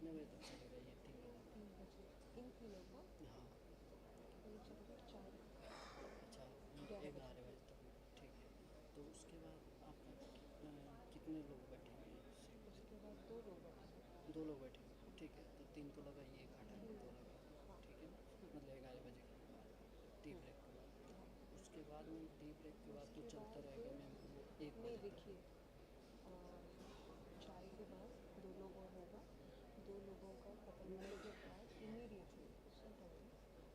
कितने बजे तक चलेगा ये 3 बजे? 3 बजे इन तीनों का हाँ। ये चलेगा 4 अच्छा, 11 बजे 11 बजे तक। ठीक है, तो उसके बाद आपका कितने लोग बैठेंगे सीट उसके पे? बाद 2 लोग बैठेंगे। 2 लोग बैठेंगे, हाँ ठीक है, तो 3 तो लगा, ये घटा के 2 3 लगा। हाँ ठीक है ना, मतलब 11 बजे के बाद टी ब्रेक के बाद। हाँ। उसके बाद में टी ब्रेक के बाद तो उसके चलता बाद रहेगा मैम वो 1 नहीं बजे तक। देखिए, चाय के बाद 2 लोगों होगा, 2 लोगों का ख़त्म होने के बाद इमीडिएटली उसी टाइम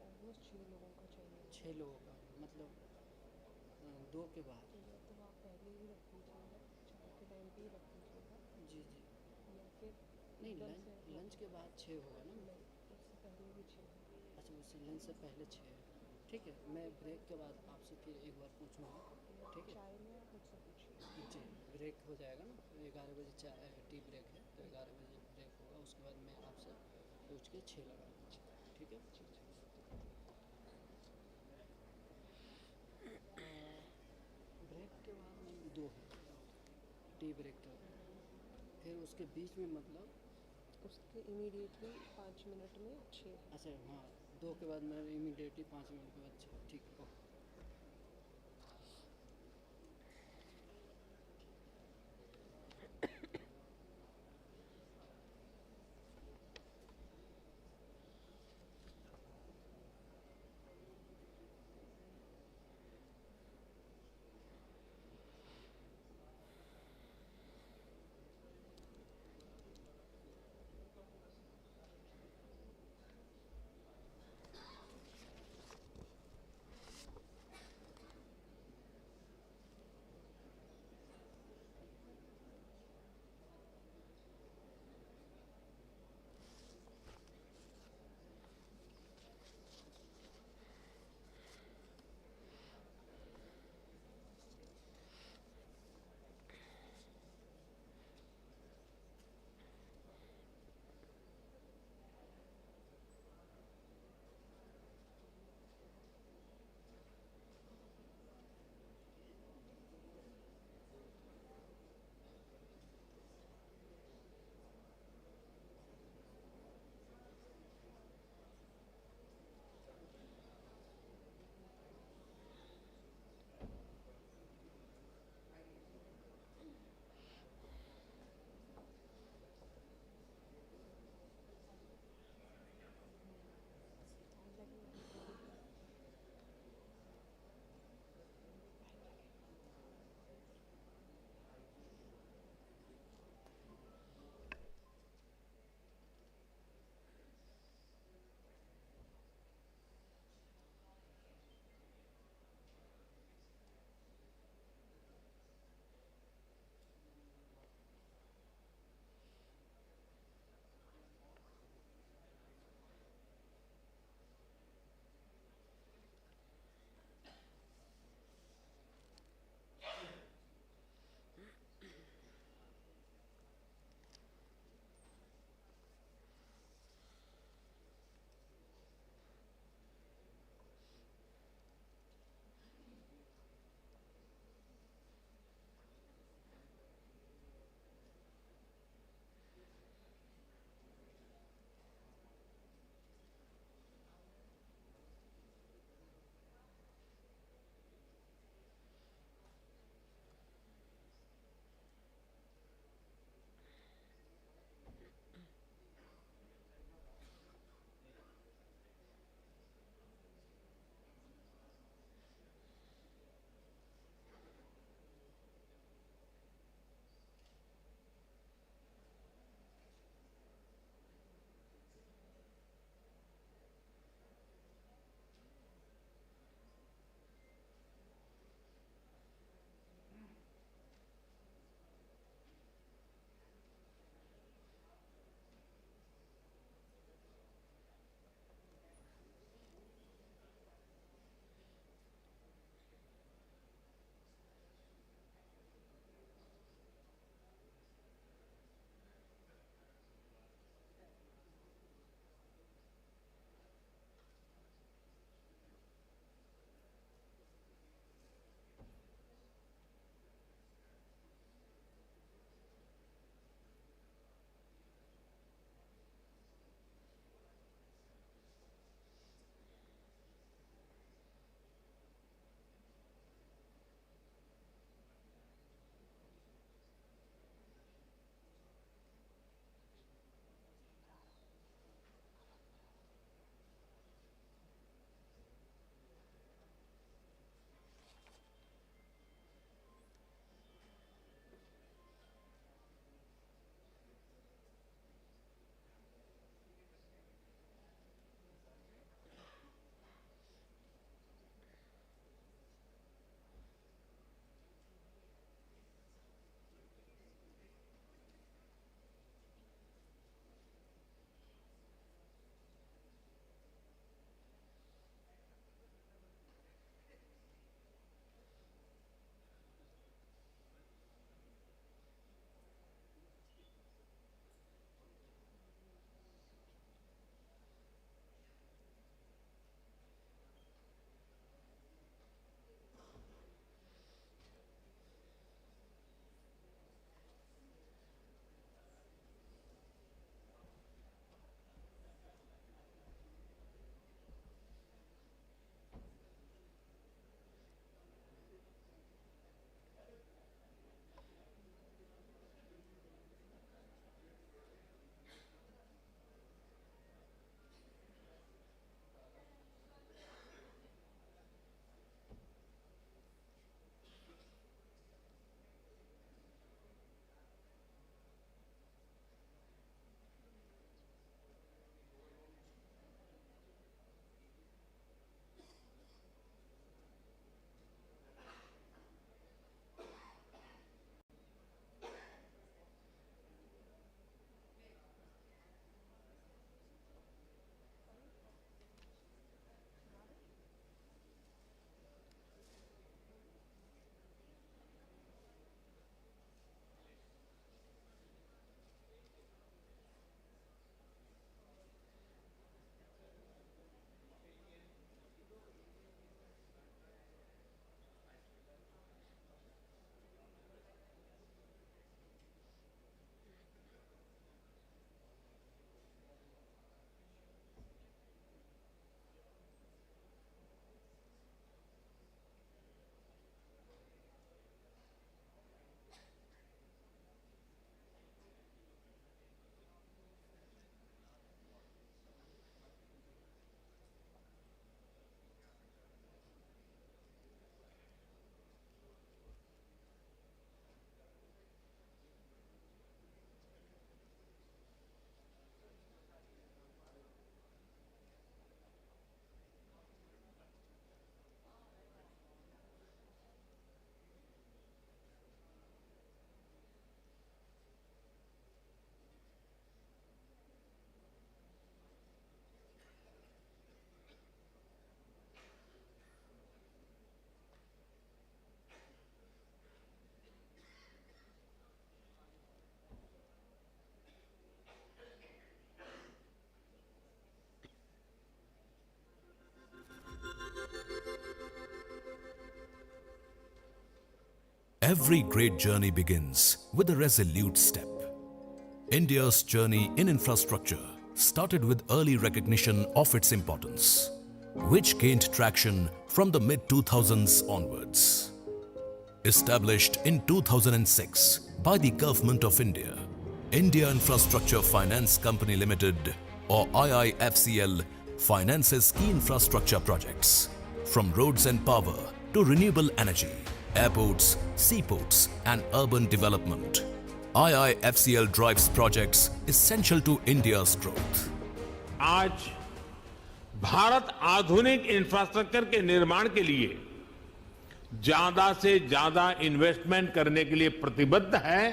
ऑलमोस्ट 6 लोगों का चाहिए 6 होगा। लोगों का मतलब 2 के बाद। तो या तो आप पहले ही रख लीजिएगा, चाय के टाइम पे ही रख लीजिएगा, जी जी। या फिर नहीं, एकदम से लंच हाँ। लंच के बाद 6 होगा ना? नहीं, उससे पहले भी 6 है। अच्छा, उससे लंच से पहले 6 है। ठीक है, मैं ब्रेक के बाद आपसे फिर एक बार पूछूँगा। ओके, अभी ठीक है चाय में आप मुझसे पूछिए। जी। ब्रेक हो जाएगा ना, 11 बजे चाय टी ब्रेक है, तो 11 बजे ब्रेक होगा, उसके बाद मैं आपसे पूछ के 6 लगा दूँगा। ठीक है। जी जी। ब्रेक के बाद में 2 है, टी ब्रेक के बाद फिर उसके बीच में मतलब। उसके इमीडिएटली 5 मिनट में 6 है। अच्छा हाँ, 2 के बाद मैं इमीडिएटली 5 मिनट के बाद 6, ठीक है, okay. Every great journey begins with a resolute step. India's journey in infrastructure started with early recognition of its importance, which gained traction from the mid-2000s onwards. Established in 2006 by the Government of India, India Infrastructure Finance Company Limited or IIFCL finances key infrastructure projects from roads and power to renewable energy, airports, seaports and urban development. IIFCL drives projects essential to India's growth. आज भारत आधुनिक infrastructure के निर्माण के लिए ज्यादा से ज्यादा investment करने के लिए प्रतिबद्ध है,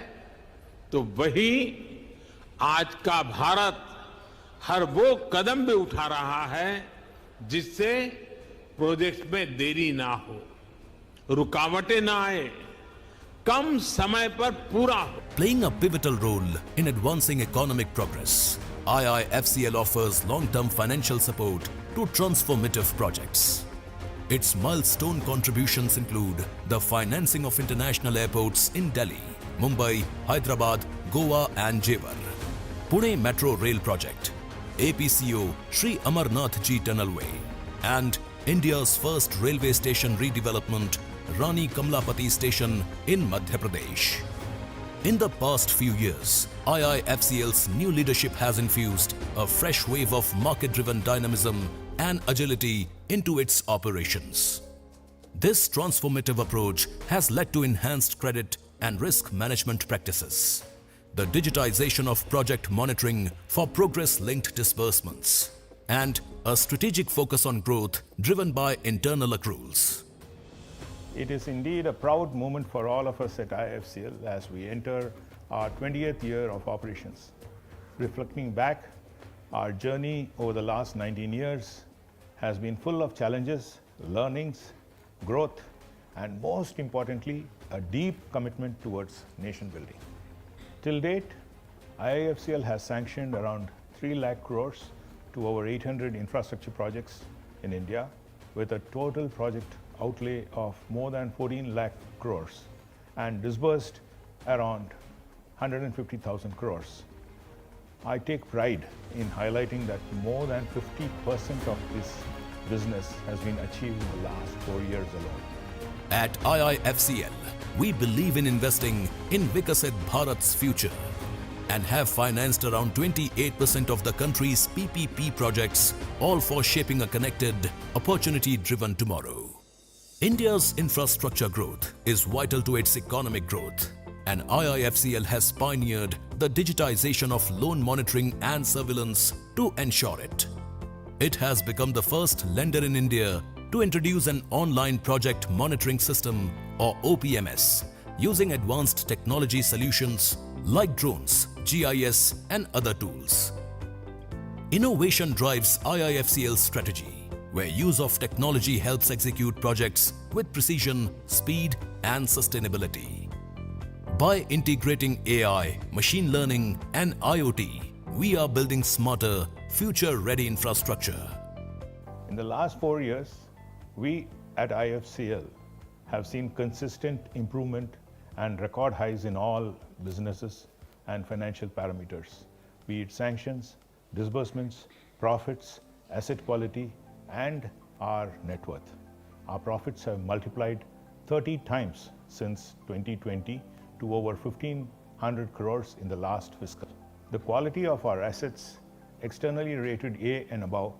तो वही आज का भारत हर वो कदम भी उठा रहा है जिससे प्रोजेक्ट्स में देरी ना हो, रुकावटें ना आए, कम समय पर पूरा हो. Playing a pivotal role in advancing economic progress, IIFCL offers long-term financial support to transformative projects. Its milestone contributions include the financing of international airports in Delhi, Mumbai, Hyderabad, Goa and Jewar, Pune Metro Rail Project, APCO Sri Amarnath Ji Tunnelway, and India's first railway station redevelopment, Rani Kamlapati Station in Madhya Pradesh. In the past few years, IIFCL's new leadership has infused a fresh wave of market-driven dynamism and agility into its operations. This transformative approach has led to enhanced credit and risk management practices, the digitization of project monitoring for progress-linked disbursements, and a strategic focus on growth driven by internal accruals. It is indeed a proud moment for all of us at IIFCL as we enter our 20th year of operations. Reflecting back, our journey over the last 19 years has been full of challenges, learnings, growth, and most importantly, a deep commitment towards nation building. Till date, IIFCL has sanctioned around 3 lakh crores to over 800 infrastructure projects in India with a total project outlay of more than 14 lakh crores and disbursed around 150,000 crores. I take pride in highlighting that more than 50% of this business has been achieved in the last 4 years alone. At IIFCL, we believe in investing in Viksit Bharat's future and have financed around 28% of the country's PPP projects, all for shaping a connected, opportunity-driven tomorrow. India's infrastructure growth is vital to its economic growth, and IIFCL has pioneered the digitization of loan monitoring and surveillance to ensure it. It has become the first lender in India to introduce an online project monitoring system or OPMS using advanced technology solutions like drones, GIS and other tools. Innovation drives IIFCL's strategy, where use of technology helps execute projects with precision, speed and sustainability. By integrating AI, machine learning and IoT, we are building smarter, future-ready infrastructure. In the last 4 years, we at IIFCL have seen consistent improvement and record highs in all businesses and financial parameters, be it sanctions, disbursements, profits, asset quality, and our net worth. Our profits have multiplied 30 times since 2020 to over 1,500 crores in the last fiscal. The quality of our assets, externally rated A and above,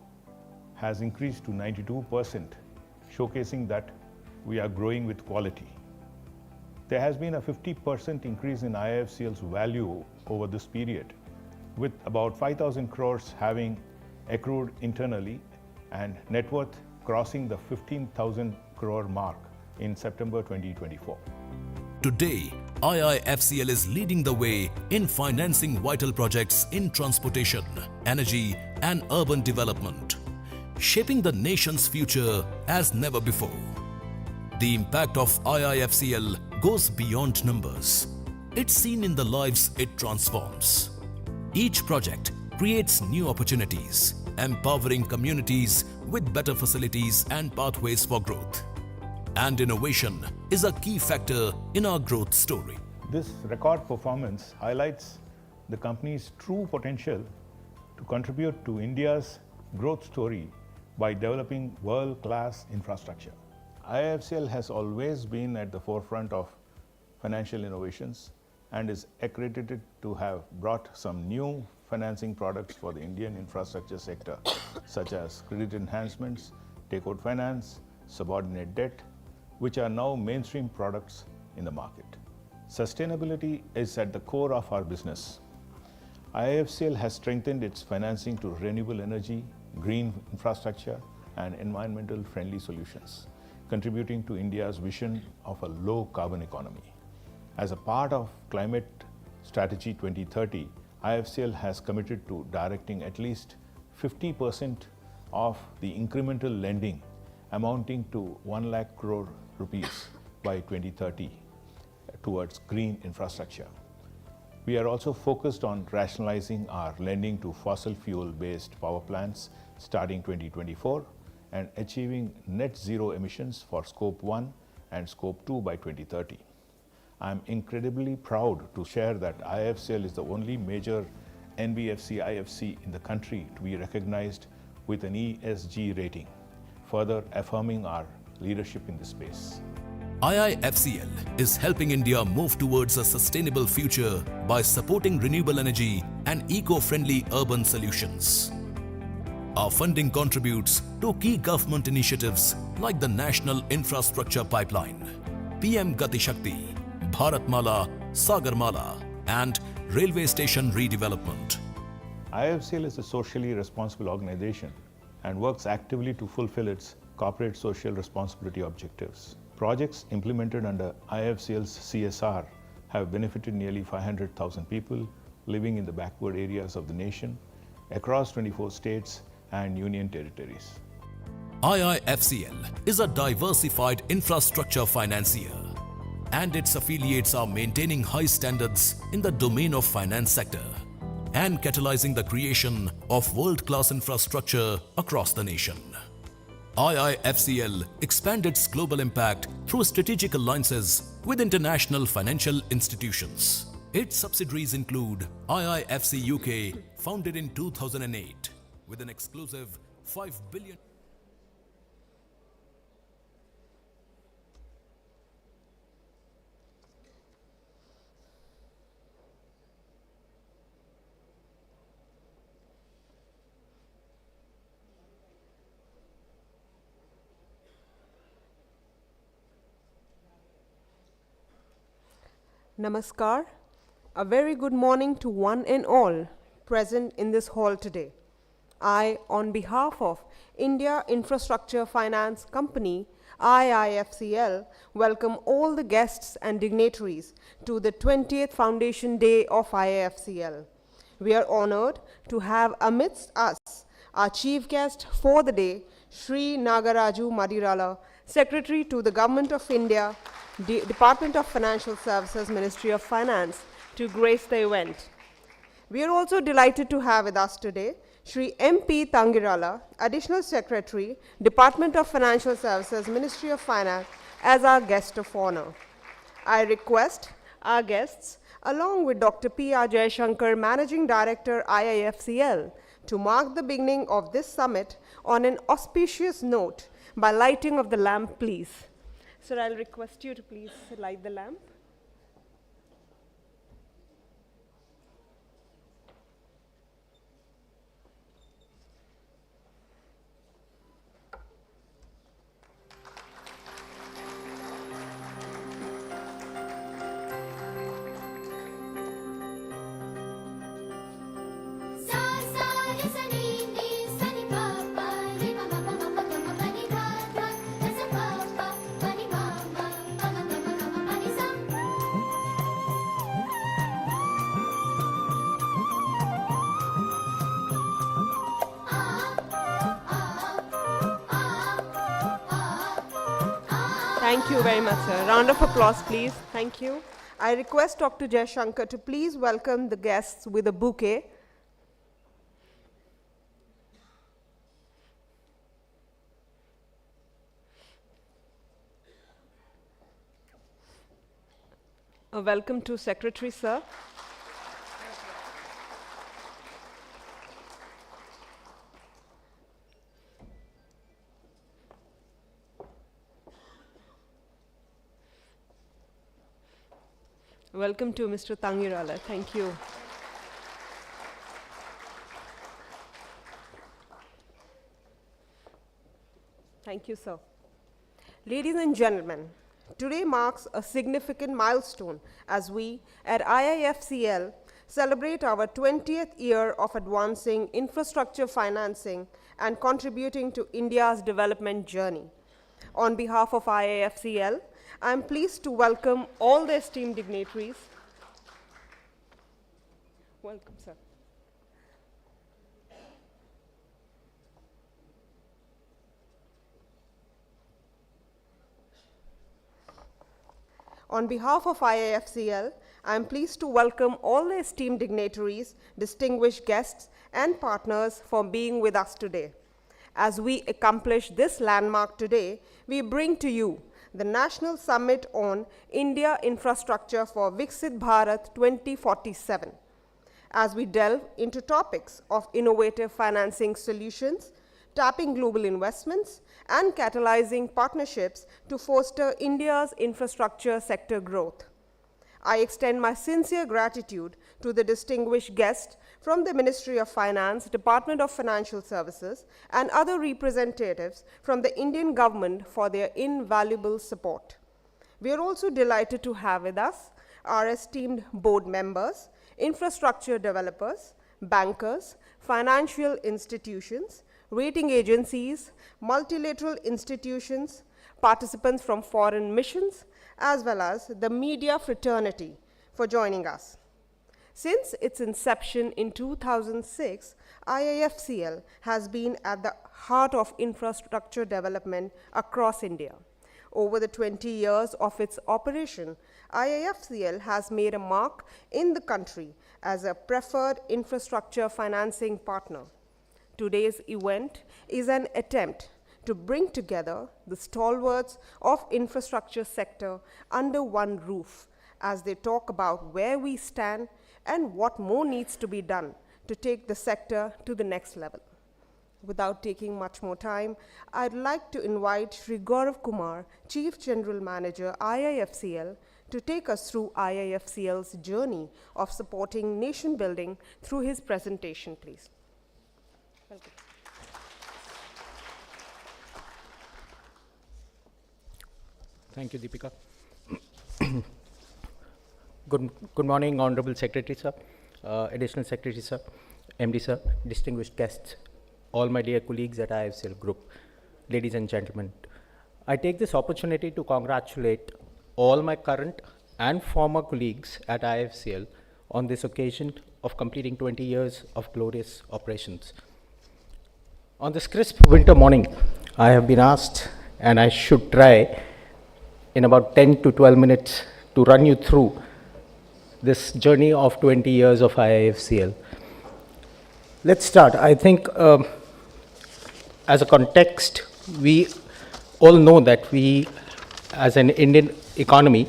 has increased to 92%, showcasing that we are growing with quality. There has been a 50% increase in IIFCL's value over this period, with about 5,000 crores having accrued internally and net worth crossing the 15,000 crore mark in September 2024. Today, IIFCL is leading the way in financing vital projects in transportation, energy and urban development, shaping the nation's future as never before. The impact of IIFCL goes beyond numbers. It's seen in the lives it transforms. Each project creates new opportunities, empowering communities with better facilities and pathways for growth. and innovation is a key factor in our growth story. This record performance highlights the company's true potential to contribute to India's growth story by developing world-class infrastructure. IIFCL has always been at the forefront of financial innovations and is accredited to have brought some new financing products for the Indian infrastructure sector, such as credit enhancements, takeout finance, subordinate debt, which are now mainstream products in the market. Sustainability is at the core of our business. IIFCL has strengthened its financing to renewable energy, green infrastructure, and environmental friendly solutions, contributing to India's vision of a low carbon economy. As a part of Climate Strategy 2030, IIFCL has committed to directing at least 50% of the incremental lending amounting to 1 lakh crore rupees by 2030 towards green infrastructure. We are also focused on rationalizing our lending to fossil fuel-based power plants starting 2024 and achieving net zero emissions for Scope 1 and Scope 2 by 2030. I am incredibly proud to share that IIFCL is the only major NBFC IFC in the country to be recognized with an ESG rating, further affirming our leadership in this space. IIFCL is helping India move towards a sustainable future by supporting renewable energy and eco-friendly urban solutions. Our funding contributes to key government initiatives like the National Infrastructure Pipeline, PM Gati Shakti, Bharatmala, Sagarmala, and railway station redevelopment. IIFCL is a socially responsible organization and works actively to fulfill its corporate social responsibility objectives. Projects implemented under IIFCL's CSR have benefited nearly 500,000 people living in the backward areas of the nation across 24 states and union territories. IIFCL is a diversified infrastructure financier, and its affiliates are maintaining high standards in the domain of finance sector and catalyzing the creation of world-class infrastructure across the nation. IIFCL expanded its global impact through strategic alliances with international financial institutions. Its subsidiaries include IIFC UK, founded in 2008, with an exclusive $5 billion. Namaskar. A very good morning to one and all present in this hall today. I, on behalf of India Infrastructure Finance Company, IIFCL, welcome all the guests and dignitaries to the 20th Foundation Day of IIFCL. We are honored to have amidst us our chief guest for the day, Shri Nagaraju Madirala, Secretary to the Government of India, Department of Financial Services, Ministry of Finance, to grace the event. We are also delighted to have with us today Shri M.P. Tangirala, Additional Secretary, Department of Financial Services, Ministry of Finance, as our guest of honor. I request our guests, along with Dr. P.R. Jayashankar, Managing Director, IIFCL, to mark the beginning of this summit on an auspicious note by lighting of the lamp, please. Sir, I'll request you to please light the lamp. Thank you very much, sir. Round of applause, please. Thank you. I request Dr. Jayashankar to please welcome the guests with a bouquet. Welcome to Secretary, sir. Welcome to Mr. Tangirala. Thank you. Thank you, sir. Ladies and gentlemen, today marks a significant milestone as we at IIFCL celebrate our 20th year of advancing infrastructure financing and contributing to India's development journey. On behalf of IIFCL, I am pleased to welcome all the esteemed dignitaries. Welcome, sir. On behalf of IIFCL, I am pleased to welcome all the esteemed dignitaries, distinguished guests, and partners for being with us today. As we accomplish this landmark today, we bring to you the National Summit on India Infrastructure for Viksit Bharat 2047. As we delve into topics of innovative financing solutions, tapping global investments, and catalyzing partnerships to foster India's infrastructure sector growth. I extend my sincere gratitude to the distinguished guests from the Ministry of Finance, Department of Financial Services, and other representatives from the Indian government for their invaluable support. We are also delighted to have with us our esteemed board members, infrastructure developers, bankers, financial institutions, rating agencies, multilateral institutions, participants from foreign missions, as well as the media fraternity for joining us. Since its inception in 2006, IIFCL has been at the heart of infrastructure development across India. Over the 20 years of its operation, IIFCL has made a mark in the country as a preferred infrastructure financing partner. Today's event is an attempt to bring together the stalwarts of infrastructure sector under one roof as they talk about where we stand and what more needs to be done to take the sector to the next level. Without taking much more time, I'd like to invite Shri Gaurav Kumar, Chief General Manager, IIFCL, to take us through IIFCL's journey of supporting nation building through his presentation, please. Welcome. Thank you, Deepika. Good morning, Honorable Secretary, sir, Additional Secretary, sir, MD, sir, distinguished guests, all my dear colleagues at IIFCL Group, ladies and gentlemen. I take this opportunity to congratulate all my current and former colleagues at IIFCL on this occasion of completing 20 years of glorious operations. On this crisp winter morning, I have been asked, and I should try in about 10 to 12 minutes to run you through this journey of 20 years of IIFCL. Let's start. I think as a context, we all know that we, as an Indian economy,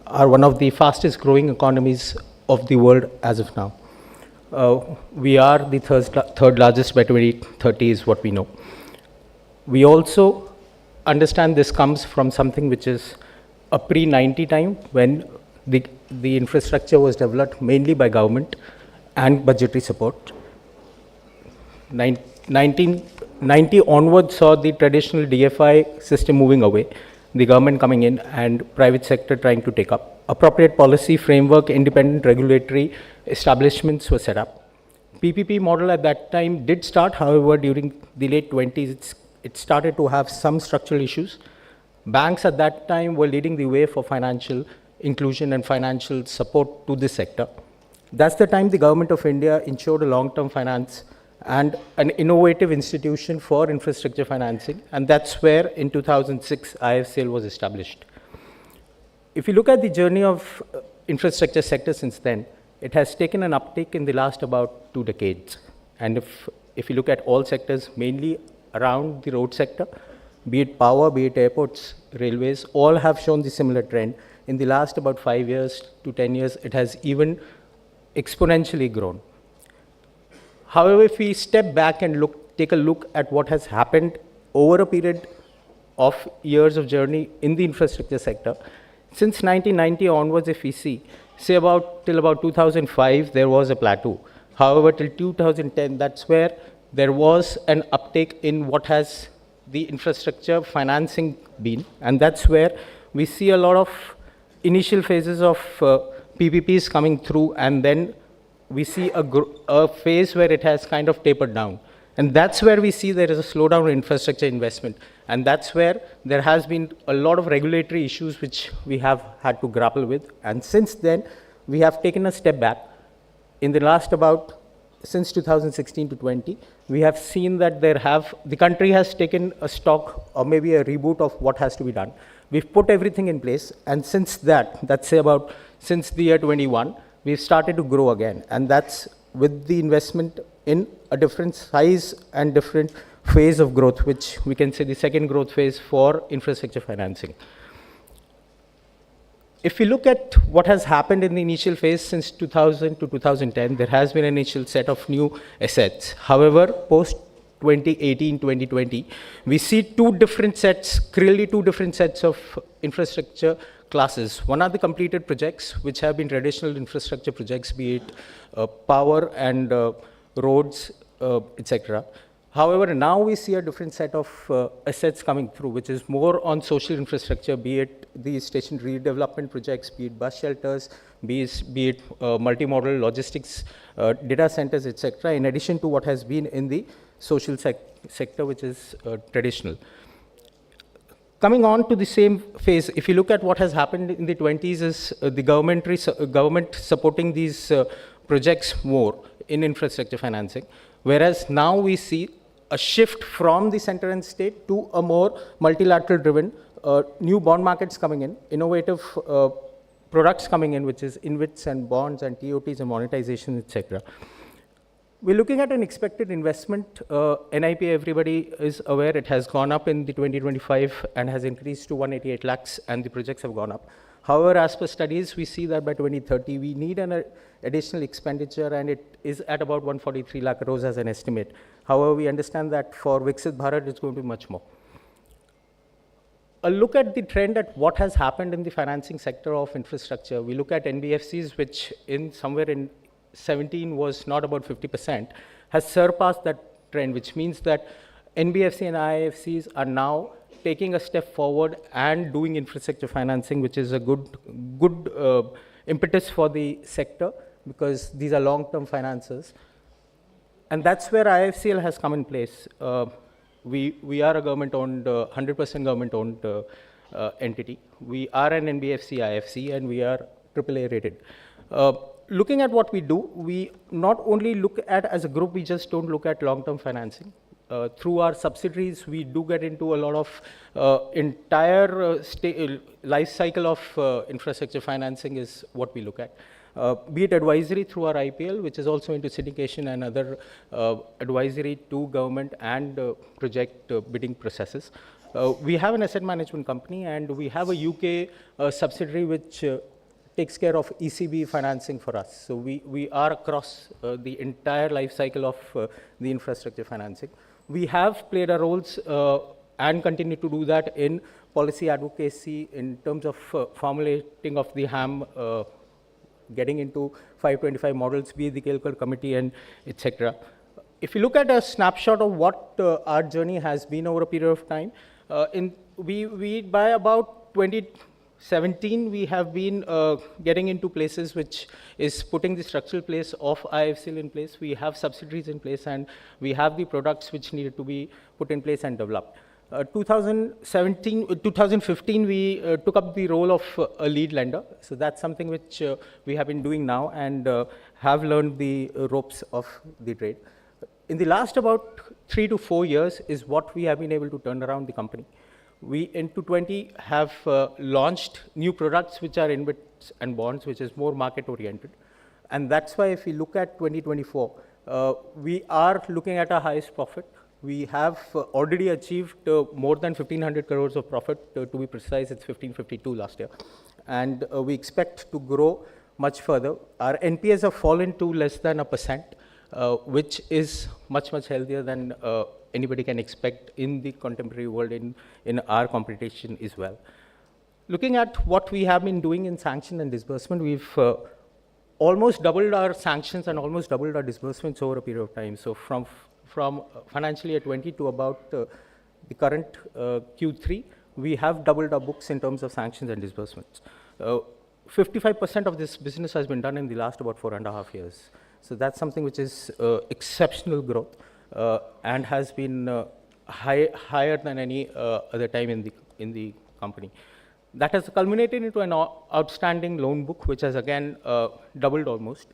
are one of the fastest growing economies of the world as of now. We are the third largest by 2030 is what we know. We also understand this comes from something which is a pre-90 time when the infrastructure was developed mainly by government and budgetary support. 1990 onwards saw the traditional DFI system moving away, the government coming in and private sector trying to take up. Appropriate policy framework, independent regulatory establishments were set up. PPP model at that time did start, however, during the late 20s, it started to have some structural issues. Banks at that time were leading the way for financial inclusion and financial support to this sector. That's the time the government of India ensured a long-term finance and an innovative institution for infrastructure financing, and that's where in 2006 IIFCL was established. If you look at the journey of infrastructure sector since then, it has taken an uptick in the last about 2 decades. And if you look at all sectors, mainly around the road sector, be it power, be it airports, railways, all have shown the similar trend. in the last about 5 years to 10 years, it has even exponentially grown. However, if we step back and take a look at what has happened over a period of years of journey in the infrastructure sector, since 1990 onwards, if we see, say till about 2005, there was a plateau. However, till 2010, that's where there was an uptake in what has the infrastructure financing been, and that's where we see a lot of initial phases of PPPs coming through, and then we see a phase where it has kind of tapered down. And that's where we see there is a slowdown in infrastructure investment. And that's where there has been a lot of regulatory issues which we have had to grapple with. And since then, we have taken a step back. In the last since 2016 to 20, we have seen that the country has taken a stock or maybe a reboot of what has to be done. We've put everything in place. And since since the year 21, we've started to grow again. And that's with the investment in a different size and different phase of growth, which we can say the second growth phase for infrastructure financing. If we look at what has happened in the initial phase since 2000 to 2010, there has been an initial set of new assets. However, post 2018, 2020, we see clearly two different sets of infrastructure classes. One are the completed projects, which have been traditional infrastructure projects, be it power and roads, etc. However, now we see a different set of assets coming through, which is more on social infrastructure, be it the station redevelopment projects, be it bus shelters, be it multimodal logistics, data centers, etc., in addition to what has been in the social sector, which is traditional. Coming on to the same phase, if you look at what has happened in the 20s is the government supporting these projects more in infrastructure financing, whereas now we see a shift from the center and state to a more multilateral driven, new bond markets coming in, innovative products coming in, which is InvITs and bonds and TOTs and monetization, etc. We're looking at an expected investment. NIP, everybody is aware, it has gone up in the 2025 and has increased to 188 lakhs, and the projects have gone up. However, as per studies, we see that by 2030, we need an additional expenditure, and it is at about 143 lakh crores as an estimate. However, we understand that for Viksit Bharat, it's going to be much more. A look at the trend at what has happened in the financing sector of infrastructure. We look at NBFCs, which somewhere in 17 was not about 50%, has surpassed that trend, which means that NBFC and IIFCs are now taking a step forward and doing infrastructure financing, which is a good impetus for the sector, because these are long-term financiers. And that's where IIFCL has come in place. We are a government-owned, 100% government-owned entity. We are an NBFC IFC, and we are AAA rated. Looking at what we do, we not only look at, as a group, we just don't look at long-term financing. Through our subsidiaries, we do get into a lot of entire life cycle of infrastructure financing is what we look at. Be it advisory through our IPL, which is also into syndication and other advisory to government and project bidding processes. We have an asset management company, and we have a UK subsidiary which takes care of ECB financing for us. So we are across the entire life cycle of the infrastructure financing. We have played our roles and continue to do that in policy advocacy in terms of formulating of the HAM, getting into 525 models, be it the Kelkar committee and etc. If you look at a snapshot of what our journey has been over a period of time, by about 2017, we have been getting into places which is putting the structural place of IIFCL in place. We have subsidiaries in place, and we have the products which needed to be put in place and developed. 2015, we took up the role of a lead lender. So that's something which we have been doing now and have learned the ropes of the trade. In the last about 3 to 4 years is what we have been able to turn around the company. We, in 2020, have launched new products which are InvITs and bonds, which is more market-oriented. And that's why if we look at 2024, we are looking at our highest profit. We have already achieved more than 1,500 crores of profit. To be precise, it's 1,552 last year. and we expect to grow much further. Our NPAs have fallen to less than 1%, which is much, much healthier than anybody can expect in the contemporary world in our competition as well. Looking at what we have been doing in sanction and disbursement, we've almost doubled our sanctions and almost doubled our disbursements over a period of time. So from financial year 20 to about the current Q3, we have doubled our books in terms of sanctions and disbursements. 55% of this business has been done in the last about 4.5 years. So that's something which is exceptional growth and has been higher than any other time in the company. That has culminated into an outstanding loan book, which has again doubled almost.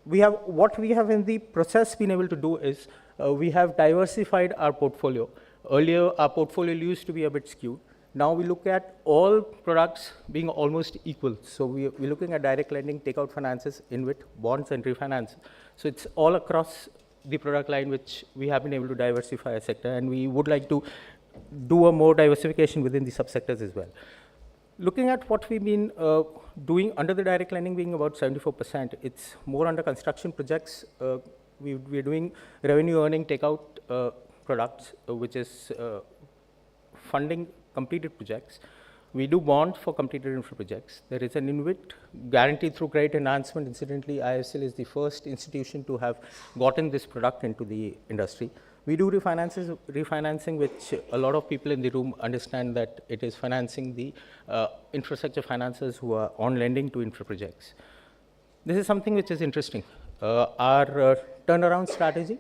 What we have in the process been able to do is we have diversified our portfolio. Earlier, our portfolio used to be a bit skewed. Now we look at all products being almost equal. So we're looking at direct lending, takeout finances, InvIT, bonds, and refinance. So it's all across the product line which we have been able to diversify a sector, and we would like to do a more diversification within the subsectors as well. Looking at what we've been doing under the direct lending being about 74%, it's more under construction projects. We're doing revenue earning takeout products, which is funding completed projects. We do bonds for completed infra projects. There is an InvIT guaranteed through credit enhancement. Incidentally, IIFCL is the first institution to have gotten this product into the industry. We do refinancing, which a lot of people in the room understand that it is financing the infrastructure financiers who are on lending to infra projects. This is something which is interesting. Our turnaround strategy,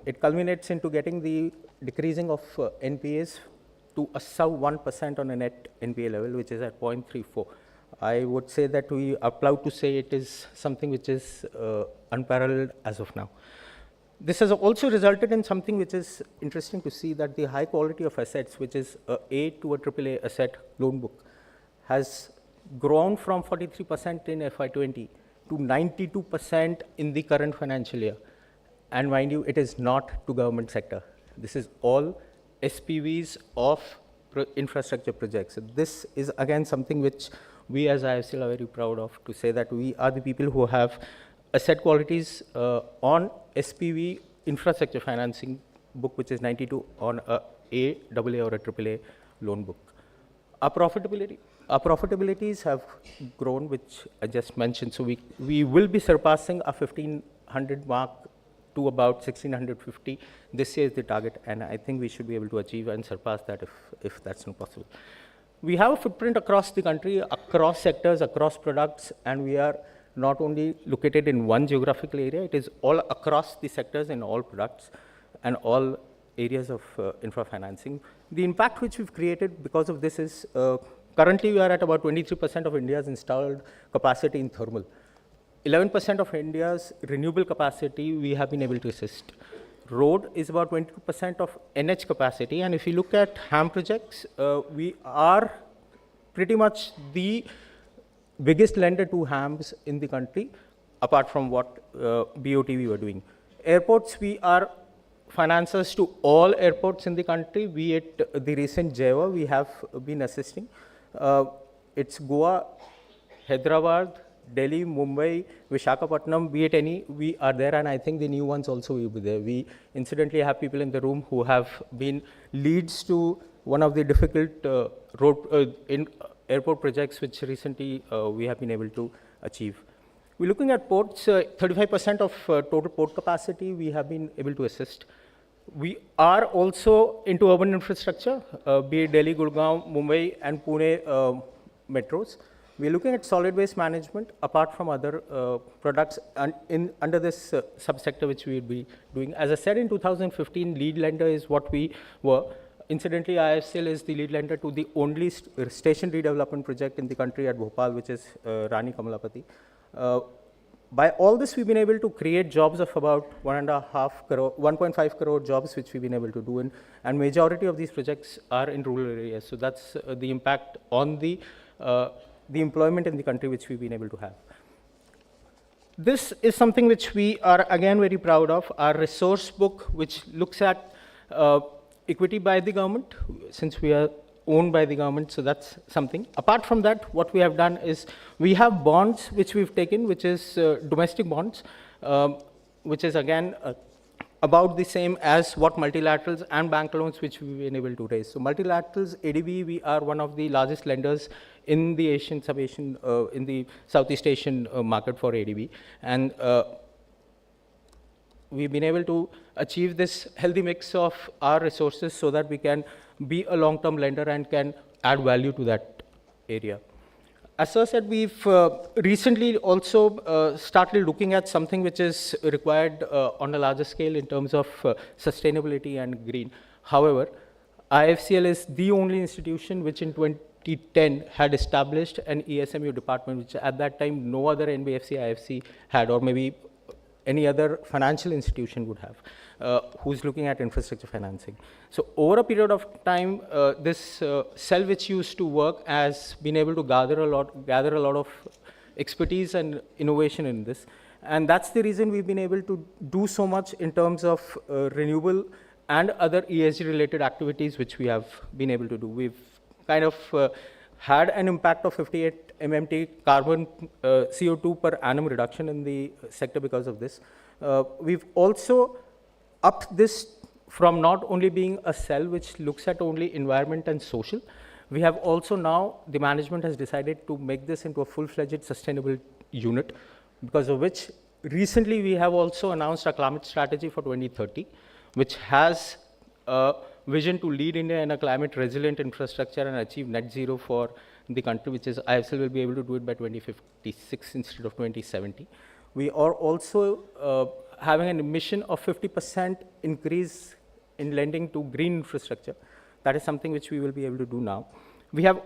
it culminates into getting the decreasing of NPAs to a sub 1% on a net NPA level, which is at 0.34. I would say that we are proud to say it is something which is unparalleled as of now. This has also resulted in something which is interesting to see, that the high quality of assets, which is A to a AAA asset loan book, has grown from 43% in FY20 to 92% in the current financial year. And mind you, it is not to government sector. This is all SPVs of infrastructure projects. So this is again something which we as IIFCL are very proud of, to say that we are the people who have asset qualities on SPV infrastructure financing book, which is 92 on a AA or a AAA loan book. Our profitabilities have grown, which I just mentioned. So we will be surpassing our 1500 mark to about 1650. This year is the target, and I think we should be able to achieve and surpass that if that's not possible. We have a footprint across the country, across sectors, across products, and we are not only located in one geographical area, it is all across the sectors in all products and all areas of infra financing. The impact which we've created because of this is, currently we are at about 23% of India's installed capacity in thermal. 11% of India's renewable capacity we have been able to assist. Road is about 22% of NH capacity, and if you look at HAM projects, we are pretty much the biggest lender to HAMs in the country, apart from what BOT we were doing. Airports, we are financiers to all airports in the country, be it the recent Java we have been assisting. It's Goa, Hyderabad, Delhi, Mumbai, Visakhapatnam, be it any, we are there, and I think the new ones also will be there. We incidentally have people in the room who have been leads to one of the difficult airport projects which recently we have been able to achieve. We're looking at ports, 35% of total port capacity we have been able to assist. We are also into urban infrastructure, be it Delhi, Gurgaon, Mumbai, and Pune metros. We're looking at solid waste management apart from other products under this subsector which we will be doing. As I said, in 2015, lead lender is what we were. Incidentally, IIFCL is the lead lender to the only station redevelopment project in the country at Bhopal, which is Rani Kamalapati. By all this, we've been able to create jobs of about 1.5 crore jobs, which we've been able to do, and majority of these projects are in rural areas. So that's the impact on the employment in the country which we've been able to have. This is something which we are again very proud of. Our resource book, which looks at equity by the government, since we are owned by the government, so that's something. Apart from that, what we have done is we have bonds which we've taken, which is domestic bonds, which is again about the same as what multilaterals and bank loans which we've been able to raise. So multilaterals, ADB, we are one of the largest lenders in the Asian, sub-Asian, in the Southeast Asian market for ADB. And we've been able to achieve this healthy mix of our resources so that we can be a long-term lender and can add value to that area. As I said, we've recently also started looking at something which is required on a larger scale in terms of sustainability and green. However, IIFCL is the only institution which in 2010 had established an ESMU department, which at that time no other NBFC, IFC had, or maybe any other financial institution would have, who's looking at infrastructure financing. So over a period of time, this cell which used to work has been able to gather a lot of expertise and innovation in this. And that's the reason we've been able to do so much in terms of renewable and other ESG related activities which we have been able to do. We've kind of had an impact of 58 MMT carbon CO2 per annum reduction in the sector because of this. We've also upped this from not only being a cell which looks at only environment and social, we have also now, the management has decided to make this into a full-fledged sustainable unit, because of which recently we have also announced a climate strategy for 2030, which has a vision to lead India in a climate resilient infrastructure and achieve net zero for the country, which is IIFCL will be able to do it by 2056 instead of 2070. We are also having an mission of 50% increase in lending to green infrastructure. That is something which we will be able to do now. We have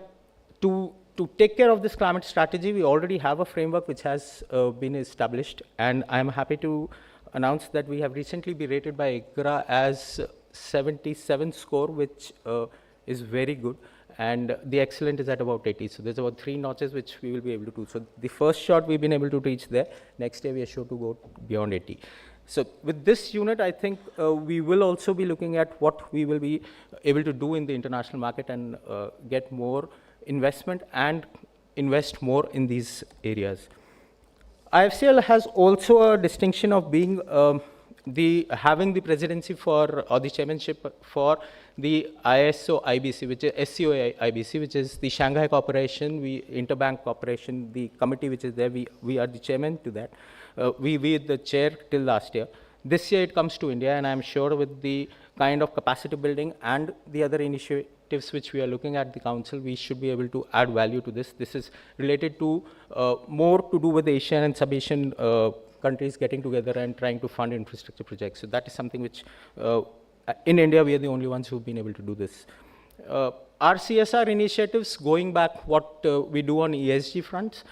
to take care of this climate strategy. We already have a framework which has been established, and I am happy to announce that we have recently been rated by ICRA as 77 score, which is very good, and the excellent is at about 80. So there's about 3 notches which we will be able to do. So the first shot we've been able to reach there. Next year we are sure to go beyond 80. So with this unit, I think we will also be looking at what we will be able to do in the international market and get more investment and invest more in these areas. IIFCL has also a distinction of being having the presidency for, or the chairmanship for the ISO IBC, which is SCO IBC, which is the Shanghai Cooperation, Interbank Cooperation, the committee which is there, we are the chairman to that. We the chair till last year. This year it comes to India, and I'm sure with the kind of capacity building and the other initiatives which we are looking at the council, we should be able to add value to this. This is related to more to do with Asian and sub-Asian countries getting together and trying to fund infrastructure projects. So that is something which, in India, we are the only ones who've been able to do this. Our CSR initiatives, going back what we do on ESG fronts,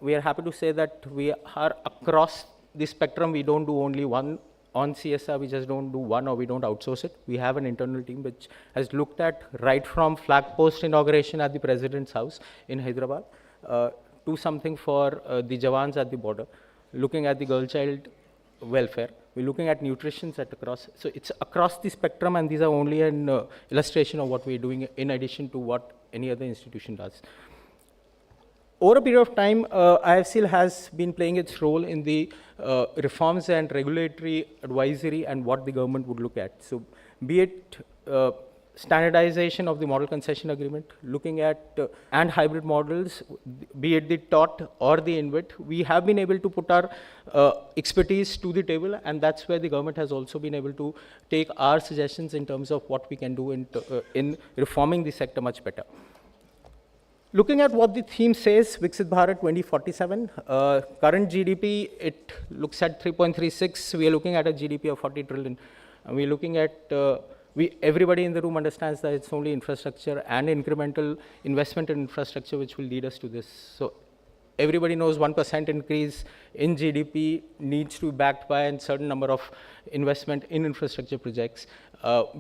we are happy to say that we are across the spectrum. We don't do only one on CSR, we just don't do one, or we don't outsource it. We have an internal team which has looked at right from flag post inauguration at the President's house in Hyderabad to something for the Jawans at the border, looking at the girl-child welfare. We're looking at nutrition at across. So it's across the spectrum, and these are only an illustration of what we're doing in addition to what any other institution does. Over a period of time, IIFCL has been playing its role in the reforms and regulatory advisory and what the government would look at. So be it standardization of the model concession agreement, looking at and hybrid models, be it the TOT or the INVIT, we have been able to put our expertise to the table, and that's where the government has also been able to take our suggestions in terms of what we can do in reforming the sector much better. Looking at what the theme says, Viksit Bharat 2047, current GDP, it looks at 3.36. We are looking at a GDP of 40 trillion. And we're looking at, everybody in the room understands that it's only infrastructure and incremental investment in infrastructure which will lead us to this. So everybody knows 1% increase in GDP needs to be backed by a certain number of investment in infrastructure projects,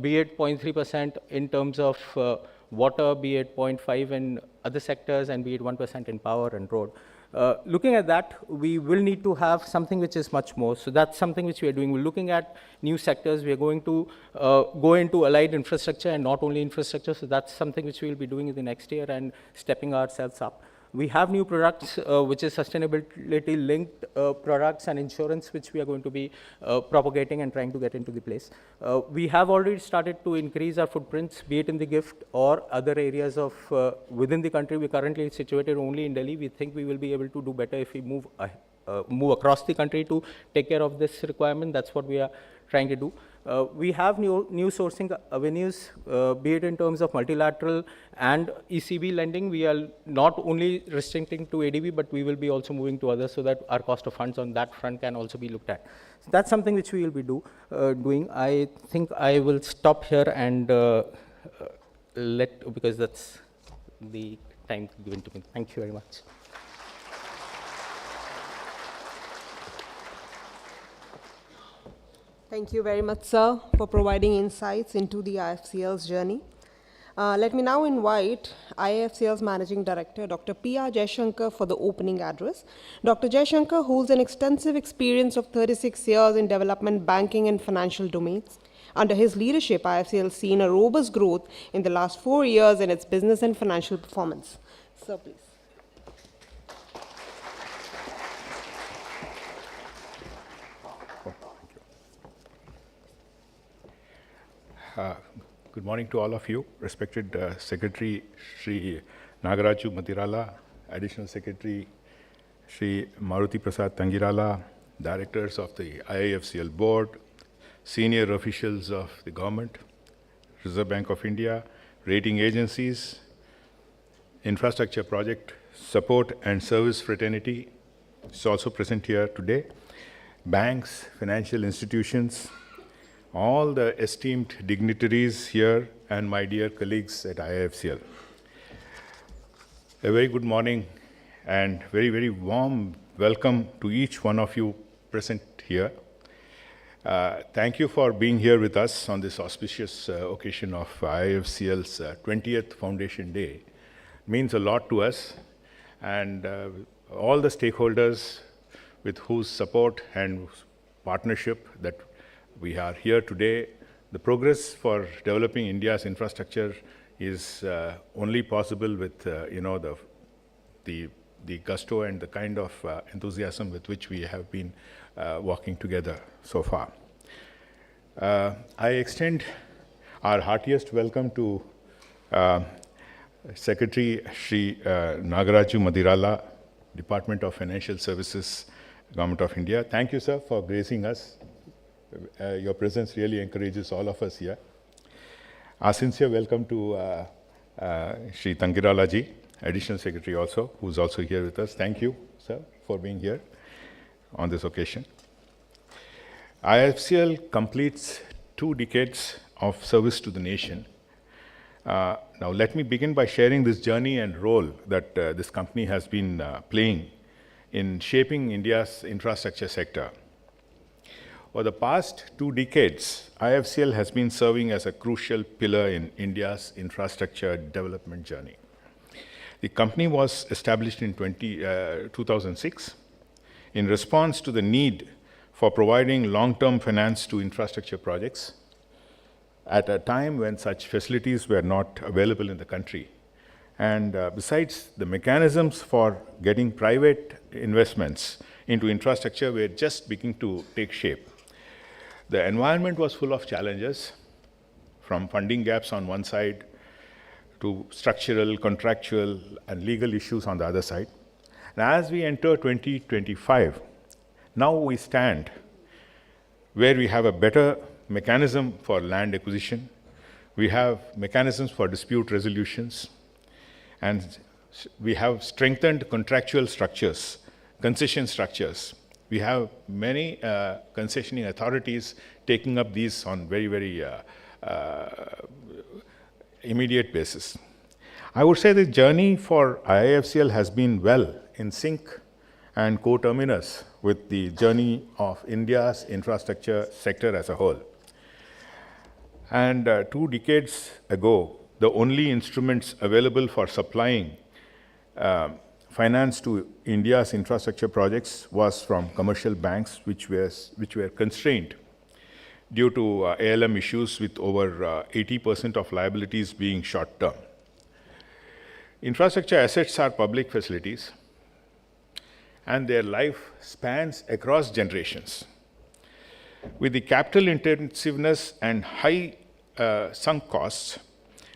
be it 0.3% in terms of water, be it 0.5 in other sectors, and be it 1% in power and road. Looking at that, we will need to have something which is much more. So that's something which we are doing. We're looking at new sectors. We are going to go into allied infrastructure and not only infrastructure. So that's something which we will be doing in the next year and stepping ourselves up. We have new products, which is sustainability-linked products and insurance, which we are going to be propagating and trying to get into the place. We have already started to increase our footprints, be it in the gift or other areas of within the country. We're currently situated only in Delhi. We think we will be able to do better if we move across the country to take care of this requirement. That's what we are trying to do. We have new sourcing avenues, be it in terms of multilateral and ECB lending. We are not only restricting to ADB, but we will be also moving to others so that our cost of funds on that front can also be looked at. So that's something which we will be doing. I think I will stop here and because that's the time given to me. Thank you very much. Thank you very much, sir, for providing insights into the IIFCL's journey. Let me now invite IIFCL's Managing Director, Dr. P.R. Jaishankar, for the opening address. Dr. Jaishankar holds an extensive experience of 36 years in development, banking, and financial domains. Under his leadership, IIFCL has seen a robust growth in the last 4 years in its business and financial performance. Sir, please. Good morning to all of you. Respected Secretary Shri Nagaraju Madirala, Additional Secretary Shri Maruti Prasad Tangirala, Directors of the IIFCL Board, Senior Officials of the Government, Reserve Bank of India, rating agencies, Infrastructure Project Support and Service Fraternity is also present here today, banks, financial institutions, all the esteemed dignitaries here, and my dear colleagues at IIFCL. A very good morning and very, very warm welcome to each one of you present here. Thank you for being here with us on this auspicious occasion of IIFCL's 20th Foundation Day. It means a lot to us, and all the stakeholders with whose support and partnership that we are here today. The progress for developing India's infrastructure is only possible with the gusto and the kind of enthusiasm with which we have been working together so far. I extend our heartiest welcome to Secretary Shri Nagaraju Madirala, Department of Financial Services, Government of India. Thank you, sir, for gracing us. Your presence really encourages all of us here. Our sincere welcome to Shri Tangirala ji, Additional Secretary also, who's also here with us. Thank you, sir, for being here on this occasion. IIFCL completes 2 decades of service to the nation. Now, let me begin by sharing this journey and role that this company has been playing in shaping India's infrastructure sector. For the past 2 decades, IIFCL has been serving as a crucial pillar in India's infrastructure development journey. The company was established in 2006 in response to the need for providing long-term finance to infrastructure projects at a time when such facilities were not available in the country. And besides, the mechanisms for getting private investments into infrastructure were just beginning to take shape. The environment was full of challenges, from funding gaps on one side to structural, contractual, and legal issues on the other side. And as we enter 2025, now we stand where we have a better mechanism for land acquisition, we have mechanisms for dispute resolutions, and we have strengthened contractual structures, concession structures. We have many concessioning authorities taking up these on very, very immediate basis. I would say the journey for IIFCL has been well in sync and coterminous with the journey of India's infrastructure sector as a whole. And 2 decades ago, the only instruments available for supplying finance to India's infrastructure projects was from commercial banks, which were constrained due to ALM issues, with over 80% of liabilities being short-term. Infrastructure assets are public facilities, and their life spans across generations. With the capital intensiveness and high sunk costs,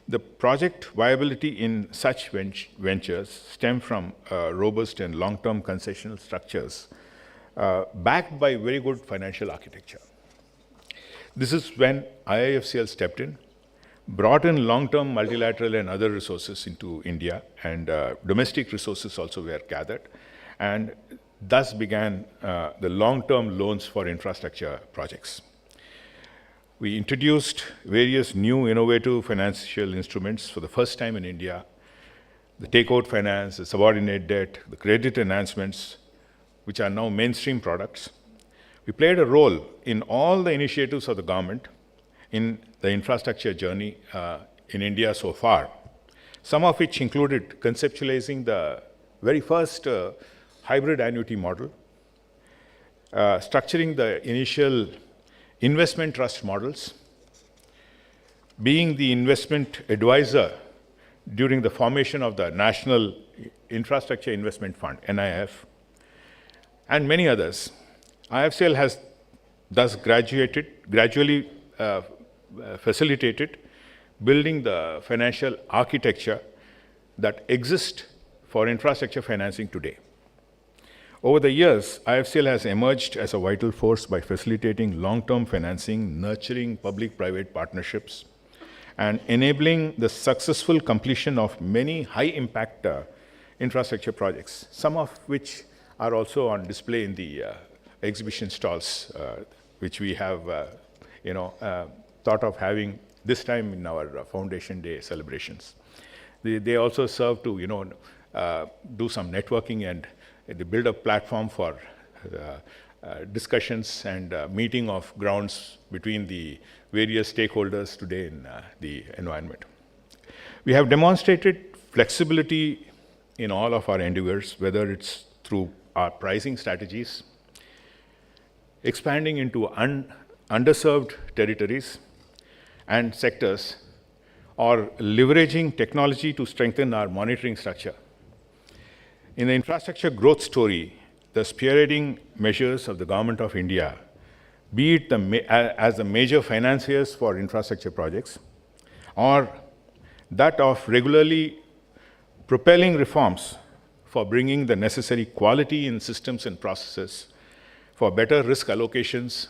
the project viability in such ventures stem from robust and long-term concessional structures backed by very good financial architecture. This is when IIFCL stepped in, brought in long-term multilateral and other resources into India, and domestic resources also were gathered, and thus began the long-term loans for infrastructure projects. We introduced various new innovative financial instruments for the first time in India: the takeout finance, the subordinate debt, the credit enhancements, which are now mainstream products. We played a role in all the initiatives of the government in the infrastructure journey in India so far, some of which included conceptualizing the very first hybrid annuity model, structuring the initial investment trust models, being the investment advisor during the formation of the National Infrastructure Investment Fund, NIF, and many others. IIFCL has thus gradually facilitated building the financial architecture that exists for infrastructure financing today. Over the years, IIFCL has emerged as a vital force by facilitating long-term financing, nurturing public-private partnerships, and enabling the successful completion of many high-impact infrastructure projects, some of which are also on display in the exhibition stalls, which we have thought of having this time in our Foundation Day celebrations. They also serve to do some networking, and they build a platform for discussions and meeting of grounds between the various stakeholders today in the environment. We have demonstrated flexibility in all of our endeavors, whether it's through our pricing strategies, expanding into underserved territories and sectors, or leveraging technology to strengthen our monitoring structure. In the infrastructure growth story, the spearheading measures of the Government of India, be it as the major financiers for infrastructure projects, or that of regularly propelling reforms for bringing the necessary quality in systems and processes, for better risk allocations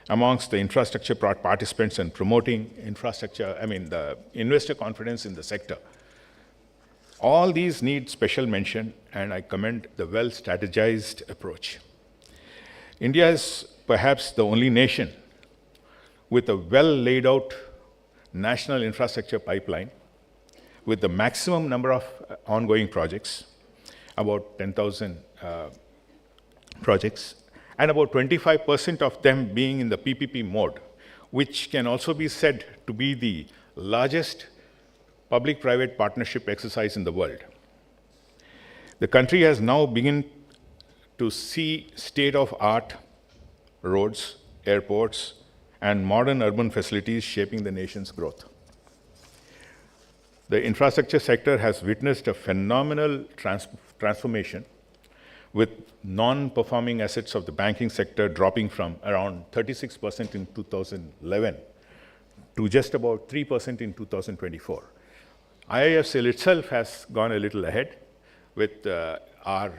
amongst the infrastructure participants and promoting the investor confidence in the sector. All these need special mention, and I commend the well-strategized approach. India is perhaps the only nation with a well-laid-out national infrastructure pipeline with the maximum number of ongoing projects, about 10,000 projects, and about 25% of them being in the PPP mode, which can also be said to be the largest public-private partnership exercise in the world. The country has now begun to see state-of-art roads, airports, and modern urban facilities shaping the nation's growth. The infrastructure sector has witnessed a phenomenal transformation, with non-performing assets of the banking sector dropping from around 36% in 2011 to just about 3% in 2024. IIFCL itself has gone a little ahead, with our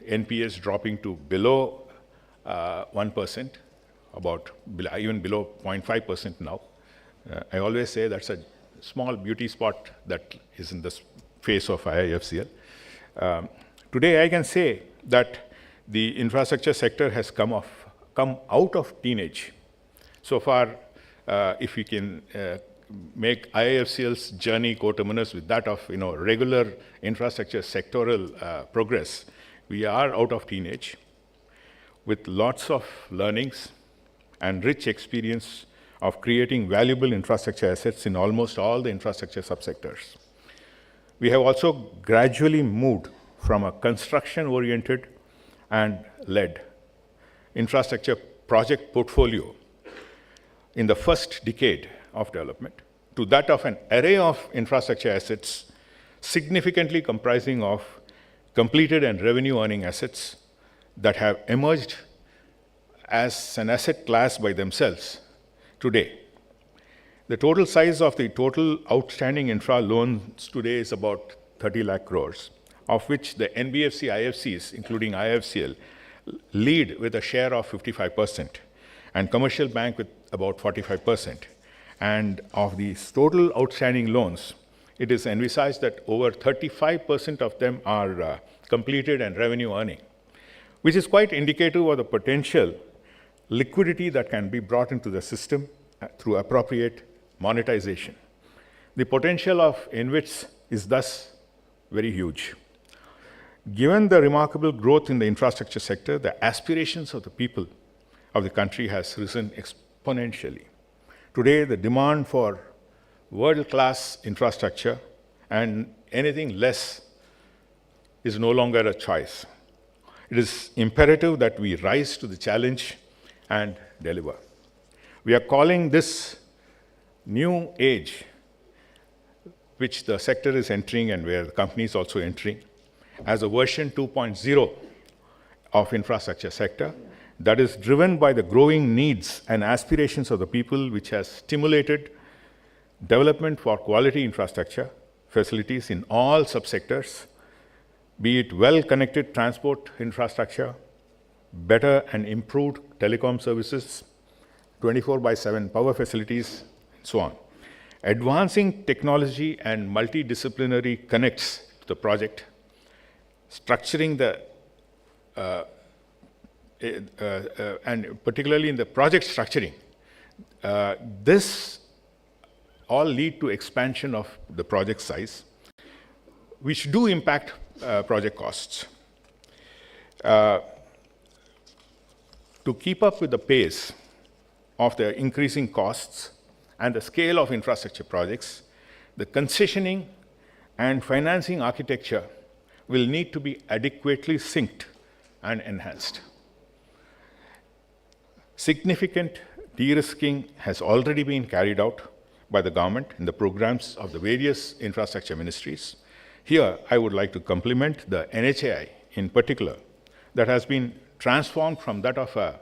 NPS dropping to below 1%, even below 0.5% now. I always say that's a small beauty spot that is in the face of IIFCL. Today, I can say that the infrastructure sector has come out of teenage. So far, if we can make IIFCL's journey coterminous with that of regular infrastructure sectoral progress, we are out of teenage with lots of learnings and rich experience of creating valuable infrastructure assets in almost all the infrastructure subsectors. We have also gradually moved from a construction-oriented and led infrastructure project portfolio in the first decade of development to that of an array of infrastructure assets significantly comprising of completed and revenue-earning assets that have emerged as an asset class by themselves today. The total size of the total outstanding infra loans today is about 30 lakh crores, of which the NBFC IFCs, including IIFCL, lead with a share of 55%, and commercial bank with about 45%. And of these total outstanding loans, it is envisaged that over 35% of them are completed and revenue earning, which is quite indicative of the potential liquidity that can be brought into the system through appropriate monetization. The potential of InvITs is thus very huge. Given the remarkable growth in the infrastructure sector, the aspirations of the people of the country has risen exponentially. Today, the demand for world-class infrastructure and anything less is no longer a choice. It is imperative that we rise to the challenge and deliver. We are calling this new age, which the sector is entering and where the company is also entering, as a version 2.0 of infrastructure sector that is driven by the growing needs and aspirations of the people, which has stimulated development for quality infrastructure facilities in all subsectors, be it well-connected transport infrastructure, better and improved telecom services, 24/7 power facilities, and so on. Advancing technology and multidisciplinary connects to the project, structuring the and particularly in the project structuring, this all lead to expansion of the project size, which do impact project costs. To keep up with the pace of the increasing costs and the scale of infrastructure projects, the concessioning and financing architecture will need to be adequately synced and enhanced. Significant de-risking has already been carried out by the government in the programs of the various infrastructure ministries. Here, I would like to compliment the NHAI in particular, that has been transformed from that of a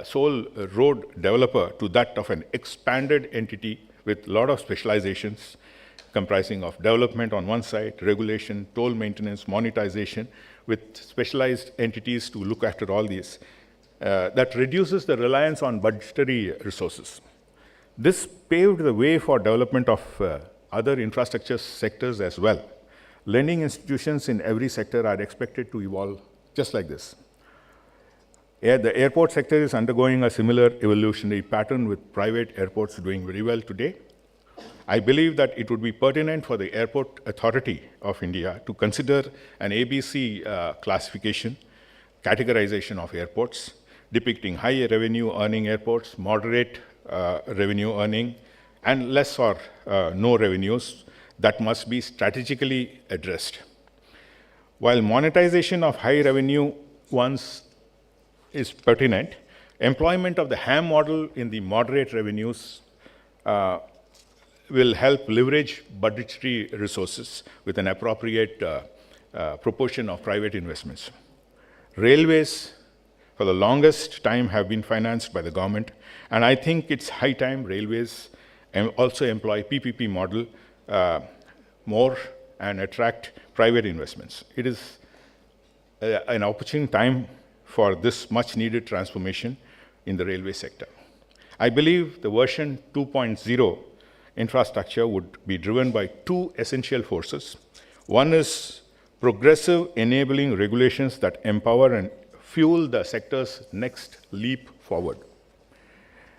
sole road developer to that of an expanded entity with a lot of specializations comprising of development on one side, regulation, toll maintenance, monetization, with specialized entities to look after all these. That reduces the reliance on budgetary resources. This paved the way for development of other infrastructure sectors as well. Lending institutions in every sector are expected to evolve just like this. The airport sector is undergoing a similar evolutionary pattern, with private airports doing very well today. I believe that it would be pertinent for the Airport Authority of India to consider an ABC classification, categorization of airports, depicting high revenue earning airports, moderate revenue earning, and less or no revenues that must be strategically addressed. While monetization of high revenue ones is pertinent, employment of the ham model in the moderate revenues will help leverage budgetary resources with an appropriate proportion of private investments. Railways, for the longest time, have been financed by the government, and I think it's high time railways also employ PPP model more and attract private investments. It is an opportune time for this much-needed transformation in the railway sector. I believe the version 2.0 infrastructure would be driven by two essential forces. One is progressive enabling regulations that empower and fuel the sector's next leap forward.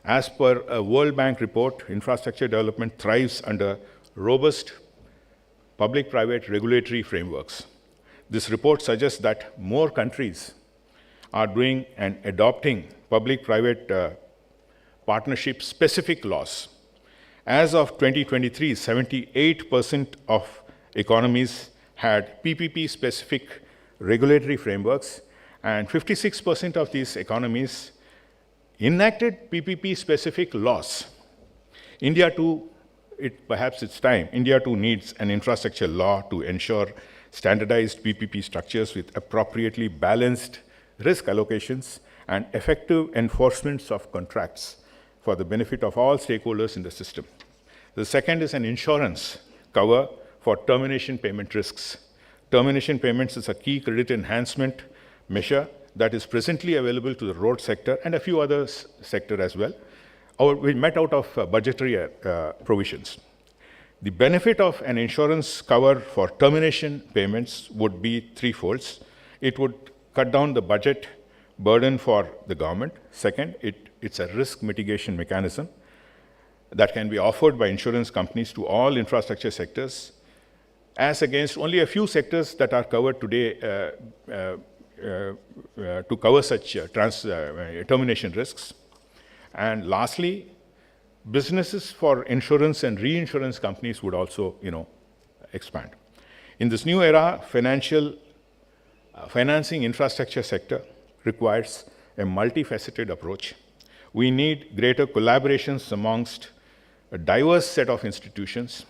As per a World Bank report, infrastructure development thrives under robust public-private regulatory frameworks. This report suggests that more countries are doing and adopting public-private partnership-specific laws. As of 2023, 78% of economies had PPP-specific regulatory frameworks, and 56% of these economies enacted PPP-specific laws. India too, perhaps it's time, India too needs an infrastructure law to ensure standardized PPP structures with appropriately balanced risk allocations and effective enforcements of contracts for the benefit of all stakeholders in the system. The second is an insurance cover for termination payment risks. Termination payments is a key credit enhancement measure that is presently available to the road sector and a few other sectors as well. We met out of budgetary provisions. The benefit of an insurance cover for termination payments would be threefold. It would cut down the budget burden for the government. Second, it's a risk mitigation mechanism that can be offered by insurance companies to all infrastructure sectors, as against only a few sectors that are covered today to cover such termination risks. And lastly, businesses for insurance and reinsurance companies would also, expand. In this new era, financing infrastructure sector requires a multifaceted approach. We need greater collaborations amongst a diverse set of institutions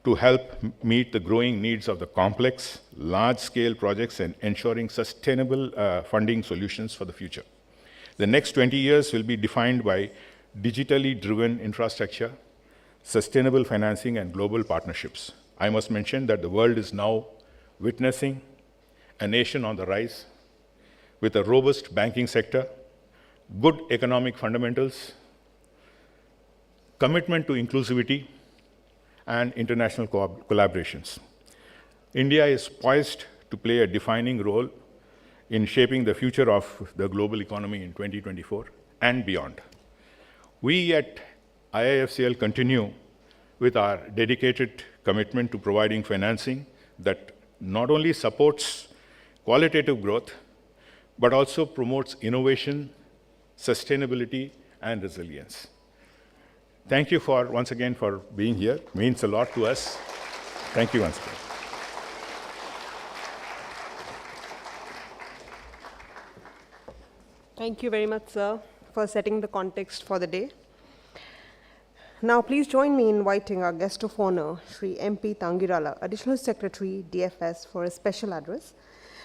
to help meet the growing needs of the complex, large-scale projects and ensuring sustainable funding solutions for the future. The next 20 years will be defined by digitally driven infrastructure, sustainable financing, and global partnerships. I must mention that the world is now witnessing a nation on the rise with a robust banking sector, good economic fundamentals, commitment to inclusivity, and international collaborations. India is poised to play a defining role in shaping the future of the global economy in 2024 and beyond. We at IIFCL continue with our dedicated commitment to providing financing that not only supports qualitative growth, but also promotes innovation, sustainability, and resilience. Thank you once again for being here. It means a lot to us. Thank you once again. Thank you very much, sir, for setting the context for the day. Now, please join me in inviting our guest of honor, Shri MP Tangirala, Additional Secretary, DFS, for a special address.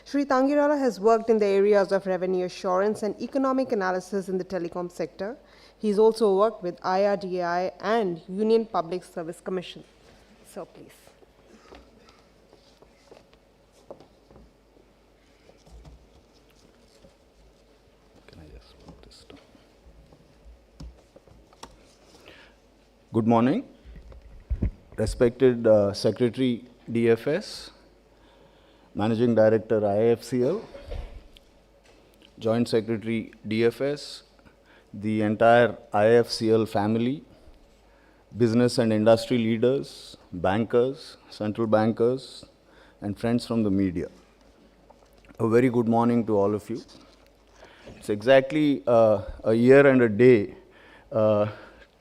Shri Tangirala has worked in the areas of revenue assurance and economic analysis in the telecom sector. He's also worked with IRDAI and Union Public Service Commission. So, please. Good morning, respected Secretary DFS, Managing Director IIFCL, Joint Secretary DFS, the entire IIFCL family, business and industry leaders, bankers, central bankers, and friends from the media. A very good morning to all of you. It's exactly a year and a day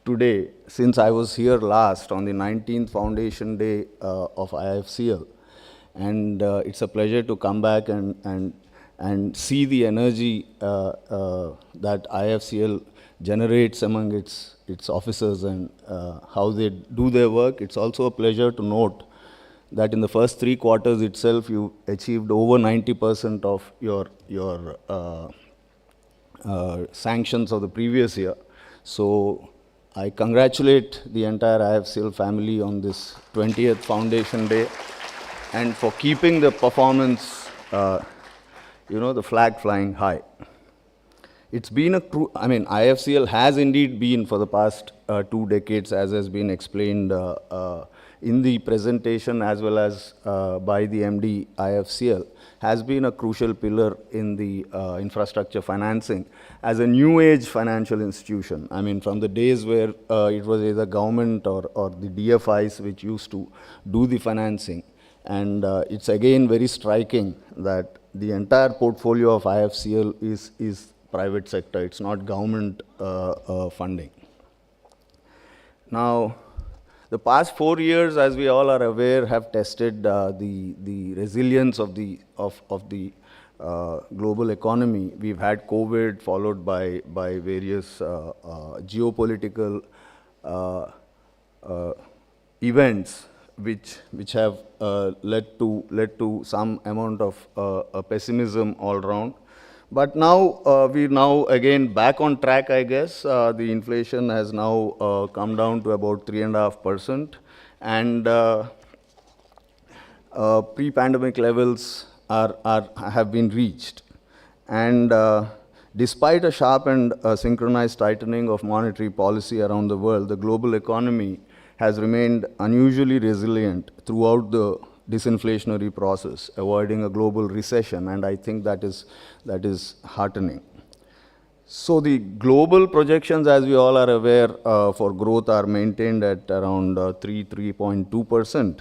today, since I was here last on the 19th Foundation Day of IIFCL, and it's a pleasure to come back and see the energy that IIFCL generates among its officers and how they do their work. It's also a pleasure to note that in the first 3 quarters itself, you achieved over 90% of your sanctions of the previous year. So I congratulate the entire IIFCL family on this 20th Foundation Day and for keeping the performance, the flag flying high. It's been IIFCL has indeed been for the past 2 decades, as has been explained in the presentation as well as by the MD IIFCL, has been a crucial pillar in the infrastructure financing as a new age financial institution. From the days where it was either government or the DFIs which used to do the financing. And it's again very striking that the entire portfolio of IIFCL is private sector. It's not government funding. Now, The past 4 years, as we all are aware, have tested the resilience of the global economy. We've had COVID, followed by various geopolitical events, which have led to some amount of pessimism all around. But now we're now again back on track, I guess. The inflation has now come down to about 3.5%, and pre-pandemic levels have been reached. And despite a sharp and synchronized tightening of monetary policy around the world, the global economy has remained unusually resilient throughout the disinflationary process, avoiding a global recession, and I think that is heartening. So the global projections, as we all are aware, for growth are maintained at around 3.2%,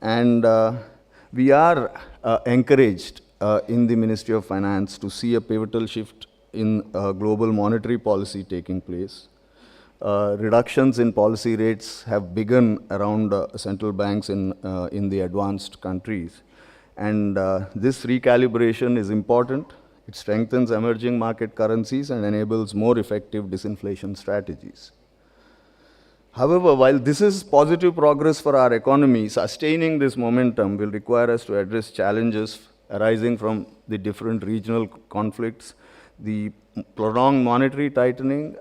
and we are encouraged in the Ministry of Finance to see a pivotal shift in global monetary policy taking place. Reductions in policy rates have begun around central banks in the advanced countries. And this recalibration is important. It strengthens emerging market currencies and enables more effective disinflation strategies. However, while this is positive progress for our economy, sustaining this momentum will require us to address challenges arising from the different regional conflicts, the prolonged monetary tightening,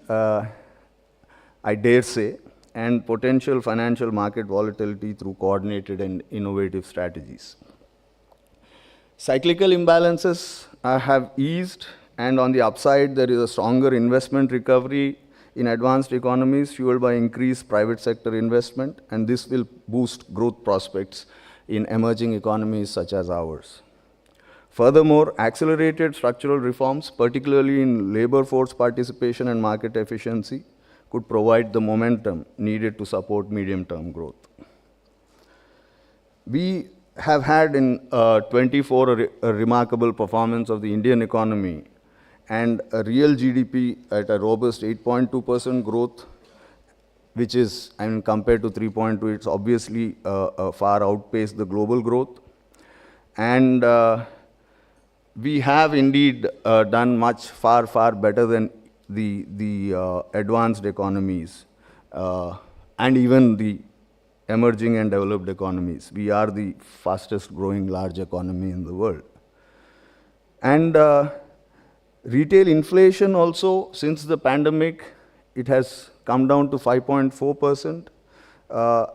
I dare say, and potential financial market volatility through coordinated and innovative strategies. Cyclical imbalances have eased, and on the upside, there is a stronger investment recovery in advanced economies fueled by increased private sector investment, and this will boost growth prospects in emerging economies such as ours. Furthermore, accelerated structural reforms, particularly in labor force participation and market efficiency, could provide the momentum needed to support medium-term growth. We have had in 24 a remarkable performance of the Indian economy, and a real GDP at a robust 8.2% growth, which is, I mean, compared to 3.2, it's obviously far outpaced the global growth. And we have indeed done much far better than the advanced economies and even the emerging and developed economies. We are the fastest growing large economy in the world. And retail inflation also, since the pandemic, it has come down to 5.4%.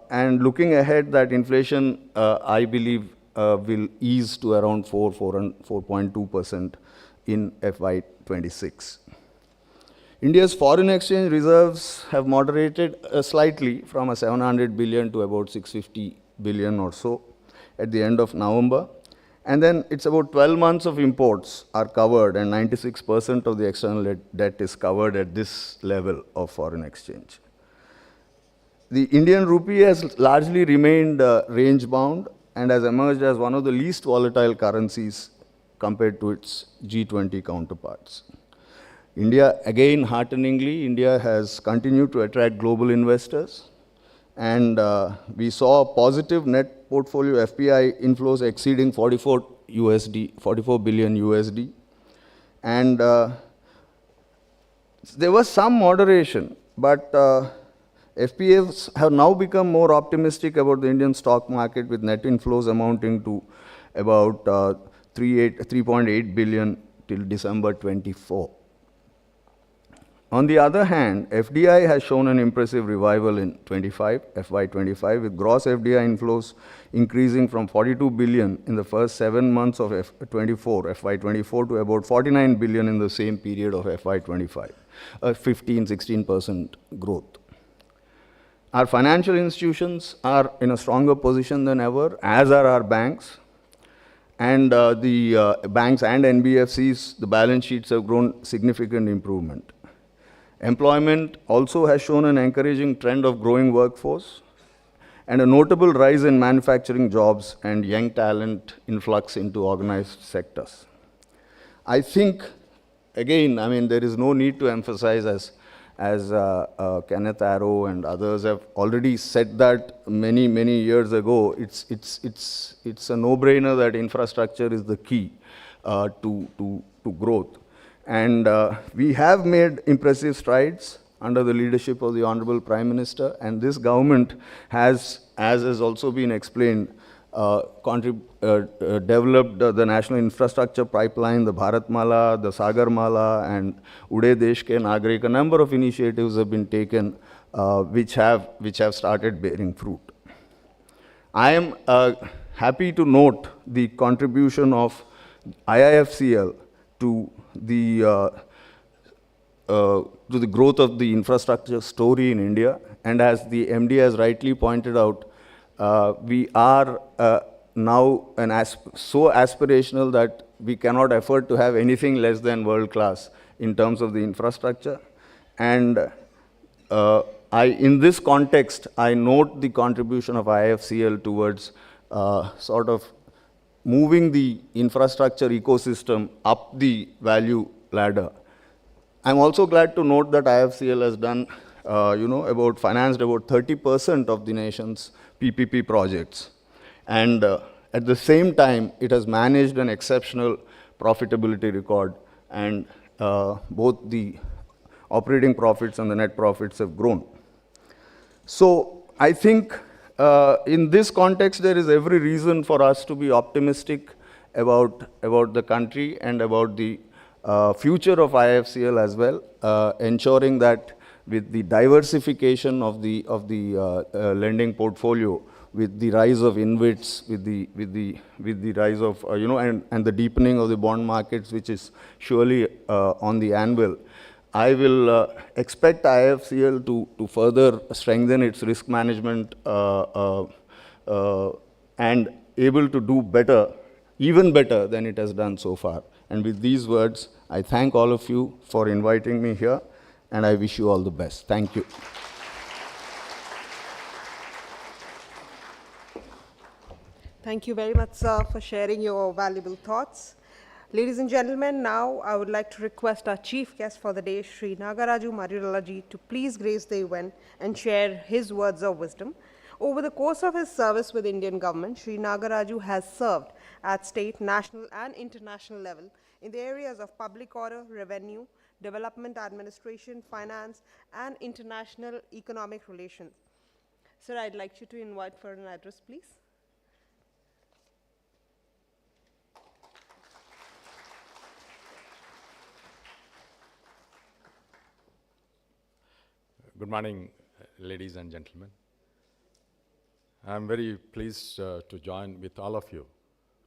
And looking ahead, that inflation, I believe, will ease to around 4.2% in FY26. India's foreign exchange reserves have moderated slightly from 700 billion to about 650 billion or so at the end of November. And then it's about 12 months of imports are covered, and 96% of the external debt is covered at this level of foreign exchange. The Indian rupee has largely remained range bound and has emerged as one of the least volatile currencies compared to its G20 counterparts. India, again, hearteningly, India has continued to attract global investors, and we saw positive net portfolio FPI inflows exceeding 44 billion USD, and there was some moderation, but FPAs have now become more optimistic about the Indian stock market, with net inflows amounting to about 3.8 billion till December 24. On the other hand, FDI has shown an impressive revival in FY25, with gross FDI inflows increasing from 42 billion in the first 7 months of FY24 to about 49 billion in the same period of FY25, a 15-16% growth. Our financial institutions are in a stronger position than ever, as are our banks. And the banks and NBFCs, the balance sheets have grown significant improvement. Employment also has shown an encouraging trend of growing workforce and a notable rise in manufacturing jobs and young talent influx into organized sectors. I think, again, I mean, there is no need to emphasize, as Kenneth Arrow and others have already said that many, many years ago, it's a no-brainer that infrastructure is the key to growth. And we have made impressive strides under the leadership of the Honorable Prime Minister, and this government has, as has also been explained, developed the national infrastructure pipeline, the Bharatmala, the Sagarmala, and Ude Desh Ke Nagrik. A number of initiatives have been taken which have started bearing fruit. I am happy to note the contribution of IIFCL to the growth of the infrastructure story in India. And as the MD has rightly pointed out, we are now so aspirational that we cannot afford to have anything less than world class in terms of the infrastructure. And in this context, I note the contribution of IIFCL towards sort of moving the infrastructure ecosystem up the value ladder. I'm also glad to note that IIFCL has done, financed about 30% of the nation's PPP projects. And at the same time, it has managed an exceptional profitability record, and both the operating profits and the net profits have grown. So I think in this context, there is every reason for us to be optimistic about the country and about the future of IIFCL as well, ensuring that with the diversification of the lending portfolio, with the rise of InvITs, with the rise of and the deepening of the bond markets, which is surely on the anvil, I will expect IIFCL to further strengthen its risk management and able to do better, even better than it has done so far. And with these words, I thank all of you for inviting me here, and I wish you all the best. Thank you. Thank you very much, sir, for sharing your valuable thoughts. Ladies and gentlemen, now I would like to request our chief guest for the day, Sri Nagaraju Mariulalaji, to please grace the event and share his words of wisdom. Over the course of his service with Indian government, Sri Nagaraju has served at state, national and international level in the areas of public order, revenue, development administration, finance and international economic relations. Sir, I'd like you to invite for an address, please. Good morning, ladies and gentlemen. I'm very pleased to join with all of you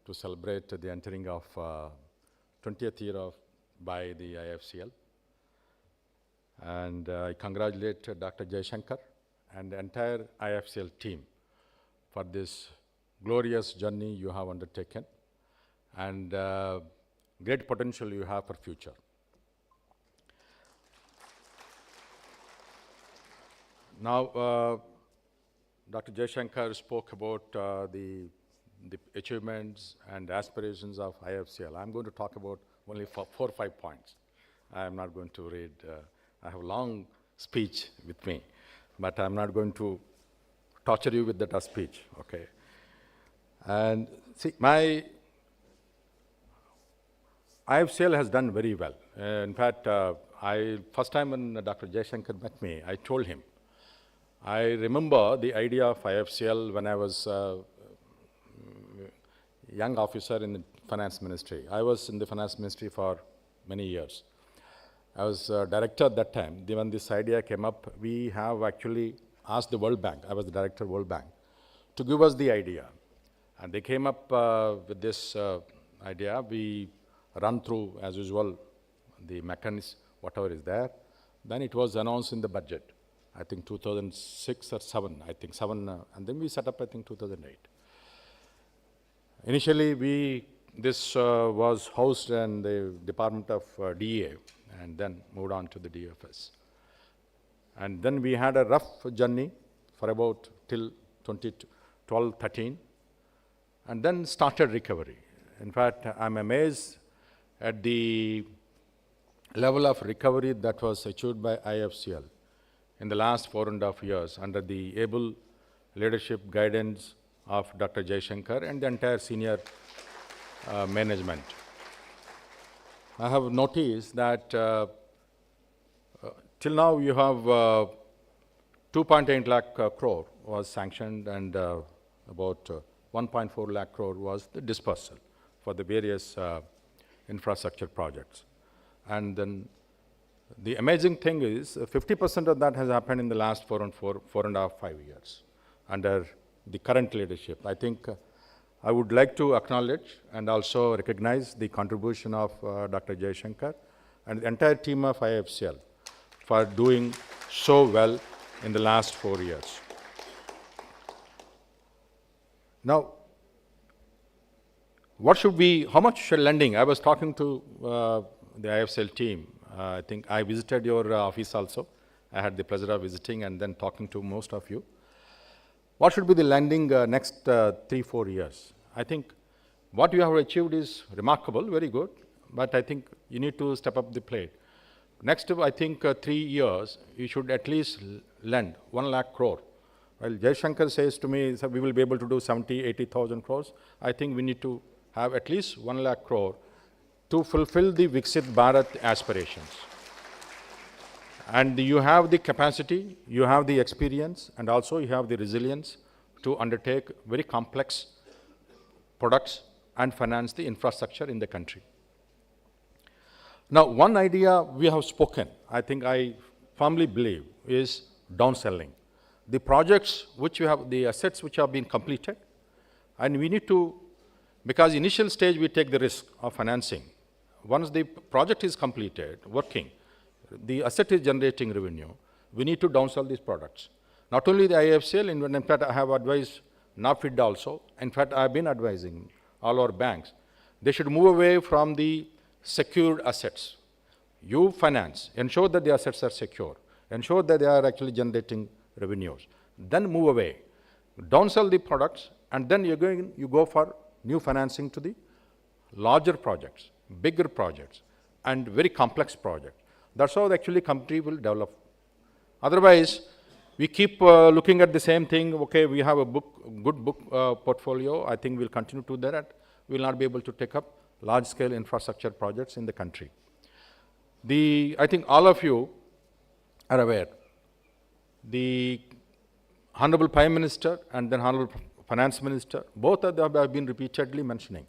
to celebrate the entering of 20th year by the IIFCL. And I congratulate Dr. Jaishankar and the entire IIFCL team for this glorious journey you have undertaken and great potential you have for future. Now, Dr. Jaishankar spoke about the achievements and aspirations of IIFCL. I'm going to talk about only 4 or 5 points. I'm not going to read, I have a long speech with me, but I'm not going to torture you with that speech, okay? And see, my IIFCL has done very well. In fact, first time when Dr. Jaishankar met me, I told him, I remember the idea of IIFCL when I was a young officer in the finance ministry. I was in the finance ministry for many years. I was director at that time. When this idea came up, we have actually asked the World Bank, I was the director of World Bank, to give us the idea. And they came up with this idea. We run through, as usual, the mechanism, whatever is there. Then it was announced in the budget. I think 2006 or 7, I think 7, and then we set up, I think, 2008. Initially, this was housed in the Department of DEA, and then moved on to the DFS. And then we had a rough journey for about till 2012-13, and then started recovery. In fact, I'm amazed at the level of recovery that was achieved by IIFCL in the last 4.5 years under the able leadership guidance of Dr. Jaishankar and the entire senior management. I have noticed that till now you have 2.8 lakh crore was sanctioned and about 1.4 lakh crore was the dispersal for the various infrastructure projects. And then the amazing thing is 50% of that has happened in the last 4.5, 5 years under the current leadership. I think I would like to acknowledge and also recognize the contribution of Dr. Jaishankar and the entire team of IIFCL for doing so well in the last 4 years. Now, what should be, how much lending? I was talking to the IIFCL team. I think I visited your office also. I had the pleasure of visiting and then talking to most of you. What should be the lending next 3-4 years? I think what you have achieved is remarkable, very good, but I think you need to step up the plate. Next, I think 3 years, you should at least lend 1 lakh crore. While Jaishankar says to me, we will be able to do 70,000-80,000 crores, I think we need to have at least 1 lakh crore to fulfill the Viksit Bharat aspirations. And you have the capacity, you have the experience, and also you have the resilience to undertake very complex products and finance the infrastructure in the country. Now, one idea we have spoken, I think I firmly believe, is downselling. The projects which you have, the assets which have been completed, and we need to, because initial stage we take the risk of financing. Once the project is completed, working, the asset is generating revenue, we need to downsell these products. Not only the IIFCL, in fact, I have advised NAFID also. In fact, I have been advising all our banks. They should move away from the secured assets. You finance, ensure that the assets are secure, ensure that they are actually generating revenues. Then move away, downsell the products, and then you go for new financing to the larger projects, bigger projects, and very complex projects. That's how actually country will develop. Otherwise, we keep looking at the same thing. Okay, we have a good book portfolio. I think we'll continue to do that. We'll not be able to take up large-scale infrastructure projects in the country. I think all of you are aware. The Honorable Prime Minister and then Honorable Finance Minister, both of them have been repeatedly mentioning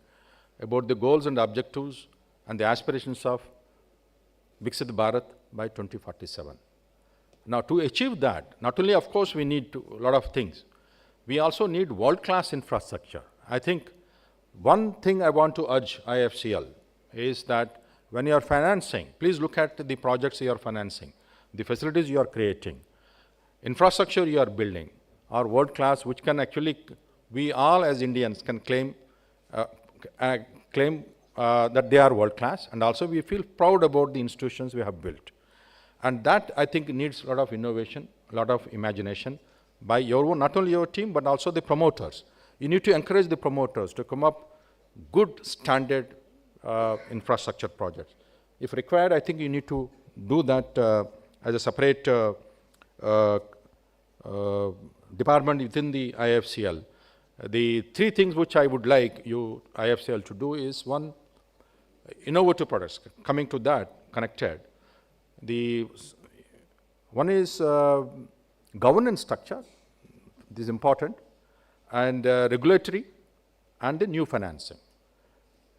about the goals and objectives and the aspirations of Viksit Bharat by 2047. Now, to achieve that, not only, of course, we need a lot of things, we also need world-class infrastructure. I think one thing I want to urge IIFCL is that when you are financing, please look at the projects you are financing, the facilities you are creating, infrastructure you are building are world-class, which can actually, we all as Indians can claim that they are world-class, and also we feel proud about the institutions we have built. And that, I think, needs a lot of innovation, a lot of imagination by your own, not only your team, but also the promoters. You need to encourage the promoters to come up good standard infrastructure projects. If required, I think you need to do that as a separate department within the IIFCL. The 3 things which I would like you, IIFCL, to do is, one, innovative products. Coming to that, connected. One is governance structure, this is important, and regulatory, and the new financing.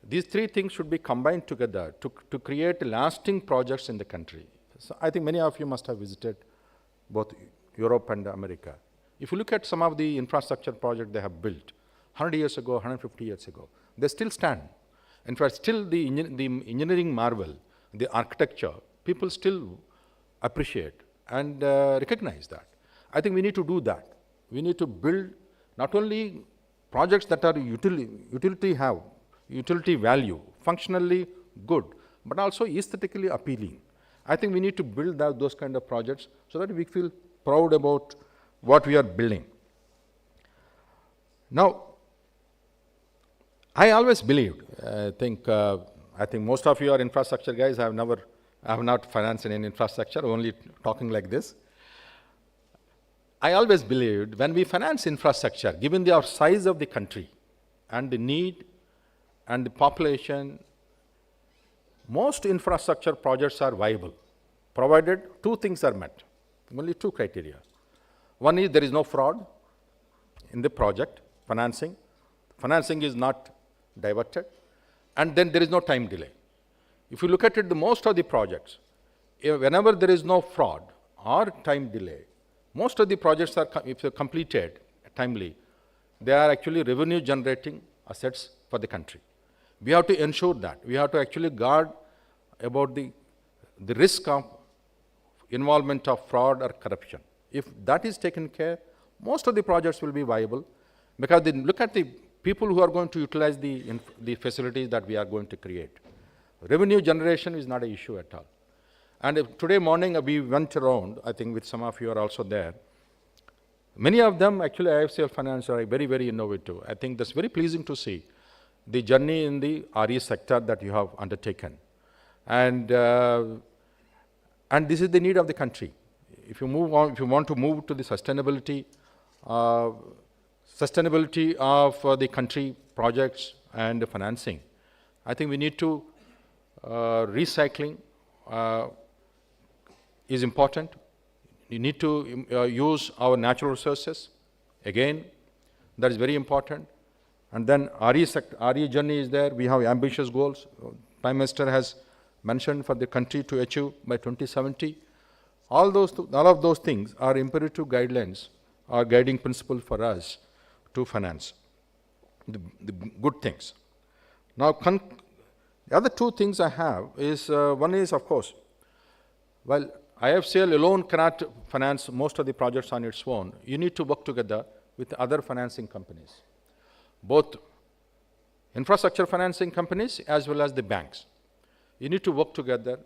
These 3 things should be combined together to create lasting projects in the country. So I think many of you must have visited both Europe and America. If you look at some of the infrastructure projects they have built 100 years ago, 150 years ago, they still stand. In fact, still the engineering marvel, the architecture, people still appreciate and recognize that. I think we need to do that. We need to build not only projects that are utility value, functionally good, but also aesthetically appealing. I think we need to build those kind of projects so that we feel proud about what we are building. Now, I always believed, I think most of you are infrastructure guys. I have never I have not financed any infrastructure, only talking like this. I always believed when we finance infrastructure, given the size of the country and the need and the population, most infrastructure projects are viable, provided two things are met, only two criteria. One is there is no fraud in the project financing. Financing is not diverted, and then there is no time delay. If you look at it, most of the projects, whenever there is no fraud or time delay, most of the projects are, if they're completed timely, they are actually revenue generating assets for the country. We have to ensure that. We have to actually guard about the risk of involvement of fraud or corruption. If that is taken care, most of the projects will be viable, because they look at the people who are going to utilize the facilities that we are going to create. Revenue generation is not an issue at all. And today morning we went around, I think with some of you are also there. Many of them actually IIFCL Finance are very, very innovative. I think that's very pleasing to see the journey in the RE sector that you have undertaken. And this is the need of the country. If you move on, if you want to move to the sustainability of the country projects and the financing, I think we need to recycling is important. You need to use our natural resources. Again, that is very important. And then RE journey is there. We have ambitious goals. Prime Minister has mentioned for the country to achieve by 2070. All of those things are imperative guidelines or guiding principle for us to finance the good things. Now, the other two things I have is, one is, of course, while IIFCL alone cannot finance most of the projects on its own, you need to work together with other financing companies, both infrastructure financing companies as well as the banks. You need to work together,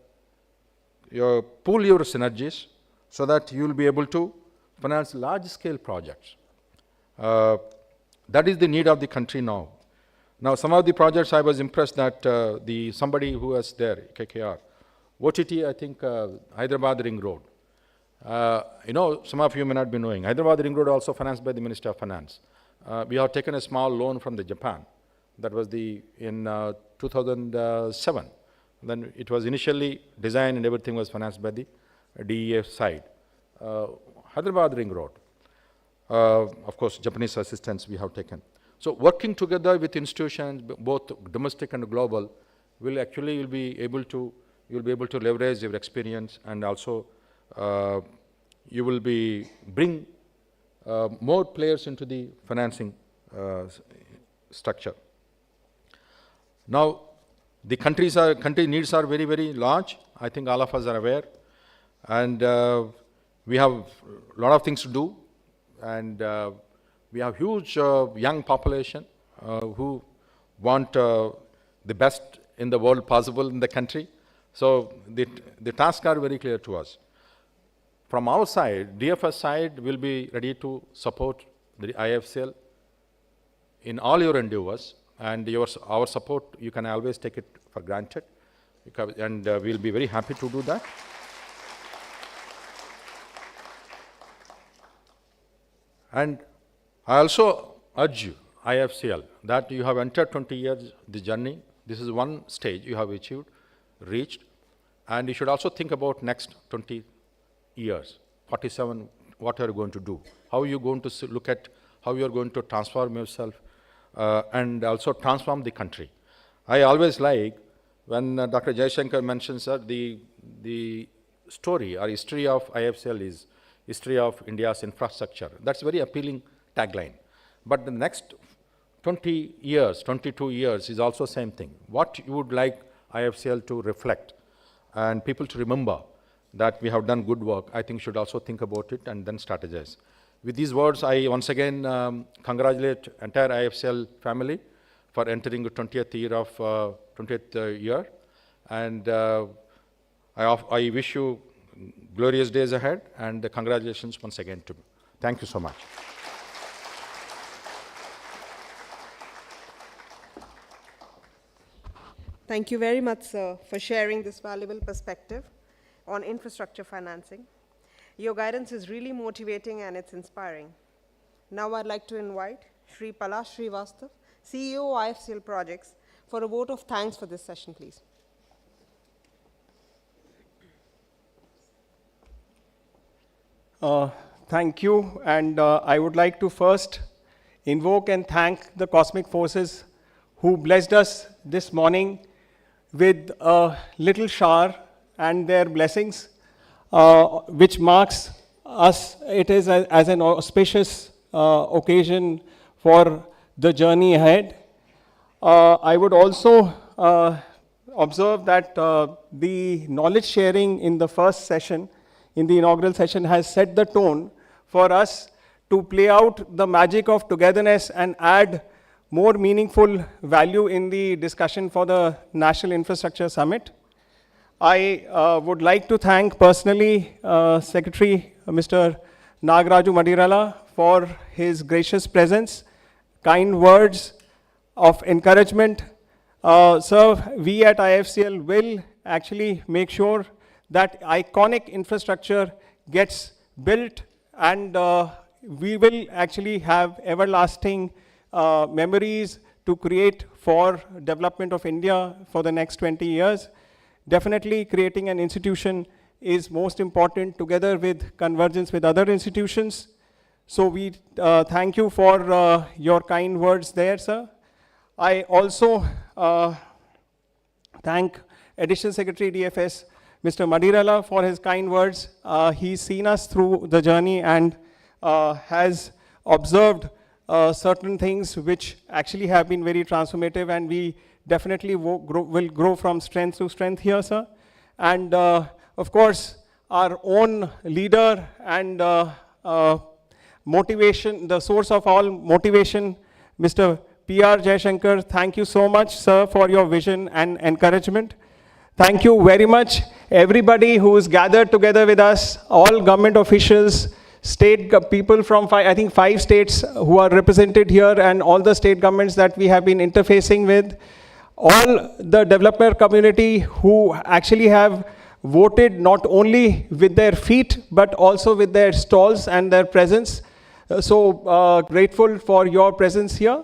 pool your synergies so that you will be able to finance large-scale projects. That is the need of the country now. Now, some of the projects I was impressed that somebody who was there, KKR, OTT, I think Hyderabad Ring Road. Some of you may not be knowing, Hyderabad Ring Road also financed by the Minister of Finance. We have taken a small loan from the Japan. That was in 2007. Then it was initially designed and everything was financed by the DEF side. Hyderabad Ring Road. Of course, Japanese assistance we have taken. So working together with institutions, both domestic and global, you'll be able to leverage your experience, and also you will bring more players into the financing structure. Now, the country needs are very, very large. I think all of us are aware, and we have a lot of things to do, and we have huge young population who want the best in the world possible in the country. So the tasks are very clear to us. From our side, DFS side will be ready to support the IIFCL in all your endeavors, and our support, you can always take it for granted, and we'll be very happy to do that. And I also urge you, IIFCL, that you have entered 20 years the journey. This is one stage you have reached, and you should also think about next 20 years, 47, what are you going to do? How are you going to look at how you are going to transform yourself and also transform the country? I always like when Dr. Jaishankar mentions that the story or history of IIFCL is history of India's infrastructure. That's a very appealing tagline. But the next 20 years, 22 years is also same thing. What you would like IIFCL to reflect and people to remember that we have done good work, I think should also think about it and then strategize. With these words, I once again congratulate entire IIFCL family for entering the 20th year, and I wish you glorious days ahead, and congratulations once again to me. Thank you so much. Thank you very much, sir, for sharing this valuable perspective on infrastructure financing. Your guidance is really motivating and it's inspiring. Now I'd like to invite Shri Palash Srivastav, CEO IIFCL Projects, for a vote of thanks for this session, please. Thank you, and I would like to first invoke and thank the cosmic forces who blessed us this morning with a little shower and their blessings, which marks us, it is as an auspicious occasion for the journey ahead. I would also observe that the knowledge sharing in the first session, in the inaugural session, has set the tone for us to play out the magic of togetherness and add more meaningful value in the discussion for the National Infrastructure Summit. I would like to thank personally Secretary Mr. Nagaraju Madirala for his gracious presence, kind words of encouragement. Sir, we at IIFCL will actually make sure that iconic infrastructure gets built, and we will actually have everlasting memories to create for development of India for the next 20 years. Definitely creating an institution is most important, together with convergence with other institutions. So we thank you for your kind words there, sir. I also thank Additional Secretary DFS, Mr. Madirala, for his kind words. He's seen us through the journey and has observed certain things which actually have been very transformative, and we definitely will grow from strength to strength here, sir. And of course, our own leader and motivation, the source of all motivation, Mr. P.R. Jayashankar, thank you so much, sir, for your vision and encouragement. Thank you very much, everybody who is gathered together with us, all government officials, state people from I think 5 states who are represented here, and all the state governments that we have been interfacing with, all the developer community who actually have voted not only with their feet, but also with their stalls and their presence. So grateful for your presence here.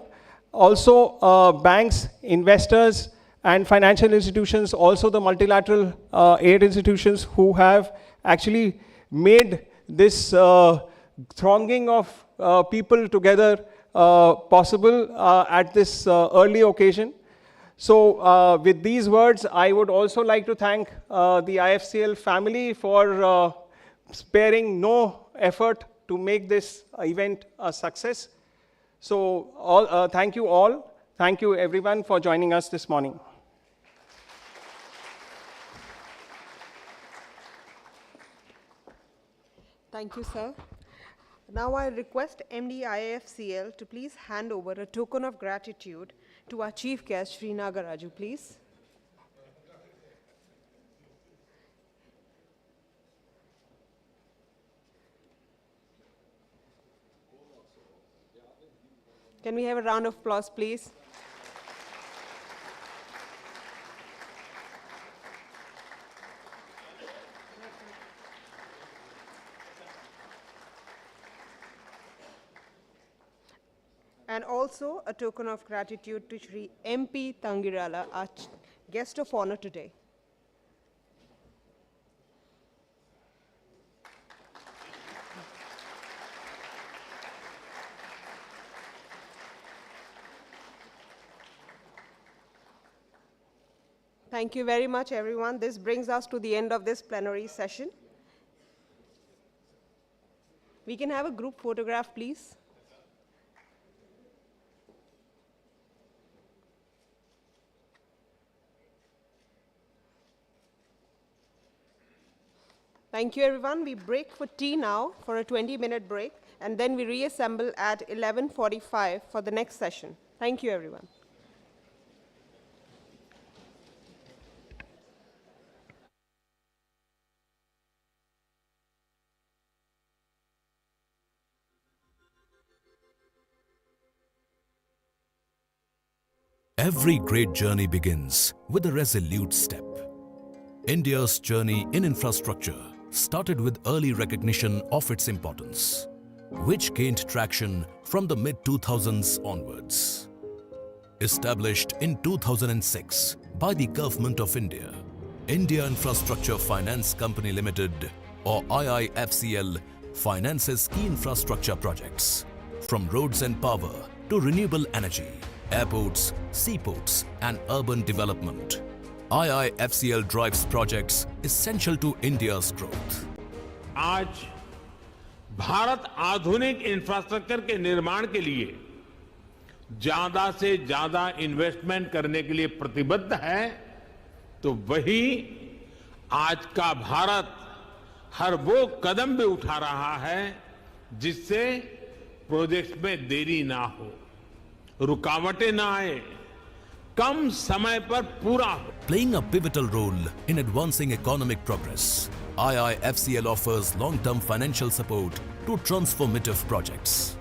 Also banks, investors, and financial institutions, also the multilateral aid institutions who have actually made this thronging of people together possible at this early occasion. So with these words, I would also like to thank the IIFCL family for sparing no effort to make this event a success. So thank you all. Thank you everyone for joining us this morning. Thank you, sir. Now I request MD IIFCL to please hand over a token of gratitude to our chief guest, Sri Nagaraju, please. Can we have a round of applause, please? And also a token of gratitude to Shri MP Tangirala, our guest of honor today. Thank you very much, everyone. This brings us to the end of this plenary session. We can have a group photograph, please. Thank you, everyone. We break for tea now for a 20-minute break, and then we reassemble at 11:45 for the next session. Thank you, everyone. Every great journey begins with a resolute step. India's journey in infrastructure started with early recognition of its importance, which gained traction from the mid-2000s onwards. Established in 2006 by the Government of India, India Infrastructure Finance Company Limited, or IIFCL, finances key infrastructure projects, from roads and power to renewable energy, airports, seaports, and urban development. IIFCL drives projects essential to India's growth. आज भारत आधुनिक infrastructure के निर्माण के लिए ज्यादा से ज्यादा investment करने के लिए प्रतिबद्ध है, तो वही आज का भारत हर वो कदम भी उठा रहा है जिससे प्रोजेक्ट्स में देरी ना हो, रुकावटें ना आए, कम समय पर पूरा हो. Playing a pivotal role in advancing economic progress, IIFCL offers long-term financial support to transformative projects.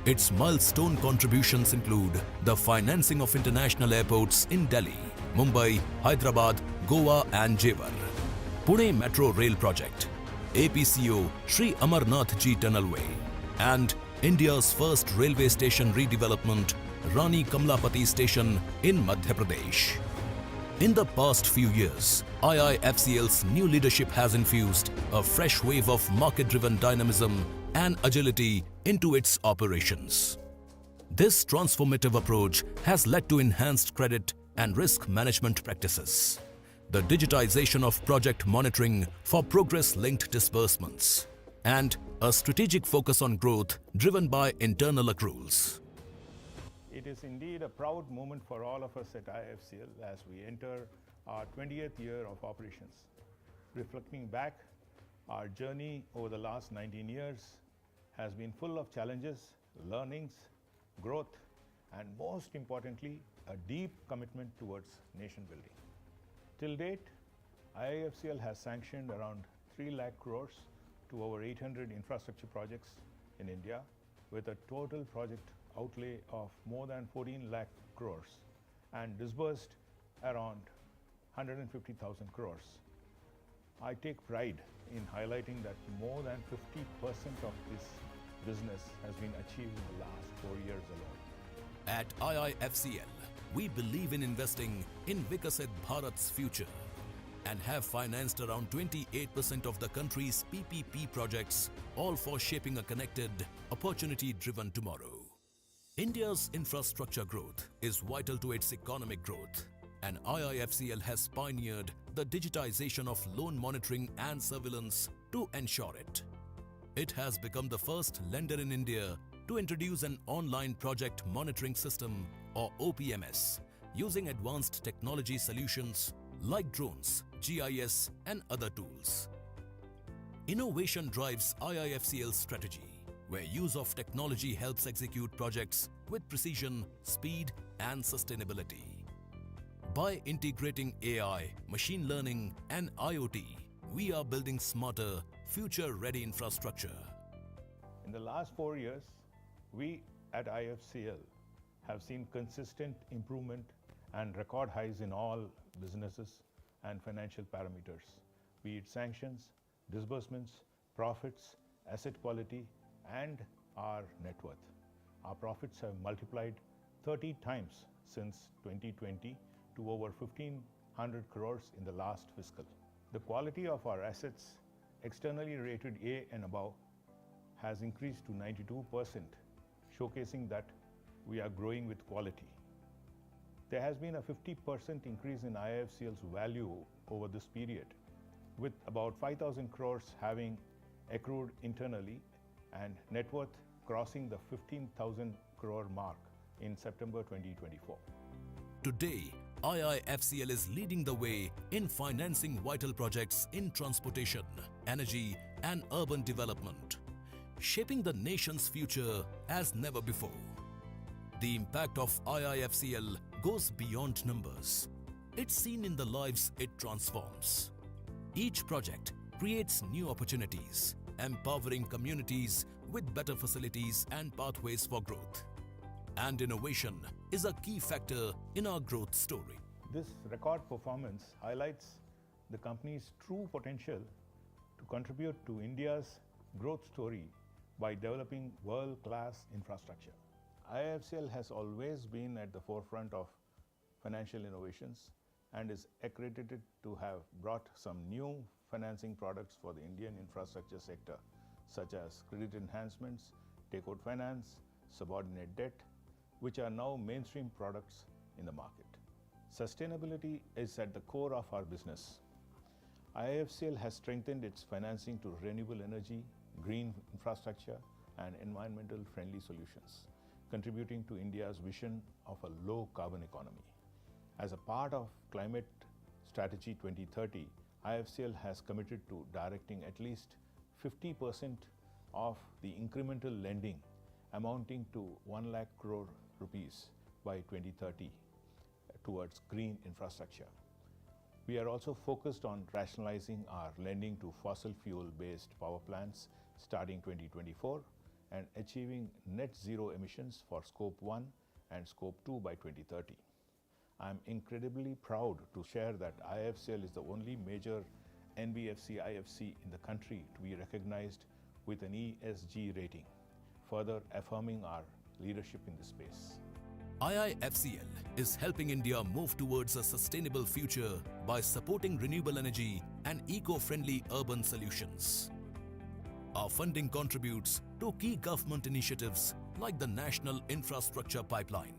Its milestone contributions include the financing of international airports in Delhi, Mumbai, Hyderabad, Goa and Jewar, Pune Metro Rail Project, APCO Sri Amarnath Ji Tunnelway, and India's first railway station redevelopment, Rani Kamlapati Station in Madhya Pradesh. In the past few years, IIFCL's new leadership has infused a fresh wave of market-driven dynamism and agility into its operations. This transformative approach has led to enhanced credit and risk management practices, the digitization of project monitoring for progress-linked disbursements, and a strategic focus on growth driven by internal accruals. It is indeed a proud moment for all of us at IIFCL as we enter our 20th year of operations. Reflecting back, our journey over the last 19 years has been full of challenges, learnings, growth, and most importantly, a deep commitment towards nation building. Till date, IIFCL has sanctioned around 3 lakh crores to over 800 infrastructure projects in India, with a total project outlay of more than 14 lakh crores and disbursed around 150,000 crores. I take pride in highlighting that more than 50% of this business has been achieved in the last 4 years alone. At IIFCL, we believe in investing in Viksit Bharat's future and have financed around 28% of the country's PPP projects, all for shaping a connected, opportunity-driven tomorrow. India's infrastructure growth is vital to its economic growth, and IIFCL has pioneered the digitization of loan monitoring and surveillance to ensure it. It has become the first lender in India to introduce an online project monitoring system, or OPMS, using advanced technology solutions like drones, GIS, and other tools. Innovation drives IIFCL's strategy, where use of technology helps execute projects with precision, speed, and sustainability. By integrating AI, machine learning, and IoT, we are building smarter, future-ready infrastructure. In the last 4 years, we at IIFCL have seen consistent improvement and record highs in all businesses and financial parameters, be it sanctions, disbursements, profits, asset quality, and our net worth. Our profits have multiplied 30 times since 2020 to over 1,500 crores in the last fiscal. The quality of our assets, externally rated A and above, has increased to 92%, showcasing that we are growing with quality. There has been a 50% increase in IIFCL's value over this period, with about 5,000 crores having accrued internally and net worth crossing the 15,000 crore mark in September 2024. Today, IIFCL is leading the way in financing vital projects in transportation, energy, and urban development, shaping the nation's future as never before. The impact of IIFCL goes beyond numbers. It's seen in the lives it transforms. Each project creates new opportunities, empowering communities with better facilities and pathways for growth. and innovation is a key factor in our growth story. This record performance highlights the company's true potential to contribute to India's growth story by developing world-class infrastructure. IIFCL has always been at the forefront of financial innovations and is accredited to have brought some new financing products for the Indian infrastructure sector, such as credit enhancements, takeout finance, subordinate debt, which are now mainstream products in the market. Sustainability is at the core of our business. IIFCL has strengthened its financing to renewable energy, green infrastructure, and environmental friendly solutions, contributing to India's vision of a low carbon economy. As a part of Climate Strategy 2030, IIFCL has committed to directing at least 50% of the incremental lending amounting to 1 lakh crore rupees by 2030 towards green infrastructure. We are also focused on rationalizing our lending to fossil fuel-based power plants starting 2024 and achieving net zero emissions for Scope 1 and Scope 2 by 2030. I am incredibly proud to share that IIFCL is the only major NBFC IFC in the country to be recognized with an ESG rating, further affirming our leadership in this space. IIFCL is helping India move towards a sustainable future by supporting renewable energy and eco-friendly urban solutions. Our funding contributes to key government initiatives like the National Infrastructure Pipeline,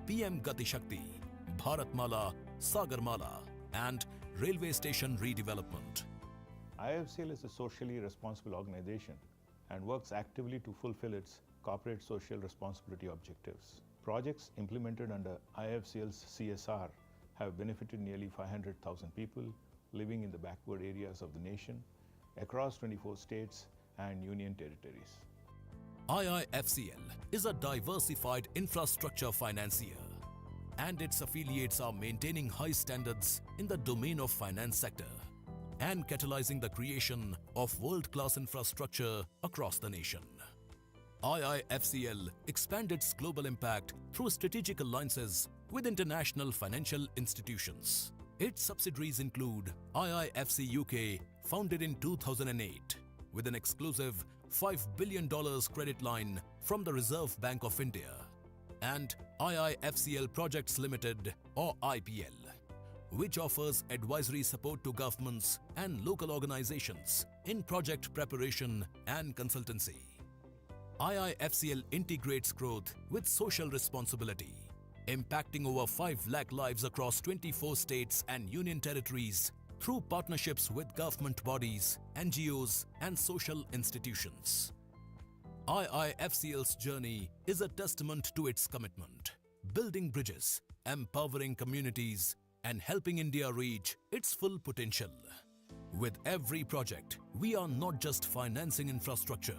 PM Gati Shakti, Bharatmala, Sagarmala, and railway station redevelopment. IIFCL is a socially responsible organization and works actively to fulfill its corporate social responsibility objectives. Projects implemented under IIFCL's CSR have benefited nearly 500,000 people living in the backward areas of the nation across 24 states and union territories. IIFCL is a diversified infrastructure financier, and its affiliates are maintaining high standards in the domain of finance sector and catalyzing the creation of world-class infrastructure across the nation. IIFCL expanded its global impact through strategic alliances with international financial institutions. Its subsidiaries include IIFC UK, founded in 2008, with an exclusive $5 billion credit line from the Reserve Bank of India, and IIFCL Projects Limited, or IPL, which offers advisory support to governments and local organizations in project preparation and consultancy. IIFCL integrates growth with social responsibility, impacting over 5 lakh lives across 24 states and union territories through partnerships with government bodies, NGOs, and social institutions. IIFCL's journey is a testament to its commitment, building bridges, empowering communities, and helping India reach its full potential. With every project, we are not just financing infrastructure,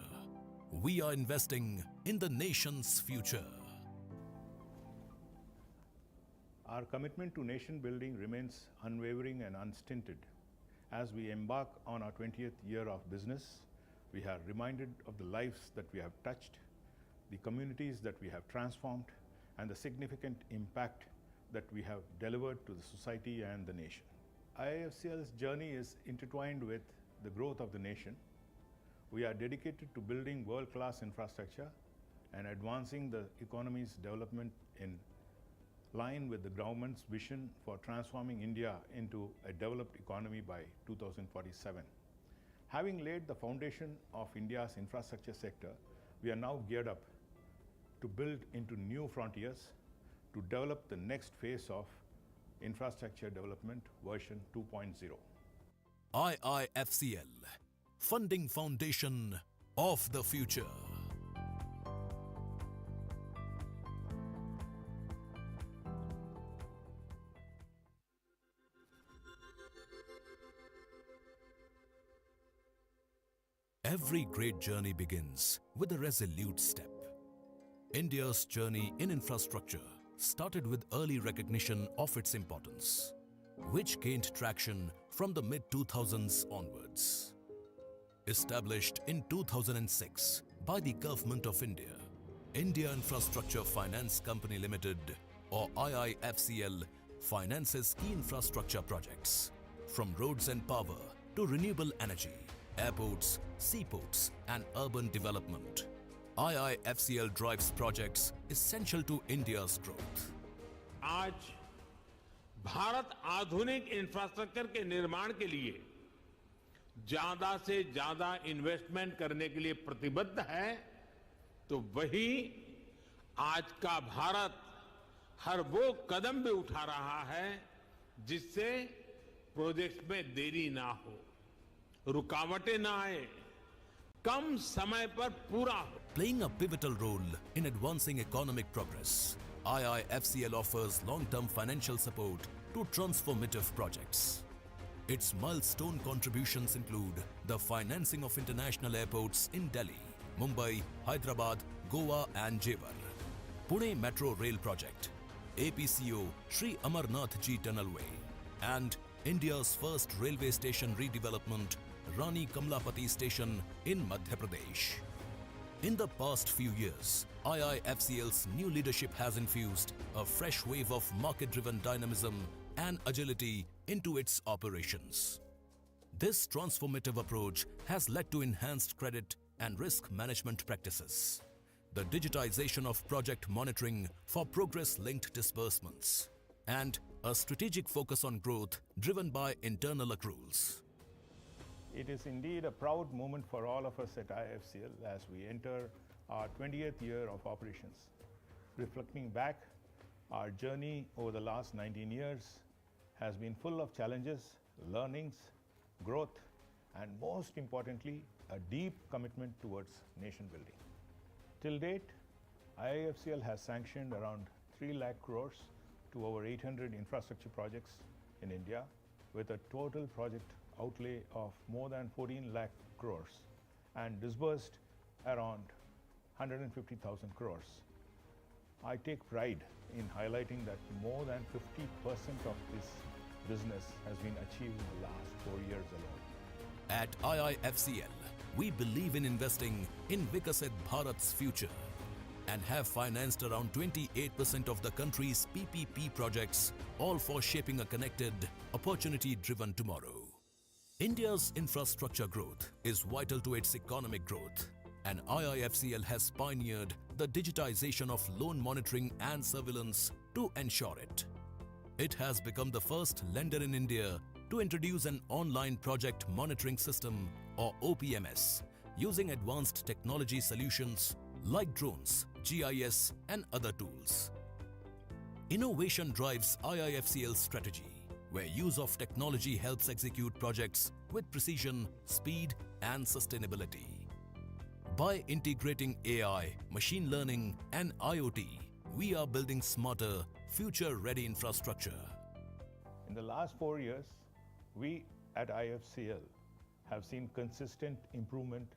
we are investing in the nation's future. Our commitment to nation building remains unwavering and unstinted. As we embark on our 20th year of business, we are reminded of the lives that we have touched, the communities that we have transformed, and the significant impact that we have delivered to the society and the nation. IIFCL's journey is intertwined with the growth of the nation. We are dedicated to building world-class infrastructure and advancing the economy's development in line with the government's vision for transforming India into a developed economy by 2047. Having laid the foundation of India's infrastructure sector, we are now geared up to build into new frontiers to develop the next phase of infrastructure development version 2.0. IIFCL, funding foundation of the future. Every great journey begins with a resolute step. India's journey in infrastructure started with early recognition of its importance, which gained traction from the mid-2000s onwards. Established in 2006 by the Government of India, India Infrastructure Finance Company Limited, or IIFCL, finances key infrastructure projects, from roads and power to renewable energy, airports, seaports, and urban development. IIFCL drives projects essential to India's growth. आज भारत आधुनिक infrastructure के निर्माण के लिए ज्यादा से ज्यादा investment करने के लिए प्रतिबद्ध है, तो वही आज का भारत हर वो कदम भी उठा रहा है जिससे प्रोजेक्ट्स में देरी ना हो, रुकावटें ना आए, कम समय पर पूरा हो. Playing a pivotal role in advancing economic progress, IIFCL offers long-term financial support to transformative projects. Its milestone contributions include the financing of international airports in Delhi, Mumbai, Hyderabad, Goa and Jewar, Pune Metro Rail Project, APCO Sri Amarnath Ji Tunnelway, and India's first railway station redevelopment, Rani Kamlapati Station in Madhya Pradesh. In the past few years, IIFCL's new leadership has infused a fresh wave of market-driven dynamism and agility into its operations. This transformative approach has led to enhanced credit and risk management practices, the digitization of project monitoring for progress-linked disbursements, and a strategic focus on growth driven by internal accruals. It is indeed a proud moment for all of us at IIFCL as we enter our 20th year of operations. Reflecting back, our journey over the last 19 years has been full of challenges, learnings, growth, and most importantly, a deep commitment towards nation building. Till date, IIFCL has sanctioned around 3 lakh crores to over 800 infrastructure projects in India, with a total project outlay of more than 14 lakh crores and disbursed around 150,000 crores. I take pride in highlighting that more than 50% of this business has been achieved in the last 4 years alone. At IIFCL, we believe in investing in Viksit Bharat's future and have financed around 28% of the country's PPP projects, all for shaping a connected, opportunity-driven tomorrow. India's infrastructure growth is vital to its economic growth, and IIFCL has pioneered the digitization of loan monitoring and surveillance to ensure it. It has become the first lender in India to introduce an online project monitoring system, or OPMS, using advanced technology solutions like drones, GIS, and other tools. Innovation drives IIFCL's strategy, where use of technology helps execute projects with precision, speed, and sustainability. By integrating AI, machine learning, and IoT, we are building smarter, future-ready infrastructure. In the last 4 years, we at IIFCL have seen consistent improvement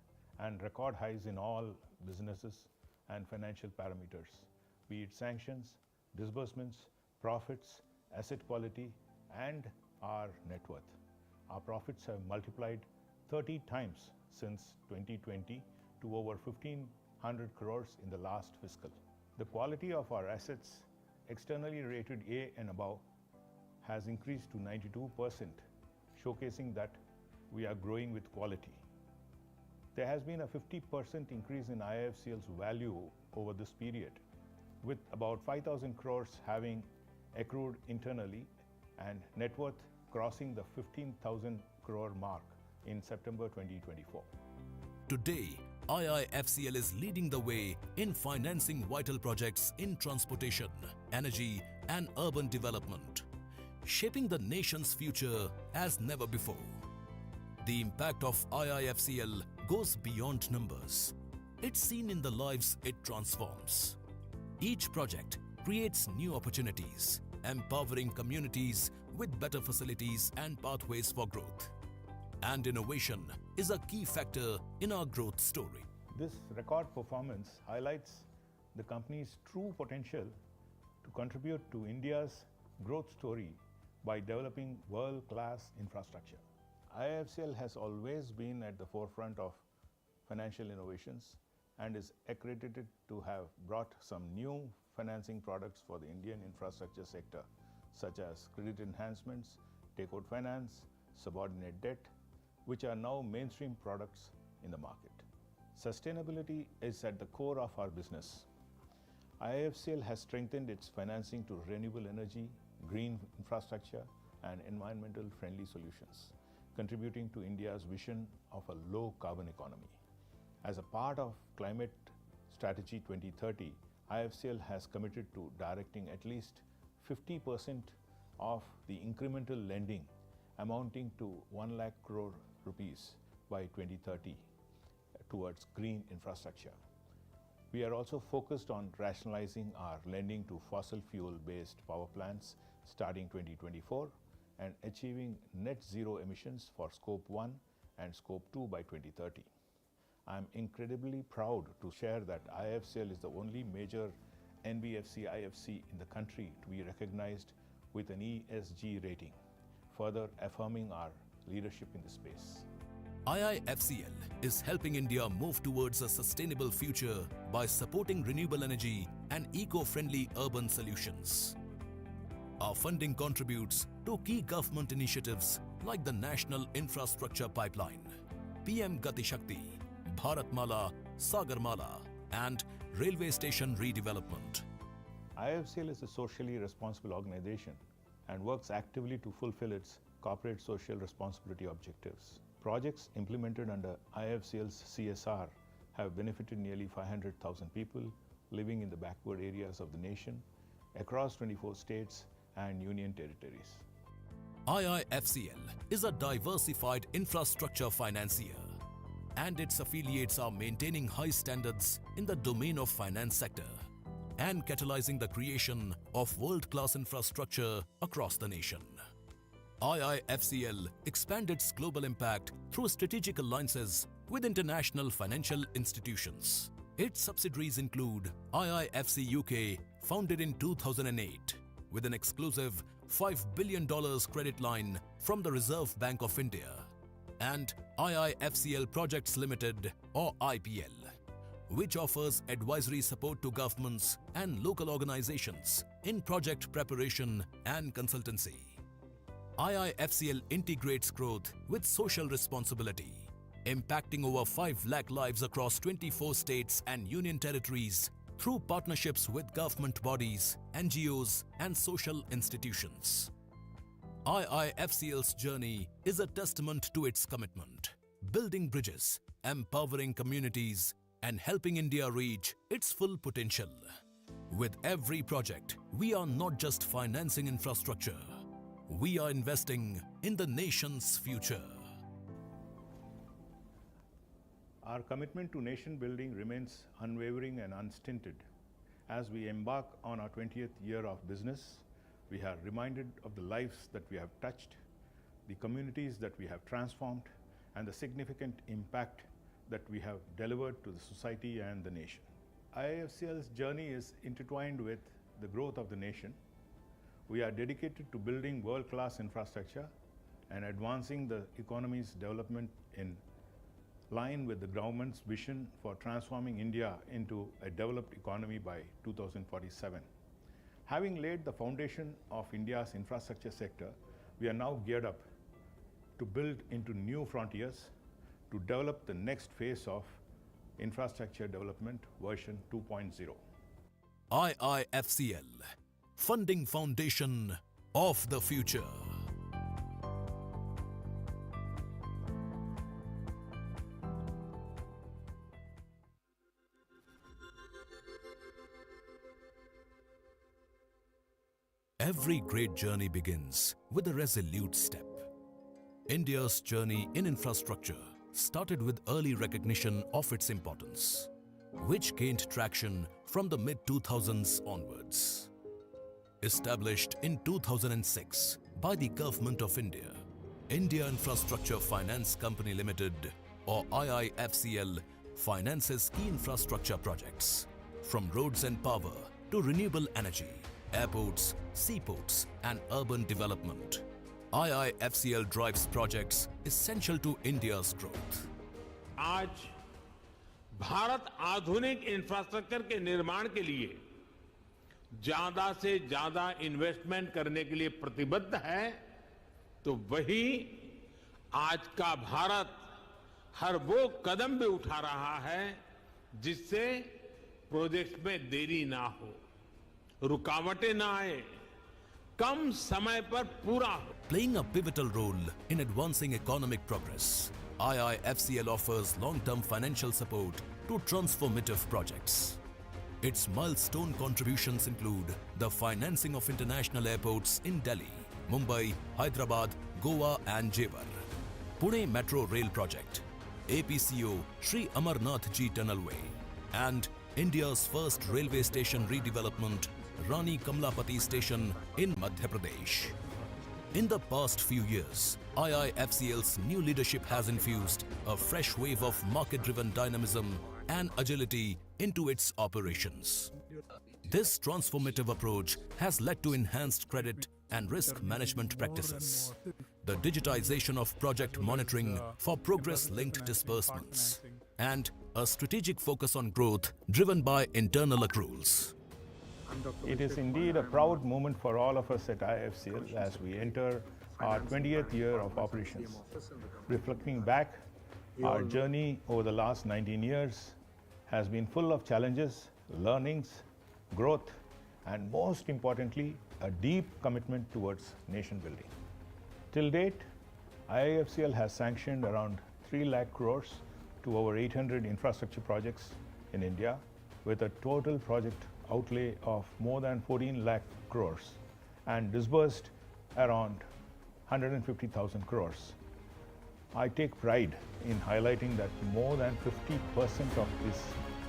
and record highs in all businesses and financial parameters, be it sanctions, disbursements, profits, asset quality, and our net worth. Our profits have multiplied 30 times since 2020 to over 1,500 crores in the last fiscal. The quality of our assets, externally rated A and above, has increased to 92%, showcasing that we are growing with quality. There has been a 50% increase in IIFCL's value over this period, with about 5,000 crores having accrued internally and net worth crossing the 15,000 crore mark in September 2024. Today, IIFCL is leading the way in financing vital projects in transportation, energy, and urban development, shaping the nation's future as never before. The impact of IIFCL goes beyond numbers. It's seen in the lives it transforms. Each project creates new opportunities, empowering communities with better facilities and pathways for growth. And innovation is a key factor in our growth story. This record performance highlights the company's true potential to contribute to India's growth story by developing world-class infrastructure. IIFCL has always been at the forefront of financial innovations, and is accredited to have brought some new financing products for the Indian infrastructure sector, such as credit enhancements, takeout finance, subordinate debt, which are now mainstream products in the market. Sustainability is at the core of our business. IIFCL has strengthened its financing to renewable energy, green infrastructure, and environmental friendly solutions, contributing to India's vision of a low carbon economy. As a part of Climate Strategy 2030, IIFCL has committed to directing at least 50% of the incremental lending amounting to 1 lakh crore rupees by 2030 towards green infrastructure. We are also focused on rationalizing our lending to fossil fuel-based power plants starting 2024 and achieving net zero emissions for Scope 1 and Scope 2 by 2030. I am incredibly proud to share that IIFCL is the only major NBFC IFC in the country to be recognized with an ESG rating, further affirming our leadership in this space. IIFCL is helping India move towards a sustainable future by supporting renewable energy and eco-friendly urban solutions. Our funding contributes to key government initiatives like the National Infrastructure Pipeline, PM Gati Shakti, Bharatmala, Sagarmala, and railway station redevelopment. IIFCL is a socially responsible organization and works actively to fulfill its corporate social responsibility objectives. Projects implemented under IIFCL's CSR have benefited nearly 500,000 people living in the backward areas of the nation across 24 states and union territories. IIFCL is a diversified infrastructure financier, and its affiliates are maintaining high standards in the domain of finance sector and catalyzing the creation of world-class infrastructure across the nation. IIFCL expanded its global impact through strategic alliances with international financial institutions. Its subsidiaries include IIFC UK, founded in 2008, with an exclusive $5 billion credit line from the Reserve Bank of India, and IIFCL Projects Limited, or IPL, which offers advisory support to governments and local organizations in project preparation and consultancy. IIFCL integrates growth with social responsibility, impacting over 5 lakh lives across 24 states and union territories through partnerships with government bodies, NGOs, and social institutions. IIFCL's journey is a testament to its commitment, building bridges, empowering communities, and helping India reach its full potential. With every project, we are not just financing infrastructure, we are investing in the nation's future. Our commitment to nation building remains unwavering and unstinted. As we embark on our 20th year of business, we are reminded of the lives that we have touched, the communities that we have transformed, and the significant impact that we have delivered to the society and the nation. IIFCL's journey is intertwined with the growth of the nation. We are dedicated to building world-class infrastructure and advancing the economy's development in line with the government's vision for transforming India into a developed economy by 2047. Having laid the foundation of India's infrastructure sector, we are now geared up to build into new frontiers to develop the next phase of infrastructure development version 2.0. IIFCL, funding foundation of the future. Every great journey begins with a resolute step. India's journey in infrastructure started with early recognition of its importance, which gained traction from the mid-2000s onwards. Established in 2006 by the Government of India, India Infrastructure Finance Company Limited, or IIFCL, finances key infrastructure projects, from roads and power to renewable energy, airports, seaports, and urban development. IIFCL drives projects essential to India's growth. आज भारत आधुनिक infrastructure के निर्माण के लिए ज्यादा से ज्यादा investment करने के लिए प्रतिबद्ध है, तो वही आज का भारत हर वो कदम भी उठा रहा है जिससे प्रोजेक्ट्स में देरी ना हो, रुकावटें ना आए, कम समय पर पूरा हो. Playing a pivotal role in advancing economic progress, IIFCL offers long-term financial support to transformative projects. Its milestone contributions include the financing of international airports in Delhi, Mumbai, Hyderabad, Goa and Jewar, Pune Metro Rail Project, APCO Sri Amarnath Ji Tunnelway, and India's first railway station redevelopment, Rani Kamlapati Station in Madhya Pradesh. In the past few years, IIFCL's new leadership has infused a fresh wave of market-driven dynamism and agility into its operations. This transformative approach has led to enhanced credit and risk management practices, the digitization of project monitoring for progress-linked disbursements, and a strategic focus on growth driven by internal accruals. It is indeed a proud moment for all of us at IIFCL as we enter our 20th year of operations. Reflecting back, our journey over the last 19 years has been full of challenges, learnings, growth, and most importantly, a deep commitment towards nation building. Till date, IIFCL has sanctioned around 3 lakh crores to over 800 infrastructure projects in India with a total project outlay of more than 14 lakh crores and disbursed around 150,000 crores. I take pride in highlighting that more than 50% of this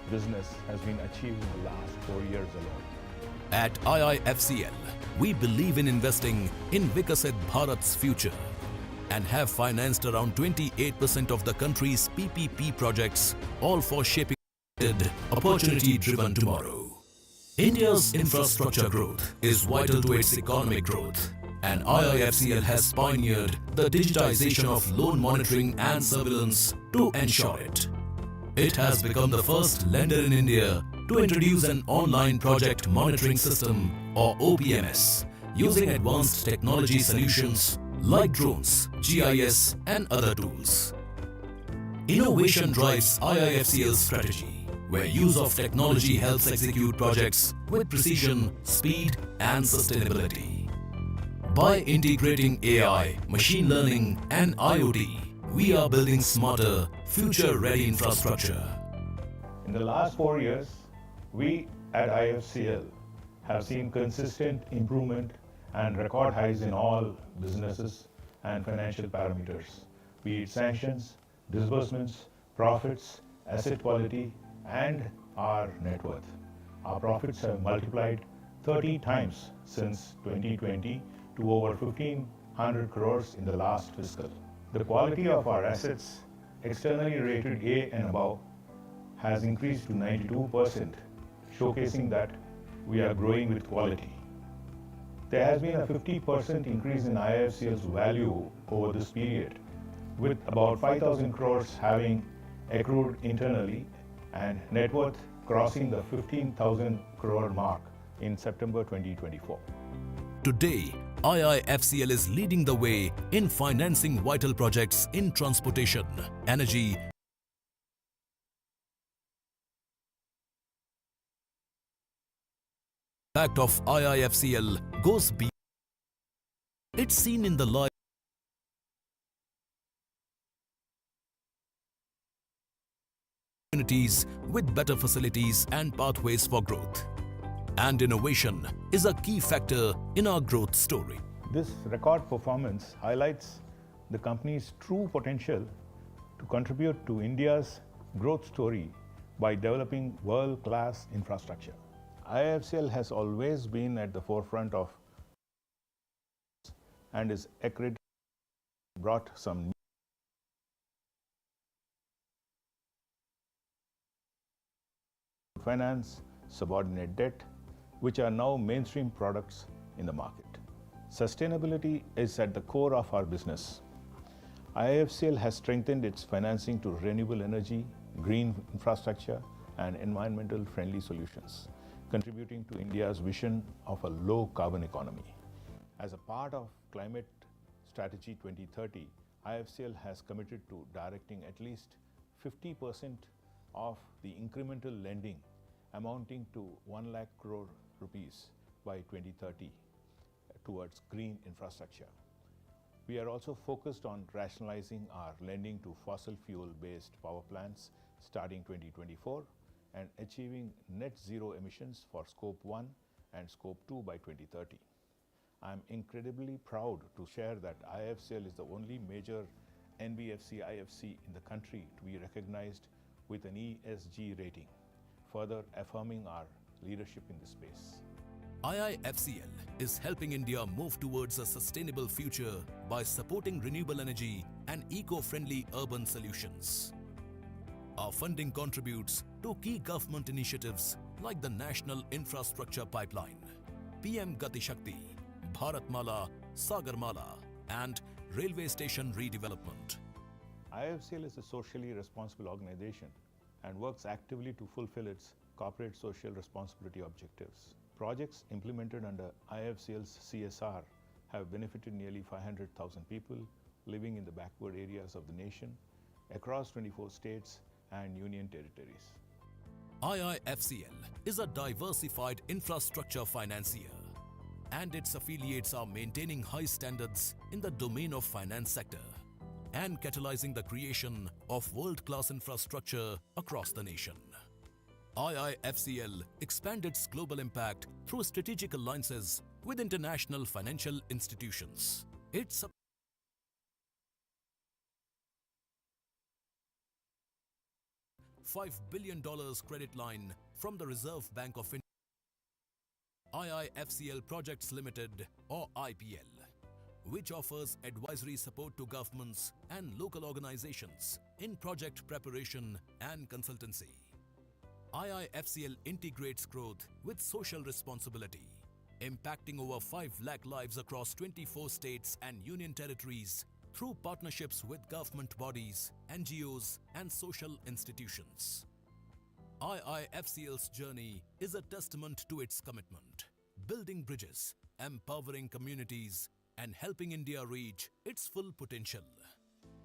business has been achieved in the last 4 years alone. At IIFCL, we believe in investing in Viksit Bharat's future and have financed around 28% of the country's PPP projects, all for shaping opportunity-driven tomorrow. India's infrastructure growth is vital to its economic growth, and IIFCL has pioneered the digitization of loan monitoring and surveillance to ensure it. It has become the first lender in India to introduce an online project monitoring system or OPMS using advanced technology solutions like drones, GIS and other tools. Innovation drives IIFCL's strategy, where use of technology helps execute projects with precision, speed and sustainability. By integrating AI, machine learning and IoT, we are building smarter, future-ready infrastructure. In the last 4 years, we at IIFCL have seen consistent improvement and record highs in all businesses and financial parameters, be it sanctions, disbursements, profits, asset quality, and our net worth. Our profits have multiplied 30 times since 2020 to over 1,500 crores in the last fiscal. The quality of our assets, externally rated A and above, has increased to 92%, showcasing that we are growing with quality. There has been a 50% increase in IIFCL's value over this period, with about 5,000 crores having accrued internally and net worth crossing the 15,000 crore mark in September 2024. Today, IIFCL is leading the way in financing vital projects in transportation, energy, the impact of IIFCL goes beyond. It's seen in the life communities with better facilities and pathways for growth. And innovation is a key factor in our growth story. This record performance highlights the company's true potential to contribute to India's growth story by developing world-class infrastructure. IIFCL has always been at the forefront of and is accredited brought some finance, subordinate debt, which are now mainstream products in the market. Sustainability is at the core of our business. IIFCL has strengthened its financing to renewable energy, green infrastructure, and environmental friendly solutions, contributing to India's vision of a low carbon economy. As a part of Climate Strategy 2030, IIFCL has committed to directing at least 50% of the incremental lending amounting to 1 lakh crore rupees by 2030 towards green infrastructure. We are also focused on rationalizing our lending to fossil fuel-based power plants starting 2024 and achieving net zero emissions for Scope 1 and Scope 2 by 2030. I am incredibly proud to share that IIFCL is the only major NBFC IFC in the country to be recognized with an ESG rating, further affirming our leadership in this space. IIFCL is helping India move towards a sustainable future by supporting renewable energy and eco-friendly urban solutions. Our funding contributes to key government initiatives like the National Infrastructure Pipeline, PM Gati Shakti, Bharatmala, Sagarmala, and railway station redevelopment. IIFCL is a socially responsible organization and works actively to fulfill its corporate social responsibility objectives. Projects implemented under IIFCL's CSR have benefited nearly 500,000 people living in the backward areas of the nation across 24 states and union territories. IIFCL is a diversified infrastructure financier, and its affiliates are maintaining high standards in the domain of finance sector and catalyzing the creation of world-class infrastructure across the nation. IIFCL expanded its global impact through strategic alliances with international financial institutions. Its $5 billion credit line from the Reserve Bank of India, IIFCL Projects Limited or IPL, which offers advisory support to governments and local organizations in project preparation and consultancy. IIFCL integrates growth with social responsibility, impacting over 5 lakh lives across 24 states and union territories through partnerships with government bodies, NGOs, and social institutions. IIFCL's journey is a testament to its commitment, building bridges, empowering communities, and helping India reach its full potential.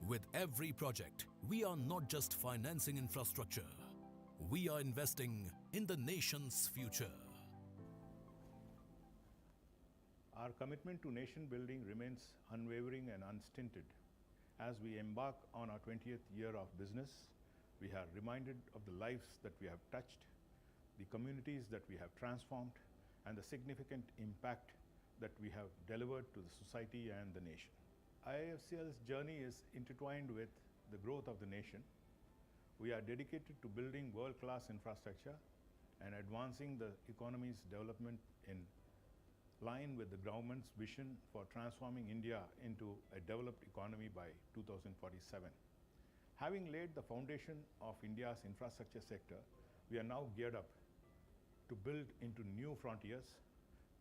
With every project, we are not just financing infrastructure, we are investing in the nation's future. Our commitment to nation building remains unwavering and unstinted. As we embark on our 20th year of business, we are reminded of the lives that we have touched, the communities that we have transformed, and the significant impact that we have delivered to the society and the nation. IIFCL's journey is intertwined with the growth of the nation. We are dedicated to building world-class infrastructure and advancing the economy's development in line with the government's vision for transforming India into a developed economy by 2047. Having laid the foundation of India's infrastructure sector, we are now geared up to build into new frontiers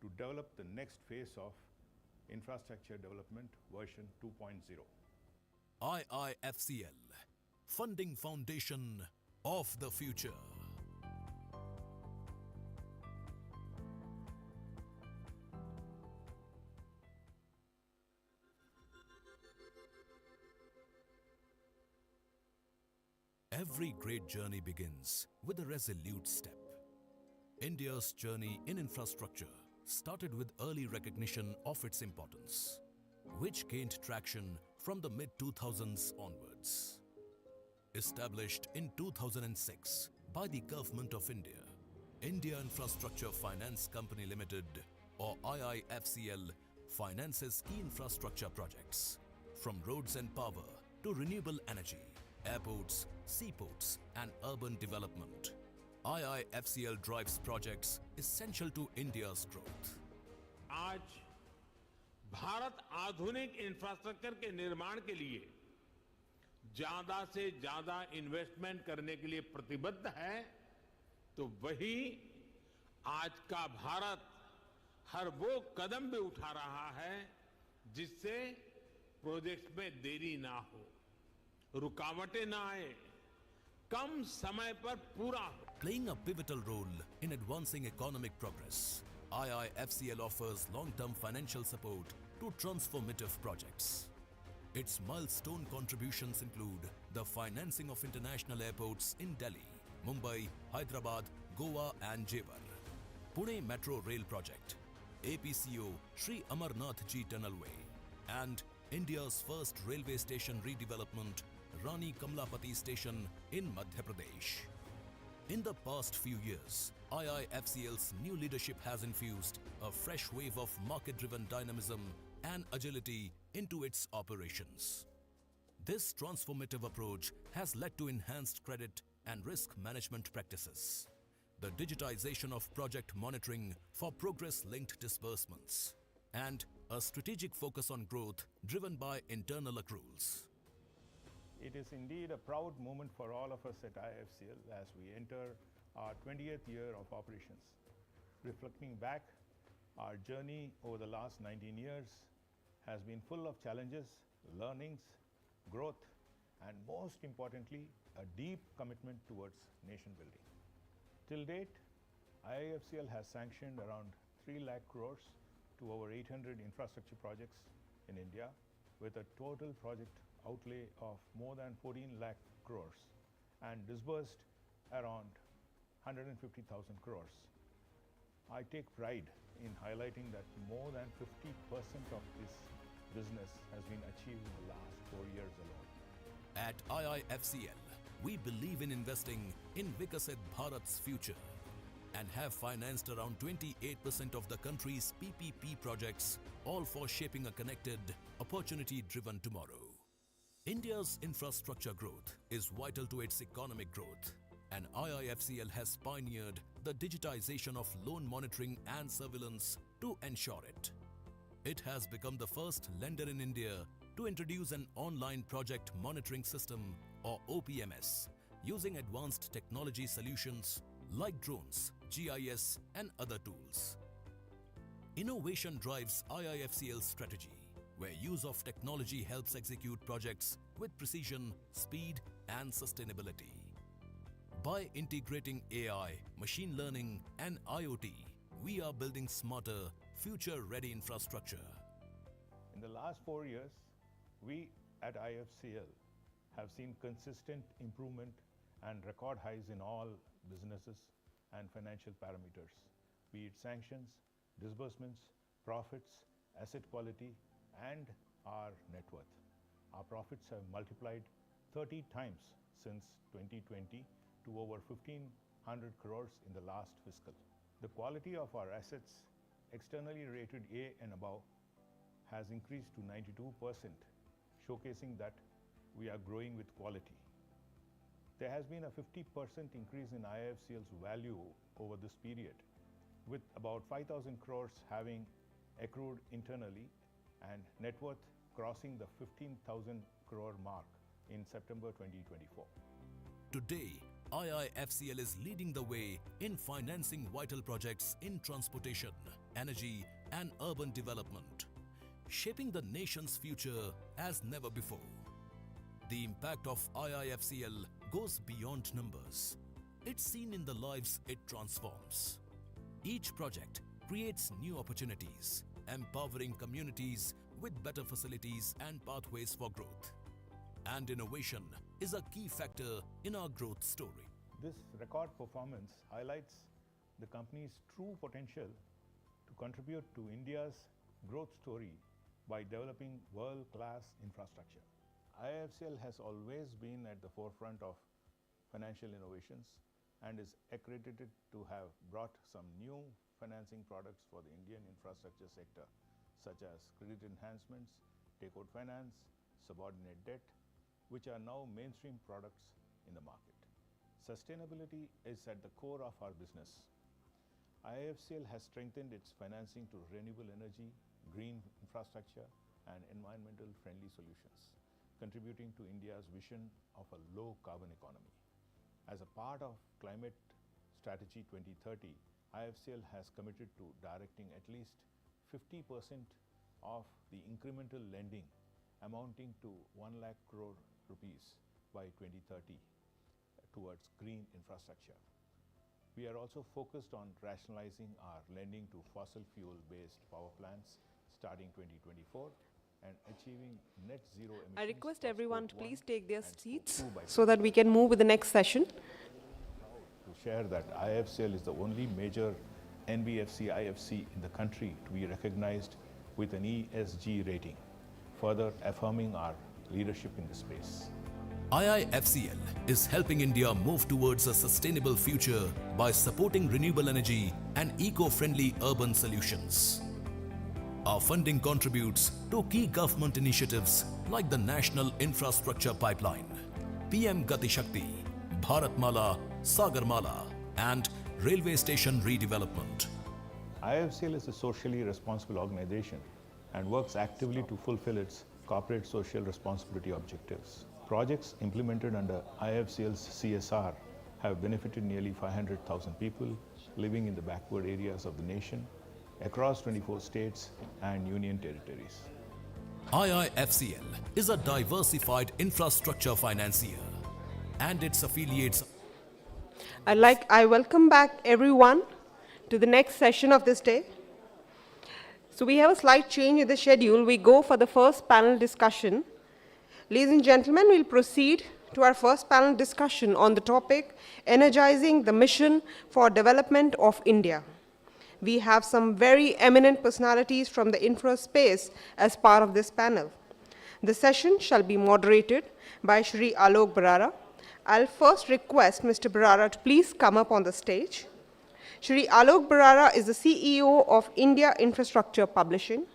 to develop the next phase of infrastructure development version 2.0. IIFCL, funding foundation of the future. Every great journey begins with a resolute step. India's journey in infrastructure started with early recognition of its importance, which gained traction from the mid-2000s onwards. Established in 2006 by the Government of India, India Infrastructure Finance Company Limited or IIFCL finances key infrastructure projects from roads and power to renewable energy, airports, seaports and urban development. IIFCL drives projects essential to India's growth. आज भारत आधुनिक infrastructure के निर्माण के लिए ज्यादा से ज्यादा investment करने के लिए प्रतिबद्ध है, तो वही आज का भारत हर वो कदम भी उठा रहा है जिससे प्रोजेक्ट्स में देरी ना हो, रुकावटें ना आए, कम समय पर पूरा हो। Playing a pivotal role in advancing economic progress, IIFCL offers long-term financial support to transformative projects. Its milestone contributions include the financing of international airports in Delhi, Mumbai, Hyderabad, Goa and Jewar, Pune Metro Rail Project, APCO Sri Amarnath Ji Tunnelway, and India's first railway station redevelopment, Rani Kamlapati Station in Madhya Pradesh. In the past few years, IIFCL's new leadership has infused a fresh wave of market-driven dynamism and agility into its operations. This transformative approach has led to enhanced credit and risk management practices, the digitization of project monitoring for progress-linked disbursements, and a strategic focus on growth driven by internal accruals. It is indeed a proud moment for all of us at IIFCL as we enter our 20th year of operations. Reflecting back, our journey over the last 19 years has been full of challenges, learnings, growth, and most importantly, a deep commitment towards nation building. Till date, IIFCL has sanctioned around 3 lakh crores to over 800 infrastructure projects in India with a total project outlay of more than 14 lakh crores and disbursed around 150,000 crores. I take pride in highlighting that more than 50% of this business has been achieved in the last 4 years alone. At IIFCL, we believe in investing in Viksit Bharat's future and have financed around 28% of the country's PPP projects, all for shaping a connected, opportunity-driven tomorrow. India's infrastructure growth is vital to its economic growth, and IIFCL has pioneered the digitization of loan monitoring and surveillance to ensure it. It has become the first lender in India to introduce an online project monitoring system or OPMS using advanced technology solutions like drones, GIS and other tools. Innovation drives IIFCL's strategy, where use of technology helps execute projects with precision, speed and sustainability. By integrating AI, machine learning and IoT, we are building smarter, future-ready infrastructure. In the last 4 years, we at IIFCL have seen consistent improvement and record highs in all businesses and financial parameters, be it sanctions, disbursements, profits, asset quality, and our net worth. Our profits have multiplied 30 times since 2020 to over 1,500 crores in the last fiscal. The quality of our assets, externally rated A and above, has increased to 92%, showcasing that we are growing with quality. There has been a 50% increase in IIFCL's value over this period, with about 5,000 crores having accrued internally and net worth crossing the 15,000 crore mark in September 2024. Today, IIFCL is leading the way in financing vital projects in transportation, energy and urban development, shaping the nation's future as never before. The impact of IIFCL goes beyond numbers. It's seen in the lives it transforms. Each project creates new opportunities, empowering communities with better facilities and pathways for growth. And innovation is a key factor in our growth story. This record performance highlights the company's true potential to contribute to India's growth story by developing world-class infrastructure. IIFCL has always been at the forefront of financial innovations and is accredited to have brought some new financing products for the Indian infrastructure sector, such as credit enhancements, takeout finance, subordinate debt, which are now mainstream products in the market. Sustainability is at the core of our business. IIFCL has strengthened its financing to renewable energy, green infrastructure, and environmental friendly solutions, contributing to India's vision of a low carbon economy. As a part of Climate Strategy 2030, IIFCL has committed to directing at least 50% of the incremental lending amounting to 1 lakh crore rupees by 2030 towards green infrastructure. We are also focused on rationalizing our lending to fossil fuel-based power plants starting 2024 and achieving net zero emissions. I request for everyone to Scope 1 please take their and Scope seats 2 by so that we can move with the next session. to share that IIFCL is the only major NBFC IFC in the country to be recognized with an ESG rating, further affirming our leadership in this space. IIFCL is helping India move towards a sustainable future by supporting renewable energy and eco-friendly urban solutions. Our funding contributes to key government initiatives like the National Infrastructure Pipeline, PM Gati Shakti, Bharatmala, Sagarmala, and railway station redevelopment. IIFCL is a socially responsible organization and works actively to fulfill its corporate social responsibility objectives. Projects implemented under IIFCL's CSR have benefited nearly 500,000 people living in the backward areas of the nation across 24 states and union territories. IIFCL is a diversified infrastructure financier and its affiliates. I welcome back everyone to the next session of this day. So we have a slight change in the schedule. We go for the first panel discussion. Ladies and gentlemen, we'll proceed to our first panel discussion on the topic, Energizing the Mission for Development of India. We have some very eminent personalities from the infra space as part of this panel. The session shall be moderated by Shri Alok Barara. I'll first request Mr. Barara to please come up on the stage. Shri Alok Barara is the CEO of India Infrastructure Publishing.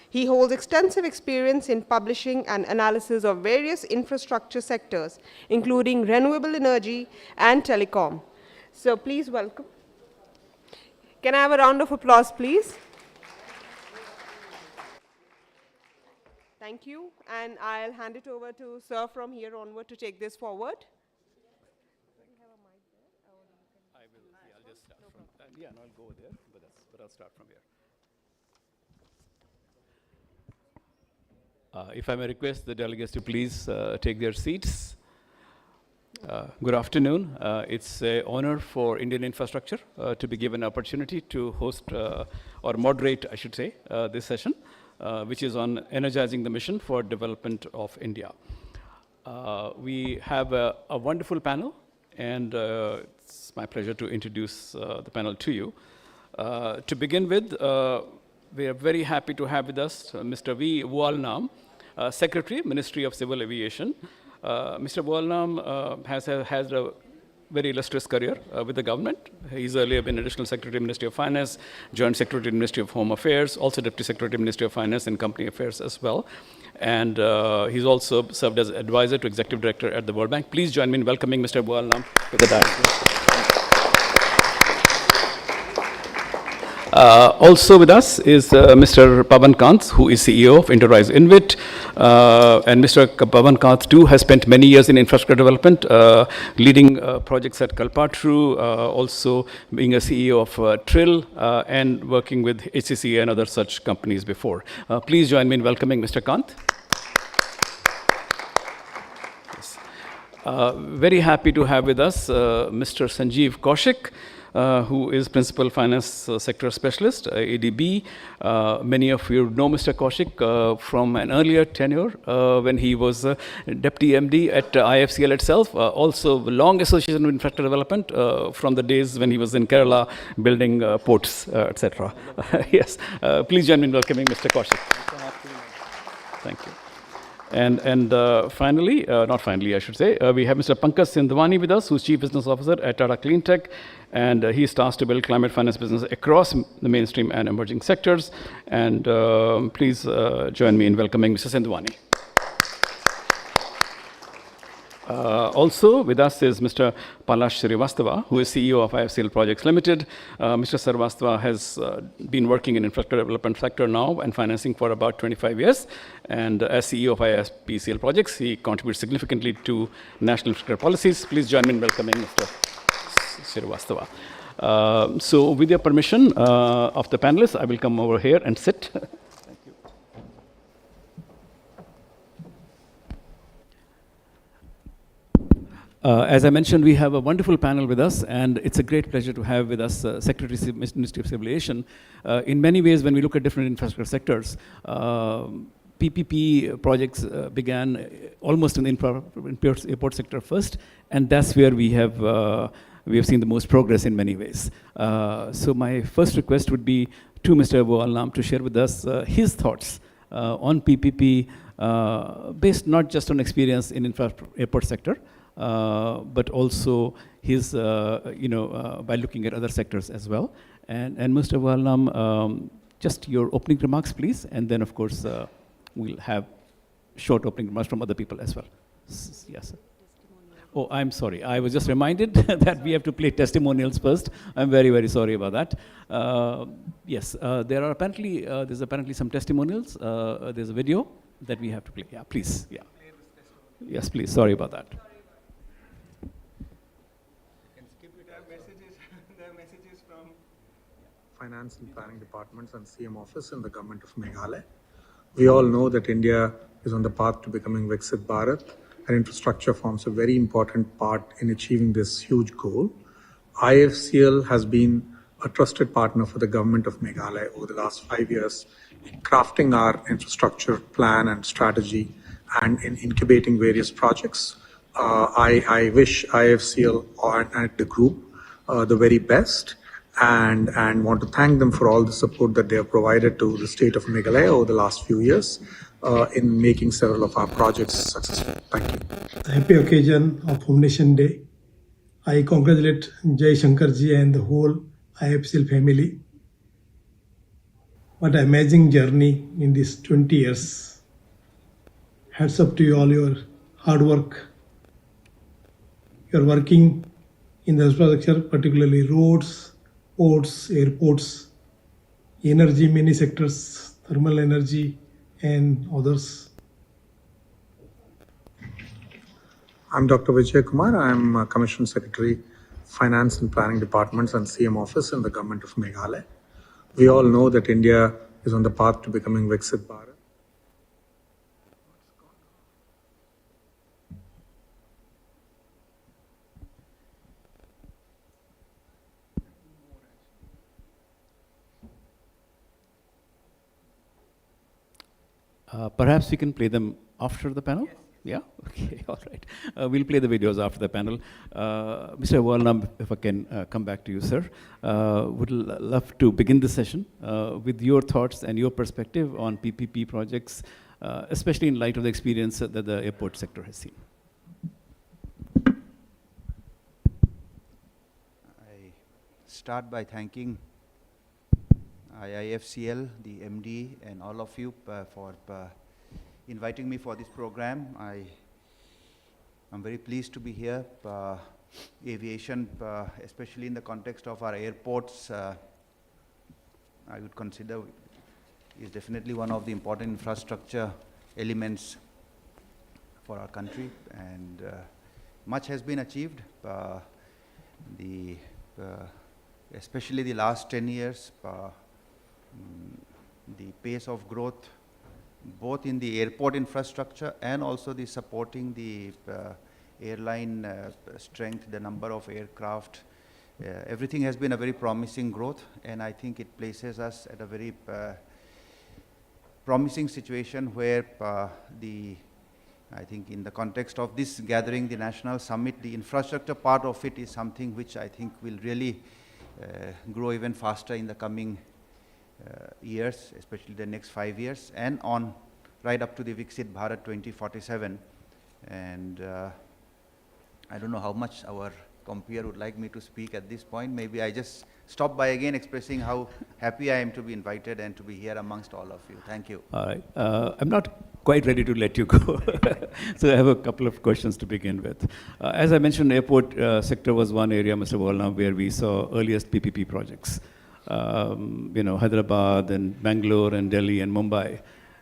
He holds extensive experience in publishing and analysis of various infrastructure sectors, including renewable energy and telecom. So please welcome. Can I have a round of applause, please? Thank you, and I'll hand it over to Sir from here onward to take this forward. I'll just start from that. Yeah, no, I'll go there, but I'll start from here. If I may request the delegates to please take their seats. Good afternoon. It's an honor for Indian infrastructure to be given an opportunity to host or moderate, I should say, this session, which is on energizing the mission for development of India. We have a wonderful panel, and it's my pleasure to introduce the panel to you. To begin with, we are very happy to have with us Mr. V. Walnam, Secretary, Ministry of Civil Aviation. Mr. Walnam has a very illustrious career with the government. He's earlier been Additional Secretary, Ministry of Finance, Joint Secretary, Ministry of Home Affairs, also Deputy Secretary, Ministry of Finance and Company Affairs as well. And he's also served as advisor to Executive Director at the World Bank. Please join me in welcoming Mr. Walnam to the dais. Also with us is Mr. Pavan Kant, who is CEO of Enterprise Invit. And Mr. Pavan Kant too has spent many years in infrastructure development, leading projects at Kalpatru, also being a CEO of Trill, and working with HCC and other such companies before. Please join me in welcoming Mr. Kant. Yes. Very happy to have with us Mr. Sanjeev Kaushik, who is Principal Finance Sector Specialist, ADB. Many of you know Mr. Kaushik from an earlier tenure when he was Deputy MD at IIFCL itself, also long association with infrastructure development from the days when he was in Kerala building ports, etc. Yes, please join me in welcoming Mr. Kaushik. Thank you. And finally, not finally, I should say, we have Mr. Pankaj Sindhwani with us, who's Chief Business Officer at Tata Cleantech, and he's tasked to build climate finance business across the mainstream and emerging sectors. And please join me in welcoming Mr. Sindhwani. Also with us is Mr. Palash Srivastava, who is CEO of IIFCL Projects Limited. Mr. Srivastava has been working in infrastructure development sector now and financing for about 25 years. And as CEO of IIFCL Projects, he contributes significantly to national infrastructure policies. Please join me in welcoming Mr. Srivastava. So with your permission of the panelists, I will come over here and sit. As I mentioned, we have a wonderful panel with us, and it's a great pleasure to have with us Secretary Ministry of Civil Aviation. In many ways, when we look at different infrastructure sectors, PPP projects began almost in the airport sector first, and that's where we have seen the most progress in many ways. So my first request would be to Mr. Abu Al-Nam to share with us his thoughts on PPP, based not just on experience in airport sector, but also his, by looking at other sectors as well. And Mr. Abu Al-Nam, just your opening remarks, please, and then of course we'll have short opening remarks from other people as well. Yes, sir. Oh, I'm sorry. I was just reminded that we have to play testimonials first. I'm very, very sorry about that. Yes, there's apparently some testimonials. There's a video that we have to play. Yeah, please. Yeah. Yes, please. Sorry about that. Messages from Finance and Planning Departments and CM Office in the Government of Meghalaya. We all know that India is on the path to becoming Viksit Bharat, and infrastructure forms a very important part in achieving this huge goal. IIFCL has been a trusted partner for the Government of Meghalaya over the last 5 years in crafting our infrastructure plan and strategy and in incubating various projects. I wish IIFCL and the group the very best, and want to thank them for all the support that they have provided to the state of Meghalaya over the last few years in making several of our projects successful. Thank you. Happy occasion of Foundation Day. I congratulate Jai Shankarji and the whole IIFCL family. What an amazing journey in these 20 years. Hats up to you all, your hard work. You're working in the infrastructure, particularly roads, ports, airports, energy, many sectors, thermal energy, and others. I'm Dr. Vijay Kumar. I'm Commissioner Secretary, Finance and Planning Departments and CM Office in the Government of Meghalaya. We all know that India is on the path to becoming Viksit Bharat. Perhaps we can play them after the panel? Yes. Yeah? Okay, all right. We'll play the videos after the panel. Mr. Abu Al-Nam, if I can come back to you, sir. Would love to begin the session with your thoughts and your perspective on PPP projects, especially in light of the experience that the airport sector has seen. I start by thanking IIFCL, the MD, and all of you for inviting me for this program. I'm very pleased to be here. Aviation, especially in the context of our airports, I would consider is definitely one of the important infrastructure elements for our country, and much has been achieved. Especially the last 10 years, the pace of growth, both in the airport infrastructure and also the supporting the airline strength, the number of aircraft, everything has been a very promising growth, and I think it places us at a very promising situation where I think in the context of this gathering, the National Summit, the infrastructure part of it is something which I think will really grow even faster in the coming years, especially the next 5 years, and on right up to the Viksit Bharat 2047. And I don't know how much our compeer would like me to speak at this point. Maybe I just stop by again expressing how happy I am to be invited and to be here amongst all of you. Thank you. All right. I'm not quite ready to let you go. So I have a couple of questions to begin with. As I mentioned, airport sector was one area, Mr. Abu Al-Nam, where we saw earliest PPP projects. Hyderabad and Bangalore and Delhi and Mumbai.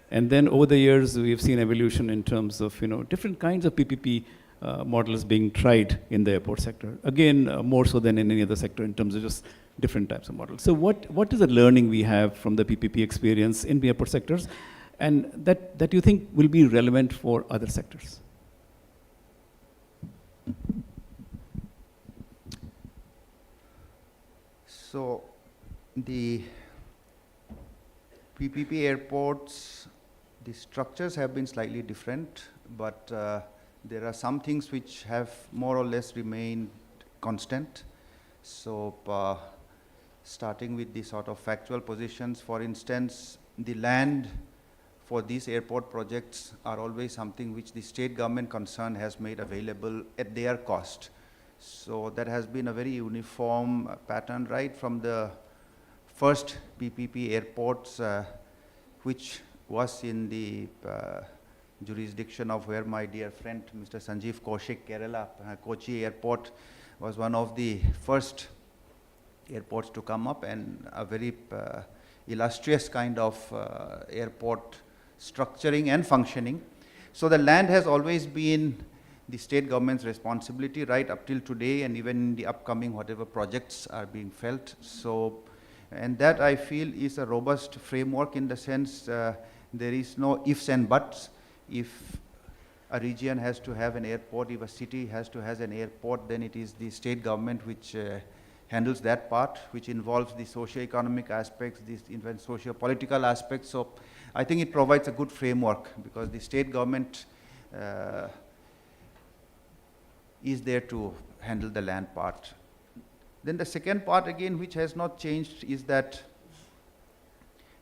And then over the years, we've seen evolution in terms of, different kinds of PPP models being tried in the airport sector. Again, more so than in any other sector in terms of just different types of models. So what is the learning we have from the PPP experience in the airport sectors, and that you think will be relevant for other sectors? So the PPP airports, the structures have been slightly different, but there are some things which have more or less remained constant. So starting with the sort of factual positions, for instance, the land for these airport projects are always something which the state government concerned has made available at their cost. So that has been a very uniform pattern right from the first PPP airports, which was in the jurisdiction of where my dear friend Mr. Sanjeev Kaushik, Kerala, Kochi airport was one of the first airports to come up, and a very illustrious kind of airport structuring and functioning. So the land has always been the state government's responsibility right up till today, and even in the upcoming whatever projects are being felt. So, and that I feel is a robust framework in the sense there is no ifs and buts. If a region has to have an airport, if a city has to have an airport, then it is the state government which handles that part, which involves the socio-economic aspects, these even socio-political aspects. So I think it provides a good framework because the state government is there to handle the land part. Then the second part again, which has not changed, is that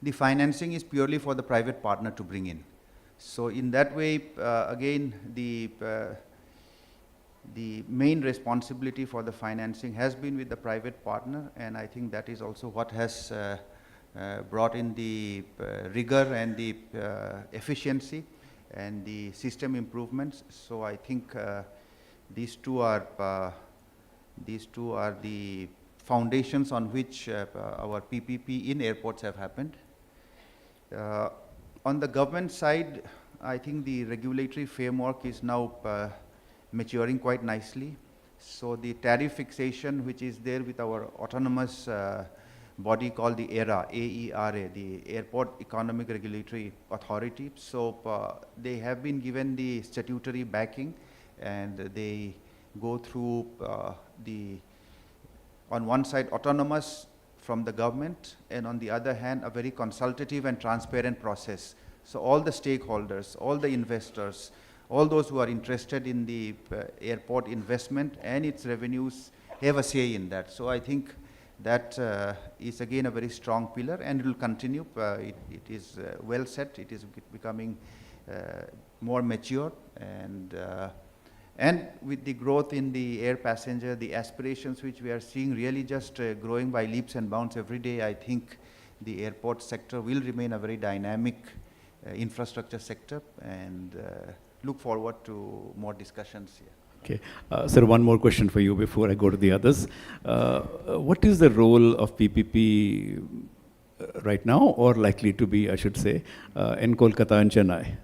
the financing is purely for the private partner to bring in. So in that way, again, the main responsibility for the financing has been with the private partner, and I think that is also what has brought in the rigor and the efficiency and the system improvements. So I think these two are the foundations on which our PPP in airports have happened. On the government side, I think the regulatory framework is now maturing quite nicely. So the tariff fixation, which is there with our autonomous body called the AERA, A-E-R-A, the Airport Economic Regulatory Authority. So they have been given the statutory backing, and they go through on one side autonomous from the government, and on the other hand a very consultative and transparent process. So all the stakeholders, all the investors, all those who are interested in the airport investment and its revenues have a say in that. So I think that is again a very strong pillar, and it will continue. It is well set, it is becoming more mature, and with the growth in the air passenger, the aspirations which we are seeing really just growing by leaps and bounds every day, I think the airport sector will remain a very dynamic infrastructure sector, and look forward to more discussions here. Okay. Sir, one more question for you before I go to the others. What is the role of PPP right now, or likely to be, I should say, in Kolkata and Chennai?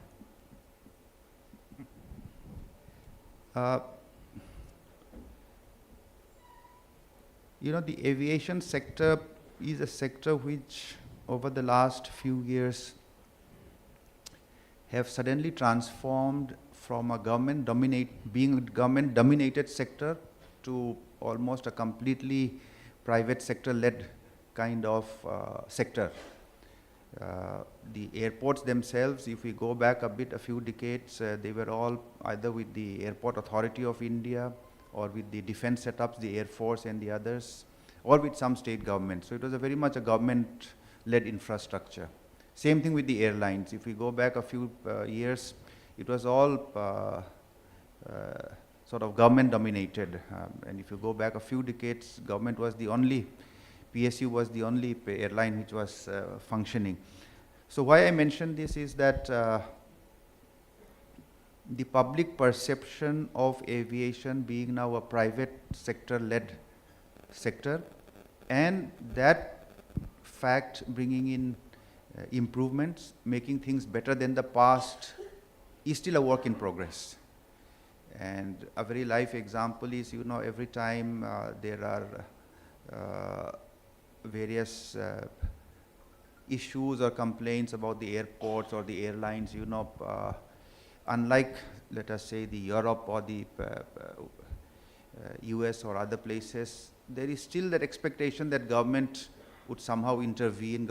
You know, the aviation sector is a sector which over the last few years have suddenly transformed from a being a government dominated sector to almost a completely private sector led kind of sector. The airports themselves, if we go back a few decades, they were all either with the Airport Authority of India or with the defense setups, the Air Force and the others, or with some state government. So it was very much a government-led infrastructure. Same thing with the airlines. If we go back a few years, it was all sort of government-dominated. And if you go back a few decades, government was the only PSU was the only airline which was functioning. So why I mention this is that the public perception of aviation being now a private sector-led sector, and that fact bringing in improvements, making things better than the past, is still a work in progress. And a very live example is, you know, every time there are various issues or complaints about the airports or the airlines, you know, unlike, let us say, the Europe or the US or other places, there is still that expectation that government would somehow intervene,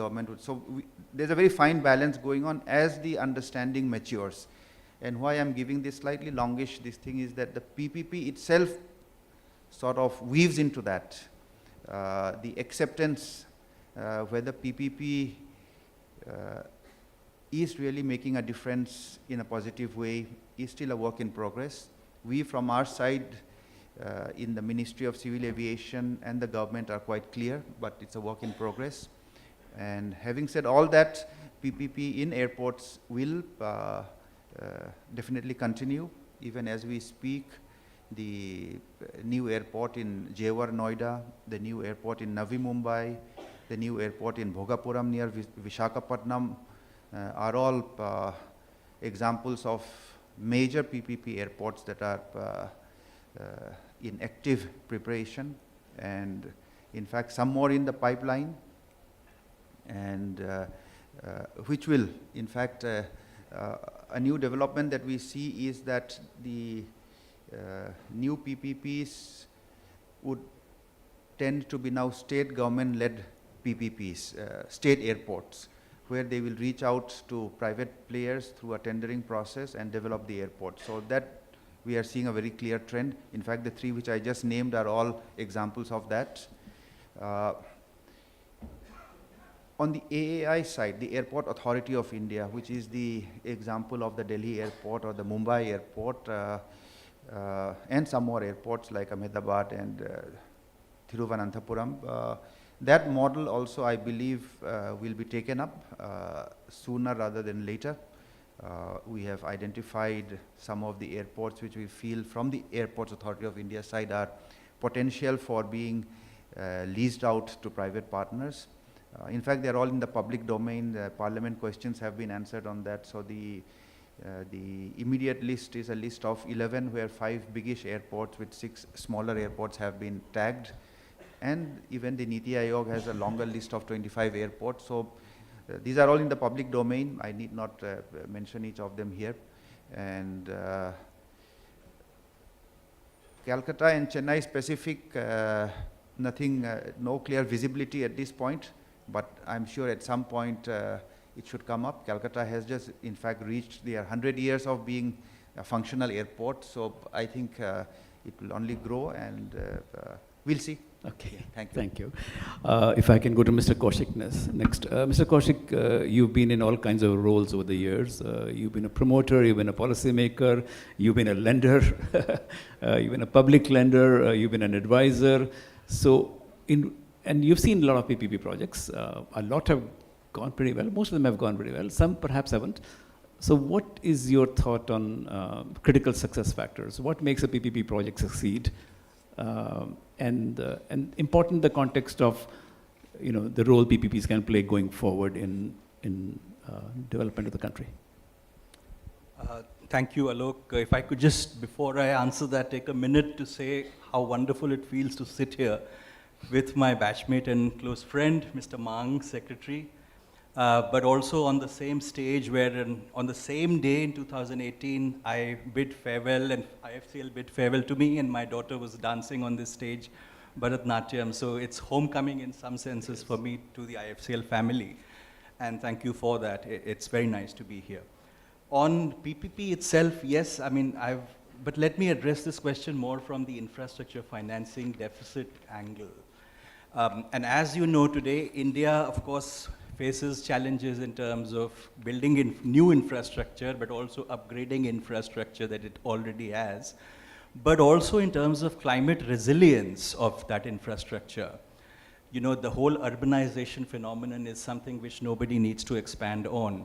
there's a very fine balance going on as the understanding matures. And why I'm giving this slightly longish, this thing is that the PPP itself sort of weaves into that. The acceptance whether PPP is really making a difference in a positive way is still a work in progress. We from our side in the Ministry of Civil Aviation and the government are quite clear, but it's a work in progress. And having said all that, PPP in airports will definitely continue. Even as we speak, the new airport in Jewar, Noida, the new airport in Navi Mumbai, the new airport in Bhogapuram near Vishakhapatnam are all examples of major PPP airports that are in active preparation, and in fact some more in the pipeline, and which will, in fact, a new development that we see is that the new PPPs would tend to be now state government-led PPPs, state airports, where they will reach out to private players through a tendering process and develop the airport. So that we are seeing a very clear trend. In fact, the three which I just named are all examples of that. On the AAI side, the Airport Authority of India, which is the example of the Delhi airport or the Mumbai airport, and some more airports like Ahmedabad and Thiruvananthapuram, that model also, I believe, will be taken up sooner rather than later. We have identified some of the airports which we feel from the Airports Authority of India side are potential for being leased out to private partners. In fact, they are all in the public domain. Parliament questions have been answered on that. So the immediate list is a list of 11, where 5 biggish airports with 6 smaller airports have been tagged. And even the Niti Aayog has a longer list of 25 airports. So these are all in the public domain. I need not mention each of them here. And Calcutta and Chennai specific, nothing, no clear visibility at this point, but I'm sure at some point it should come up. Calcutta has just, in fact, reached their 100 years of being a functional airport. So I think it will only grow, and we'll see. Okay, yeah, thank you. Thank you. If I can go to Mr. Kaushik next. Mr. Kaushik, you've been in all kinds of roles over the years. You've been a promoter, you've been a policymaker, you've been a lender, you've been a public lender, you've been an advisor. So, and you've seen a lot of PPP projects. A lot have gone pretty well. Most of them have gone pretty well. Some perhaps haven't. So what is your thought on critical success factors? What makes a PPP project succeed? And important in the context of, the role PPPs can play going forward in development of the country. Thank you, Alok. If I could just, before I answer that, take a minute to say how wonderful it feels to sit here with my batchmate and close friend, Mr. Mang, Secretary, but also on the same stage where on the same day in 2018, I bid farewell and IIFCL bid farewell to me, and my daughter was dancing on this stage, Bharatnatyam. So it's homecoming in some senses for me to the IIFCL family. And thank you for that. It's very nice to be here. On PPP itself, yes, but let me address this question more from the infrastructure financing deficit angle. And as you know today, India, of course, faces challenges in terms of building new infrastructure, but also upgrading infrastructure that it already has, but also in terms of climate resilience of that infrastructure. The whole urbanization phenomenon is something which nobody needs to expand on.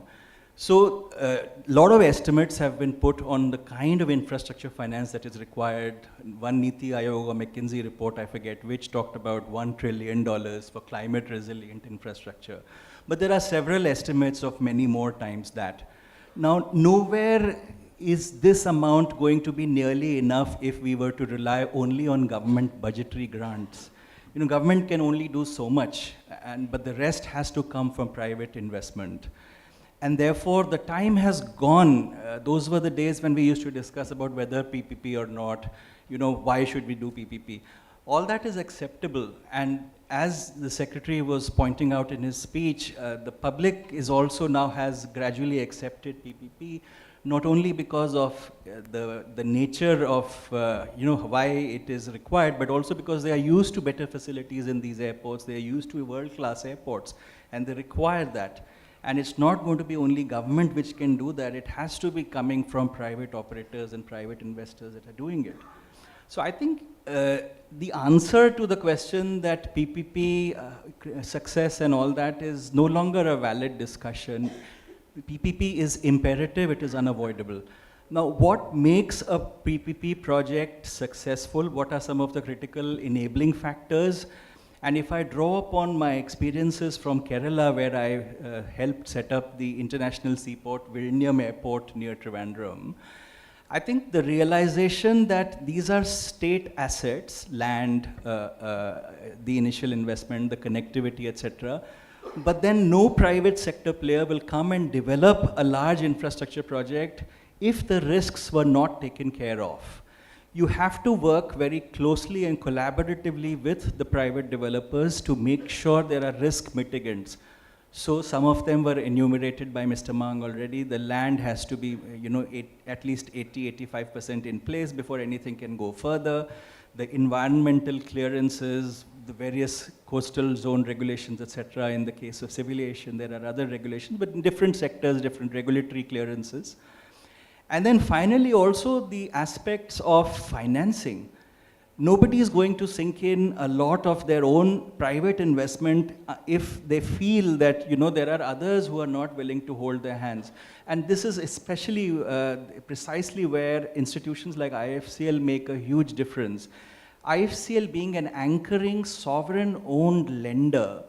So a lot of estimates have been put on the kind of infrastructure finance that is required. One Niti Aayog or McKinsey report, I forget which, talked about $1 trillion for climate resilient infrastructure. But there are several estimates of many more times that. Now, nowhere is this amount going to be nearly enough if we were to rely only on government budgetary grants. Government can only do so much, but the rest has to come from private investment. And therefore, the time has gone. Those were the days when we used to discuss about whether PPP or not, why should we do PPP. all that is acceptable. And as the secretary was pointing out in his speech, the public is also now has gradually accepted PPP, not only because of the nature of why it is required, but also because they are used to better facilities in these airports. They are used to world-class airports, and they require that. And it's not going to be only government which can do that. It has to be coming from private operators and private investors that are doing it. So I think the answer to the question that PPP success and all that is no longer a valid discussion. PPP is imperative, it is unavoidable. Now, what makes a PPP project successful? What are some of the critical enabling factors? And if I draw upon my experiences from Kerala, where I helped set up the international seaport, Vilnius Airport near Trivandrum, I think the realization that these are state assets, land, the initial investment, the connectivity, etc., but then no private sector player will come and develop a large infrastructure project if the risks were not taken care of. You have to work very closely and collaboratively with the private developers to make sure there are risk mitigants. So some of them were enumerated by Mr. Mang already. The land has to be, at least 80–85% in place before anything can go further. The environmental clearances, the various coastal zone regulations, etc. In the case of civil aviation, there are other regulations, but in different sectors, different regulatory clearances. And then finally, also the aspects of financing. Nobody is going to sink in a lot of their own private investment if they feel that there are others who are not willing to hold their hands. And this is especially precisely where institutions like IIFCL make a huge difference. IIFCL being an anchoring sovereign-owned lender,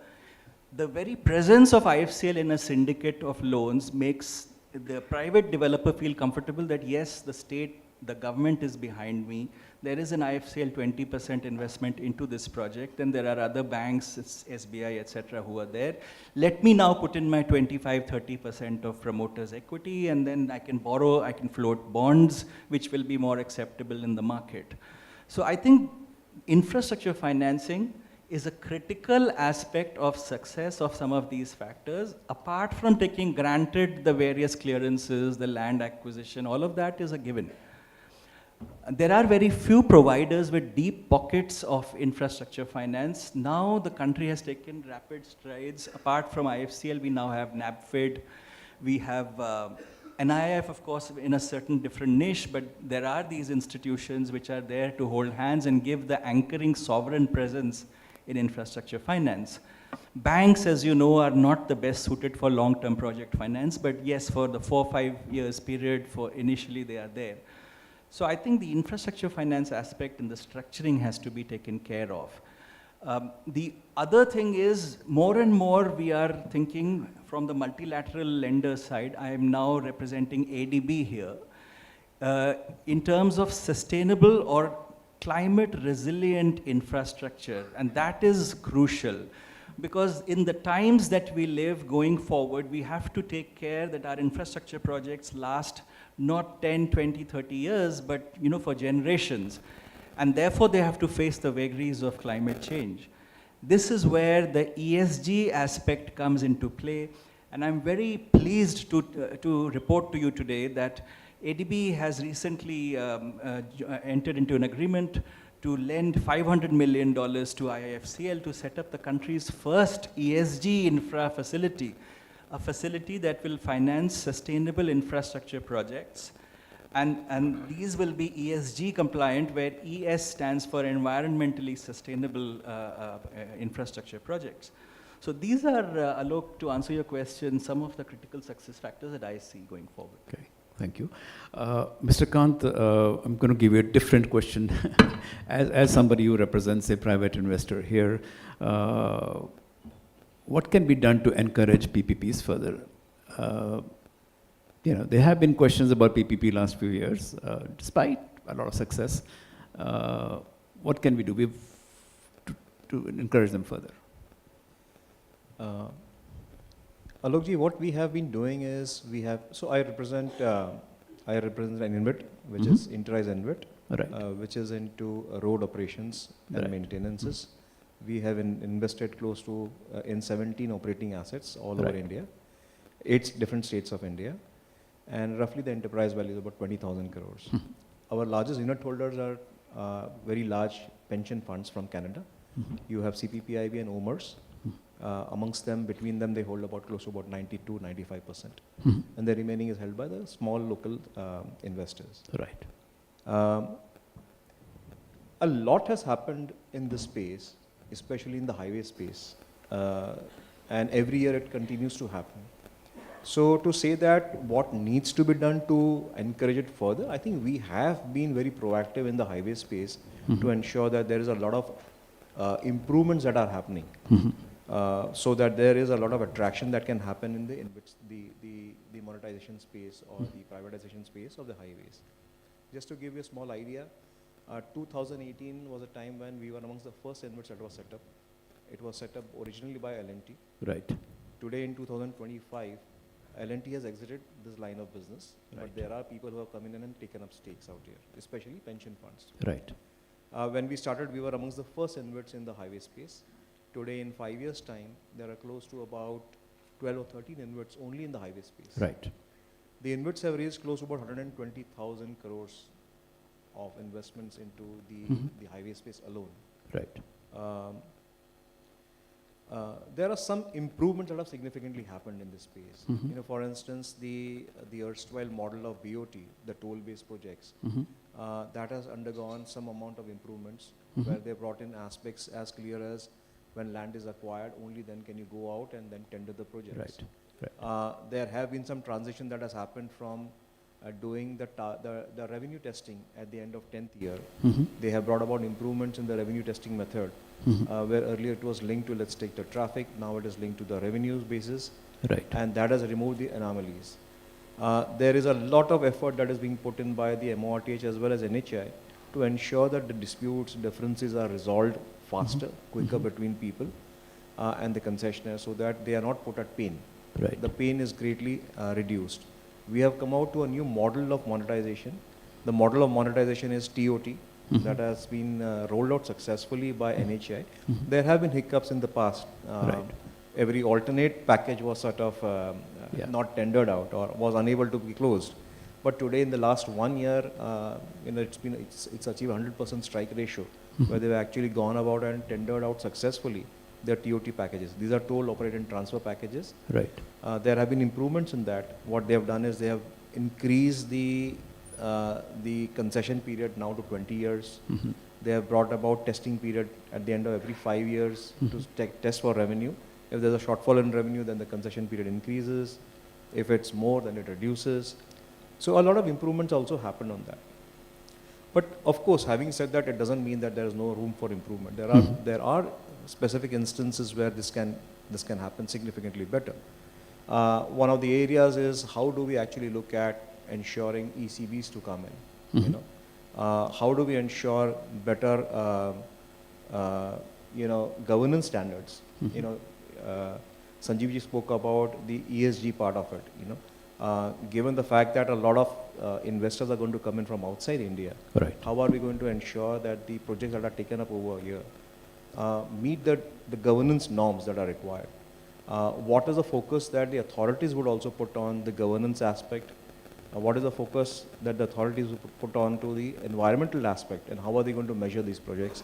the very presence of IIFCL in a syndicate of loans makes the private developer feel comfortable that yes, the state, the government is behind me. There is an IIFCL 20% investment into this project, and there are other banks, SBI, etc., who are there. Let me now put in my 25–30% of promoters' equity, and then I can borrow, I can float bonds, which will be more acceptable in the market. So I think infrastructure financing is a critical aspect of success of some of these factors. Apart from taking granted the various clearances, the land acquisition, all of that is a given. There are very few providers with deep pockets of infrastructure finance. Now the country has taken rapid strides. Apart from IIFCL, we now have NABFID. We have NIIF, of course, in a certain different niche, but there are these institutions which are there to hold hands and give the anchoring sovereign presence in infrastructure finance. Banks, as you know, are not the best suited for long-term project finance, but yes, for the 4–5 years period, initially they are there. So I think the infrastructure finance aspect and the structuring has to be taken care of. The other thing is, more and more we are thinking from the multilateral lender side. I am now representing ADB here. In terms of sustainable or climate resilient infrastructure, and that is crucial. Because in the times that we live going forward, we have to take care that our infrastructure projects last not 10, 20, 30 years, but for generations. And therefore, they have to face the vagaries of climate change. This is where the ESG aspect comes into play. And I'm very pleased to report to you today that ADB has recently entered into an agreement to lend $500 million to IIFCL to set up the country's first ESG infra facility, a facility that will finance sustainable infrastructure projects. And these will be ESG compliant, where ES stands for environmentally sustainable infrastructure projects. So these are, Alok, to answer your question, some of the critical success factors that I see going forward. Okay. Thank you. Mr. Kant, I'm going to give you a different question. As somebody who represents a private investor here, what can be done to encourage PPPs further? There have been questions about PPP last few years, despite a lot of success. What can we do to encourage them further? Alokji, what we have been doing is I represent an INVIT, which is Enterprise INVIT. Right. Which is into road operations and Right. maintenances. We have invested close to in 17 operating assets all over Right. India, 8 different states of India, and roughly the enterprise value is about 20,000 crores. Our largest unit holders are very large pension funds from Canada. You have CPPIB and OMERS. Amongst them, between them, they hold about close to about 92-95%. And the remaining is held by the small local investors. Right. A lot has happened in this space, especially in the highway space. And every year it continues to happen. So to say that what needs to be done to encourage it further, I think we have been very proactive in the highway space to ensure that there is a lot of improvements that are happening. So that there is a lot of attraction that can happen in which the monetization space or the privatization space of the highways. Just to give you a small idea, 2018 was a time when we were amongst the first InvITs that was set up. It was set up originally by L&T. Right. Today in 2025, L&T has exited this line of business, Right. but there are people who have come in and taken up stakes out here, especially pension funds. Right. When we started, we were amongst the first InvITs in the highway space. Today, in 5 years' time, there are close to about 12 or 13 InvITs only in the highway space. Right. The InvITs have raised close to about 120,000 crores of investments into the highway space alone. Right. There are some improvements that have significantly happened in this space. You know, for instance, the erstwhile model of BOT, the toll-based projects, that has undergone some amount of improvements, where they brought in aspects as clear as when land is acquired, only then can you go out and then tender the projects. Right. Right. There have been some transition that has happened from doing the revenue testing at the end of 10th year. They have brought about improvements in the revenue testing method, where earlier it was linked to, let's take the traffic, now it is linked to the revenues basis. Right. And that has removed the anomalies. There is a lot of effort that is being put in by the MORTH as well as NHI to ensure that the disputes, differences are resolved faster, quicker between people and the concessionaire, so that they are not put at pain. Right. The pain is greatly reduced. We have come out to a new model of monetization. The model of monetization is TOT, that has been rolled out successfully by NHI. There have been hiccups in the past. Right. Every alternate package was sort of not tendered out or was unable to be closed. But today, in the last 1 year, you know, it's achieved 100% strike ratio, where they've actually gone about and tendered out successfully their TOT packages. These are toll, operate and transfer packages. Right. There have been improvements in that. What they have done is they have increased the concession period now to 20 years. They have brought about testing period at the end of every 5 years to test for revenue. If there's a shortfall in revenue, then the concession period increases. If it's more, then it reduces. So a lot of improvements also happened on that. But of course, having said that, it doesn't mean that there is no room for improvement. There are specific instances where this can happen significantly better. One of the areas is how do we actually look at ensuring ECBs to come in? You know, how do we ensure better governance standards? You know, Sanjeev ji spoke about the ESG part of it. You know, given the fact that a lot of investors are going to come in from outside India, right. How are we going to ensure that the projects that are taken up over here meet the governance norms that are required? What is the focus that the authorities would also put on the governance aspect? What is the focus that the authorities would put on to the environmental aspect, and how are they going to measure these projects?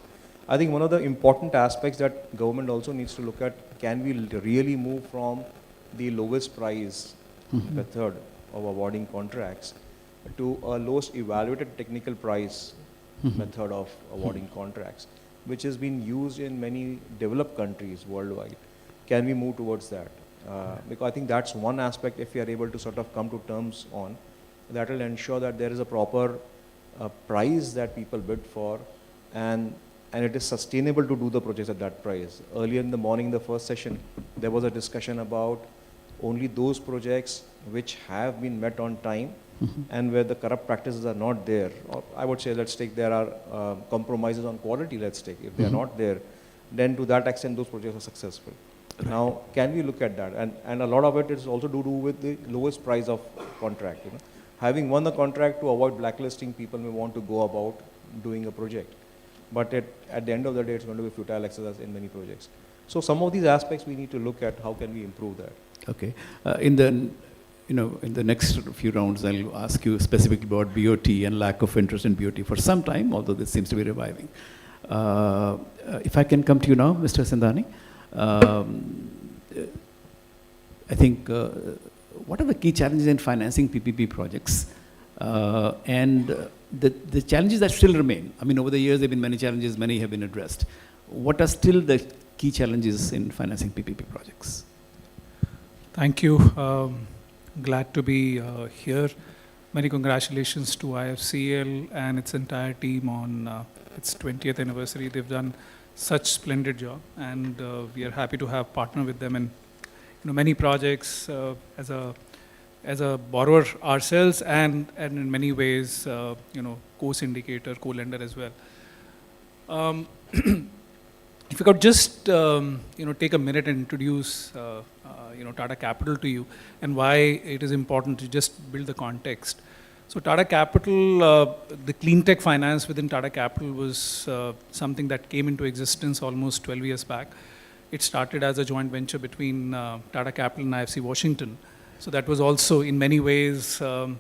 I think one of the important aspects that government also needs to look at, can we really move from the lowest price method of awarding contracts to a lowest evaluated technical price method of awarding contracts, which has been used in many developed countries worldwide. Can we move towards that? Because I think that's one aspect, if we are able to sort of come to terms on, that will ensure that there is a proper price that people bid for, and it is sustainable to do the projects at that price. Earlier in the morning, the first session, there was a discussion about only those projects which have been met on time and where the corrupt practices are not there. Or I would say, let's take, there are compromises on quality, let's take. If they are not there, then to that extent, those projects are successful. Right. Now, can we look at that? And a lot of it is also to do with the lowest price of contract. You know? Having won the contract, to avoid blacklisting, people may want to go about doing a project. But at the end of the day, it's going to be a futile exercise in many projects. So some of these aspects we need to look at how can we improve that. Okay. In the next few rounds, I'll ask you specifically about BOT and lack of interest in BOT for some time, although this seems to be reviving. If I can come to you now, Mr. Sindhani. I think, what are the key challenges in financing PPP projects? And the challenges that still remain. I mean, over the years, there have been many challenges, many have been addressed. What are still the key challenges in financing PPP projects? Thank you. Glad to be here. Many congratulations to IIFCL and its entire team on its 20th anniversary. They've done such splendid job, and we are happy to have partnered with them in many projects as a borrower ourselves, and in many ways co-syndicator, co-lender as well. If you could just take a minute and introduce Tata Capital to you and why it is important to just build the context. So Tata Capital, the clean tech finance within Tata Capital was something that came into existence almost 12 years back. It started as a joint venture between Tata Capital and IFC Washington. So that was also in many ways a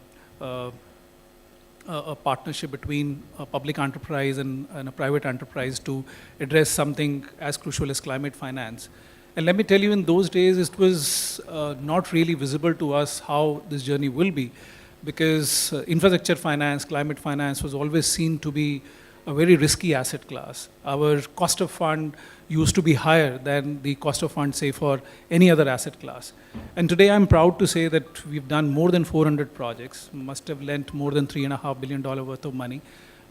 partnership between a public enterprise and a private enterprise to address something as crucial as climate finance. And let me tell you, in those days, it was not really visible to us how this journey will be, because infrastructure finance, climate finance was always seen to be a very risky asset class. Our cost of fund used to be higher than the cost of fund, say, for any other asset class. And today I'm proud to say that we've done more than 400 projects, must have lent more than $3.5 billion worth of money.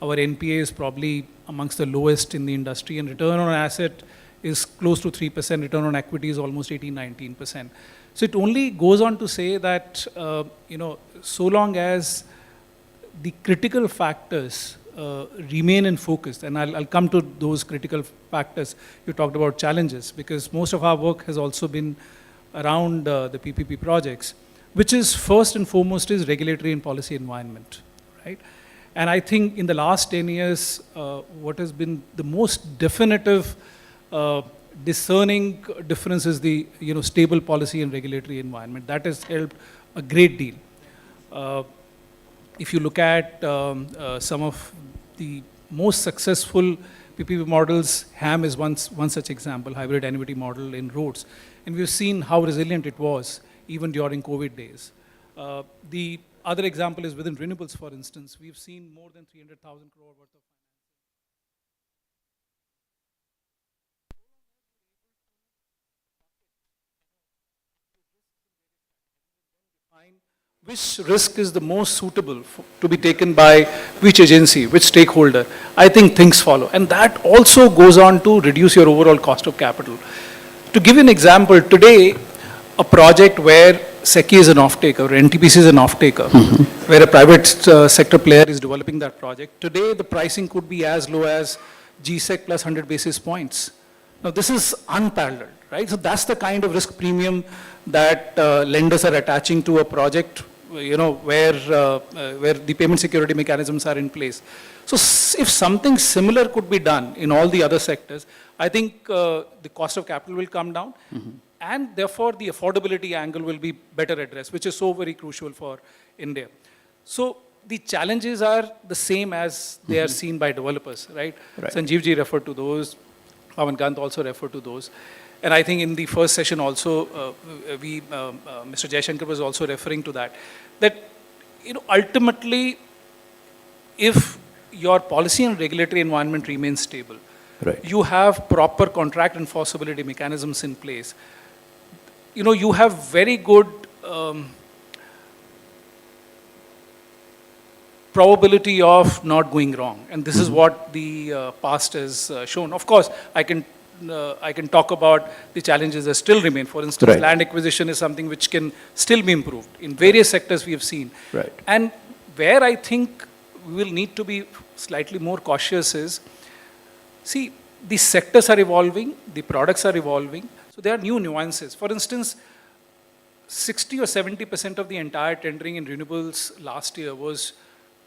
Our NPA is probably amongst the lowest in the industry, and return on asset is close to 3%, return on equity is almost 18-19%. So it only goes on to say that, so long as the critical factors remain in focus, and I'll come to those critical factors. You talked about challenges, because most of our work has also been around the PPP projects, which is first and foremost is regulatory and policy environment, right? And I think in the last 10 years, what has been the most definitive discerning difference is the stable policy and regulatory environment. That has helped a great deal. If you look at some of the most successful PPP models, HAM is one such example, hybrid annuity model in roads. And we've seen how resilient it was even during COVID days. The other example is within renewables, for instance. We've seen more than 300,000 crore worth of which risk is the most suitable to be taken by which agency, which stakeholder. I think things follow. And that also goes on to reduce your overall cost of capital. To give you an example, today, a project where SECI is an off-taker, or NTPC is an off-taker, where a private sector player is developing that project, today the pricing could be as low as GSEC plus 100 basis points. Now this is unparalleled, right? So that's the kind of risk premium that lenders are attaching to a project, where the payment security mechanisms are in place. So if something similar could be done in all the other sectors, I think the cost of capital will come down, and therefore the affordability angle will be better addressed, which is so very crucial for India. So the challenges are the same as they are seen by developers, right? Sanjeev ji referred to those, Pawan Kant also referred to those. And I think in the first session also, Mr. Jaishankar was also referring to that, ultimately, if your policy and regulatory environment remains stable, you have proper contract enforceability mechanisms in place, you have very good probability of not going wrong. And this is what the past has shown. Of course, I can talk about the challenges that still remain. For instance, land acquisition is something which can still be improved. In various sectors we have seen. And where I think we will need to be slightly more cautious is, see, the sectors are evolving, the products are evolving, so there are new nuances. For instance, 60 or 70% of the entire tendering in renewables last year was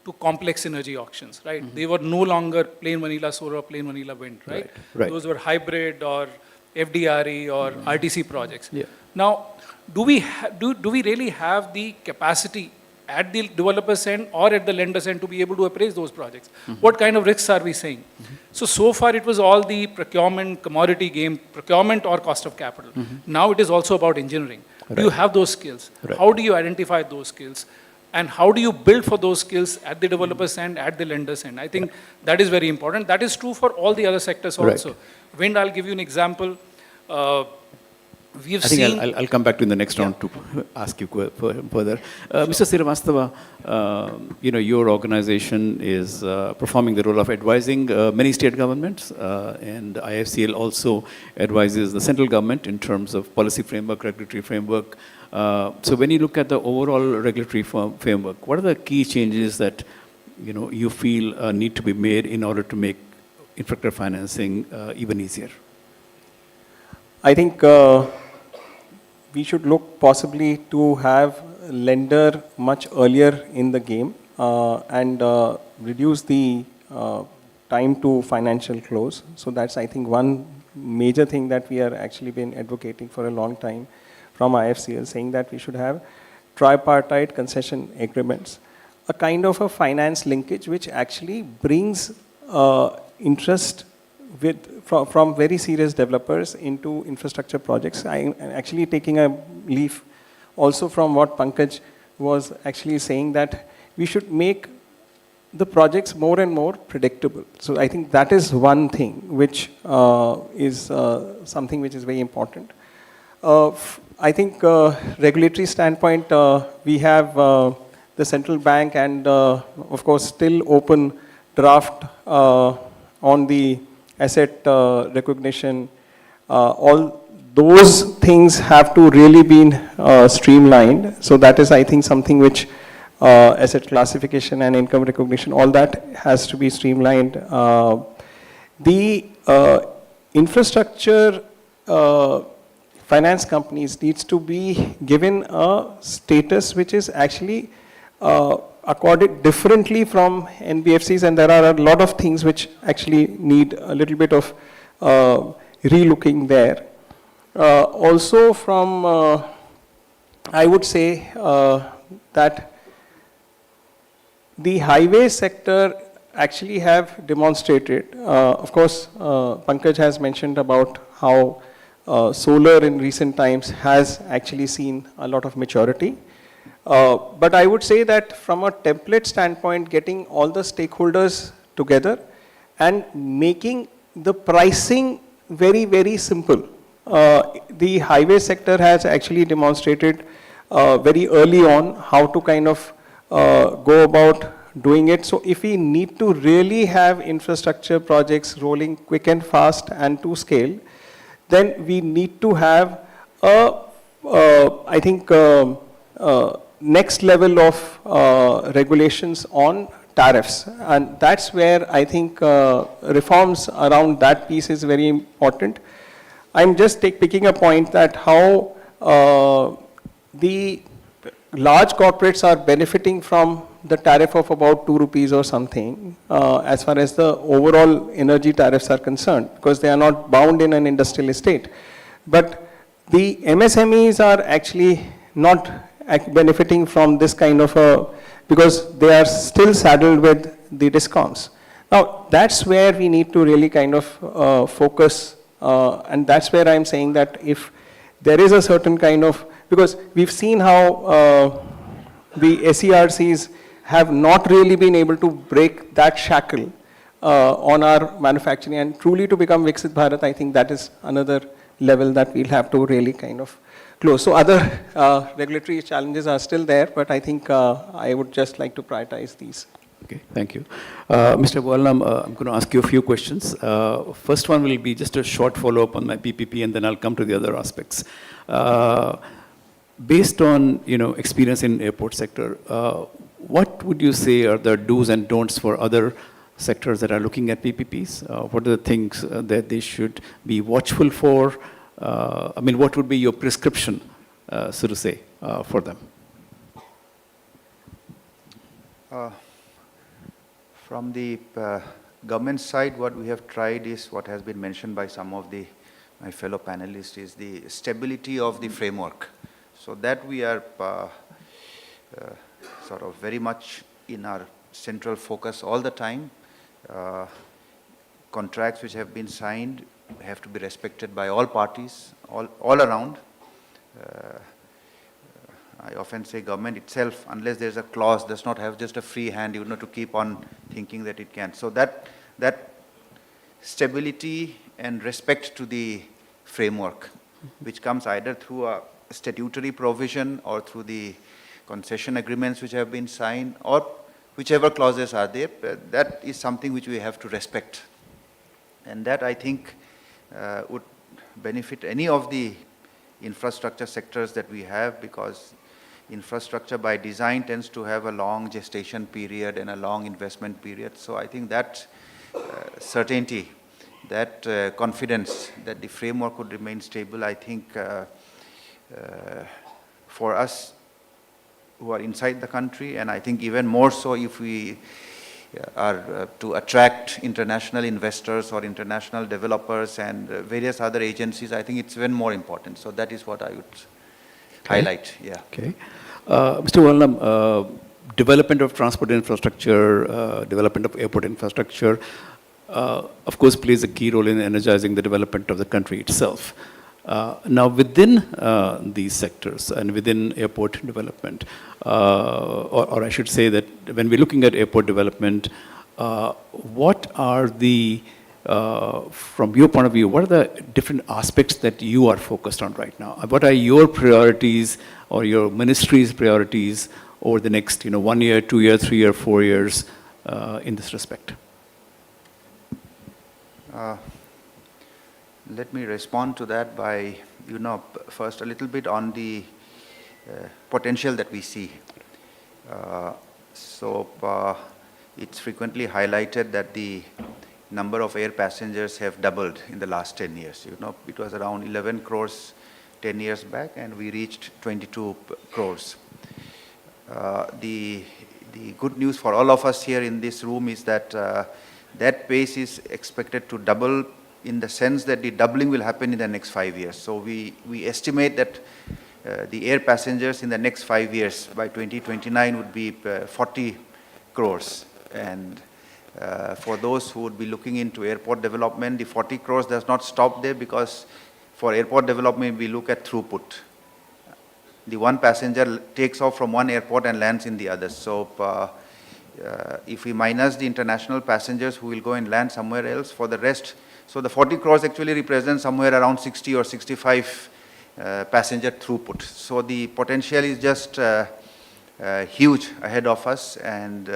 to complex energy auctions, right? They were no longer plain vanilla solar, plain vanilla wind, right? Right. Those were hybrid or FDRE or RTC projects. Yeah. Now, do we really have the capacity at the developer's end or at the lender's end to be able to appraise those projects? What kind of risks are we saying? So far it was all the procurement, commodity game, procurement or cost of capital. Now it is also about engineering. Do you have those skills? Right. How do you identify those skills? And how do you build for those skills at the developer's end, at the lender's end? I think that is very important. That is true for all the other sectors also. Right. Wind, I'll give you an example. We've I think seen... I'll come back to in the next round to ask you further. Mr. Srivastava, your organization is performing the role of advising many state governments, and IIFCL also advises the central government in terms of policy framework, regulatory framework. So when you look at the overall regulatory framework, what are the key changes that you feel need to be made in order to make infrastructure financing even easier? I think we should look possibly to have lender much earlier in the game and reduce the time to financial close. So that's, I think, one major thing that we are actually been advocating for a long time from IIFCL, saying that we should have tripartite concession agreements, a kind of a finance linkage which actually brings interest from very serious developers into infrastructure projects. I am actually taking a leaf also from what Pankaj was actually saying, that we should make the projects more and more predictable. So I think that is one thing which is something which is very important. I think regulatory standpoint, we have the central bank and of course still open draft on the asset recognition. All those things have to really be streamlined. So that is, I think, something which asset classification and income recognition, all that has to be streamlined. The infrastructure finance companies needs to be given a status which is actually accorded differently from NBFCs, and there are a lot of things which actually need a little bit of relooking there. Also from, I would say that the highway sector actually have demonstrated, of course, Pankaj has mentioned about how solar in recent times has actually seen a lot of maturity. But I would say that from a template standpoint, getting all the stakeholders together and making the pricing very, very simple. The highway sector has actually demonstrated very early on how to kind of go about doing it. So if we need to really have infrastructure projects rolling quick and fast and to scale, then we need to have I think, next level of regulations on tariffs. And that's where I think reforms around that piece is very important. I'm just picking a point that how the large corporates are benefiting from the tariff of about 2 rupees or something as far as the overall energy tariffs are concerned, because they are not bound in an industrial estate. But the MSMEs are actually not benefiting from this kind of a, because they are still saddled with the discoms. Now, that's where we need to really kind of focus, and that's where I'm saying that if there is a certain kind of, because we've seen how the SERCs have not really been able to break that shackle on our manufacturing, and truly to become Viksit Bharat, I think that is another level that we'll have to really kind of close. So other regulatory challenges are still there, but I think I would just like to prioritize these. Okay, thank you. Mr. Wallam, I'm going to ask you a few questions. First one will be just a short follow-up on my PPP, and then I'll come to the other aspects. Based on experience in airport sector, what would you say are the do's and don'ts for other sectors that are looking at PPPs? What are the things that they should be watchful for? I mean, what would be your prescription, so to say, for them? From the government side, what we have tried is what has been mentioned by some of my fellow panelists is the stability of the framework. So that we are sort of very much in our central focus all the time. Contracts which have been signed have to be respected by all parties, all around. I often say government itself, unless there's a clause, does not have just a free hand, to keep on thinking that it can. So that stability and respect to the framework, which comes either through a statutory provision or through the concession agreements which have been signed, or whichever clauses are there, that is something which we have to respect. And that, I think, would benefit any of the infrastructure sectors that we have, because infrastructure by design tends to have a long gestation period and a long investment period. So I think that certainty, that confidence that the framework would remain stable, I think for us who are inside the country, and I think even more so if we are to attract international investors or international developers and various other agencies, I think it's even more important. So that is what I would highlight. Yeah. Okay. Mr. Wallam, development of transport infrastructure, development of airport infrastructure, of course, plays a key role in energizing the development of the country itself. Now, within these sectors and within airport development, or I should say that when we're looking at airport development, what are the, from your point of view, what are the different aspects that you are focused on right now? What are your priorities or your ministry's priorities over the next 1 year, 2 year, 3 year, 4 years in this respect? Let me respond to that by, first a little bit on the potential that we see. It's frequently highlighted that the number of air passengers have doubled in the last 10 years. It was around 11 crores 10 years back, and we reached 22 crores. The good news for all of us here in this room is that that pace is expected to double, in the sense that the doubling will happen in the next 5 years. So we estimate that the air passengers in the next 5 years, by 2029, would be 40 crores. And for those who would be looking into airport development, the 40 crores does not stop there, because for airport development, we look at throughput. The one passenger takes off from one airport and lands in the other. So if we minus the international passengers who will go and land somewhere else, for the rest, so the 40 crores actually represents somewhere around 60 or 65 passenger throughput. So the potential is just huge ahead of us. And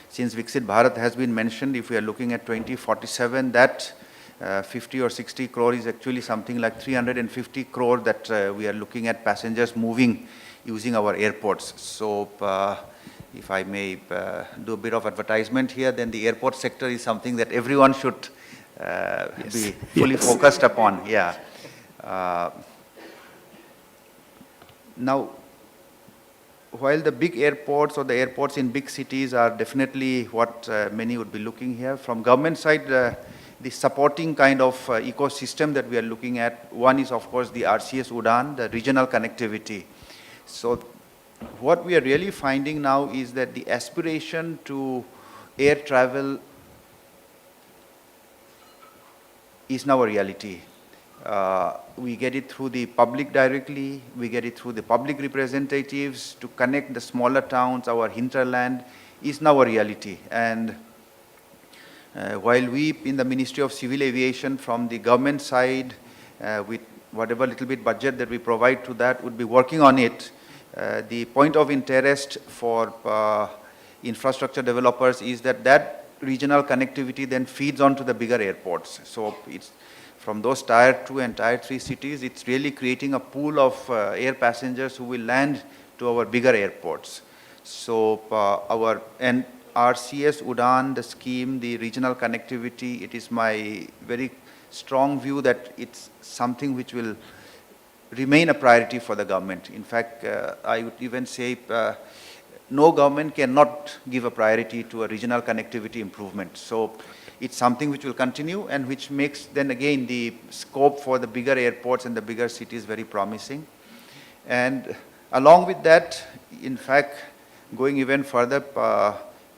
since Viksit Bharat has been mentioned, if we are looking at 2047, that 50 or 60 crore is actually something like 350 crore that we are looking at passengers moving using our airports. So if I may do a bit of advertisement here, then the airport sector is something that everyone should be fully focused upon. Yeah. Now, while the big airports or the airports in big cities are definitely what many would be looking here, from government side, the supporting kind of ecosystem that we are looking at, one is of course the RCS UDAN, the regional connectivity. So what we are really finding now is that the aspiration to air travel is now a reality. We get it through the public directly, we get it through the public representatives to connect the smaller towns. Our hinterland is now a reality. And while we in the Ministry of Civil Aviation from the government side, with whatever little bit budget that we provide to that, would be working on it, the point of interest for infrastructure developers is that that regional connectivity then feeds onto the bigger airports. So it's from those tier 2 and tier 3 cities, it's really creating a pool of air passengers who will land to our bigger airports. So our RCS UDAN, the scheme, the regional connectivity, it is my very strong view that it's something which will remain a priority for the government. In fact, I would even say no government cannot give a priority to a regional connectivity improvement. So it's something which will continue and which makes then again the scope for the bigger airports and the bigger cities very promising. And along with that, in fact, going even further,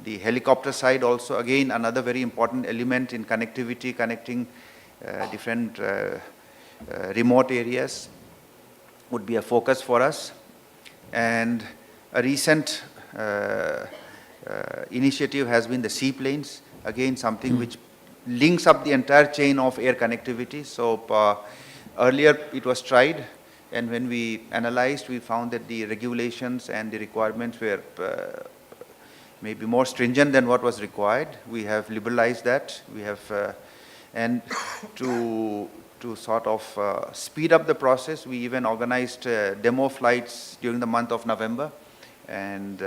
the helicopter side also, again, another very important element in connectivity, connecting different remote areas would be a focus for us. And a recent initiative has been the seaplanes, again something which links up the entire chain of air connectivity. So earlier it was tried, and when we analyzed, we found that the regulations and the requirements were maybe more stringent than what was required. We have liberalized that. We have, and to sort of speed up the process, we even organized demo flights during the month of November and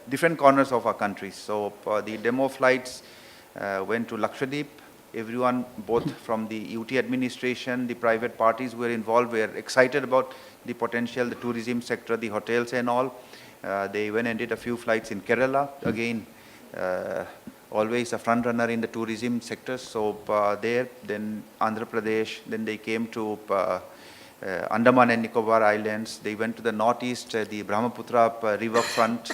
different corners of our country. So the demo flights went to Lakshadweep. Everyone, both from the UT administration, the private parties who were involved, were excited about the potential, the tourism sector, the hotels and all. They went and did a few flights in Kerala. Again, always a front runner in the tourism sector. So there, then Andhra Pradesh, then they came to Andaman and Nicobar Islands. They went to the northeast, the Brahmaputra river front,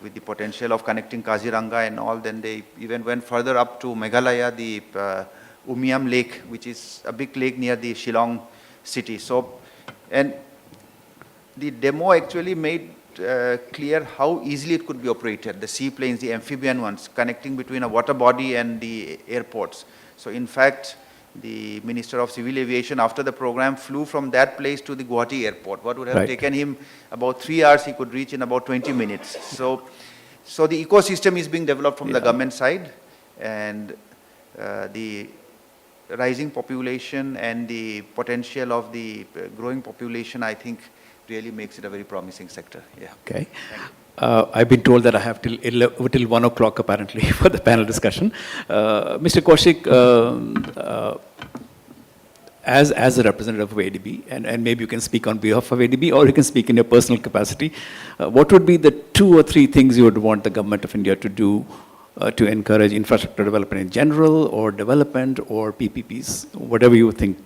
with the potential of connecting Kaziranga and all. Then they even went further up to Meghalaya, the Umiam Lake, which is a big lake near the Shillong city. So, and the demo actually made clear how easily it could be operated. The seaplanes, the amphibian ones, connecting between a water body and the airports. So in fact, the Minister of Civil Aviation, after the program, flew from that place to the Guwahati airport. What would have taken him about 3 hours, he could reach in about 20 minutes. So the ecosystem is being developed from the government side, and the rising population and the potential of the growing population, I think, really makes it a very promising sector. Yeah. Okay. I've been told that I have till 1 o'clock apparently for the panel discussion. Mr. Kaushik, as a representative of ADB, and maybe you can speak on behalf of ADB or you can speak in your personal capacity, what would be the 2 or 3 things you would want the government of India to do to encourage infrastructure development in general, or development, or PPPs, whatever you think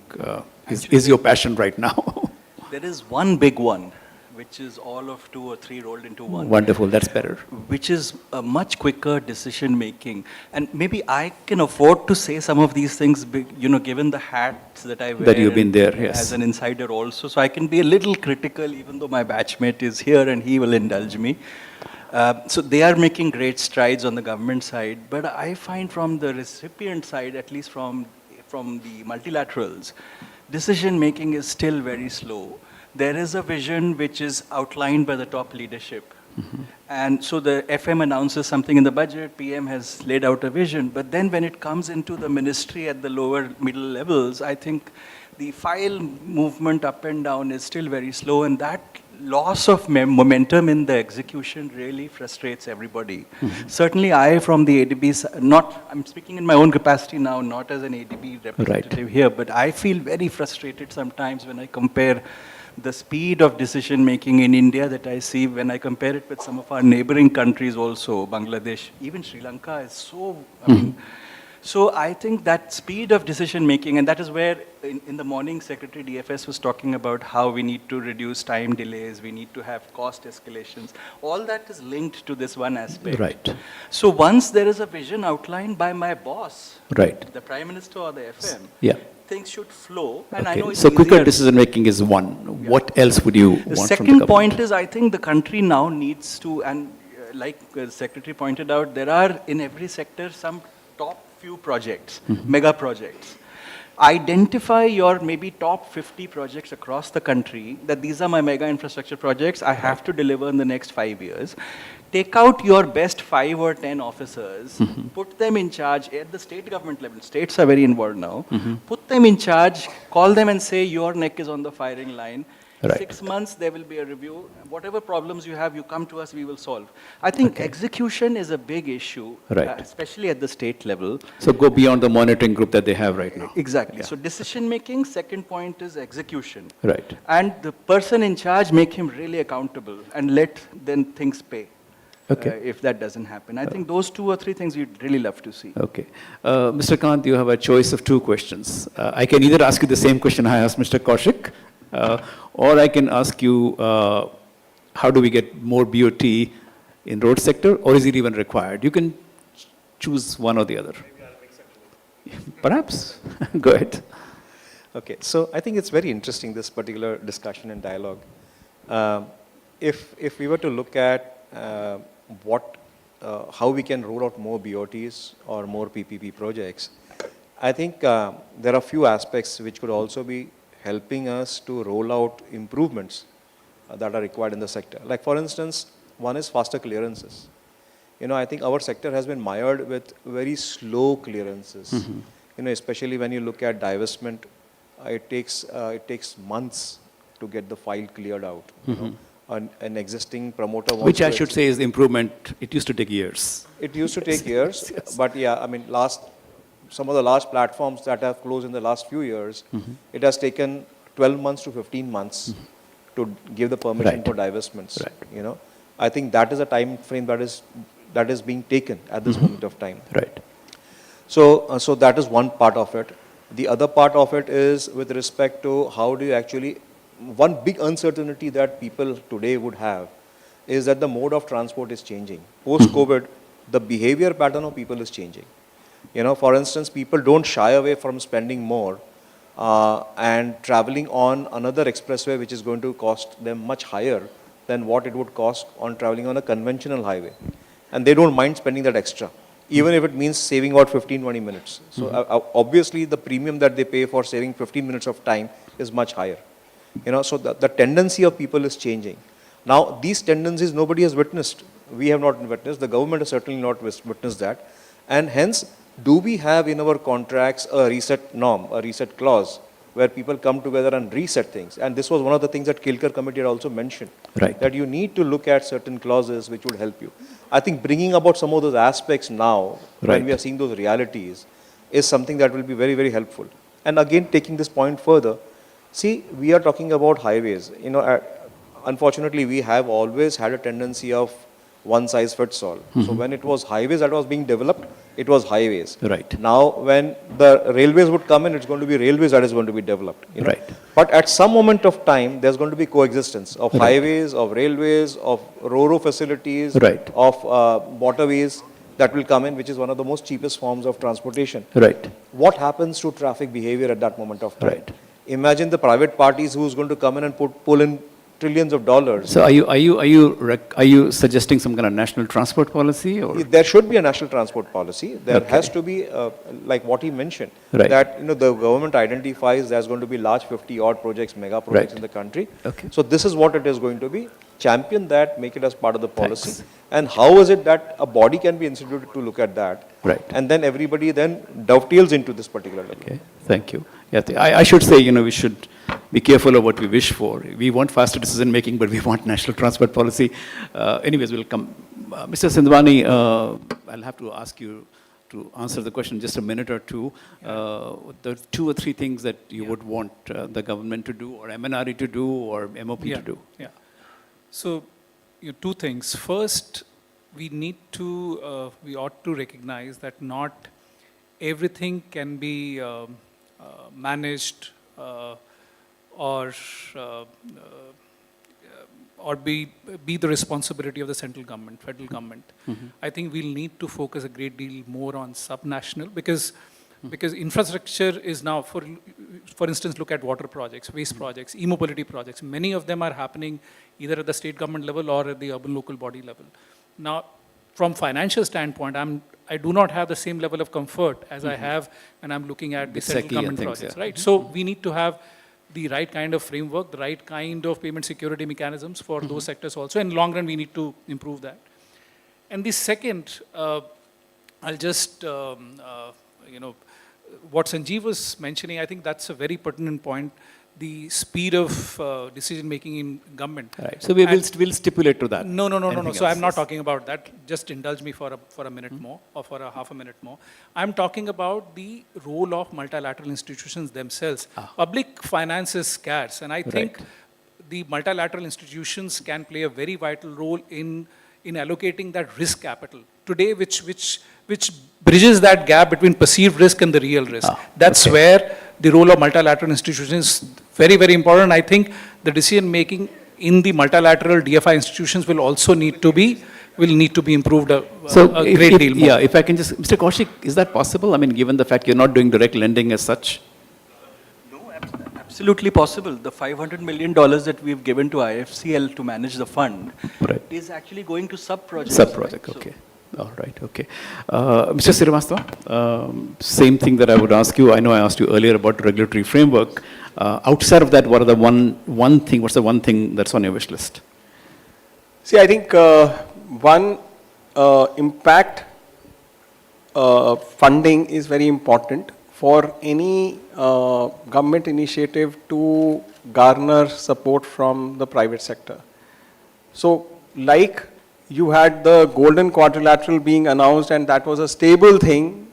is your passion right now? There is one big one, which is all of 2 or 3 rolled into one. Wonderful, that's better. Which is a much quicker decision making. And maybe I can afford to say some of these things, you know, given the hats that I wear. That you've been there, yes. As an insider also. So I can be a little critical, even though my batchmate is here and he will indulge me. So they are making great strides on the government side. But I find from the recipient side, at least from the multilaterals, decision making is still very slow. There is a vision which is outlined by the top leadership. And so the FM announces something in the budget, PM has laid out a vision, but then when it comes into the ministry at the lower middle levels, I think the file movement up and down is still very slow, and that loss of momentum in the execution really frustrates everybody. Certainly I, from the ADB, I'm speaking in my own capacity now, not as an ADB representative here, but I feel very frustrated sometimes when I compare the speed of decision making in India that I see when I compare it with some of our neighboring countries also, Bangladesh, even Sri Lanka is so, so I think that speed of decision making, and that is where in the morning Secretary DFS was talking about how we need to reduce time delays, we need to have cost escalations. All that is linked to this one aspect. Right. So once there is a vision outlined by my boss, right, the Prime Minister or the FM, yeah, things should flow. And okay. I know it's so quicker easier. decision making is one. Yeah. What else would you want from the second government? point is, I think the country now needs to, and like the Secretary pointed out, there are in every sector some top few projects, mega projects. Identify your maybe top 50 projects across the country, that these are my mega infrastructure projects I have to deliver in the next 5 years. Take out your best 5 or 10 officers, put them in charge at the state government level. States are very involved now. Put them in charge, call them and say your neck is on the firing line. Right. 6 months, there will be a review. Whatever problems you have, you come to us, we will solve. I think execution is a big issue, right, especially at the state level. So go beyond the monitoring group that they have right now. Exactly. Yeah. So decision making, second point is execution. Right. And the person in charge, make him really accountable and let then things pay. if that doesn't happen. I think those 2 or 3 things we'd really love to see. Okay. Mr. Kant, you have a choice of 2 questions. I can either ask you the same question I asked Mr. Kaushik, or I can ask you, how do we get more BOT in road sector, or is it even required? You can choose one or the other. Perhaps. Go ahead. Okay, so I think it's very interesting, this particular discussion and dialogue. If we were to look at how we can roll out more BOTs or more PPP projects, I think there are few aspects which could also be helping us to roll out improvements that are required in the sector. Like for instance, one is faster clearances. I think our sector has been mired with very slow clearances. Especially when you look at divestment, it takes months to get the file cleared out. An existing promoter wants Which I should say is the improvement. It used to take years. It used to take years, but yeah, I mean, some of the large platforms that have closed in the last few years, it has taken 12 months to 15 months to give the permission for divestments. I think that is a time frame that is being taken at this moment of time. Right. So that is one part of it. The other part of it is with respect to how do you actually, one big uncertainty that people today would have is that the mode of transport is changing. Post-COVID, the behavior pattern of people is changing. For instance, people don't shy away from spending more and traveling on another expressway which is going to cost them much higher than what it would cost on traveling on a conventional highway. And they don't mind spending that extra, even if it means saving about 15-20 minutes. So obviously the premium that they pay for saving 15 minutes of time is much higher. So the tendency of people is changing. Now these tendencies nobody has witnessed. We have not witnessed. The government has certainly not witnessed that. And hence, do we have in our contracts a reset norm, a reset clause, where people come together and reset things? And this was one of the things that Kilkar committee had also mentioned, that you need to look at certain clauses which would help you. I think bringing about some of those aspects now, when we are seeing those realities, is something that will be very, very helpful. And again, taking this point further, see, we are talking about highways. Unfortunately, we have always had a tendency of one size fits all. So when it was highways that was being developed, it was highways. Right. Now, when the railways would come in, it's going to be railways that is going to be developed. Right. But at some moment of time, there's going to be coexistence of highways, of railways, of ro-ro facilities, of waterways that will come in, which is one of the most cheapest forms of transportation. Right. What happens to traffic behavior at that moment of time? Imagine the private parties who's going to come in and pull in trillions of dollars. So are you suggesting some kind of national transport policy? Or? There should be a national transport policy. There has to be, like what he mentioned, that the government identifies there's going to be large 50-odd projects, mega projects in the country. So this is what it is going to be. Champion that, make it as part of the policy. And how is it that a body can be instituted to look at that? And then everybody then dovetails into this particular level. Okay, thank you. Yeah, I should say, we should be careful of what we wish for. We want faster decision making, but we want national transport policy. Anyways, we'll come. Mr. Sindhwani, I'll have to ask you to answer the question in just a minute or two. The 2 or 3 things that you would want the government to do, or MNRE to do, or MOP to do. Yeah. So, 2 things. First, we ought to recognize that not everything can be managed or be the responsibility of the central government, federal government. I think we'll need to focus a great deal more on subnational because infrastructure is now, for instance, look at water projects, waste projects, e-mobility projects. Many of them are happening either at the state government level or at the urban local body level. Now, from financial standpoint, I do not have the same level of comfort as I have when I'm looking at the central government projects, right? So we need to have the right kind of framework, the right kind of payment security mechanisms for those sectors also. In the long run, we need to improve that. And the second, I'll just, what Sanjeev was mentioning, I think that's a very pertinent point, the speed of decision making in government. Right. So we'll stipulate to that. No. So I'm not talking about that. Just indulge me for a minute more, or for a half a minute more. I'm talking about the role of multilateral institutions themselves. Public finance is scarce, and I think the multilateral institutions can play a very vital role in in allocating that risk capital today, which bridges that gap between perceived risk and the real risk. That's where the role of multilateral institutions is very, very important. I think the decision making in the multilateral DFI institutions will also need to be improved a great deal more. Yeah, if I can just, Mr. Kaushik, is that possible? I mean, given the fact you're not doing direct lending as such? Absolutely possible. The $500 million that we've given to IIFCL to manage the fund is actually going to sub-projects. Sub-project, right? okay. All right, okay. Mr. Srivastava, same thing that I would ask you. I know I asked you earlier about regulatory framework. Outside of that, what are the what's the one thing that's on your wish list? See, I think one, impact funding is very important for any government initiative to garner support from the private sector. So, like you had the golden quadrilateral being announced, and that was a stable thing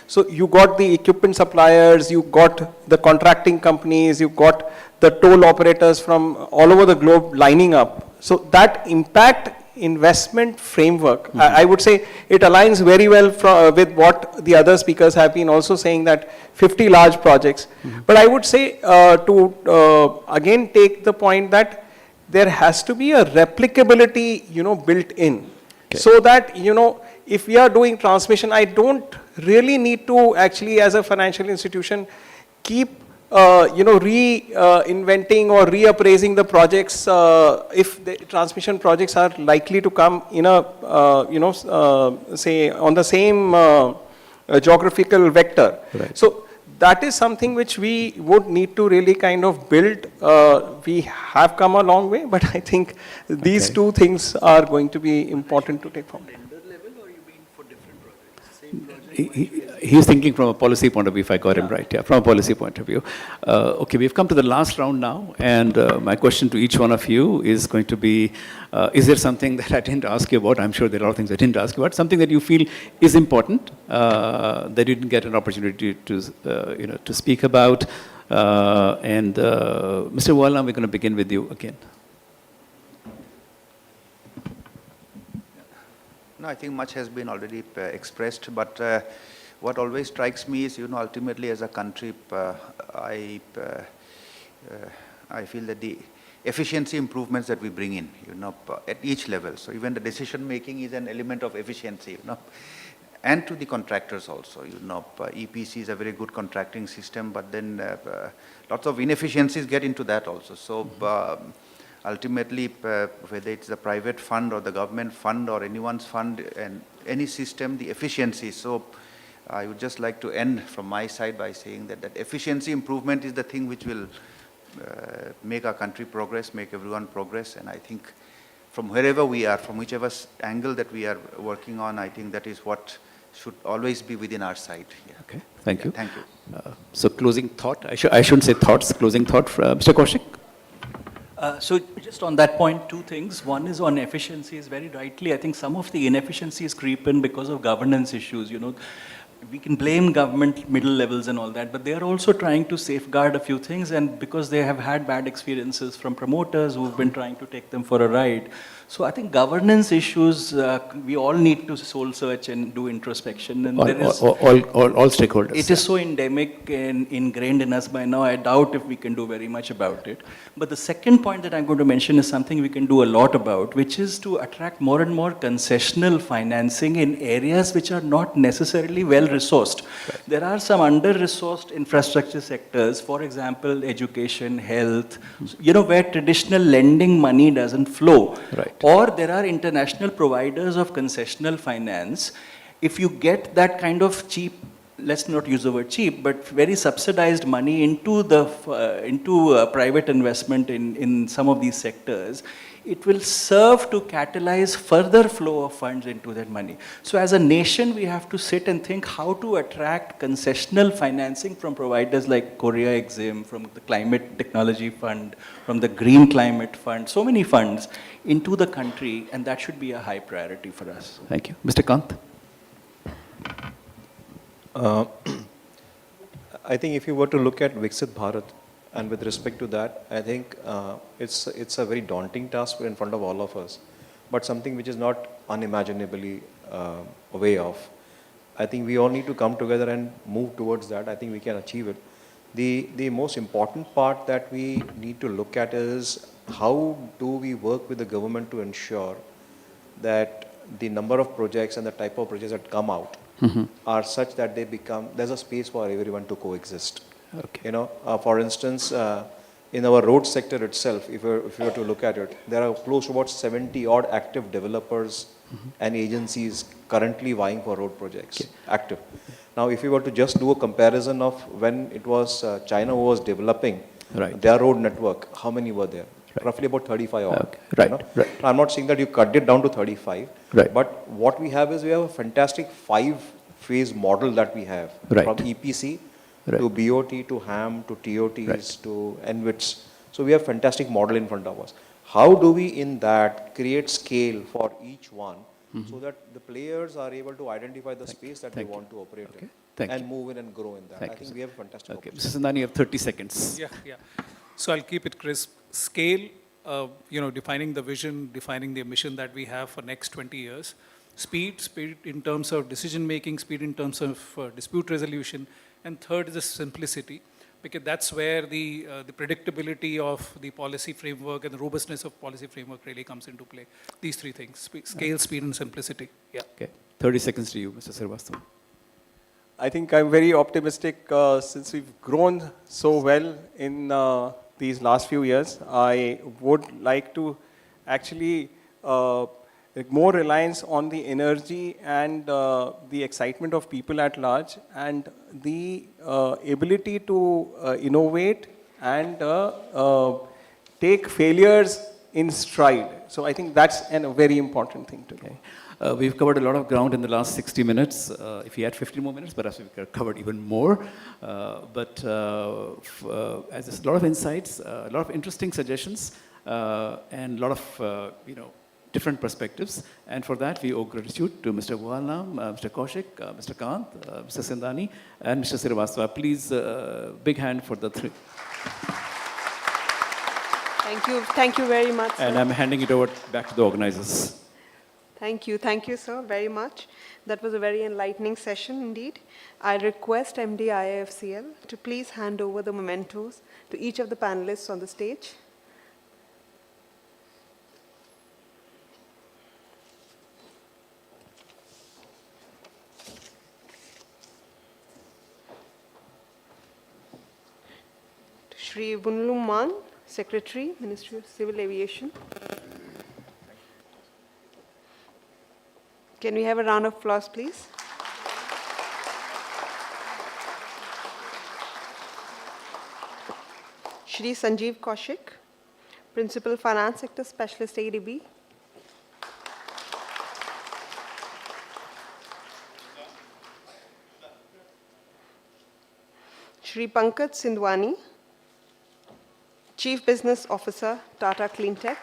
so you got the equipment suppliers, you got the contracting companies, you got the toll operators from all over the globe lining up. So that impact investment framework, I would say it aligns very well with what the other speakers have been also saying, that 50 large projects. But I would say to again take the point that there has to be a replicability, built in. So that, if we are doing transmission, I don't really need to actually, as a financial institution, keep reinventing or reappraising the projects if the transmission projects are likely to come in a, say on the same geographical vector. Right. So that is something which we would need to really kind of build. We have come a long way, but I think these two things are going to be important to take forward. He's thinking from a policy point of view, if I got him right. Yeah, from a policy point of view. Okay, we've come to the last round now, and my question to each one of you is going to be, is there something that I didn't ask you about? I'm sure there are a lot of things I didn't ask you about. Something that you feel is important, that you didn't get an opportunity to, to speak about. Mr. Wallam, we're going to begin with you again. No, I think much has been already expressed, but what always strikes me is, ultimately as a country, I feel that the efficiency improvements that we bring in, at each level. So even the decision making is an element of efficiency, and to the contractors also. EPC is a very good contracting system, but then lots of inefficiencies get into that also. So. Ultimately, whether it's the private fund or the government fund or anyone's fund and any system, the efficiency. So I would just like to end from my side by saying that efficiency improvement is the thing which will make our country progress, make everyone progress. And I think from wherever we are, from whichever angle that we are working on, I think that is what should always be within our sight. Yeah. Okay, thank you. Thank you. So closing thought, I shouldn't say thoughts, closing thought, Mr. Kaushik? So just on that point, two things. One is on efficiencies, very rightly. I think some of the inefficiencies creep in because of governance issues. We can blame government middle levels and all that, but they are also trying to safeguard a few things, and because they have had bad experiences from promoters who've been trying to take them for a ride. So I think governance issues, we all need to soul search and do introspection. And all stakeholders. It is so endemic and ingrained in us by now, I doubt if we can do very much about it. But the second point that I'm going to mention is something we can do a lot about, which is to attract more and more concessional financing in areas which are not necessarily well resourced. Right. There are some under-resourced infrastructure sectors, for example, education, health, where traditional lending money doesn't flow. Right. Or there are international providers of concessional finance. If you get that kind of cheap, let's not use the word cheap, but very subsidized money into private investment in some of these sectors, it will serve to catalyze further flow of funds into that money. So as a nation, we have to sit and think how to attract concessional financing from providers like Korea Exim, from the Climate Technology Fund, from the Green Climate Fund, so many funds into the country, and that should be a high priority for us. Thank you. Mr. Kant? I think if you were to look at Viksit Bharat, and with respect to that, I think it's a very daunting task in front of all of us. but something which is not unimaginably way off. I think we all need to come together and move towards that. I think we can achieve it. The most important part that we need to look at is how do we work with the government to ensure that the number of projects and the type of projects that come out are such that they become, there's a space for everyone to coexist. Okay. You know, for instance, in our road sector itself, if you were to look at it, there are close to about 70 odd active developers and agencies currently vying for road projects, active. Now, if you were to just do a comparison of when it was China who was developing their road network, how many were there? Roughly about 35 odd. Okay. Right, You know? right. I'm not saying that you cut it down to 35, Right. but what we have is we have a fantastic 5-phase model that we have, Right. from EPC Right. to BOT to HAM to TOTs to NWITs. So we have fantastic model in front of us. How do we in that create scale for each one so that the players are able to identify the space that they want to operate in and move in and grow in that? I think we have a fantastic opportunity. Mr. Sindani, you have 30 seconds. Yeah. So I'll keep it crisp. Scale, defining the vision, defining the mission that we have for next 20 years. Speed in terms of decision making, speed in terms of dispute resolution, and third is the simplicity, because that's where the predictability of the policy framework and the robustness of policy framework really comes into play. These three things: scale, speed, and simplicity. Yeah. Okay. 30 seconds to you, Mr. Srivastava. I think I'm very optimistic since we've grown so well in these last few years. I would like to actually more reliance on the energy and the excitement of people at large, and the ability to innovate and take failures in stride. So I think that's a very important thing to do. We've covered a lot of ground in the last 60 minutes. If we had 15 more minutes, perhaps we've covered even more. But as there's a lot of insights, a lot of interesting suggestions, and a lot of different perspectives. And for that, we owe gratitude to Mr. Walnam, Mr. Kaushik, Mr. Kant, Mr. Sindani, and Mr. Srivastava. Please, big hand for the three. Thank you very much, sir. And I'm handing it over back to the organizers. Thank you, sir, very much. That was a very enlightening session indeed. I request MD IIFCL to please hand over the mementos to each of the panelists on the stage. To Shri Bunlum Man, Secretary, Ministry of Civil Aviation. Can we have a round of applause, please? Shri Sanjeev Kaushik, Principal Finance Sector Specialist ADB. Shri Pankaj Sindwani, Chief Business Officer, Tata Cleantech.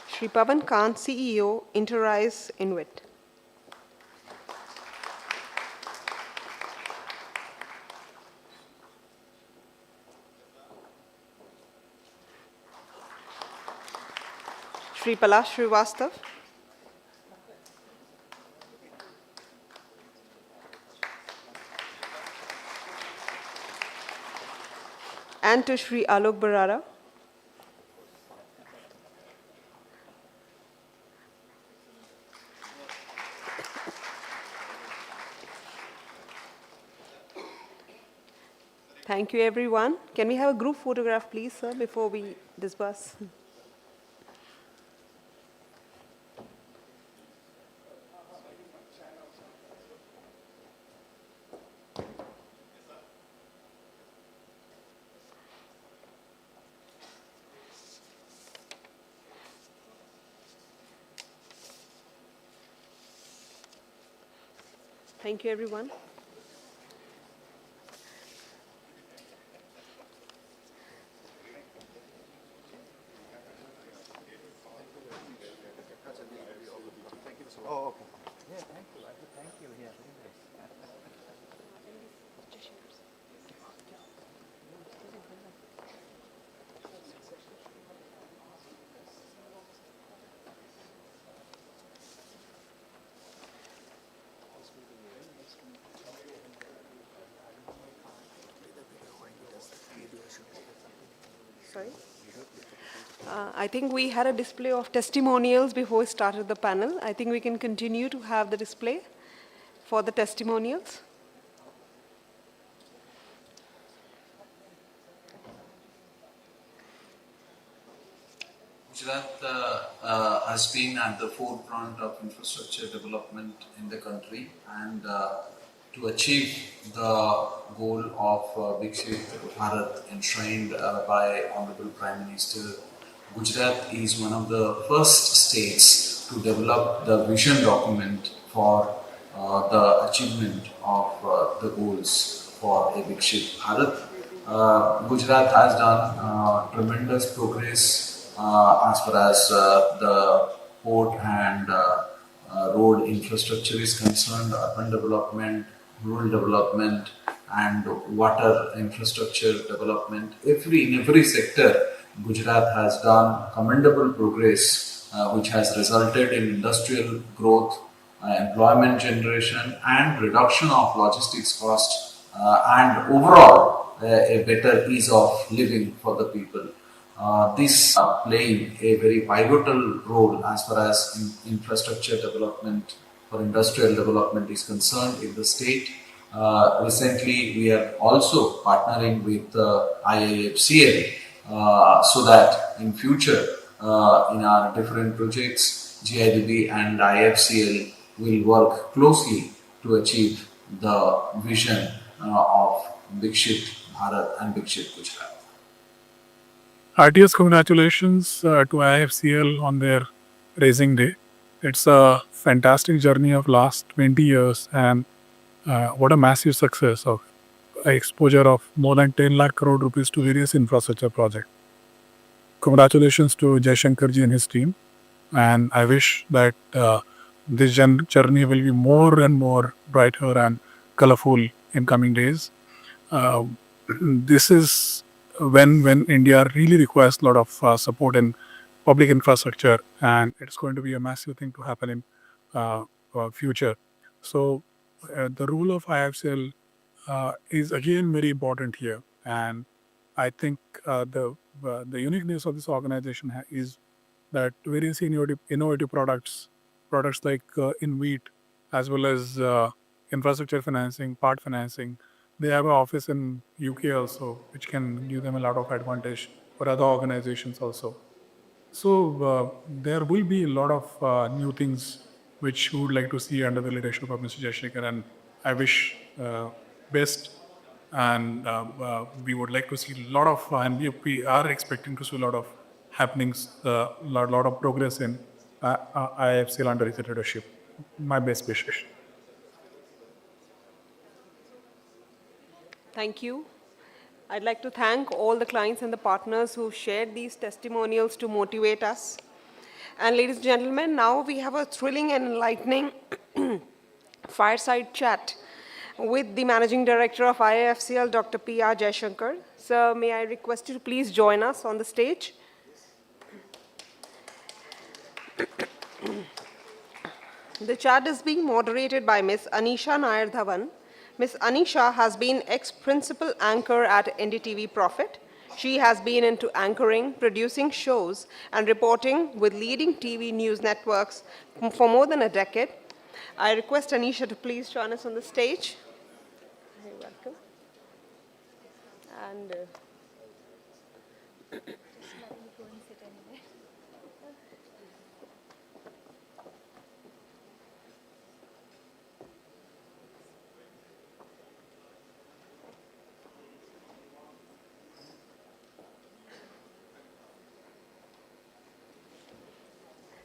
Shri Pavan Kant, CEO, Interrise Inuit. Shri Palash Srivastav. And to Shri Alok Barara. Thank you, everyone. Can we have a group photograph, please, sir, before we disperse? Thank you, everyone. Oh, okay. Sorry? I think we had a display of testimonials before we started the panel. I think we can continue to have the display for the testimonials. Gujarat has been at the forefront of infrastructure development in the country, and to achieve the goal of Viksit Bharat enshrined by Honorable Prime Minister, Gujarat is one of the first states to develop the vision document for the achievement of the goals for a Viksit Bharat. Gujarat has done tremendous progress as far as the port and road infrastructure is concerned, urban development, rural development, and water infrastructure development. In every sector, Gujarat has done commendable progress, which has resulted in industrial growth, employment generation, and reduction of logistics cost, and overall a better ease of living for the people. This playing a very pivotal role as far as infrastructure development or industrial development is concerned in the state. Recently, we are also partnering with IIFCL so that in future, in our different projects, GIDB and IIFCL will work closely to achieve the vision of Viksit Bharat and Viksit Gujarat. Heartiest congratulations to IIFCL on their raising day. It's a fantastic journey of last 20 years, and what a massive success of exposure of more than 10 lakh crore rupees to various infrastructure projects. Congratulations to Jaishankar ji and his team, and I wish that this journey will be more and more brighter and colorful in coming days. This is when India really requires a lot of support in public infrastructure, and it's going to be a massive thing to happen in future. So the role of IIFCL is again very important here, and I think the uniqueness of this organization is that various innovative products like in wheat, as well as infrastructure financing, part financing. They have an office in UK also, which can give them a lot of advantage for other organizations also. So there will be a lot of new things which we would like to see under the leadership of Mr. Jaishankar, and I wish best. And we would like to see a lot of, and we are expecting to see a lot of happenings, lot of progress in IIFCL under his leadership. My best wishes. Thank you. I'd like to thank all the clients and the partners who shared these testimonials to motivate us. And ladies and gentlemen, now we have a thrilling and enlightening fireside chat with the Managing Director of IIFCL, Dr. P.R. Jaishankar. Sir, may I request you to please join us on the stage? The chat is being moderated by Ms. Anisha Nair Dhawan. Ms. Anisha has been ex-principal anchor at NDTV Profit. She has been into anchoring, producing shows, and reporting with leading TV news networks for more than a decade. I request Anisha to please join us on the stage. You're welcome. And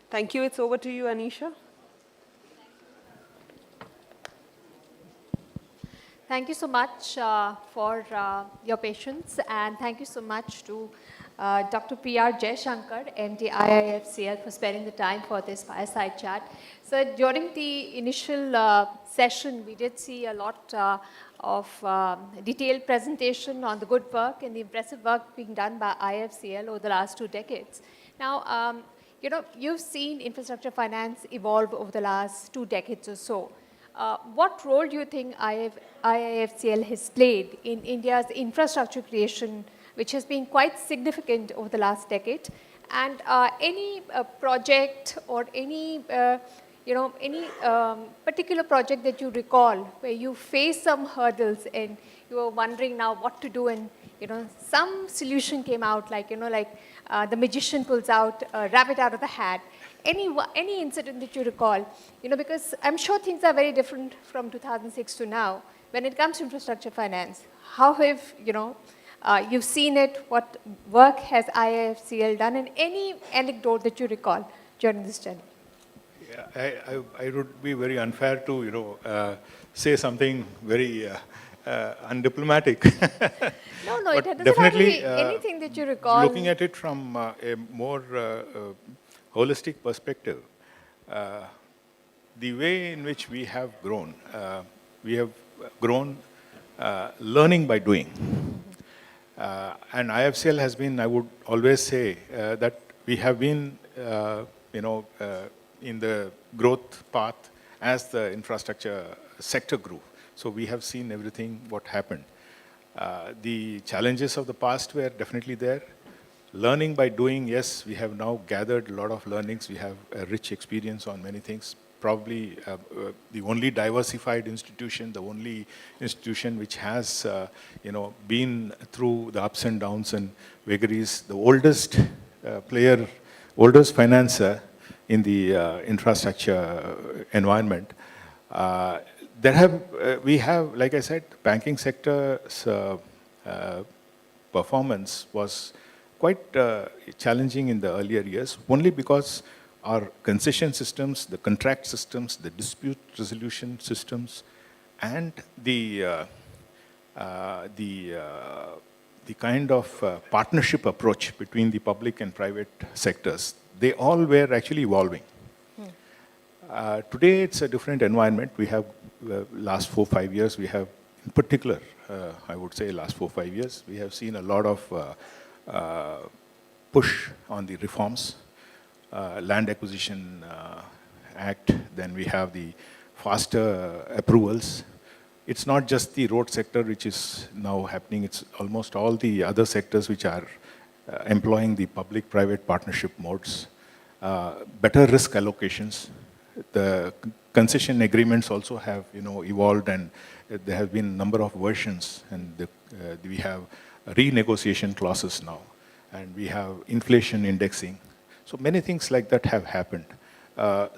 thank you. It's over to you, Anisha. Thank you so much for your patience, and thank you so much to Dr. P.R. Jaishankar, MD IIFCL, for spending the time for this fireside chat. So during the initial session, we did see a lot of detailed presentation on the good work and the impressive work being done by IIFCL over the last 2 decades. Now, you've seen infrastructure finance evolve over the last 2 decades or so. What role do you think IIFCL has played in India's infrastructure creation, which has been quite significant over the last decade? And any project or any particular project that you recall where you faced some hurdles and you were wondering now what to do, and some solution came out, like the magician pulls out a rabbit out of the hat. Any incident that you recall? Because I'm sure things are very different from 2006 to now when it comes to infrastructure finance. How have you've seen it? What work has IIFCL done, and any anecdote that you recall during this journey? Yeah, I would be very unfair to say something very undiplomatic. No, it doesn't definitely, have to be anything that you recall. Looking at it from a more holistic perspective, the way in which we have grown learning by doing. And IIFCL has been, I would always say, that we have been, in the growth path as the infrastructure sector grew. So we have seen everything what happened. The challenges of the past were definitely there. Learning by doing, yes, we have now gathered a lot of learnings. We have a rich experience on many things. Probably the only diversified institution, the only institution which has, been through the ups and downs and vagaries, the oldest player, oldest financer in the infrastructure environment. We have, like I said, banking sector's performance was quite challenging in the earlier years, only because our concession systems, the contract systems, the dispute resolution systems, and the kind of partnership approach between the public and private sectors, they all were actually evolving. Today, it's a different environment. We have, last 4-5 years, we have, in particular, I would say last 4-5 years, we have seen a lot of push on the reforms. Land Acquisition Act, then we have the faster approvals. It's not just the road sector which is now happening, it's almost all the other sectors which are employing the public-private partnership modes. Better risk allocations. The concession agreements also have evolved, and there have been a number of versions, and we have renegotiation clauses now, and we have inflation indexing. So many things like that have happened. All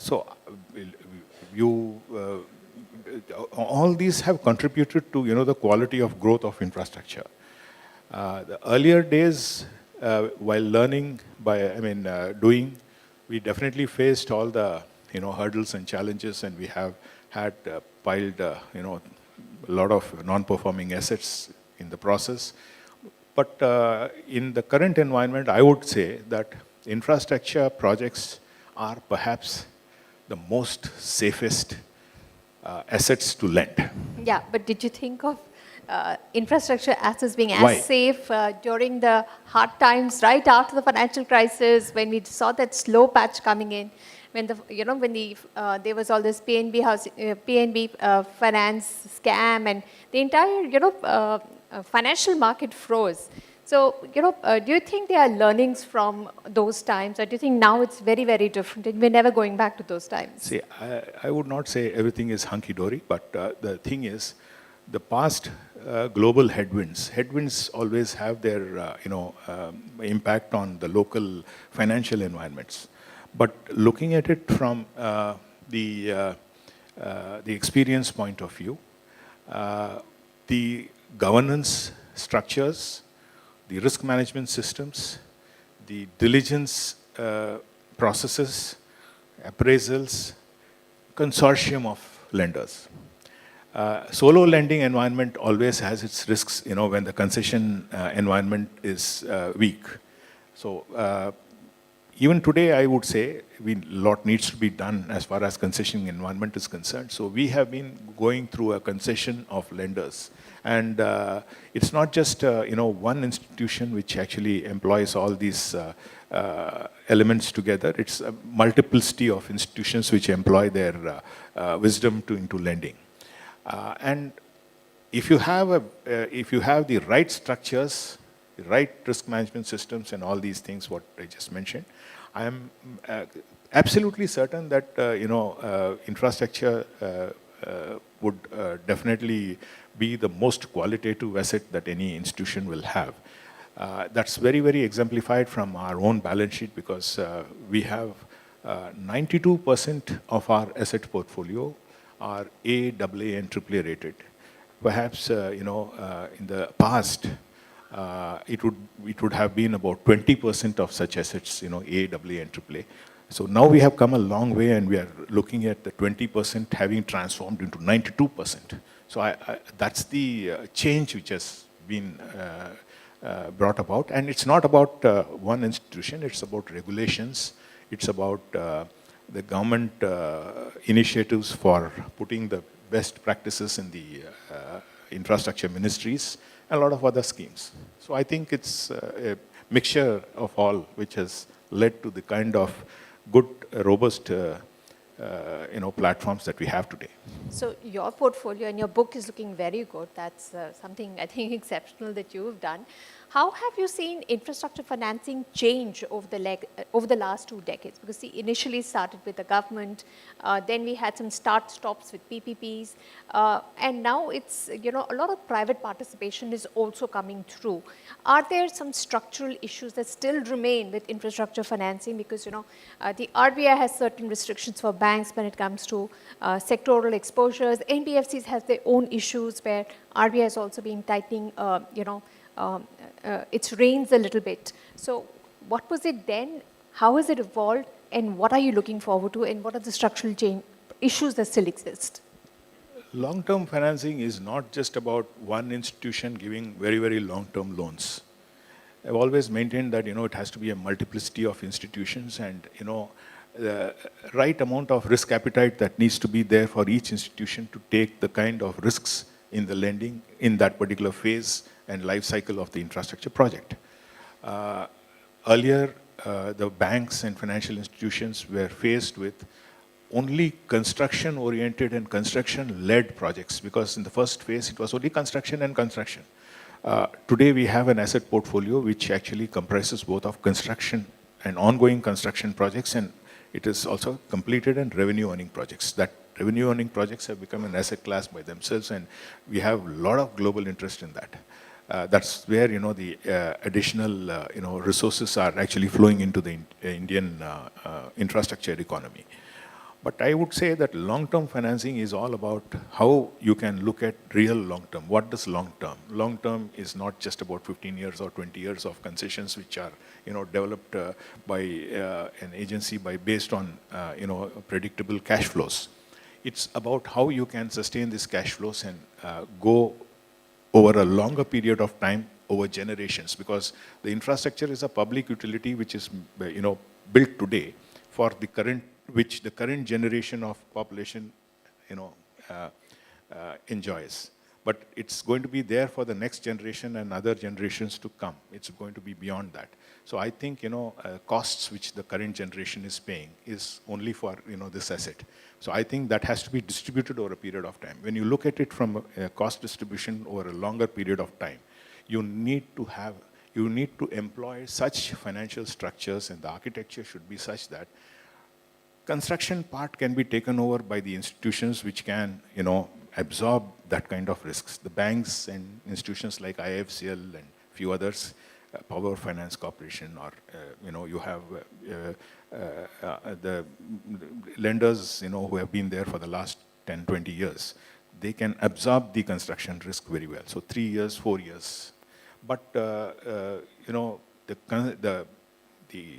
these have contributed to the quality of growth of infrastructure. The earlier days, while learning by doing, we definitely faced all the hurdles and challenges, and we have had piled a lot of non-performing assets in the process. But in the current environment, I would say that infrastructure projects are perhaps the most safest assets to lend. Yeah, but did you think of infrastructure assets being as Why? safe during the hard times right after the financial crisis, when we saw that slow patch coming in, when there was all this PNB finance scam, and the entire financial market froze. So, do you think there are learnings from those times, or do you think now it's very, very different and we're never going back to those times? See, I would not say everything is hunky-dory, but the thing is, the past global headwinds always have their impact on the local financial environments. But looking at it from the experience point of view, the governance structures, the risk management systems, the diligence processes, appraisals, consortium of lenders. Solo lending environment always has its risks, when the concession environment is weak. So even today, I would say a lot needs to be done as far as concession environment is concerned. So we have been going through a concession of lenders. And it's not just one institution which actually employs all these elements together. It's a multiplicity of institutions which employ their wisdom into lending. And if you have the right structures, the right risk management systems, and all these things what I just mentioned, I am absolutely certain that infrastructure would definitely be the most qualitative asset that any institution will have. That's very, very exemplified from our own balance sheet, because we have 92% of our asset portfolio are A, AA, and AAA rated. Perhaps in the past, it would have been about 20% of such assets, A, AA, and AAA. So now we have come a long way, and we are looking at the 20% having transformed into 92%. So that's the change which has been brought about. And it's not about one institution, it's about regulations, it's about the government initiatives for putting the best practices in the infrastructure ministries, and a lot of other schemes. So I think it's a mixture of all which has led to the kind of good, robust platforms that we have today. So your portfolio and your book is looking very good. That's something I think exceptional that you've done. How have you seen infrastructure financing change over the last 2 decades? Because initially started with the government, then we had some start-stops with PPPs, and now it's, a lot of private participation is also coming through. Are there some structural issues that still remain with infrastructure financing? Because, the RBI has certain restrictions for banks when it comes to sectoral exposures. NBFCs have their own issues where RBI has also been tightening, its reins a little bit. So what was it then? How has it evolved? And what are you looking forward to? And what are the structural issues that still exist? Long-term financing is not just about one institution giving very, very long-term loans. I've always maintained that, it has to be a multiplicity of institutions, and, the right amount of risk appetite that needs to be there for each institution to take the kind of risks in the lending in that particular phase and life cycle of the infrastructure project. Earlier, the banks and financial institutions were faced with only construction-oriented and construction-led projects, because in the first phase, it was only construction and construction. Today, we have an asset portfolio which actually comprises both of construction and ongoing construction projects, and it is also completed and revenue-earning projects. That revenue-earning projects have become an asset class by themselves, and we have a lot of global interest in that. That's where, the additional, resources are actually flowing into the Indian infrastructure economy. But I would say that long-term financing is all about how you can look at real long-term. What does long-term? Long-term is not just about 15 years or 20 years of concessions which are, developed by an agency based on, predictable cash flows. It's about how you can sustain these cash flows and go over a longer period of time, over generations, because the infrastructure is a public utility which is, built today for the current generation of population, enjoys. But it's going to be there for the next generation and other generations to come. It's going to be beyond that. So I think, costs which the current generation is paying is only for, this asset. So I think that has to be distributed over a period of time. When you look at it from a cost distribution over a longer period of time, you need to employ such financial structures, and the architecture should be such that construction part can be taken over by the institutions which can, absorb that kind of risks. The banks and institutions like IIFCL and few others, Power Finance Corporation, or, you have the lenders, who have been there for the last 10, 20 years. They can absorb the construction risk very well. So 3 years, 4 years. But, the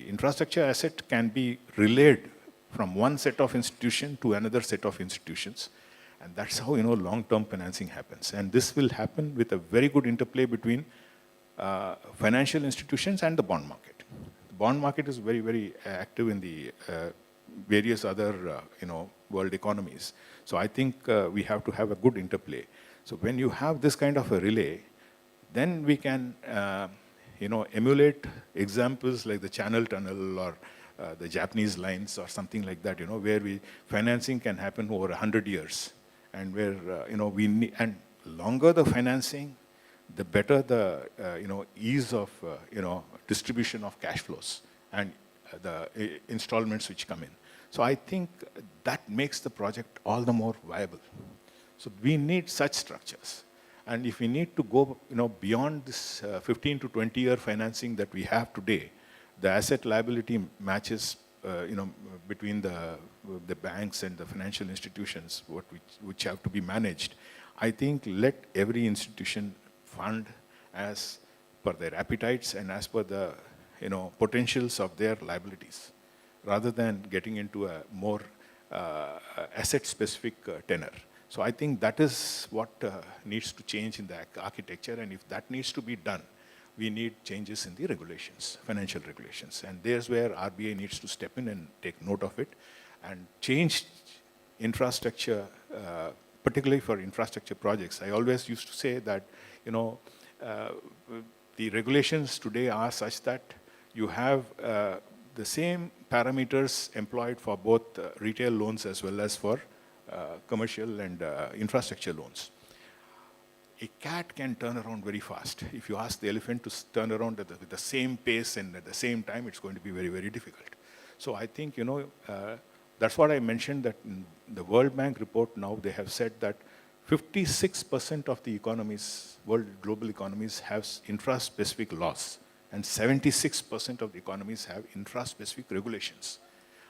infrastructure asset can be relayed from one set of institution to another set of institutions. And that's how, long-term financing happens. And this will happen with a very good interplay between financial institutions and the bond market. bond market is very, very active in the various other, world economies. So I think we have to have a good interplay. So when you have this kind of a relay, then we can, emulate examples like the Channel Tunnel or the Japanese lines or something like that, where financing can happen over 100 years. And where, we need, and longer the financing, the better the, ease of, distribution of cash flows and the installments which come in. So I think that makes the project all the more viable. So we need such structures. And if we need to go, beyond this 15 to 20 year financing that we have today, the asset liability matches, between the banks and the financial institutions, which have to be managed. I think let every institution fund as per their appetites and as per the, potentials of their liabilities, rather than getting into a more asset-specific tenor. So I think that is what needs to change in the architecture, and if that needs to be done, we need changes in the regulations, financial regulations. And there's where RBI needs to step in and take note of it and change infrastructure, particularly for infrastructure projects. I always used to say that, the regulations today are such that you have the same parameters employed for both retail loans as well as for commercial and infrastructure loans. A cat can turn around very fast. If you ask the elephant to turn around with the same pace and at the same time, it's going to be very, very difficult. So I think, that's what I mentioned, that in the World Bank report now, they have said that 56% of the economies, global economies, have infra-specific laws, and 76% of the economies have infra-specific regulations.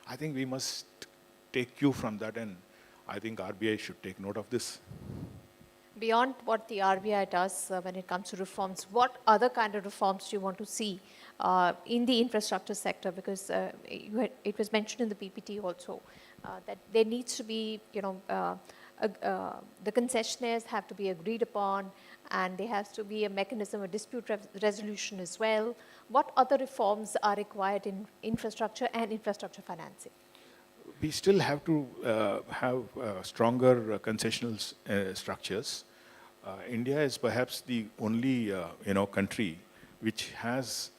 I think we must take cue from that, and I think RBI should take note of this. Beyond what the RBI does when it comes to reforms, what other kind of reforms do you want to see in the infrastructure sector? Because it was mentioned in the PPT also that there needs to be, the concessionaires have to be agreed upon, and there has to be a mechanism of dispute resolution as well. What other reforms are required in infrastructure and infrastructure financing? We still have to have stronger concessional structures. India is perhaps the only country which has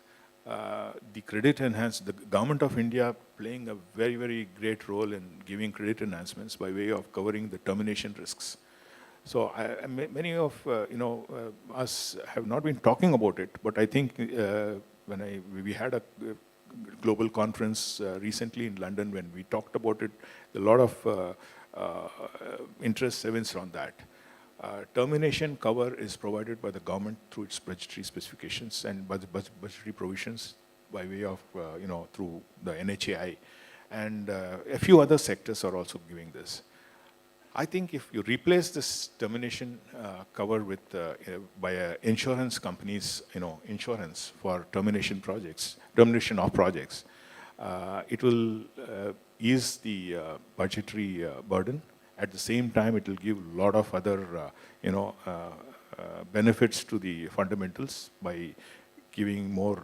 the credit enhanced, the government of India playing a very, very great role in giving credit enhancements by way of covering the termination risks. So many of us have not been talking about it, but I think we had a global conference recently in London when we talked about it, a lot of interest evinced on that. Termination cover is provided by the government through its budgetary specifications and budgetary provisions by way of, through the NHAI. And a few other sectors are also giving this. I think if you replace this termination cover with by insurance companies, insurance for termination of projects, it will ease the budgetary burden. At the same time, it will give a lot of other, benefits to the fundamentals by giving more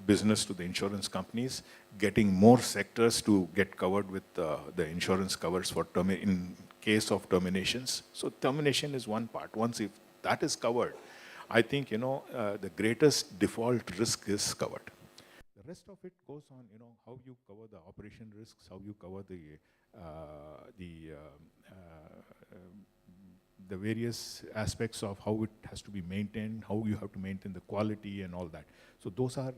business to the insurance companies, getting more sectors to get covered with the insurance covers for in case of terminations. So termination is one part. Once if that is covered, I think, the greatest default risk is covered. The rest of it goes on, how you cover the operation risks, how you cover the various aspects of how it has to be maintained, how you have to maintain the quality and all that. So those are,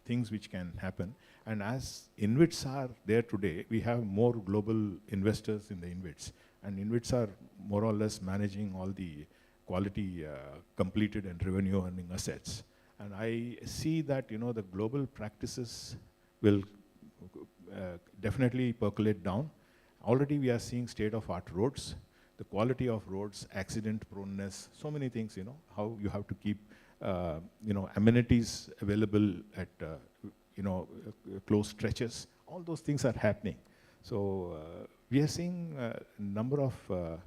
things which can happen. And as InvITs are there today, we have more global investors in the InvITs. And InvITs are more or less managing all the quality completed and revenue earning assets. And I see that, the global practices will definitely percolate down. Already we are seeing state-of-art roads, the quality of roads, accident proneness, so many things, how you have to keep, amenities available at, close stretches. All those things are happening. So we are seeing a number of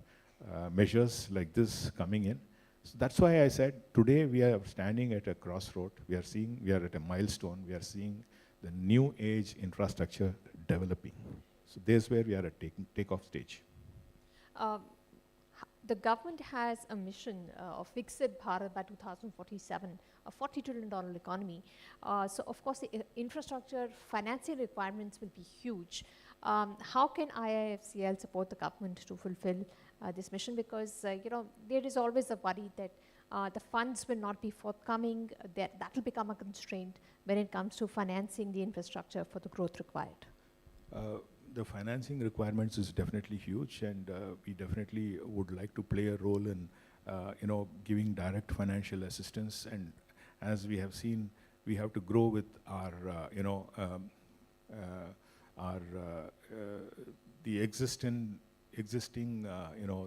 measures like this coming in. So that's why I said today we are standing at a crossroad. We are at a milestone. We are seeing the new age infrastructure developing. So there's where we are at take-off stage. The government has a mission of Viksit Bharat by 2047, a $40 trillion economy. So of course the infrastructure financing requirements will be huge. How can IIFCL support the government to fulfill this mission? Because there is always a worry that the funds will not be forthcoming, that will become a constraint when it comes to financing the infrastructure for the growth required. The financing requirements is definitely huge, and we definitely would like to play a role in giving direct financial assistance. And as we have seen, we have to grow with our the existing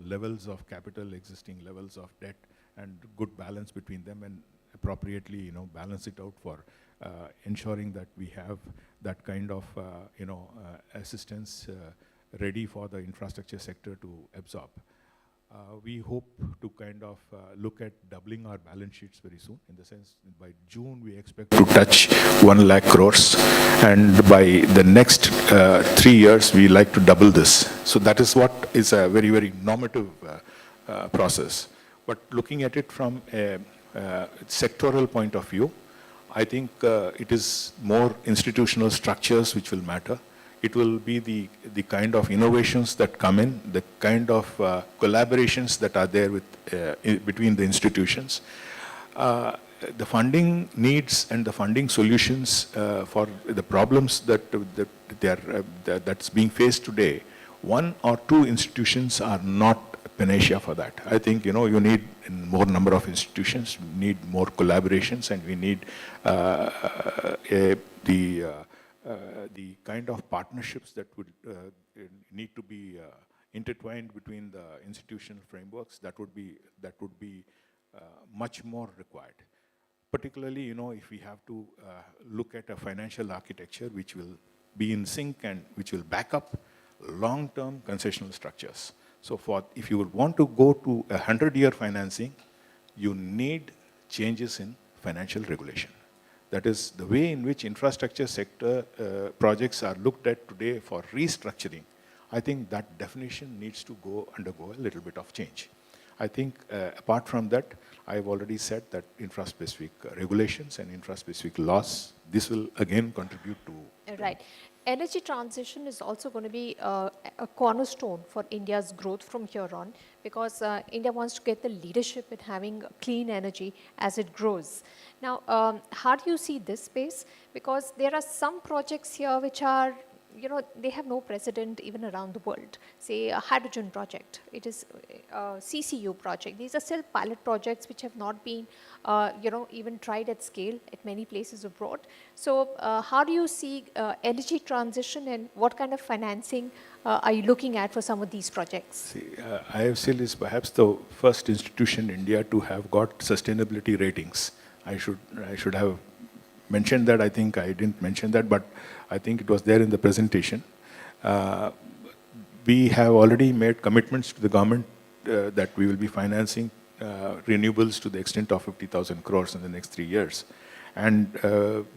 levels of capital, existing levels of debt, and good balance between them, and appropriately balance it out for ensuring that we have that kind of assistance ready for the infrastructure sector to absorb. We hope to kind of look at doubling our balance sheets very soon, in the sense by June we expect to touch 1 lakh crores, and by the next 3 years we like to double this. So that is what is a very, very normative process. But looking at it from a sectoral point of view, I think it is more institutional structures which will matter. It will be the kind of innovations that come in, the kind of collaborations that are there with between the institutions. The funding needs and the funding solutions for the problems that's being faced today, 1 or 2 institutions are not panacea for that. I think you need more number of institutions, need more collaborations, and we need the kind of partnerships that would need to be intertwined between the institutional frameworks. That would be much more required. Particularly, if we have to look at a financial architecture which will be in sync and which will back up long-term concessional structures. So if you would want to go to a 100-year financing, you need changes in financial regulation. That is the way in which infrastructure sector projects are looked at today for restructuring. I think that definition needs to undergo a little bit of change. I think apart from that, I've already said that infra-specific regulations and infra-specific laws, this will again contribute to... Right. Energy transition is also going to be a cornerstone for India's growth from here on, because India wants to get the leadership in having clean energy as it grows. Now, how do you see this space? Because there are some projects here which are, they have no precedent even around the world. Say a hydrogen project, it is a CCU project. These are still pilot projects which have not been, even tried at scale at many places abroad. So how do you see energy transition, and what kind of financing are you looking at for some of these projects? See, IIFCL is perhaps the first institution in India to have got sustainability ratings. I should have mentioned that. I think I didn't mention that, but I think it was there in the presentation. We have already made commitments to the government that we will be financing renewables to the extent of 50,000 crores in the next 3 years. And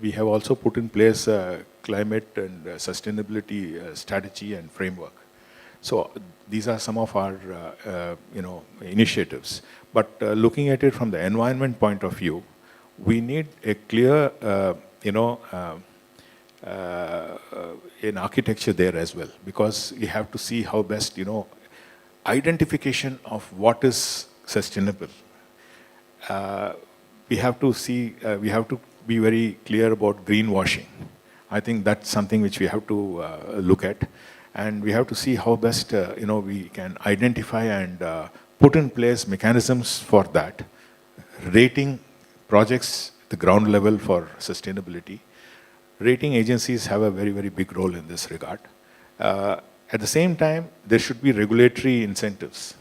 we have also put in place a climate and sustainability strategy and framework. So these are some of our initiatives. But looking at it from the environment point of view, we need a clear an architecture there as well, because we have to see how best identification of what is sustainable. We have to see, we have to be very clear about greenwashing. I think that's something which we have to look at, and we have to see how best we can identify and put in place mechanisms for that, rating projects at the ground level for sustainability. Rating agencies have a very, very big role in this regard. At the same time, there should be regulatory incentives.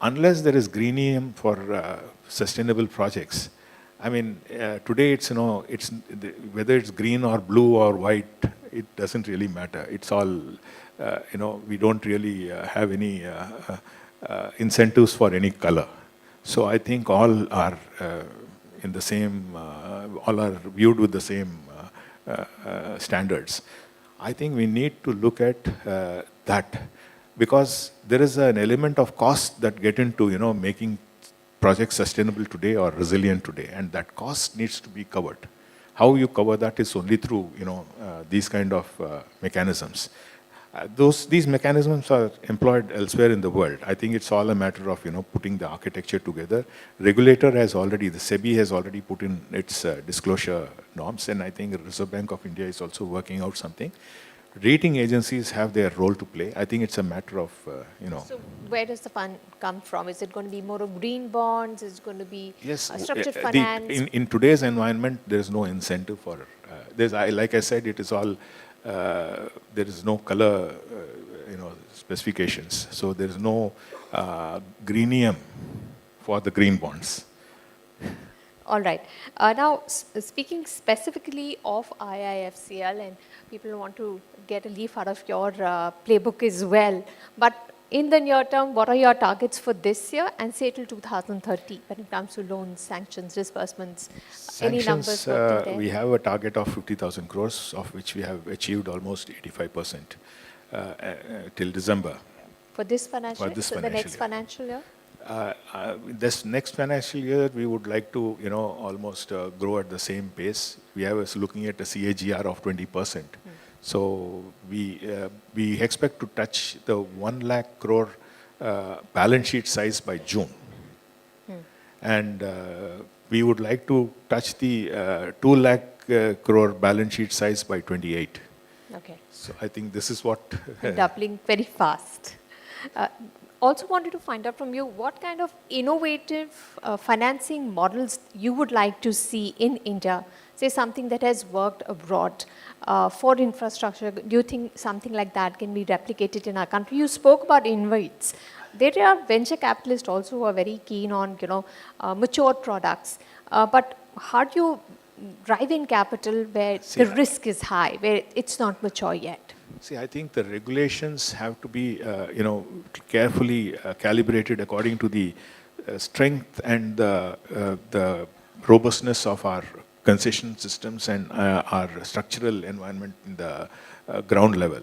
Unless there is greenium for sustainable projects, I mean, today it's whether it's green or blue or white, it doesn't really matter. It's all, we don't really have any incentives for any color. So I think all are in the same, all are viewed with the same standards. I think we need to look at that, because there is an element of cost that get into making projects sustainable today or resilient today, and that cost needs to be covered. How you cover that is only through these kind of mechanisms. These mechanisms are employed elsewhere in the world. I think it's all a matter of putting the architecture together. Regulator has already, the SEBI has already put in its disclosure norms, and I think the Reserve Bank of India is also working out something. Rating agencies have their role to play. I think it's a matter of So where does the fund come from? Is it going to be more of green bonds? Is it going to be structured finance? In today's environment, there is no incentive for. Like I said, it is all. There is no color, specifications. So there is no greenium for the green bonds. All right. Now, speaking specifically of IIFCL, and people want to get a leaf out of your playbook as well, but in the near term, what are your targets for this year and say till 2030 when it comes to loans, sanctions, disbursements? Any numbers? We have a target of 50,000 crores, of which we have achieved almost 85% till December. For this financial year? The next financial year? This next financial year, we would like to, almost grow at the same pace. We have looking at a CAGR of 20%. So we expect to touch the 1 lakh crore balance sheet size by June. And we would like to touch the 2 lakh crore balance sheet size by 28. Okay. So I think this is what... Doubling very fast. Also wanted to find out from you what kind of innovative financing models you would like to see in India, say something that has worked abroad for infrastructure. Do you think something like that can be replicated in our country? You spoke about invites. There are venture capitalists also who are very keen on mature products. But how do you drive in capital where the risk is high, where it's not mature yet? See, I think the regulations have to be, carefully calibrated according to the strength and the robustness of our concession systems and our structural environment in the ground level.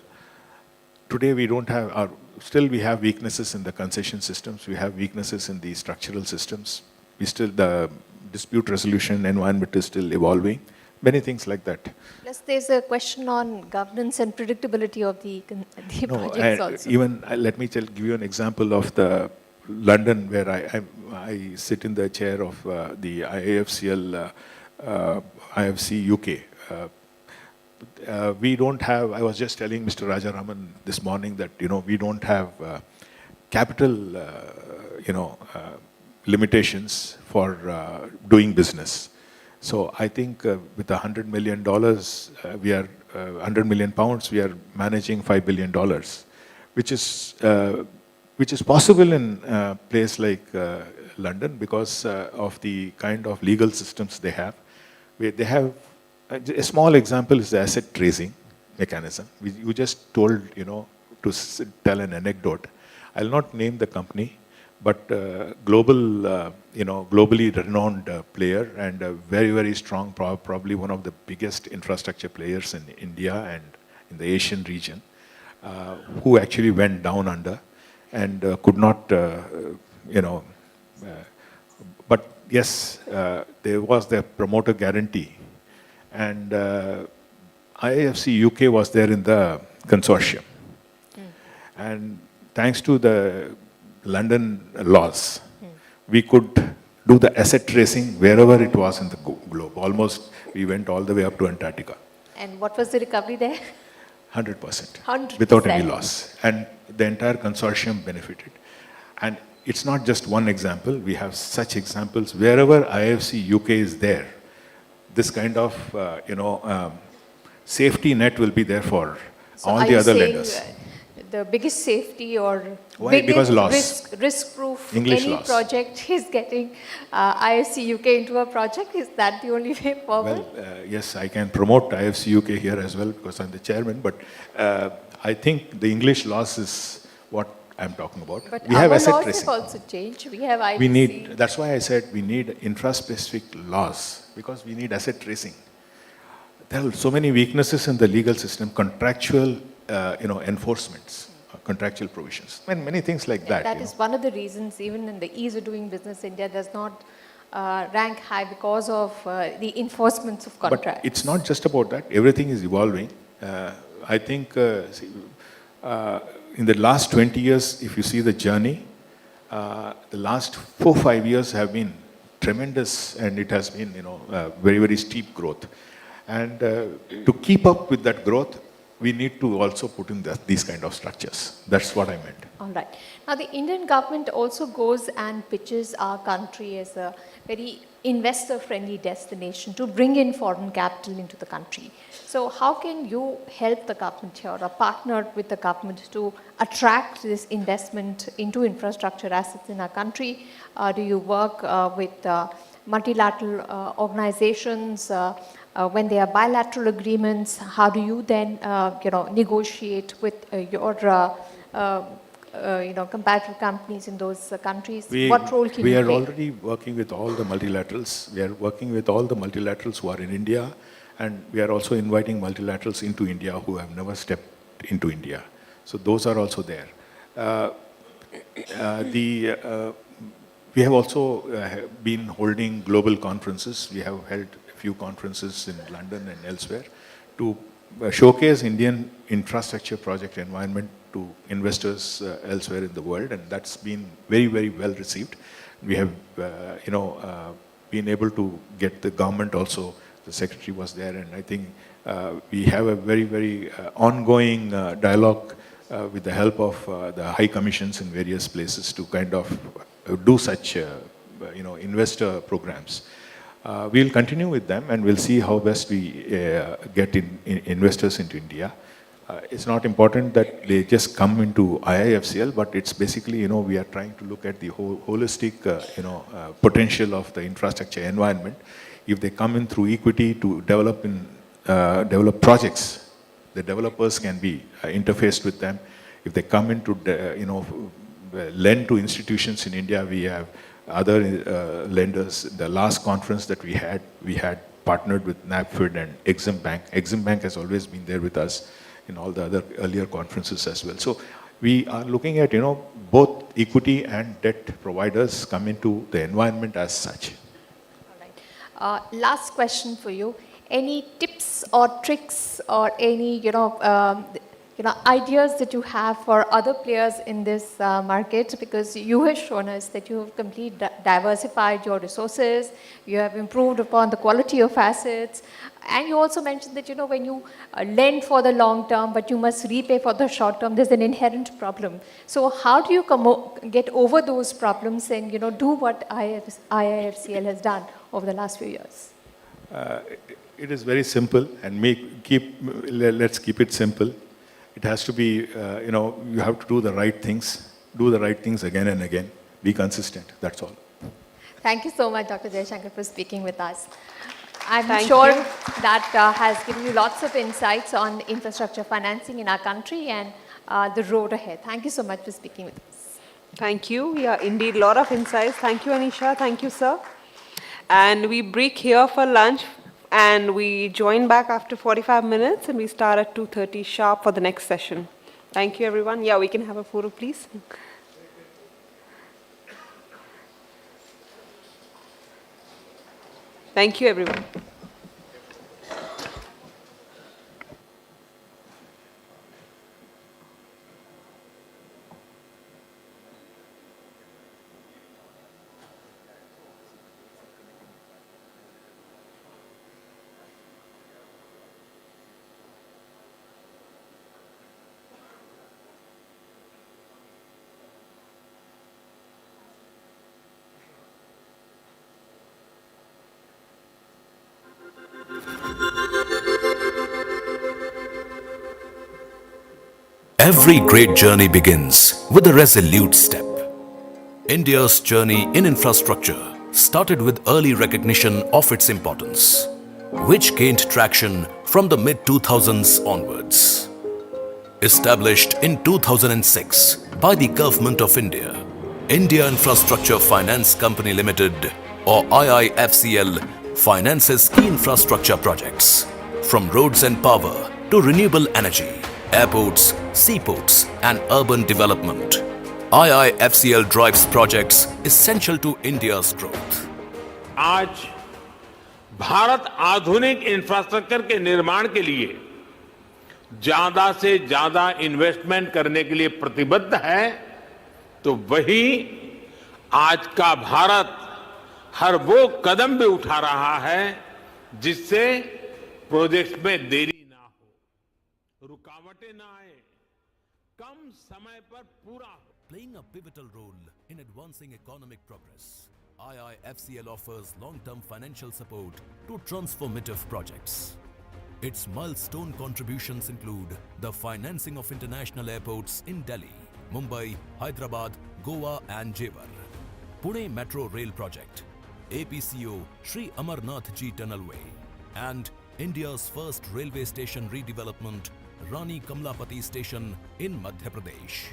Today, we don't have still we have weaknesses in the concession systems. We have weaknesses in the structural systems. The dispute resolution environment is still evolving. Many things like that. Plus, there's a question on governance and predictability of the projects also. Even let me give you an example of the London, where I sit in the chair of the IIFCL, IFC UK. We don't have. I was just telling Mr. Rajaraman this morning that we don't have capital, limitations for doing business. So I think with $100 million, we are 100 million pounds. We are managing $5 billion, which is possible in a place like London because of the kind of legal systems they have. They have a small example is the asset tracing mechanism. You just told to tell an anecdote. I'll not name the company, but globally renowned player and a very, very strong, probably one of the biggest infrastructure players in India and in the Asian region, who actually went down under and could not, but yes, there was the promoter guarantee. And IIFC UK was there in the consortium. And thanks to the London laws, we could do the asset tracing wherever it was in the globe. Almost, we went all the way up to Antarctica. And what was the recovery there? 100%. 100%. Without any loss. And the entire consortium benefited. And it's not just one example. We have such examples. Wherever IFC UK is there, this kind of, safety net will be there for all the other lenders. The biggest safety or biggest risk-proof English any loss. project is getting IFC UK into a project? Is that the only way forward? Well, yes, I can promote IFC UK here as well because I'm the chairman, but I think the English loss is what I'm talking about. But we our have asset laws tracing. have also changed. We have IFC. That's why I said we need infra-specific laws because we need asset tracing. there are so many weaknesses in the legal system, contractual, enforcements, contractual provisions, and many things like that. That is one of the reasons, even in the ease of doing business, India does not rank high because of the enforcements of contracts. But it's not just about that. Everything is evolving. I think in the last 20 years, if you see the journey, the last 4-5 years have been tremendous, and it has been, very, very steep growth. And to keep up with that growth, we need to also put in these kind of structures. That's what I meant. All right. Now, the Indian government also goes and pitches our country as a very investor-friendly destination to bring in foreign capital into the country. So how can you help the government here or partner with the government to attract this investment into infrastructure assets in our country? Do you work with multilateral organizations? When there are bilateral agreements, how do you then, negotiate with your, comparative companies in those countries? What role can you play? We are already working with all the multilaterals. We are working with all the multilaterals who are in India, and we are also inviting multilaterals into India who have never stepped into India. So those are also there. We have also been holding global conferences. We have held few conferences in London and elsewhere to showcase Indian infrastructure project environment to investors elsewhere in the world, and that's been very, very well received. We have, been able to get the government also. The secretary was there, and I think we have a very, very ongoing dialogue with the help of the high commissions in various places to kind of do such, investor programs. We'll continue with them, and we'll see how best we get investors into India. It's not important that they just come into IIFCL, but it's basically, we are trying to look at the whole holistic, potential of the infrastructure environment. If they come in through equity to develop projects, the developers can be interfaced with them. If they come in to, lend to institutions in India, we have other lenders. The last conference that we had partnered with NABFID and Exim Bank. Exim Bank has always been there with us in all the other earlier conferences as well. So we are looking at, both equity and debt providers come into the environment as such. All right. Last question for you. Any tips or tricks or any, ideas that you have for other players in this market? Because you have shown us that you have completely diversified your resources, you have improved upon the quality of assets, and you also mentioned that, when you lend for the long term, but you must repay for the short term, there's an inherent problem. So how do you get over those problems and, do what IIFCL has done over the last few years? It is very simple, and let's keep it simple. It has to be, you have to do the right things again and again. Be consistent, that's all. Thank you so much, Dr. Jaishankar, for speaking with us. I'm sure that has given you lots of insights on infrastructure financing in our country and the road ahead. Thank you so much for speaking with us. Thank you. Yeah, indeed, a lot of insights. Thank you, Anisha. Thank you, sir. And we break here for lunch, and we join back after 45 minutes, and we start at 2:30 sharp for the next session. Thank you, everyone. Yeah, we can have a photo, please. Thank you, everyone. Every great journey begins with a resolute step. India's journey in infrastructure started with early recognition of its importance, which gained traction from the mid-2000s onwards. Established in 2006 by the Government of India, India Infrastructure Finance Company Limited, or IIFCL, finances key infrastructure projects. From roads and power to renewable energy, airports, seaports and urban development, IIFCL drives projects essential to India's growth. आज भारत आधुनिक infrastructure के निर्माण के लिए ज्यादा से ज्यादा investment करने के लिए प्रतिबद्ध है, तो वही आज का भारत हर वो कदम भी उठा रहा है जिससे प्रोजेक्ट्स में देरी ना हो, रुकावटें ना आए, कम समय पर पूरा हो. Playing a pivotal role in advancing economic progress, IIFCL offers long-term financial support to transformative projects. Its milestone contributions include the financing of international airports in Delhi, Mumbai, Hyderabad, Goa and Jewar, Pune Metro Rail Project, APCO Sri Amarnath Ji Tunnelway, and India's first railway station redevelopment, Rani Kamlapati Station in Madhya Pradesh.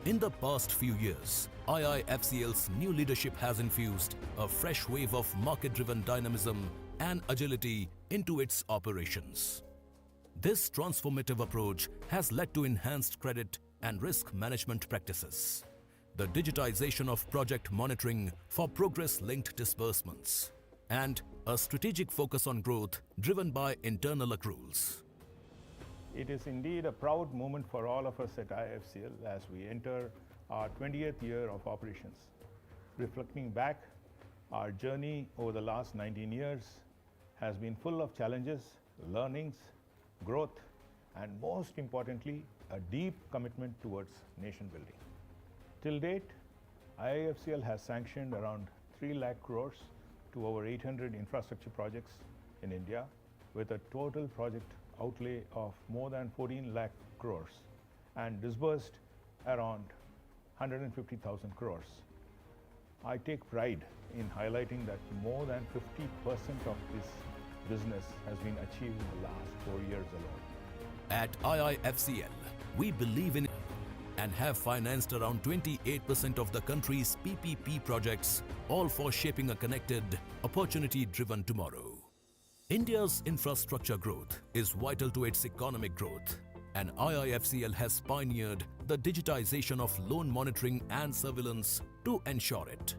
In the past few years, IIFCL's new leadership has infused a fresh wave of market-driven dynamism and agility into its operations. This transformative approach has led to enhanced credit and risk management practices, the digitization of project monitoring for progress-linked disbursements, and a strategic focus on growth driven by internal accruals. It is indeed a proud moment for all of us at IIFCL as we enter our 20th year of operations. Reflecting back, our journey over the last 19 years has been full of challenges, learnings, growth, and most importantly, a deep commitment towards nation building. Till date, IIFCL has sanctioned around 3 lakh crores to over 800 infrastructure projects in India with a total project outlay of more than 14 lakh crores and disbursed around 150,000 crores. I take pride in highlighting that more than 50% of this business has been achieved in the last 4 years alone. At IIFCL, we believe in and have financed around 28% of the country's PPP projects, all for shaping a connected, opportunity-driven tomorrow. India's infrastructure growth is vital to its economic growth, and IIFCL has pioneered the digitization of loan monitoring and surveillance to ensure it.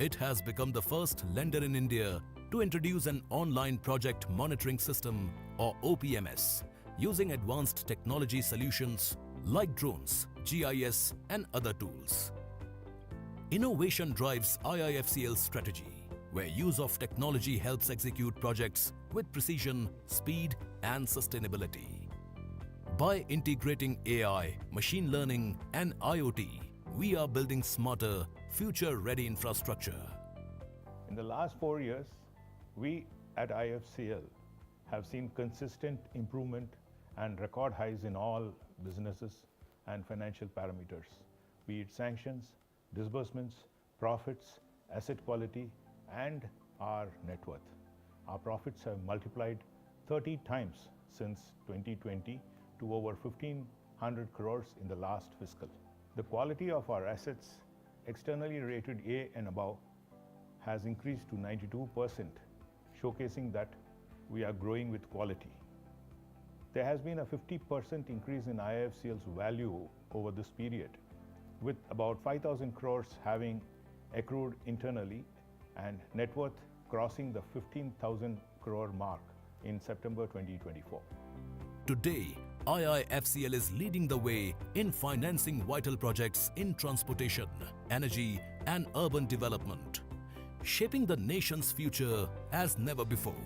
It has become the first lender in India to introduce an online project monitoring system or OPMS using advanced technology solutions like drones, GIS and other tools. Innovation drives IIFCL's strategy, where use of technology helps execute projects with precision, speed and sustainability. By integrating AI, machine learning and IoT, we are building smarter, future-ready infrastructure. In the last 4 years, we at IIFCL have seen consistent improvement and record highs in all businesses and financial parameters, be it sanctions, disbursements, profits, asset quality, and our net worth. Our profits have multiplied 30 times since 2020 to over 1,500 crores in the last fiscal. The quality of our assets, externally rated A and above, has increased to 92%, showcasing that we are growing with quality. There has been a 50% increase in IIFCL's value over this period, with about 5,000 crores having accrued internally and net worth crossing the 15,000 crore mark in September 2024. Today, IIFCL is leading the way in financing vital projects in transportation, energy and urban development, shaping the nation's future as never before.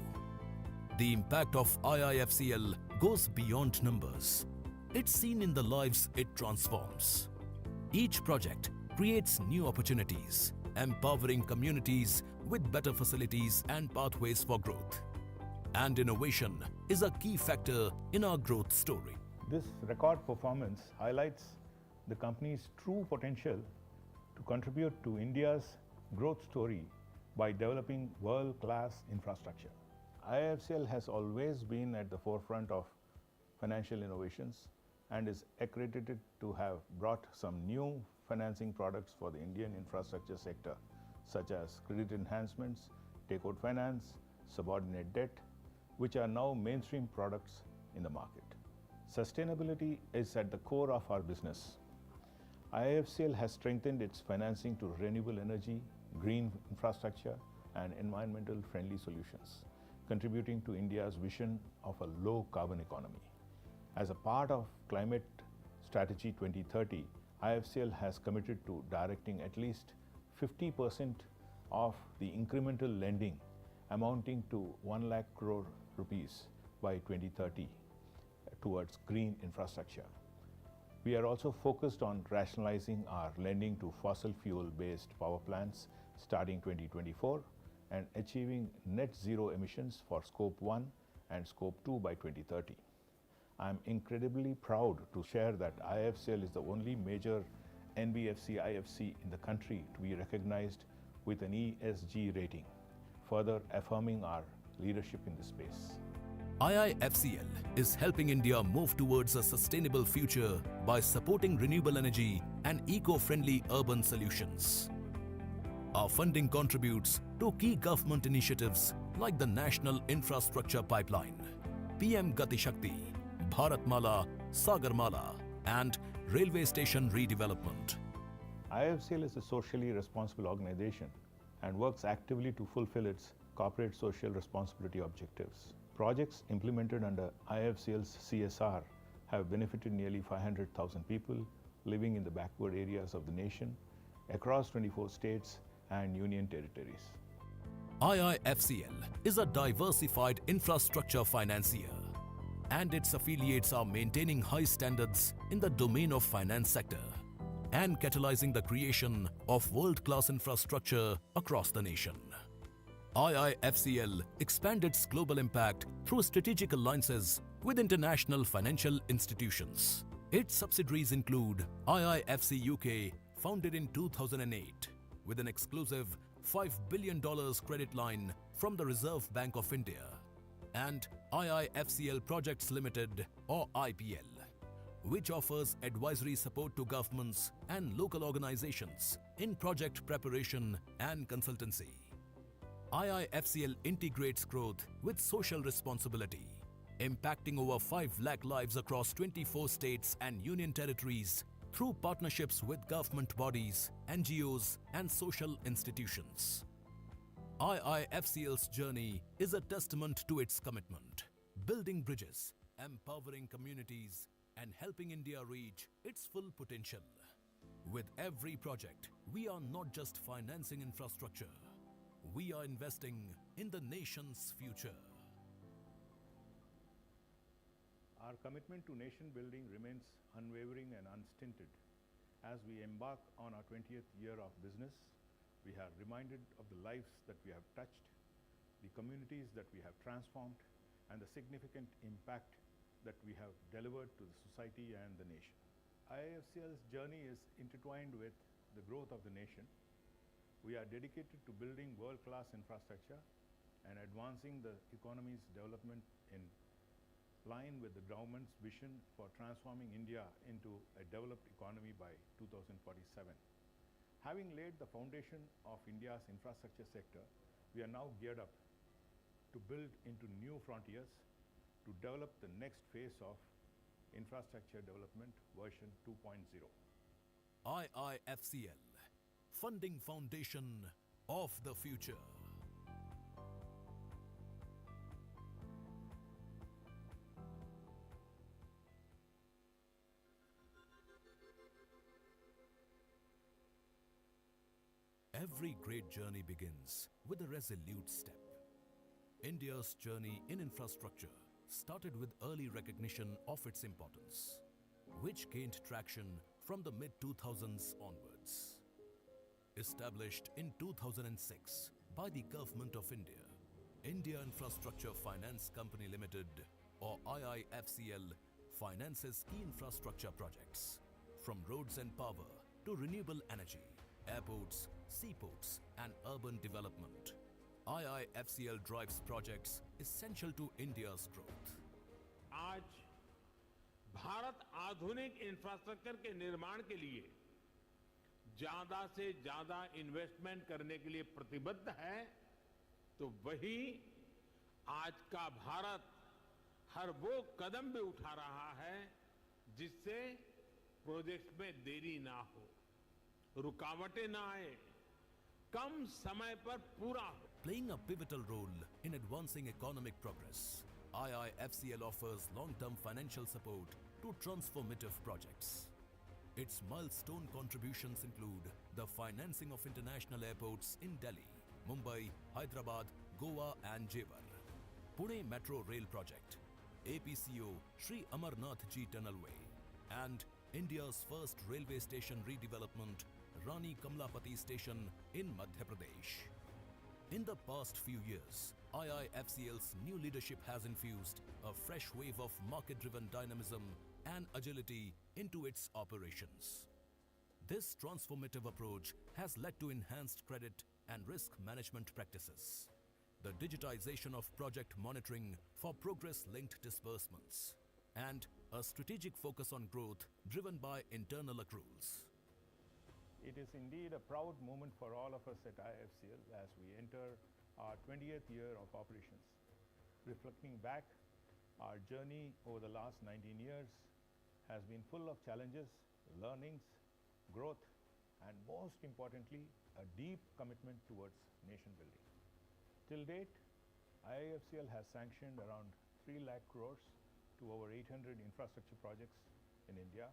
The impact of IIFCL goes beyond numbers. It's seen in the lives it transforms. Each project creates new opportunities, empowering communities with better facilities and pathways for growth. And innovation is a key factor in our growth story. This record performance highlights the company's true potential to contribute to India's growth story by developing world-class infrastructure. IIFCL has always been at the forefront of financial innovations and is accredited to have brought some new financing products for the Indian infrastructure sector, such as credit enhancements, takeout finance, subordinate debt, which are now mainstream products in the market. Sustainability is at the core of our business. IIFCL has strengthened its financing to renewable energy, green infrastructure, and environmental friendly solutions, contributing to India's vision of a low carbon economy. As a part of Climate Strategy 2030, IIFCL has committed to directing at least 50% of the incremental lending amounting to 1 lakh crore rupees by 2030 towards green infrastructure. We are also focused on rationalizing our lending to fossil fuel-based power plants starting 2024 and achieving net zero emissions for Scope 1 and Scope 2 by 2030. I am incredibly proud to share that IIFCL is the only major NBFC IFC in the country to be recognized with an ESG rating, further affirming our leadership in this space. IIFCL is helping India move towards a sustainable future by supporting renewable energy and eco-friendly urban solutions. Our funding contributes to key government initiatives like the National Infrastructure Pipeline, PM Gati Shakti, Bharatmala, Sagarmala, and railway station redevelopment. IIFCL is a socially responsible organization and works actively to fulfill its corporate social responsibility objectives. Projects implemented under IIFCL's CSR have benefited nearly 500,000 people living in the backward areas of the nation across 24 states and union territories. IIFCL is a diversified infrastructure financier, and its affiliates are maintaining high standards in the domain of finance sector and catalyzing the creation of world-class infrastructure across the nation. IIFCL expanded its global impact through strategic alliances with international financial institutions. Its subsidiaries include IIFC UK, founded in 2008, with an exclusive $5 billion credit line from the Reserve Bank of India, and IIFCL Projects Limited, or IPL, which offers advisory support to governments and local organizations in project preparation and consultancy. IIFCL integrates growth with social responsibility, impacting over 5 lakh lives across 24 states and union territories through partnerships with government bodies, NGOs, and social institutions. IIFCL's journey is a testament to its commitment, building bridges, empowering communities, and helping India reach its full potential. With every project, we are not just financing infrastructure, we are investing in the nation's future. Our commitment to nation building remains unwavering and unstinted. As we embark on our 20th year of business, we are reminded of the lives that we have touched, the communities that we have transformed, and the significant impact that we have delivered to the society and the nation. IIFCL's journey is intertwined with the growth of the nation. We are dedicated to building world-class infrastructure and advancing the economy's development in line with the government's vision for transforming India into a developed economy by 2047. Having laid the foundation of India's infrastructure sector, we are now geared up to build into new frontiers to develop the next phase of infrastructure development version 2.0. IIFCL, funding foundation of the future. Every great journey begins with a resolute step. India's journey in infrastructure started with early recognition of its importance, which gained traction from the mid-2000s onwards. Established in 2006 by the Government of India, India Infrastructure Finance Company Limited, or IIFCL, finances key infrastructure projects, from roads and power to renewable energy, airports, seaports, and urban development. IIFCL drives projects essential to India's growth. आज भारत आधुनिक infrastructure के निर्माण के लिए ज्यादा से ज्यादा investment करने के लिए प्रतिबद्ध है, तो वही आज का भारत हर वो कदम भी उठा रहा है जिससे प्रोजेक्ट्स में देरी ना हो, रुकावटें ना आए, कम समय पर पूरा हो। Playing a pivotal role in advancing economic progress, IIFCL offers long-term financial support to transformative projects. Its milestone contributions include the financing of international airports in Delhi, Mumbai, Hyderabad, Goa and Jewar, Pune Metro Rail Project, APCO Sri Amarnath Ji Tunnelway, and India's first railway station redevelopment, Rani Kamlapati Station in Madhya Pradesh. In the past few years, IIFCL's new leadership has infused a fresh wave of market-driven dynamism and agility into its operations. This transformative approach has led to enhanced credit and risk management practices, the digitization of project monitoring for progress-linked disbursements, and a strategic focus on growth driven by internal accruals. It is indeed a proud moment for all of us at IIFCL as we enter our 20th year of operations. Reflecting back, our journey over the last 19 years has been full of challenges, learnings, growth, and most importantly, a deep commitment towards nation building. Till date, IIFCL has sanctioned around 3 lakh crores to over 800 infrastructure projects in India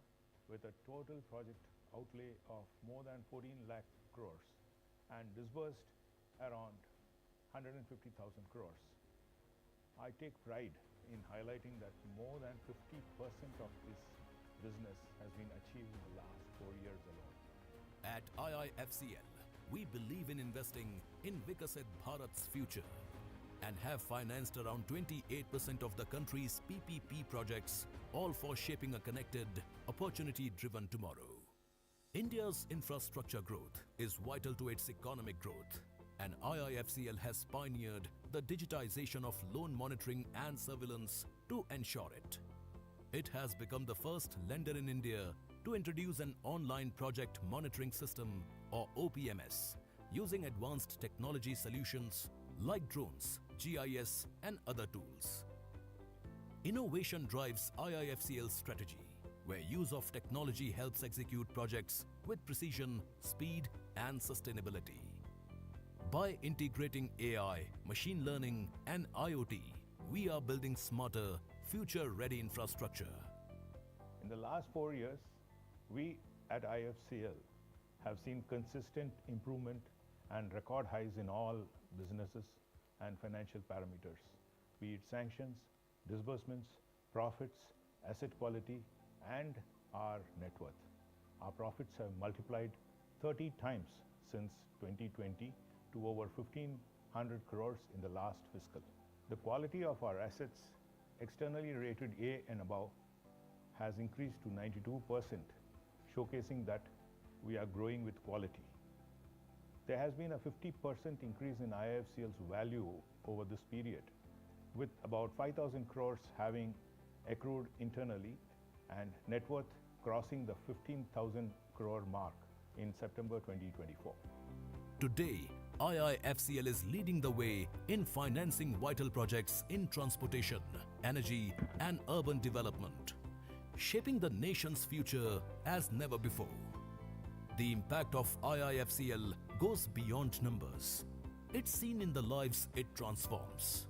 with a total project outlay of more than 14 lakh crores and disbursed around 150,000 crores. I take pride in highlighting that more than 50% of this business has been achieved in the last 4 years alone. At IIFCL, we believe in investing in Viksit Bharat's future and have financed around 28% of the country's PPP projects, all for shaping a connected, opportunity-driven tomorrow. India's infrastructure growth is vital to its economic growth, and IIFCL has pioneered the digitization of loan monitoring and surveillance to ensure it. It has become the first lender in India to introduce an online project monitoring system or OPMS using advanced technology solutions like drones, GIS and other tools. Innovation drives IIFCL's strategy, where use of technology helps execute projects with precision, speed and sustainability. By integrating AI, machine learning and IoT, we are building smarter, future-ready infrastructure. In the last 4 years, we at IIFCL have seen consistent improvement and record highs in all businesses and financial parameters, be it sanctions, disbursements, profits, asset quality, and our net worth. Our profits have multiplied 30 times since 2020 to over 1,500 crores in the last fiscal. The quality of our assets, externally rated A and above, has increased to 92%, showcasing that we are growing with quality. There has been a 50% increase in IIFCL's value over this period, with about 5,000 crores having accrued internally and net worth crossing the 15,000 crore mark in September 2024. Today, IIFCL is leading the way in financing vital projects in transportation, energy and urban development, shaping the nation's future as never before. The impact of IIFCL goes beyond numbers. It's seen in the lives it transforms.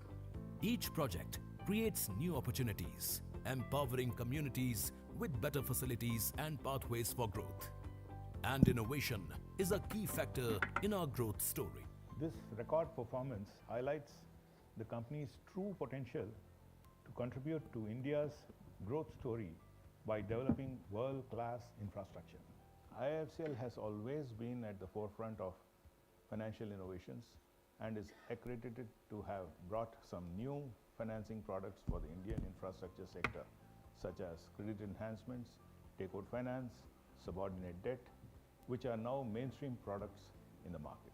Each project creates new opportunities, empowering communities with better facilities and pathways for growth. And innovation is a key factor in our growth story. This record performance highlights the company's true potential to contribute to India's growth story by developing world-class infrastructure. IIFCL has always been at the forefront of financial innovations and is accredited to have brought some new financing products for the Indian infrastructure sector, such as credit enhancements, takeout finance, subordinate debt, which are now mainstream products in the market.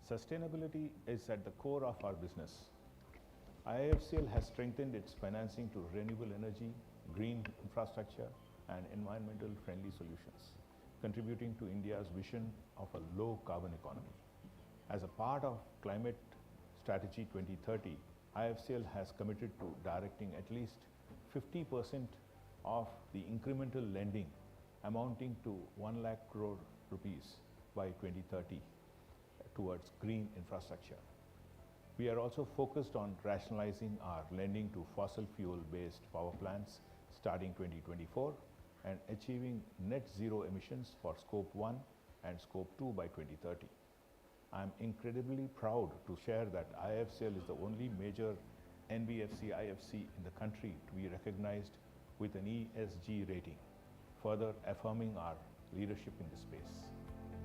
Sustainability is at the core of our business. IIFCL has strengthened its financing to renewable energy, green infrastructure, and environmental friendly solutions, contributing to India's vision of a low carbon economy. As a part of Climate Strategy 2030, IIFCL has committed to directing at least 50% of the incremental lending amounting to 1 lakh crore rupees by 2030 towards green infrastructure. We are also focused on rationalizing our lending to fossil fuel-based power plants starting 2024 and achieving net zero emissions for Scope 1 and Scope 2 by 2030. I am incredibly proud to share that IIFCL is the only major NBFC IFC in the country to be recognized with an ESG rating, further affirming our leadership in this space.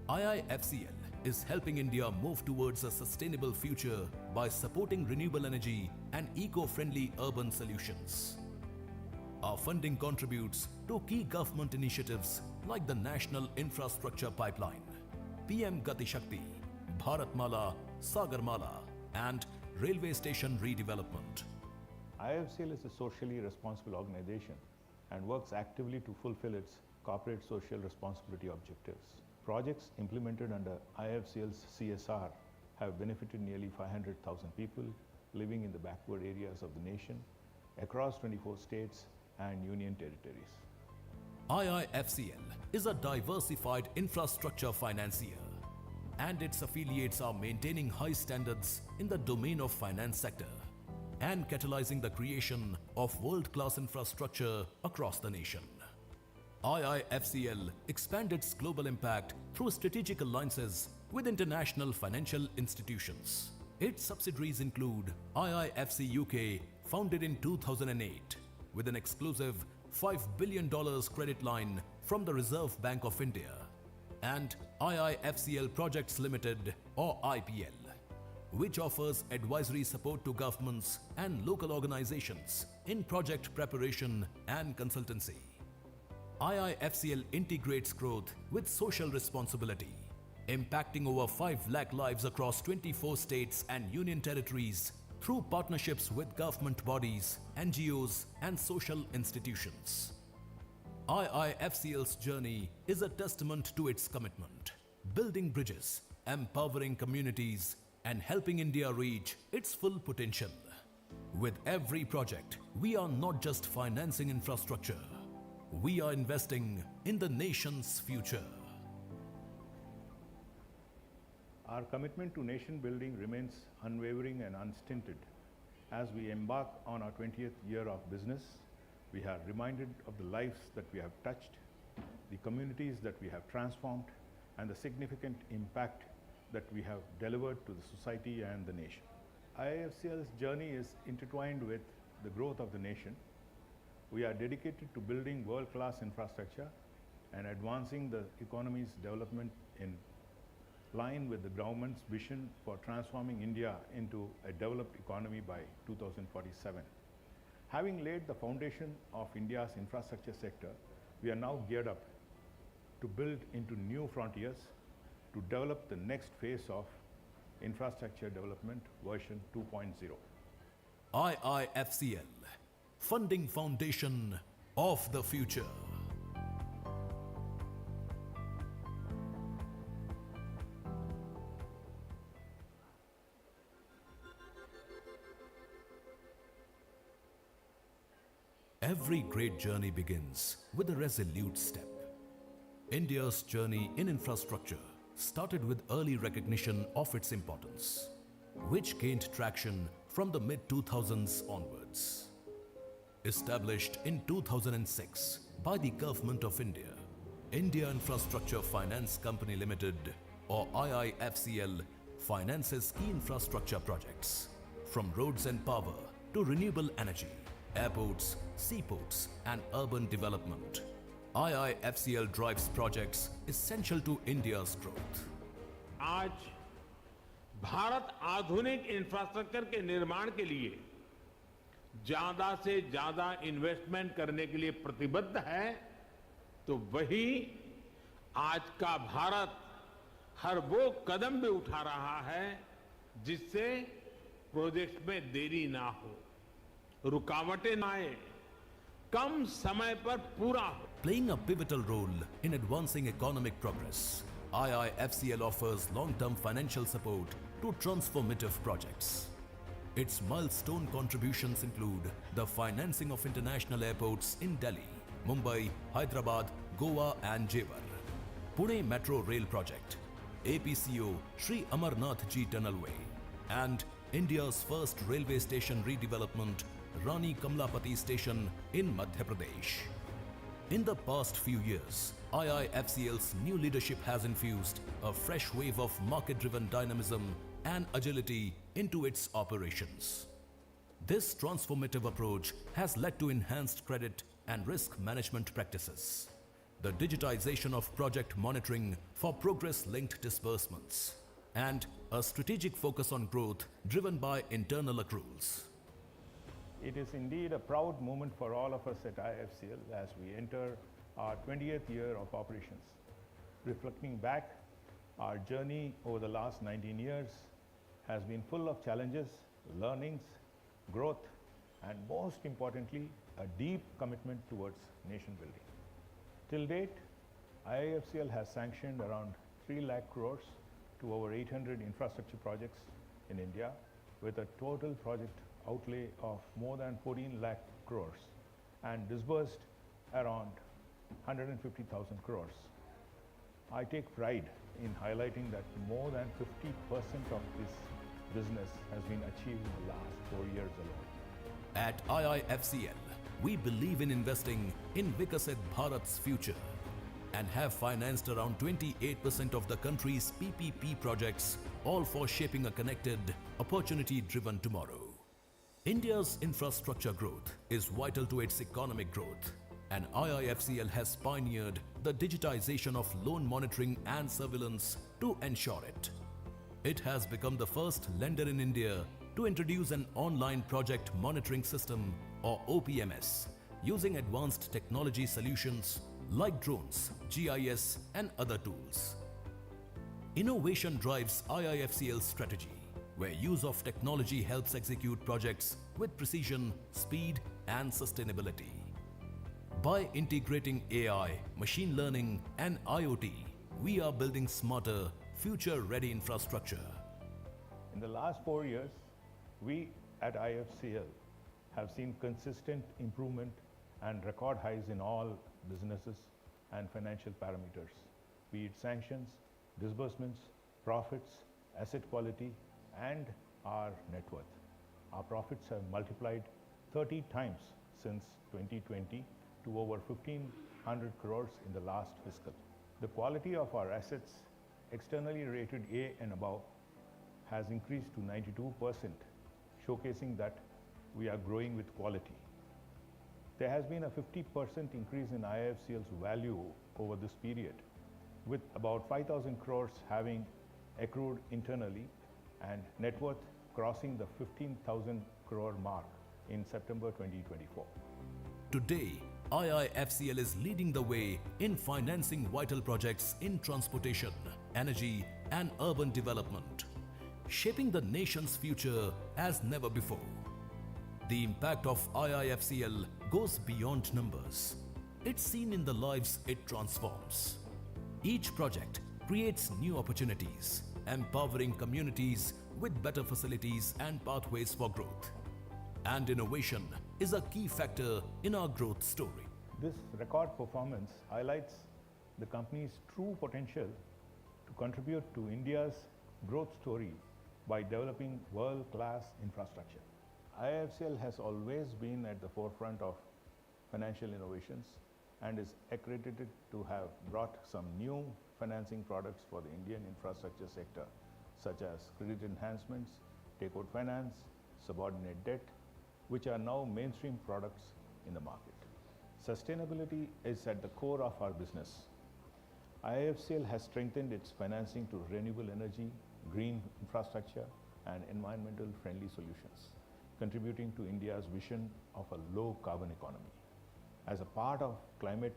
IIFCL is helping India move towards a sustainable future by supporting renewable energy and eco-friendly urban solutions. Our funding contributes to key government initiatives like the National Infrastructure Pipeline, PM Gati Shakti, Bharatmala, Sagarmala, and railway station redevelopment. IIFCL is a socially responsible organization and works actively to fulfill its corporate social responsibility objectives. Projects implemented under IIFCL's CSR have benefited nearly 500,000 people living in the backward areas of the nation across 24 states and union territories. IIFCL is a diversified infrastructure financier, and its affiliates are maintaining high standards in the domain of finance sector and catalyzing the creation of world-class infrastructure across the nation. IIFCL expands its global impact through strategic alliances with international financial institutions. Its subsidiaries include IIFC UK, founded in 2008, with an exclusive $5 billion credit line from the Reserve Bank of India, and IIFCL Projects Limited, or IPL, which offers advisory support to governments and local organizations in project preparation and consultancy. IIFCL integrates growth with social responsibility, impacting over 5 lakh lives across 24 states and union territories through partnerships with government bodies, NGOs, and social institutions. IIFCL's journey is a testament to its commitment, building bridges, empowering communities, and helping India reach its full potential. With every project, we are not just financing infrastructure, we are investing in the nation's future. Our commitment to nation building remains unwavering and unstinted. As we embark on our 20th year of business, we are reminded of the lives that we have touched, the communities that we have transformed, and the significant impact that we have delivered to the society and the nation. IIFCL's journey is intertwined with the growth of the nation. We are dedicated to building world-class infrastructure and advancing the economy's development in line with the government's vision for transforming India into a developed economy by 2047. Having laid the foundation of India's infrastructure sector, we are now geared up to build into new frontiers to develop the next phase of infrastructure development version 2.0. IIFCL, funding foundation of the future. Every great journey begins with a resolute step. India's journey in infrastructure started with early recognition of its importance, which gained traction from the mid-2000s onwards. Established in 2006 by the Government of India, India Infrastructure Finance Company Limited, or IIFCL, finances key infrastructure projects, from roads and power to renewable energy, airports, seaports, and urban development. IIFCL drives projects essential to India's growth. आज भारत आधुनिक infrastructure के निर्माण के लिए ज्यादा से ज्यादा investment करने के लिए प्रतिबद्ध है, तो वही आज का भारत हर वो कदम भी उठा रहा है जिससे प्रोजेक्ट में देरी ना हो, रुकावटें ना आए, कम समय पर पूरा हो. Playing a pivotal role in advancing economic progress, IIFCL offers long-term financial support to transformative projects. Its milestone contributions include the financing of international airports in Delhi, Mumbai, Hyderabad, Goa and Jewar, Pune Metro Rail Project, APCO Sri Amarnath Ji Tunnelway, and India's first railway station redevelopment, Rani Kamlapati Station in Madhya Pradesh. In the past few years, IIFCL's new leadership has infused a fresh wave of market-driven dynamism and agility into its operations. This transformative approach has led to enhanced credit and risk management practices, the digitization of project monitoring for progress-linked disbursements, and a strategic focus on growth driven by internal accruals. It is indeed a proud moment for all of us at IIFCL as we enter our 20th year of operations. Reflecting back, our journey over the last 19 years has been full of challenges, learnings, growth, and most importantly, a deep commitment towards nation building. Till date, IIFCL has sanctioned around 3 lakh crores to over 800 infrastructure projects in India with a total project outlay of more than 14 lakh crores and disbursed around 150,000 crores. I take pride in highlighting that more than 50% of this business has been achieved in the last 4 years alone. At IIFCL, we believe in investing in Viksit Bharat's future and have financed around 28% of the country's PPP projects, all for shaping a connected, opportunity-driven tomorrow. India's infrastructure growth is vital to its economic growth, and IIFCL has pioneered the digitization of loan monitoring and surveillance to ensure it. It has become the first lender in India to introduce an online project monitoring system or OPMS using advanced technology solutions like drones, GIS and other tools. Innovation drives IIFCL's strategy, where use of technology helps execute projects with precision, speed and sustainability. By integrating AI, machine learning and IoT, we are building smarter, future-ready infrastructure. In the last 4 years, we at IIFCL have seen consistent improvement and record highs in all businesses and financial parameters, be it sanctions, disbursements, profits, asset quality, and our net worth. Our profits have multiplied 30 times since 2020 to over 1,500 crores in the last fiscal. The quality of our assets, externally rated A and above, has increased to 92%, showcasing that we are growing with quality. There has been a 50% increase in IIFCL's value over this period, with about 5,000 crores having accrued internally and net worth crossing the 15,000 crore mark in September 2024. Today, IIFCL is leading the way in financing vital projects in transportation, energy and urban development, shaping the nation's future as never before. The impact of IIFCL goes beyond numbers. It's seen in the lives it transforms. Each project creates new opportunities, empowering communities with better facilities and pathways for growth. And innovation is a key factor in our growth story. This record performance highlights the company's true potential to contribute to India's growth story by developing world-class infrastructure. IIFCL has always been at the forefront of financial innovations and is accredited to have brought some new financing products for the Indian infrastructure sector, such as credit enhancements, takeout finance, subordinate debt, which are now mainstream products in the market. Sustainability is at the core of our business. IIFCL has strengthened its financing to renewable energy, green infrastructure, and environmental friendly solutions, contributing to India's vision of a low carbon economy. As a part of Climate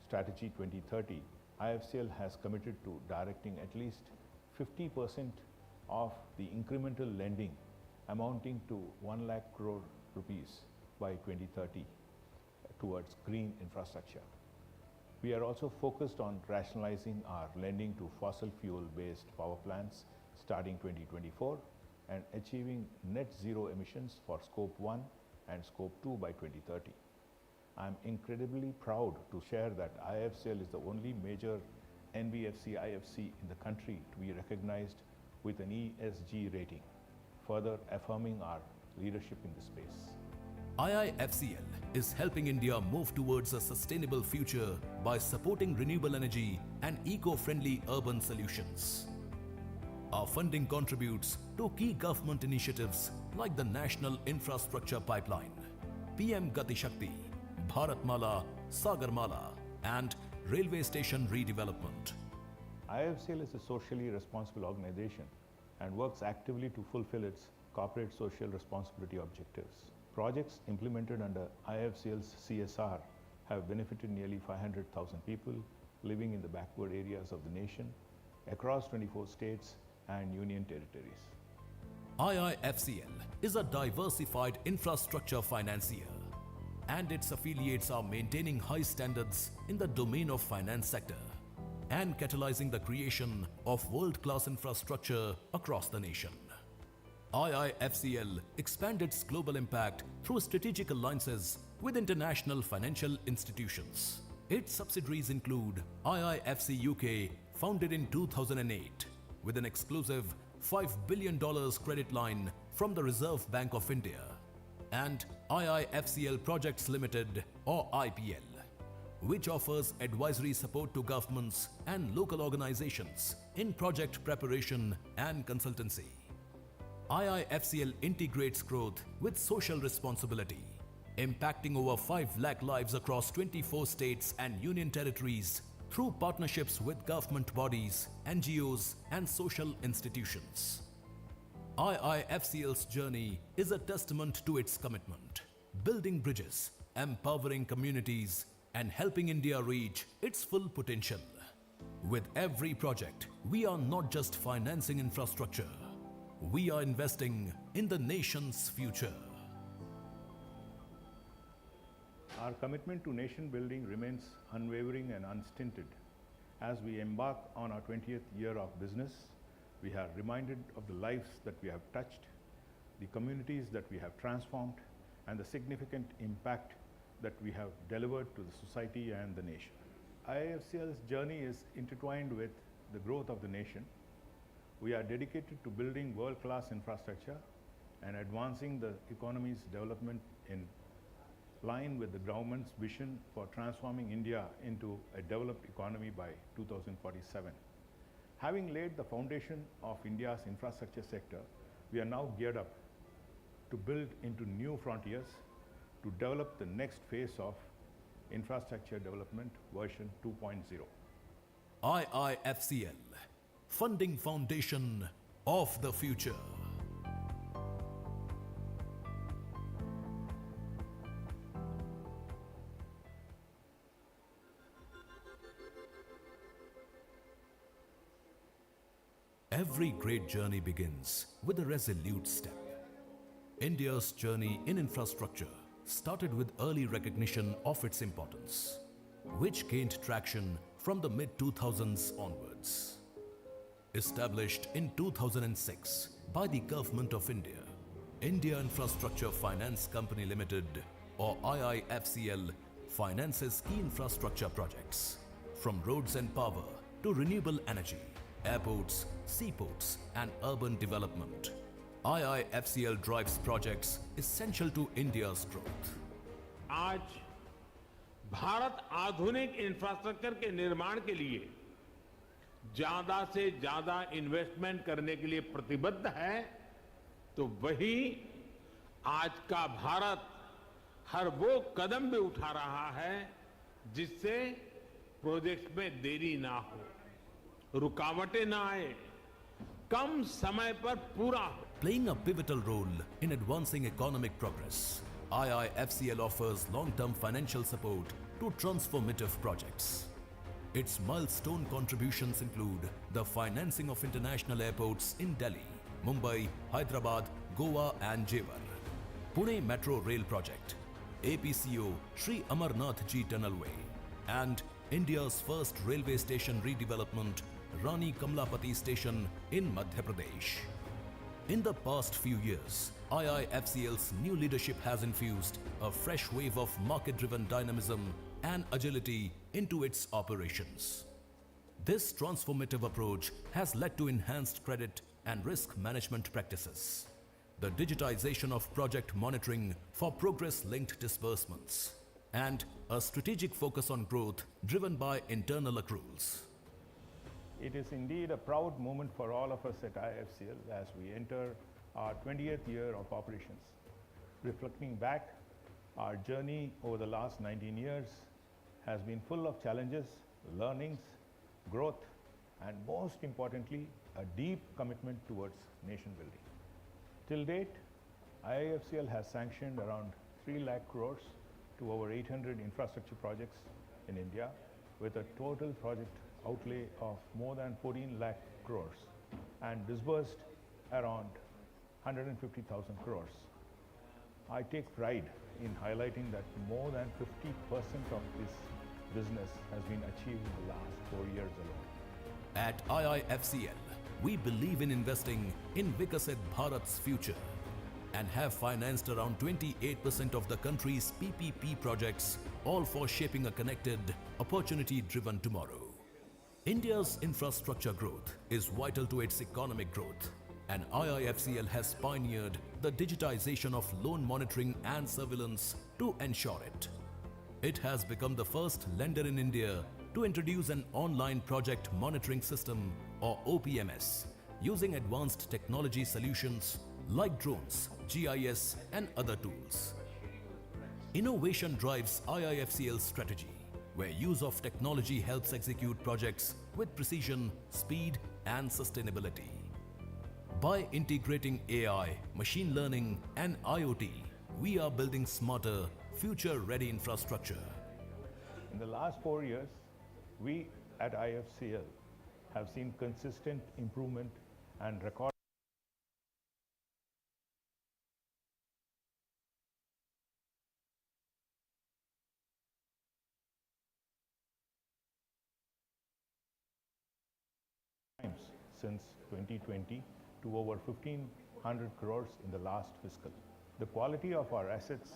Strategy 2030, IIFCL has committed to directing at least 50% of the incremental lending amounting to 1 lakh crore rupees by 2030 towards green infrastructure. We are also focused on rationalizing our lending to fossil fuel-based power plants starting 2024 and achieving net zero emissions for Scope 1 and Scope 2 by 2030. I am incredibly proud to share that IIFCL is the only major NBFC IFC in the country to be recognized with an ESG rating, further affirming our leadership in this space. IIFCL is helping India move towards a sustainable future by supporting renewable energy and eco-friendly urban solutions. Our funding contributes to key government initiatives like the National Infrastructure Pipeline, PM Gati Shakti, Bharatmala, Sagarmala, and railway station redevelopment. IIFCL is a socially responsible organization and works actively to fulfill its corporate social responsibility objectives. Projects implemented under IIFCL's CSR have benefited nearly 500,000 people living in the backward areas of the nation across 24 states and union territories. IIFCL is a diversified infrastructure financier, and its affiliates are maintaining high standards in the domain of finance sector and catalyzing the creation of world-class infrastructure across the nation. IIFCL expanded its global impact through strategic alliances with international financial institutions. Its subsidiaries include IIFC UK, founded in 2008, with an exclusive $5 billion credit line from the Reserve Bank of India, and IIFCL Projects Limited, or IPL, which offers advisory support to governments and local organizations in project preparation and consultancy. IIFCL integrates growth with social responsibility, impacting over 5 lakh lives across 24 states and union territories through partnerships with government bodies, NGOs, and social institutions. IIFCL's journey is a testament to its commitment, building bridges, empowering communities, and helping India reach its full potential. With every project, we are not just financing infrastructure, we are investing in the nation's future. Our commitment to nation building remains unwavering and unstinted. As we embark on our 20th year of business, we are reminded of the lives that we have touched, the communities that we have transformed, and the significant impact that we have delivered to the society and the nation. IIFCL's journey is intertwined with the growth of the nation. We are dedicated to building world-class infrastructure and advancing the economy's development in line with the government's vision for transforming India into a developed economy by 2047. Having laid the foundation of India's infrastructure sector, we are now geared up to build into new frontiers to develop the next phase of infrastructure development version 2.0. IIFCL, funding foundation of the future. Every great journey begins with a resolute step. India's journey in infrastructure started with early recognition of its importance, which gained traction from the mid-2000s onwards. Established in 2006 by the Government of India, India Infrastructure Finance Company Limited, or IIFCL, finances key infrastructure projects, from roads and power to renewable energy, airports, seaports, and urban development. IIFCL drives projects essential to India's growth. आज भारत आधुनिक infrastructure के निर्माण के लिए ज्यादा से ज्यादा investment करने के लिए प्रतिबद्ध है, तो वही आज का भारत हर वो कदम भी उठा रहा है जिससे प्रोजेक्ट्स में देरी ना हो, रुकावटें ना आए, कम समय पर पूरा हो. Playing a pivotal role in advancing economic progress, IIFCL offers long-term financial support to transformative projects. Its milestone contributions include the financing of international airports in Delhi, Mumbai, Hyderabad, Goa and Jewar, Pune Metro Rail Project, APCO Sri Amarnath Ji Tunnelway, and India's first railway station redevelopment, Rani Kamlapati Station in Madhya Pradesh. In the past few years, IIFCL's new leadership has infused a fresh wave of market-driven dynamism and agility into its operations. This transformative approach has led to enhanced credit and risk management practices, the digitization of project monitoring for progress-linked disbursements, and a strategic focus on growth driven by internal accruals. It is indeed a proud moment for all of us at IIFCL as we enter our 20th year of operations. Reflecting back, our journey over the last 19 years has been full of challenges, learnings, growth, and most importantly, a deep commitment towards nation building. Till date, IIFCL has sanctioned around 3 lakh crores to over 800 infrastructure projects in India with a total project outlay of more than 14 lakh crores and disbursed around 150,000 crores. I take pride in highlighting that more than 50% of this business has been achieved in the last 4 years alone. At IIFCL, we believe in investing in Viksit Bharat's future and have financed around 28% of the country's PPP projects, all for shaping a connected, opportunity-driven tomorrow. India's infrastructure growth is vital to its economic growth, and IIFCL has pioneered the digitization of loan monitoring and surveillance to ensure it. It has become the first lender in India to introduce an online project monitoring system or OPMS using advanced technology solutions like drones, GIS and other tools. Innovation drives IIFCL's strategy, where use of technology helps execute projects with precision, speed and sustainability. By integrating AI, machine learning and IoT, we are building smarter, future-ready infrastructure. In the last 4 years, we at IIFCL have seen consistent improvement and record times since 2020 to over 1,500 crores in the last fiscal. The quality of our assets,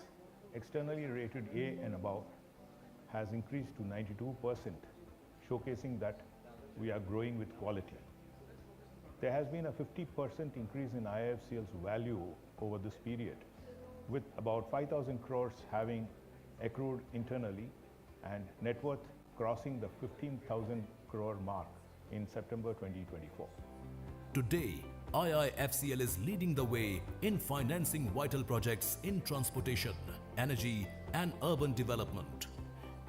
externally rated A and above, has increased to 92%, showcasing that we are growing with quality. There has been a 50% increase in IIFCL's value over this period, with about 5,000 crores having accrued internally and net worth crossing the 15,000 crore mark in September 2024. Today, IIFCL is leading the way in financing vital projects in transportation, energy and urban development,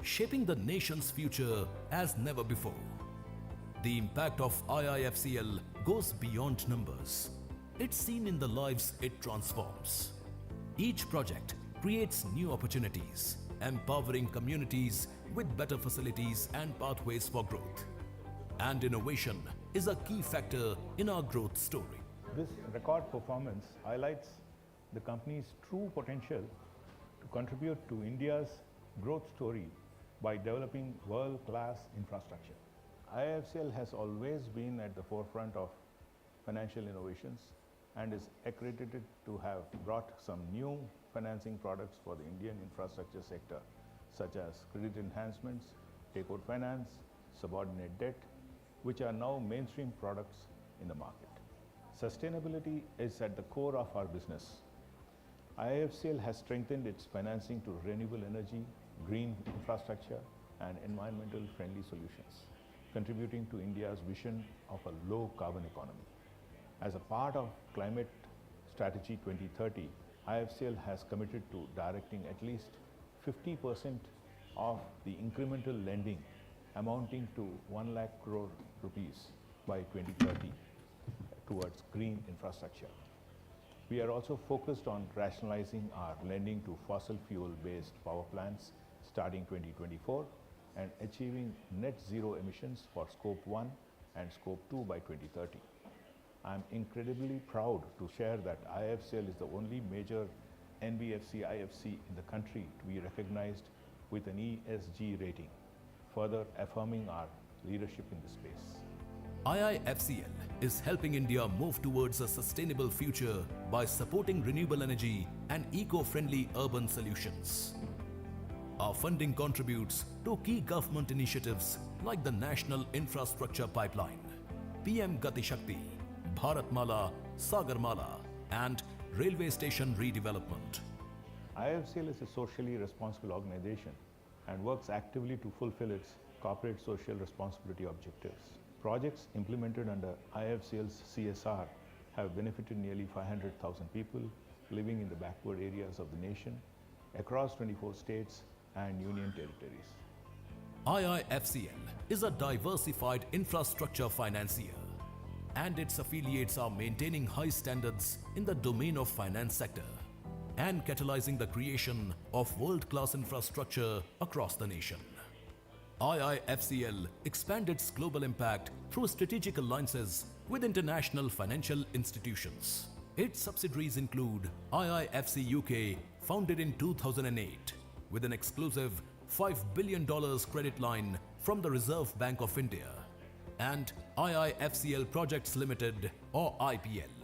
shaping the nation's future as never before. The impact of IIFCL goes beyond numbers. It's seen in the lives it transforms. Each project creates new opportunities, empowering communities with better facilities and pathways for growth. And innovation is a key factor in our growth story. This record performance highlights the company's true potential to contribute to India's growth story by developing world-class infrastructure. IIFCL has always been at the forefront of financial innovations and is accredited to have brought some new financing products for the Indian infrastructure sector, such as credit enhancements, takeout finance, subordinate debt, which are now mainstream products in the market. Sustainability is at the core of our business. IIFCL has strengthened its financing to renewable energy, green infrastructure, and environmental friendly solutions, contributing to India's vision of a low carbon economy. As a part of Climate Strategy 2030, IIFCL has committed to directing at least 50% of the incremental lending amounting to 1 lakh crore rupees by 2030 towards green infrastructure. We are also focused on rationalizing our lending to fossil fuel-based power plants starting 2024 and achieving net zero emissions for Scope 1 and Scope 2 by 2030. I am incredibly proud to share that IIFCL is the only major NBFC IFC in the country to be recognized with an ESG rating, further affirming our leadership in this space. IIFCL is helping India move towards a sustainable future by supporting renewable energy and eco-friendly urban solutions. Our funding contributes to key government initiatives like the National Infrastructure Pipeline, PM Gati Shakti, Bharatmala, Sagarmala, and railway station redevelopment. IIFCL is a socially responsible organization and works actively to fulfill its corporate social responsibility objectives. Projects implemented under IIFCL's CSR have benefited nearly 500,000 people living in the backward areas of the nation across 24 states and union territories. IIFCL is a diversified infrastructure financier, and its affiliates are maintaining high standards in the domain of finance sector and catalyzing the creation of world-class infrastructure across the nation. IIFCL expanded its global impact through strategic alliances with international financial institutions. Its subsidiaries include IIFC UK, founded in 2008, with an exclusive $5 billion credit line from the Reserve Bank of India, and IIFCL Projects Limited, or IPL,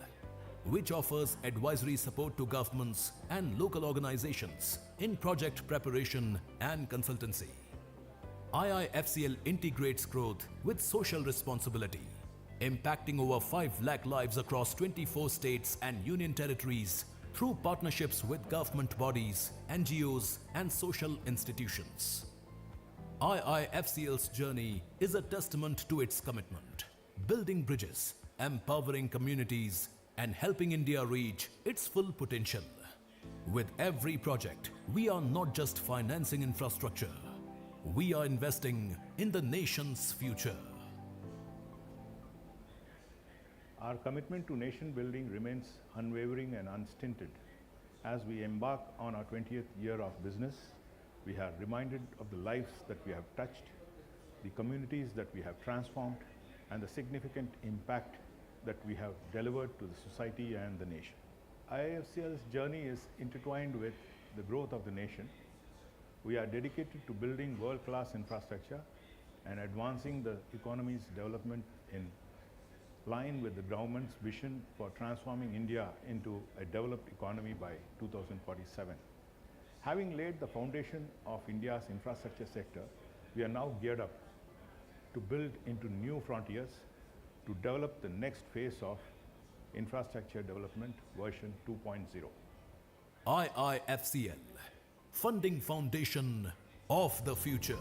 which offers advisory support to governments and local organizations in project preparation and consultancy. IIFCL integrates growth with social responsibility, impacting over 5 lakh lives across 24 states and union territories through partnerships with government bodies, NGOs, and social institutions. IIFCL's journey is a testament to its commitment, building bridges, empowering communities, and helping India reach its full potential. With every project, we are not just financing infrastructure, we are investing in the nation's future. Our commitment to nation building remains unwavering and unstinted. As we embark on our 20th year of business, we are reminded of the lives that we have touched, the communities that we have transformed, and the significant impact that we have delivered to the society and the nation. IIFCL's journey is intertwined with the growth of the nation. We are dedicated to building world-class infrastructure and advancing the economy's development in line with the government's vision for transforming India into a developed economy by 2047. Having laid the foundation of India's infrastructure sector, we are now geared up to build into new frontiers to develop the next phase of infrastructure development version 2.0. IIFCL, funding foundation of the future.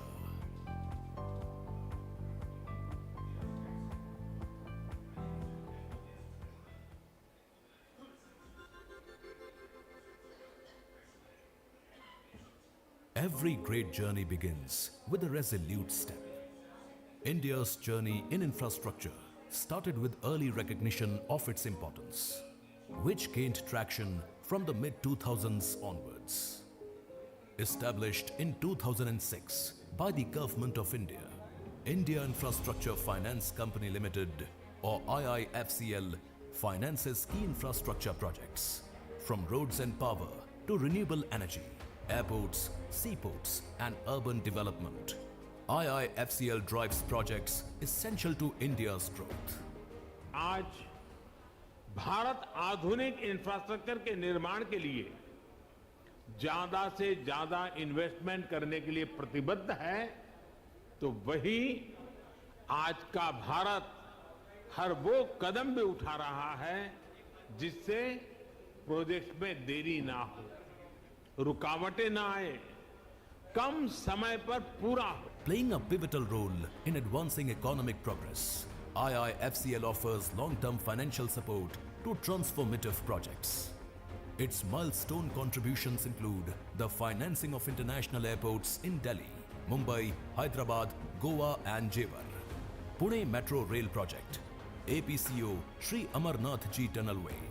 Every great journey begins with a resolute step. India's journey in infrastructure started with early recognition of its importance, which gained traction from the mid-2000s onwards. Established in 2006 by the Government of India, India Infrastructure Finance Company Limited, or IIFCL, finances key infrastructure projects, from roads and power to renewable energy, airports, seaports, and urban development. IIFCL drives projects essential to India's growth. आज भारत आधुनिक infrastructure के निर्माण के लिए ज्यादा से ज्यादा investment करने के लिए प्रतिबद्ध है, तो वही आज का भारत हर वो कदम भी उठा रहा है जिससे प्रोजेक्ट्स में देरी ना हो, रुकावटें ना आए, कम समय पर पूरा हो. Playing a pivotal role in advancing economic progress, IIFCL offers long-term financial support to transformative projects. Its milestone contributions include the financing of international airports in Delhi, Mumbai, Hyderabad, Goa and Jewar, Pune Metro Rail Project, APCO Sri Amarnath Ji Tunnelway,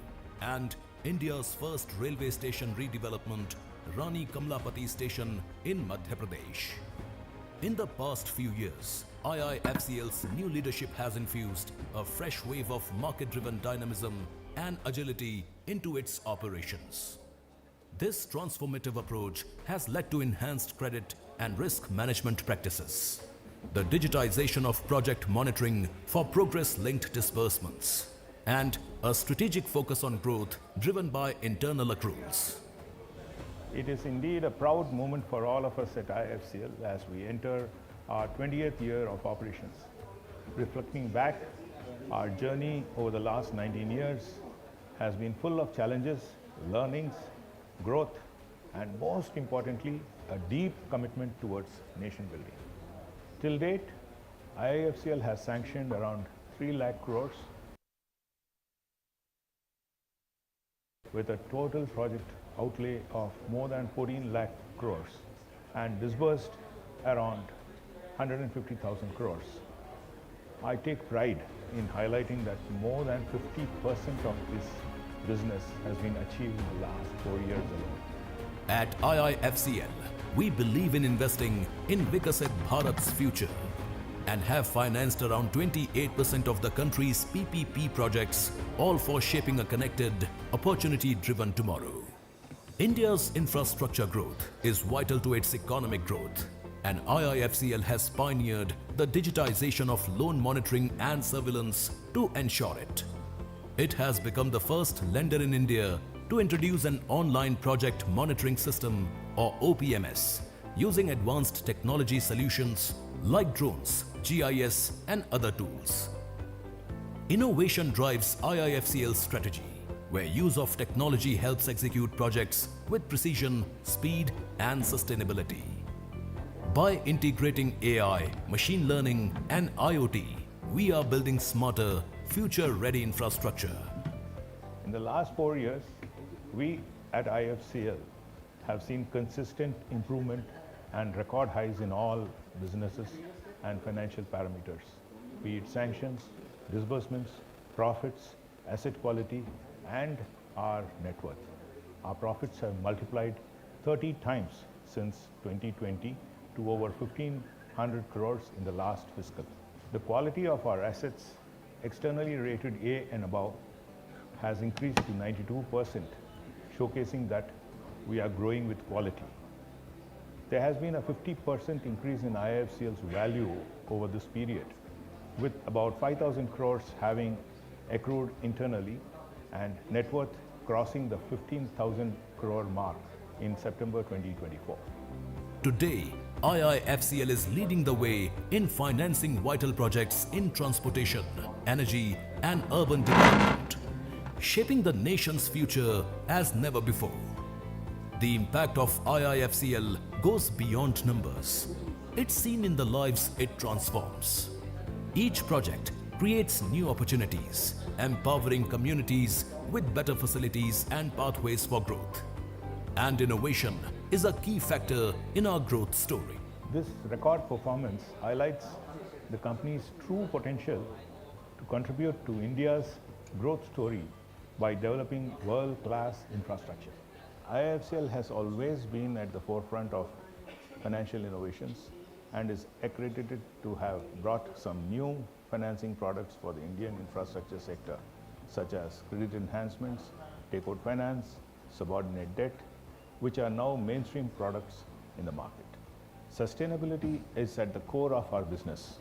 and India's first railway station redevelopment, Rani Kamlapati Station in Madhya Pradesh. In the past few years, IIFCL's new leadership has infused a fresh wave of market-driven dynamism and agility into its operations. This transformative approach has led to enhanced credit and risk management practices, the digitization of project monitoring for progress-linked disbursements, and a strategic focus on growth driven by internal accruals. It is indeed a proud moment for all of us at IIFCL as we enter our 20th year of operations. Reflecting back, our journey over the last 19 years has been full of challenges, learnings, growth, and most importantly, a deep commitment towards nation building. Till date, IIFCL has sanctioned around 3 lakh crores with a total project outlay of more than 14 lakh crores and disbursed around 150,000 crores. I take pride in highlighting that more than 50% of this business has been achieved in the last 4 years alone. At IIFCL, we believe in investing in Viksit Bharat's future and have financed around 28% of the country's PPP projects, all for shaping a connected, opportunity-driven tomorrow. India's infrastructure growth is vital to its economic growth, and IIFCL has pioneered the digitization of loan monitoring and surveillance to ensure it. It has become the first lender in India to introduce an online project monitoring system or OPMS using advanced technology solutions like drones, GIS and other tools. Innovation drives IIFCL's strategy, where use of technology helps execute projects with precision, speed and sustainability. By integrating AI, machine learning and IoT, we are building smarter, future-ready infrastructure. In the last 4 years, we at IIFCL have seen consistent improvement and record highs in all businesses and financial parameters, be it sanctions, disbursements, profits, asset quality, and our net worth. Our profits have multiplied 30 times since 2020 to over 1,500 crores in the last fiscal. The quality of our assets, externally rated A and above, has increased to 92%, showcasing that we are growing with quality. There has been a 50% increase in IIFCL's value over this period, with about 5,000 crores having accrued internally and net worth crossing the 15,000 crore mark in September 2024. Today, IIFCL is leading the way in financing vital projects in transportation, energy and urban development, shaping the nation's future as never before. The impact of IIFCL goes beyond numbers. It's seen in the lives it transforms. Each project creates new opportunities, empowering communities with better facilities and pathways for growth. And innovation is a key factor in our growth story. This record performance highlights the company's true potential to contribute to India's growth story by developing world-class infrastructure. IIFCL has always been at the forefront of financial innovations and is accredited to have brought some new financing products for the Indian infrastructure sector, such as credit enhancements, takeout finance, subordinate debt, which are now mainstream products in the market. Sustainability is at the core of our business.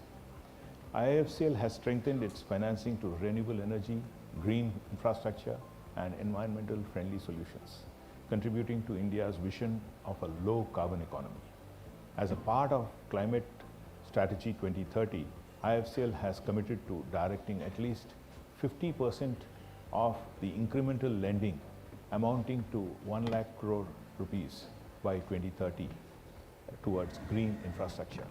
IIFCL has strengthened its financing to renewable energy, green infrastructure, and environmental friendly solutions, contributing to India's vision of a low carbon economy. As a part of Climate Strategy 2030, IIFCL has committed to directing at least 50% of the incremental lending amounting to 1 lakh crore rupees by 2030 towards green infrastructure.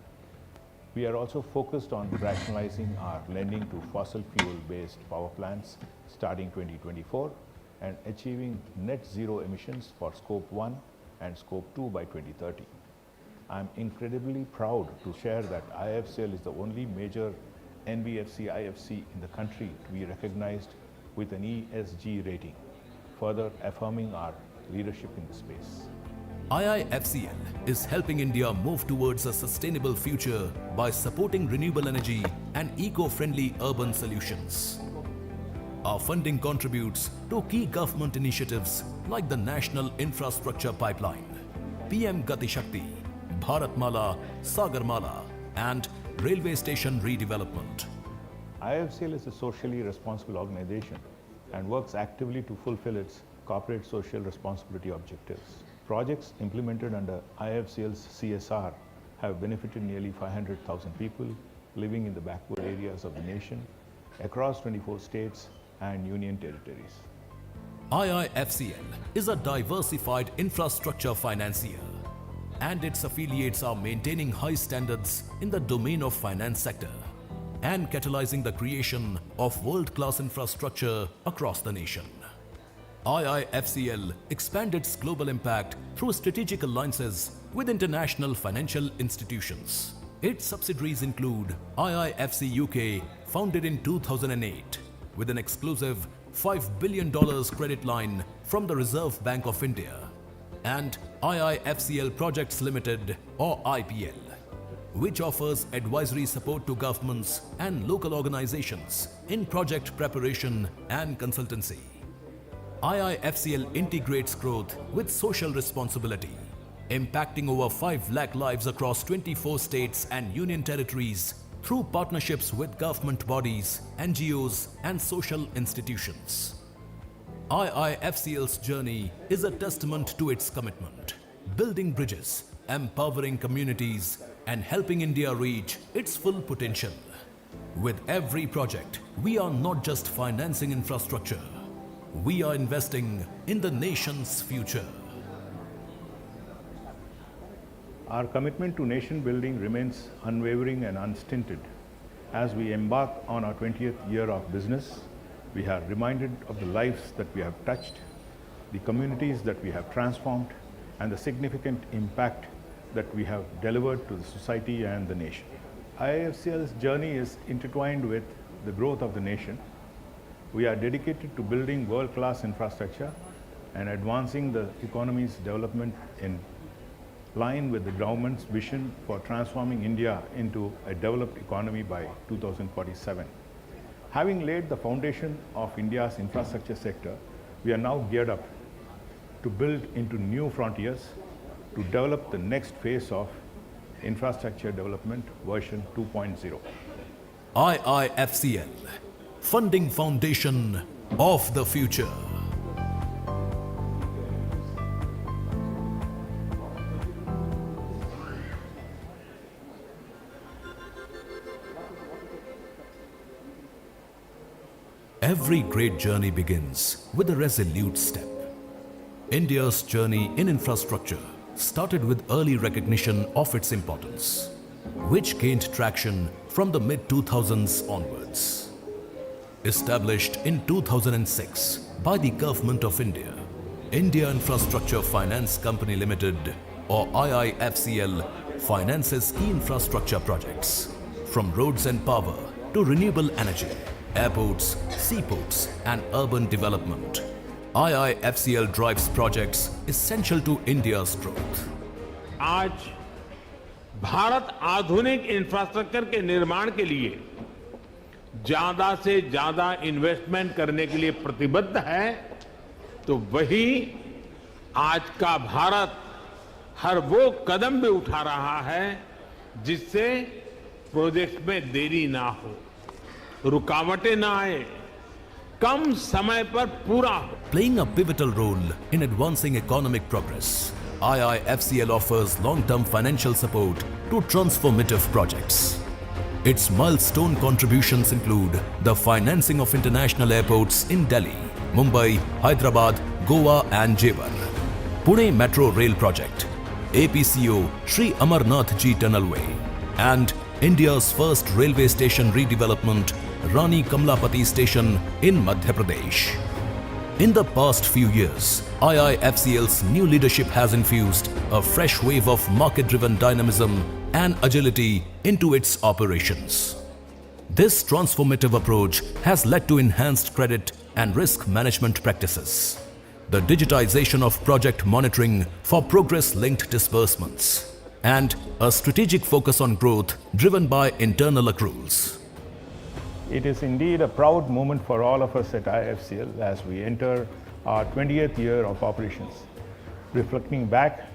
We are also focused on rationalizing our lending to fossil fuel-based power plants starting 2024 and achieving net zero emissions for Scope 1 and Scope 2 by 2030. I'm incredibly proud to share that IIFCL is the only major NBFC IFC in the country to be recognized with an ESG rating, further affirming our leadership in the space. IIFCL is helping India move towards a sustainable future by supporting renewable energy and eco-friendly urban solutions. Our funding contributes to key government initiatives like the National Infrastructure Pipeline, PM Gati Shakti, Bharatmala, Sagarmala, and railway station redevelopment. IIFCL is a socially responsible organization and works actively to fulfill its corporate social responsibility objectives. Projects implemented under IIFCL's CSR have benefited nearly 500,000 people living in the backward areas of the nation across 24 states and union territories. IIFCL is a diversified infrastructure financier, and its affiliates are maintaining high standards in the domain of finance sector and catalyzing the creation of world-class infrastructure across the nation. IIFCL expanded its global impact through strategic alliances with international financial institutions. Its subsidiaries include IIFC UK, founded in 2008, with an exclusive $5 billion credit line from the Reserve Bank of India, and IIFCL Projects Limited, or IPL, which offers advisory support to governments and local organizations in project preparation and consultancy. IIFCL integrates growth with social responsibility, impacting over 5 lakh lives across 24 states and union territories through partnerships with government bodies, NGOs, and social institutions. IIFCL's journey is a testament to its commitment, building bridges, empowering communities, and helping India reach its full potential. With every project, we are not just financing infrastructure, we are investing in the nation's future. Our commitment to nation building remains unwavering and unstinted. As we embark on our 20th year of business, we are reminded of the lives that we have touched, the communities that we have transformed, and the significant impact that we have delivered to the society and the nation. IIFCL's journey is intertwined with the growth of the nation. We are dedicated to building world-class infrastructure and advancing the economy's development in line with the government's vision for transforming India into a developed economy by 2047. Having laid the foundation of India's infrastructure sector, we are now geared up to build into new frontiers to develop the next phase of infrastructure development version 2.0. IIFCL, funding foundation of the future. Every great journey begins with a resolute step. India's journey in infrastructure started with early recognition of its importance, which gained traction from the mid-2000s onwards. Established in 2006 by the Government of India, India Infrastructure Finance Company Limited, or IIFCL, finances key infrastructure projects, from roads and power to renewable energy, airports, seaports, and urban development. IIFCL drives projects essential to India's growth. आज भारत आधुनिक infrastructure के निर्माण के लिए ज्यादा से ज्यादा investment करने के लिए प्रतिबद्ध है, तो वही आज का भारत हर वो कदम भी उठा रहा है जिससे प्रोजेक्ट में देरी ना हो, रुकावटें ना आए, कम समय पर पूरा हो. Playing a pivotal role in advancing economic progress, IIFCL offers long-term financial support to transformative projects. Its milestone contributions include the financing of international airports in Delhi, Mumbai, Hyderabad, Goa and Jewar, Pune Metro Rail Project, APCO Sri Amarnath Ji Tunnelway, and India's first railway station redevelopment, Rani Kamlapati Station in Madhya Pradesh. In the past few years, IIFCL's new leadership has infused a fresh wave of market-driven dynamism and agility into its operations. This transformative approach has led to enhanced credit and risk management practices, the digitization of project monitoring for progress-linked disbursements, and a strategic focus on growth driven by internal accruals. It is indeed a proud moment for all of us at IIFCL as we enter our 20th year of operations. Reflecting back,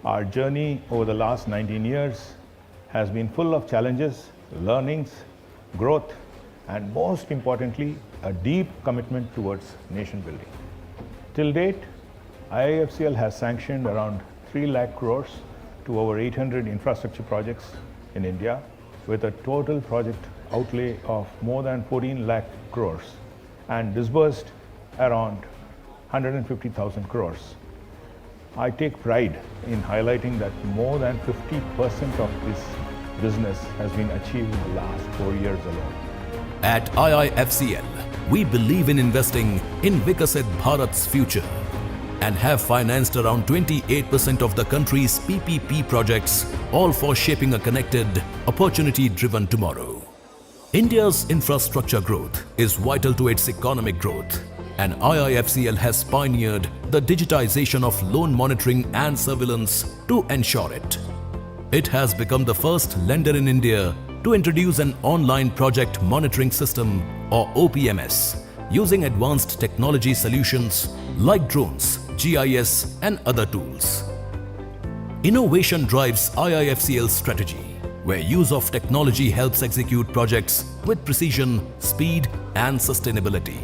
our journey over the last 19 years has been full of challenges learnings, growth, and most importantly, a deep commitment towards nation building. Till date, IIFCL has sanctioned around 3 lakh crores to over 800 infrastructure projects in India, with a total project outlay of more than 14 lakh crores and disbursed around 150,000 crores. I take pride in highlighting that more than 50% of this business has been achieved in the last 4 years alone. At IIFCL, we believe in investing in Viksit Bharat's future and have financed around 28% of the country's PPP projects, all for shaping a connected, opportunity-driven tomorrow. India's infrastructure growth is vital to its economic growth, and IIFCL has pioneered the digitization of loan monitoring and surveillance to ensure it. It has become the first lender in India to introduce an online project monitoring system, or OPMS, using advanced technology solutions like drones, GIS, and other tools. Innovation drives IIFCL's strategy, where use of technology helps execute projects with precision, speed, and sustainability.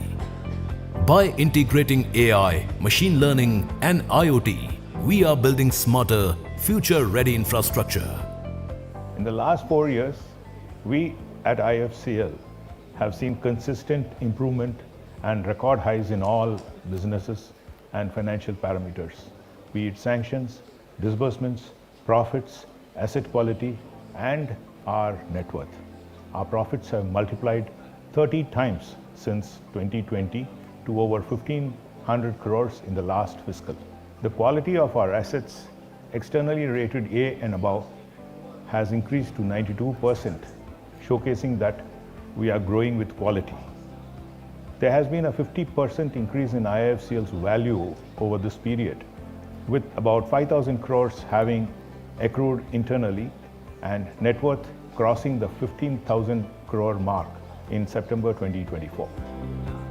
By integrating AI, machine learning, and IoT, we are building smarter, future-ready infrastructure. In the last 4 years, we at IIFCL have seen consistent improvement and record highs in all businesses and financial parameters, be it sanctions, disbursements, profits, asset quality, and our net worth. Our profits have multiplied 30 times since 2020 to over 1,500 crores in the last fiscal. The quality of our assets, externally rated A and above, has increased to 92%, showcasing that we are growing with quality. There has been a 50% increase in IIFCL's value over this period, with about 5,000 crores having accrued internally and net worth crossing the 15,000 crore mark in September 2024.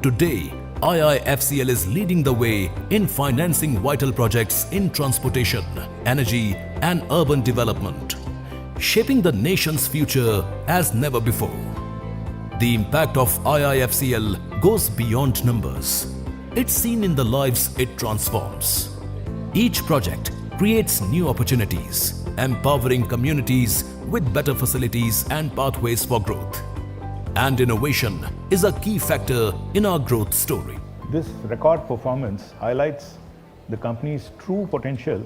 Today, IIFCL is leading the way in financing vital projects in transportation, energy, and urban development, shaping the nation's future as never before. The impact of IIFCL goes beyond numbers. It's seen in the lives it transforms. Each project creates new opportunities, empowering communities with better facilities and pathways for growth. And innovation is a key factor in our growth story. This record performance highlights the company's true potential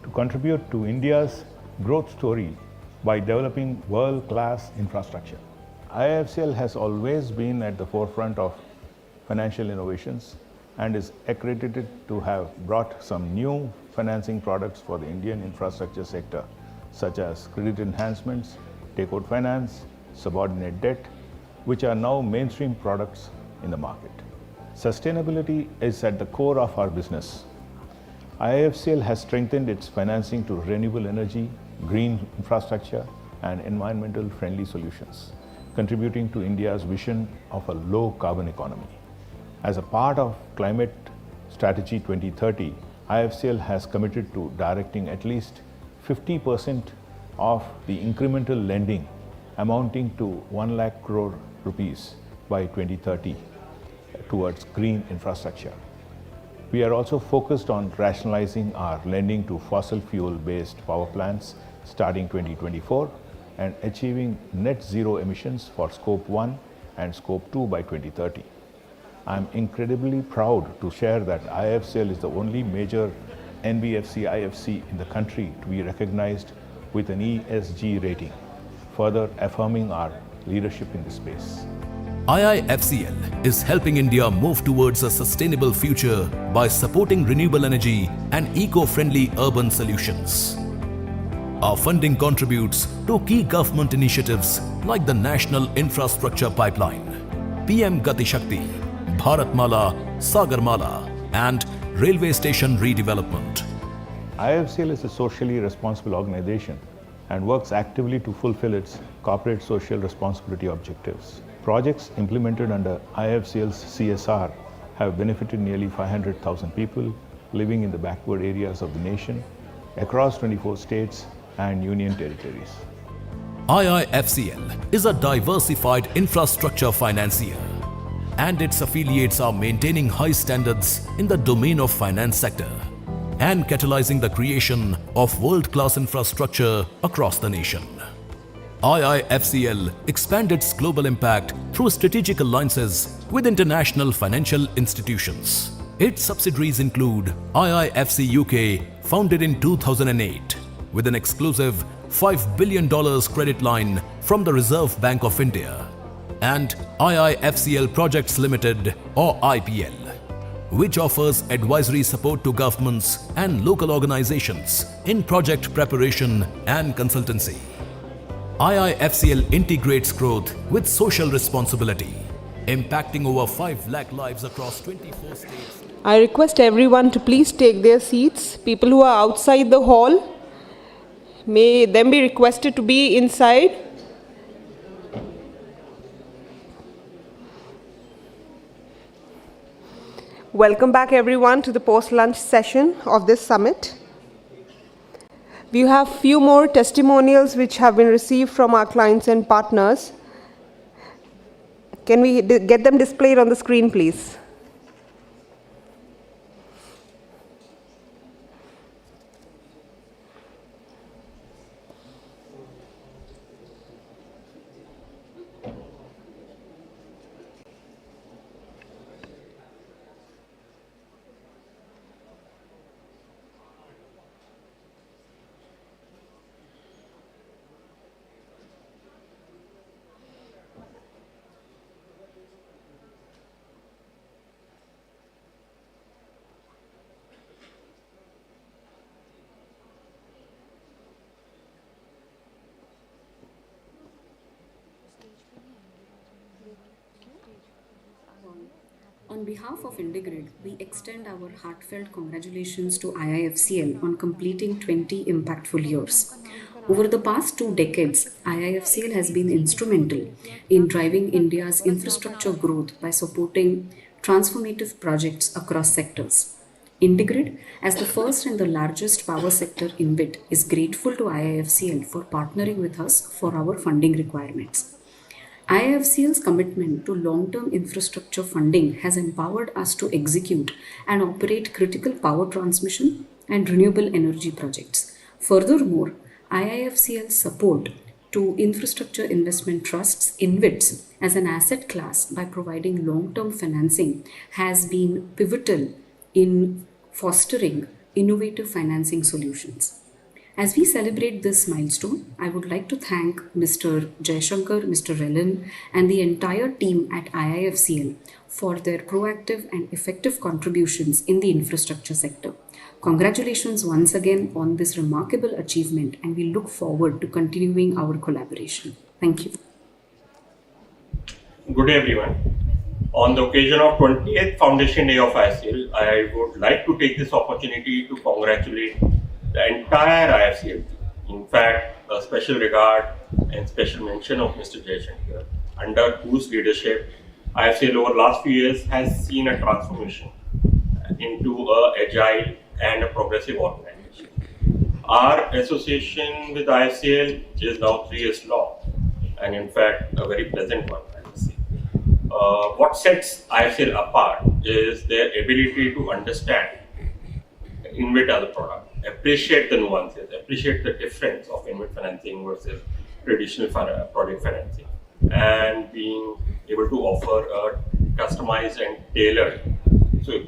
to contribute to India's growth story by developing world-class infrastructure. IIFCL has always been at the forefront of financial innovations and is accredited to have brought some new financing products for the Indian infrastructure sector, such as credit enhancements, takeout finance, subordinate debt, which are now mainstream products in the market. Sustainability is at the core of our business. IIFCL has strengthened its financing to renewable energy, green infrastructure, and environmental friendly solutions, contributing to India's vision of a low carbon economy. As a part of Climate Strategy 2030, IIFCL has committed to directing at least 50% of the incremental lending amounting to 1 lakh crore rupees by 2030 towards green infrastructure. We are also focused on rationalizing our lending to fossil fuel-based power plants starting 2024 and achieving net zero emissions for Scope 1 and Scope 2 by 2030. I am incredibly proud to share that IIFCL is the only major NBFC IFC in the country to be recognized with an ESG rating, further affirming our leadership in this space. IIFCL is helping India move towards a sustainable future by supporting renewable energy and eco-friendly urban solutions. Our funding contributes to key government initiatives like the National Infrastructure Pipeline, PM Gati Shakti, Bharatmala, Sagarmala, and railway station redevelopment. IIFCL is a socially responsible organization and works actively to fulfill its corporate social responsibility objectives. Projects implemented under IIFCL's CSR have benefited nearly 500,000 people living in the backward areas of the nation across 24 states and union territories. IIFCL is a diversified infrastructure financier, and its affiliates are maintaining high standards in the domain of finance sector and catalyzing the creation of world-class infrastructure across the nation. IIFCL expands its global impact through strategic alliances with international financial institutions. Its subsidiaries include IIFC UK, founded in 2008, with an exclusive $5 billion credit line from the Reserve Bank of India, and IIFCL Projects Limited, or IPL, which offers advisory support to governments and local organizations in project preparation and consultancy. IIFCL integrates growth with social responsibility, impacting over 5 lakh lives across 24 states. I request everyone to please take their seats. People who are outside the hall, may them be requested to be inside. Welcome back everyone to the post-lunch session of this summit. We have few more testimonials which have been received from our clients and partners. Can we get them displayed on the screen, please? On behalf of IndiGrid, we extend our heartfelt congratulations to IIFCL on completing 20 impactful years. Over the past 2 decades, IIFCL has been instrumental in driving India's infrastructure growth by supporting transformative projects across sectors. IndiGrid, as the first and the largest power sector InvIT, is grateful to IIFCL for partnering with us for our funding requirements. IIFCL's commitment to long-term infrastructure funding has empowered us to execute and operate critical power transmission and renewable energy projects. Furthermore, IIFCL's support to infrastructure investment trusts, InvITs, as an asset class by providing long-term financing has been pivotal in fostering innovative financing solutions. As we celebrate this milestone, I would like to thank Mr. Jaishankar, Mr. Relin, and the entire team at IIFCL for their proactive and effective contributions in the infrastructure sector. Congratulations once again on this remarkable achievement, and we look forward to continuing our collaboration. Thank you. Good day, everyone. On the occasion of 20th Foundation Day of IIFCL, I would like to take this opportunity to congratulate the entire IIFCL team. In fact, a special regard and special mention of Mr. Jaishankar, under whose leadership IIFCL over the last few years has seen a transformation into an agile and a progressive organization. Our association with IIFCL is now 3 years long, and in fact, a very pleasant one, I would say. What sets IIFCL apart is their ability to understand InvIT as a product, appreciate the nuances, appreciate the difference of InvIT financing versus traditional project financing, and being able to offer a customized and tailored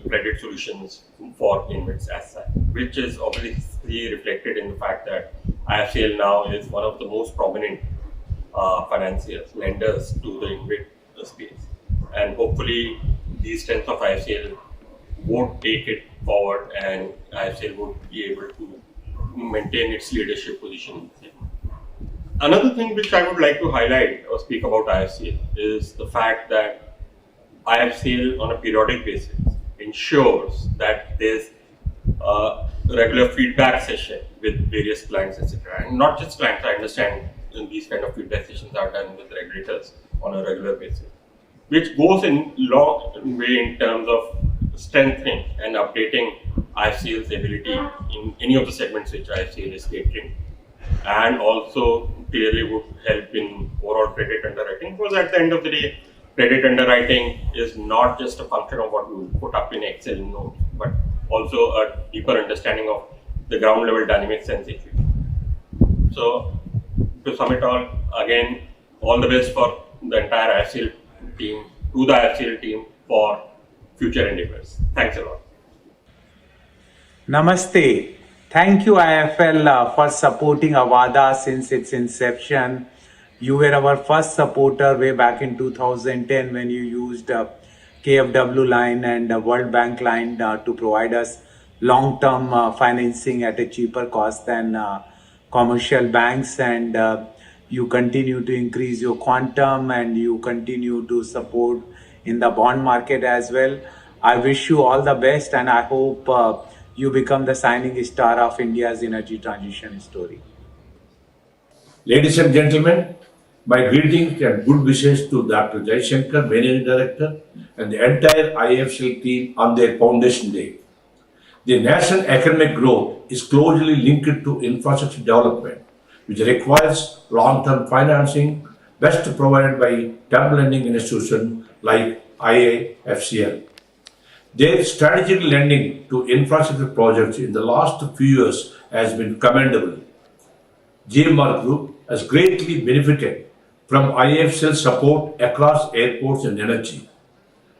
credit solutions for InvITs as such, which is obviously reflected in the fact that IIFCL now is one of the most prominent financiers, lenders to the InvIT space. And hopefully these strengths of IIFCL would take it forward, and IIFCL would be able to maintain its leadership position. Another thing which I would like to highlight or speak about IIFCL is the fact that IIFCL on a periodic basis ensures that there's a regular feedback session with various clients, etc. And not just clients, I understand these kind of feedback sessions are done with regulators on a regular basis, which goes in long way in terms of strengthening and updating IIFCL's ability in any of the segments which IIFCL is catering. and also clearly would help in overall credit underwriting, because at the end of the day, credit underwriting is not just a function of what you put up in Excel notes, but also a deeper understanding of the ground level dynamics and situation. So to sum it all, again, all the best for the entire IIFCL team, to the IIFCL team for future endeavors. Thanks a lot. Namaste. Thank you IIFL for supporting Avada since its inception. You were our first supporter way back in 2010 when you used KFW line and World Bank line to provide us long-term financing at a cheaper cost than commercial banks, and you continue to increase your quantum and you continue to support in the bond market as well. I wish you all the best, and I hope you become the shining star of India's energy transition story. Ladies and gentlemen, my greetings and good wishes to Dr. Jaishankar, Managing Director, and the entire IIFCL team on their Foundation Day. The national economic growth is closely linked to infrastructure development, which requires long-term financing, best provided by term lending institutions like IIFCL. Their strategic lending to infrastructure projects in the last few years has been commendable. GMR Group has greatly benefited from IIFCL support across airports and energy.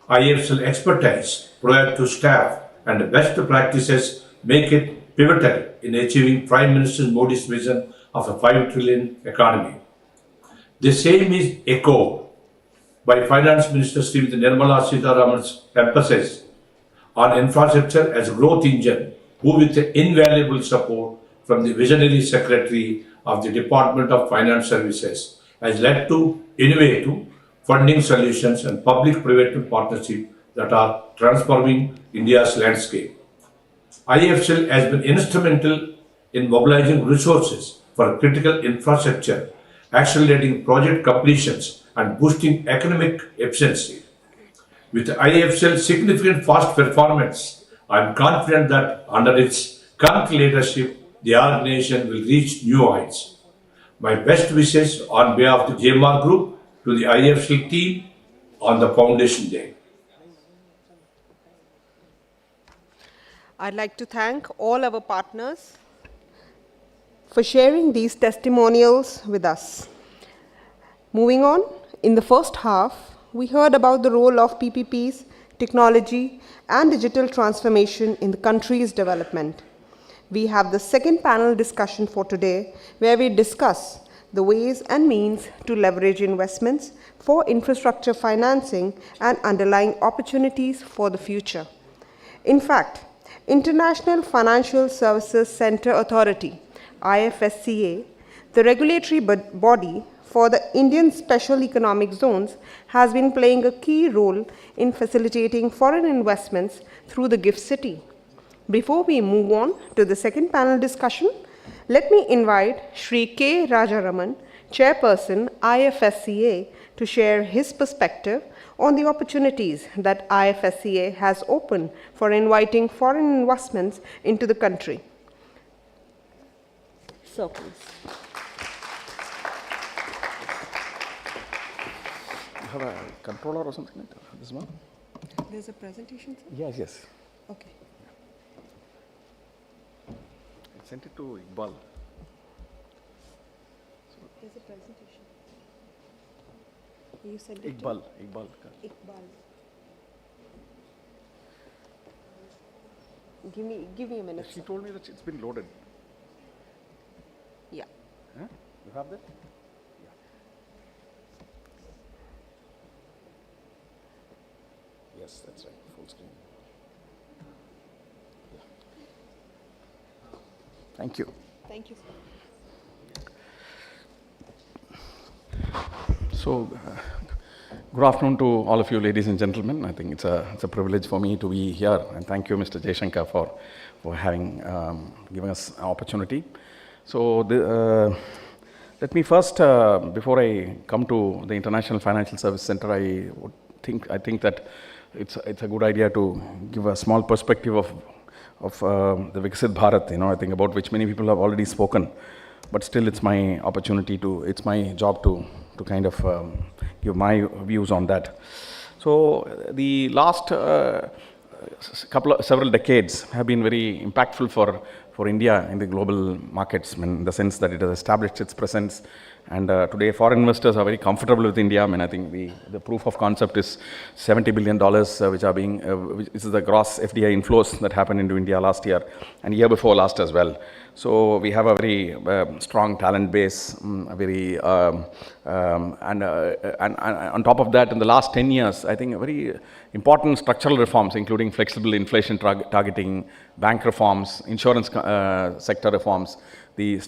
IIFCL expertise provided to staff and best practices make it pivotal in achieving Prime Minister Modi's vision of a 5 trillion economy. The same is echoed by Finance Minister Srimati Nirmala Sitharaman's emphasis on infrastructure as a growth engine, who with invaluable support from the visionary Secretary of the Department of Finance Services has led to innovative funding solutions and public-private partnerships that are transforming India's landscape. IIFCL has been instrumental in mobilizing resources for critical infrastructure, accelerating project completions and boosting economic efficiency. With IIFCL's significant past performance, I am confident that under its current leadership, the organization will reach new heights. My best wishes on behalf of the GMR Group to the IIFCL team on the Foundation Day. I'd like to thank all our partners for sharing these testimonials with us. Moving on, in the first half, we heard about the role of PPPs, technology, and digital transformation in the country's development. We have the second panel discussion for today, where we discuss the ways and means to leverage investments for infrastructure financing and underlying opportunities for the future. In fact, International Financial Services Center Authority, IIFCL, the regulatory body for the Indian Special Economic Zones, has been playing a key role in facilitating foreign investments through the GIFT City. Before we move on to the second panel discussion, let me invite Shri K. Rajaraman, Chairperson, IIFCL, to share his perspective on the opportunities that IIFCL has opened for inviting foreign investments into the country. So, please. You have a controller or something like that? This one? There's a presentation, sir? Yes, yes. Okay. I sent it to Iqbal. There's a presentation. You sent it Iqbal. to? Iqbal. Give me a minute. She told me that it's been loaded. Yeah. Huh? You have that? Yes, that's right, full screen. Yeah. Thank you. Thank you, sir. So, good afternoon to all of you, ladies and gentlemen. I think it's a privilege for me to be here, and thank you, Mr. Jaishankar, for having giving us an opportunity. So, let me first, before I come to the International Financial Service Center, I think that it's a good idea to give a small perspective of the Viksit Bharat, I think about which many people have already spoken. but still it's my opportunity to, it's my job to kind of give my views on that. So the last several decades have been very impactful for India in the global markets, in the sense that it has established its presence. And today, foreign investors are very comfortable with India. I think the proof of concept is $70 billion, which are being, this is the gross FDI inflows that happened into India last year and year before last as well. So we have a very strong talent base, and on top of that, in the last 10 years, I think very important structural reforms, including flexible inflation targeting, bank reforms, insurance sector reforms, the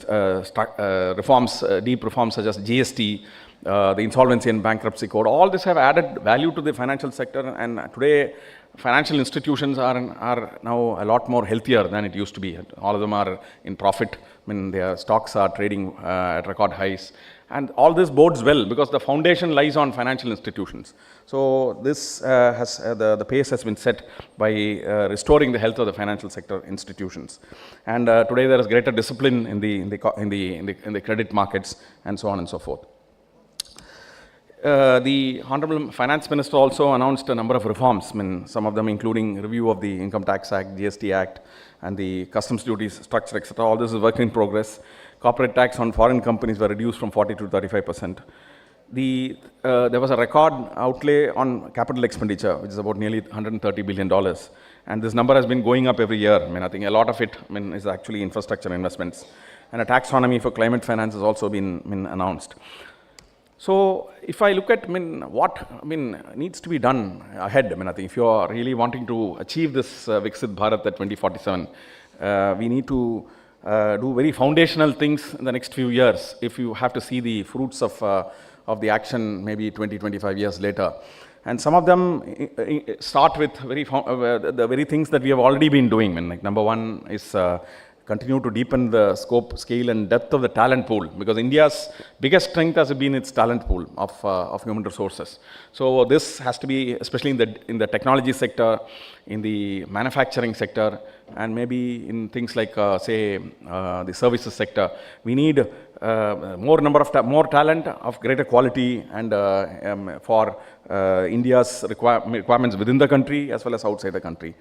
reforms, deep reforms such as GST, the insolvency and bankruptcy code, all this have added value to the financial sector, and today financial institutions are now a lot more healthier than it used to be. All of them are in profit. Their stocks are trading at record highs. And all this bodes well because the foundation lies on financial institutions. So this the pace has been set by restoring the health of the financial sector institutions. And today there is greater discipline in the credit markets and so on and so forth. The Honorable Finance Minister also announced a number of reforms, some of them including review of the Income Tax Act, GST Act, and the customs duties structure, etc. All this is work in progress. Corporate tax on foreign companies were reduced from 40 to 35%. There was a record outlay on capital expenditure, which is about nearly $130 billion. And this number has been going up every year. I think a lot of it is actually infrastructure investments. And a taxonomy for climate finance has also been announced. So if I look at what needs to be done ahead, I think if you are really wanting to achieve this Viksit Bharat at 2047, we need to do very foundational things in the next few years if you have to see the fruits of the action maybe 20-25 years later. And some of them start with the very things that we have already been doing. Like number one is continue to deepen the scope, scale and depth of the talent pool, because India's biggest strength has been its talent pool of human resources. So this has to be, especially in the technology sector, in the manufacturing sector, and maybe in things like, the services sector. We need more talent of greater quality and for India's requirements within the country as well as outside the country.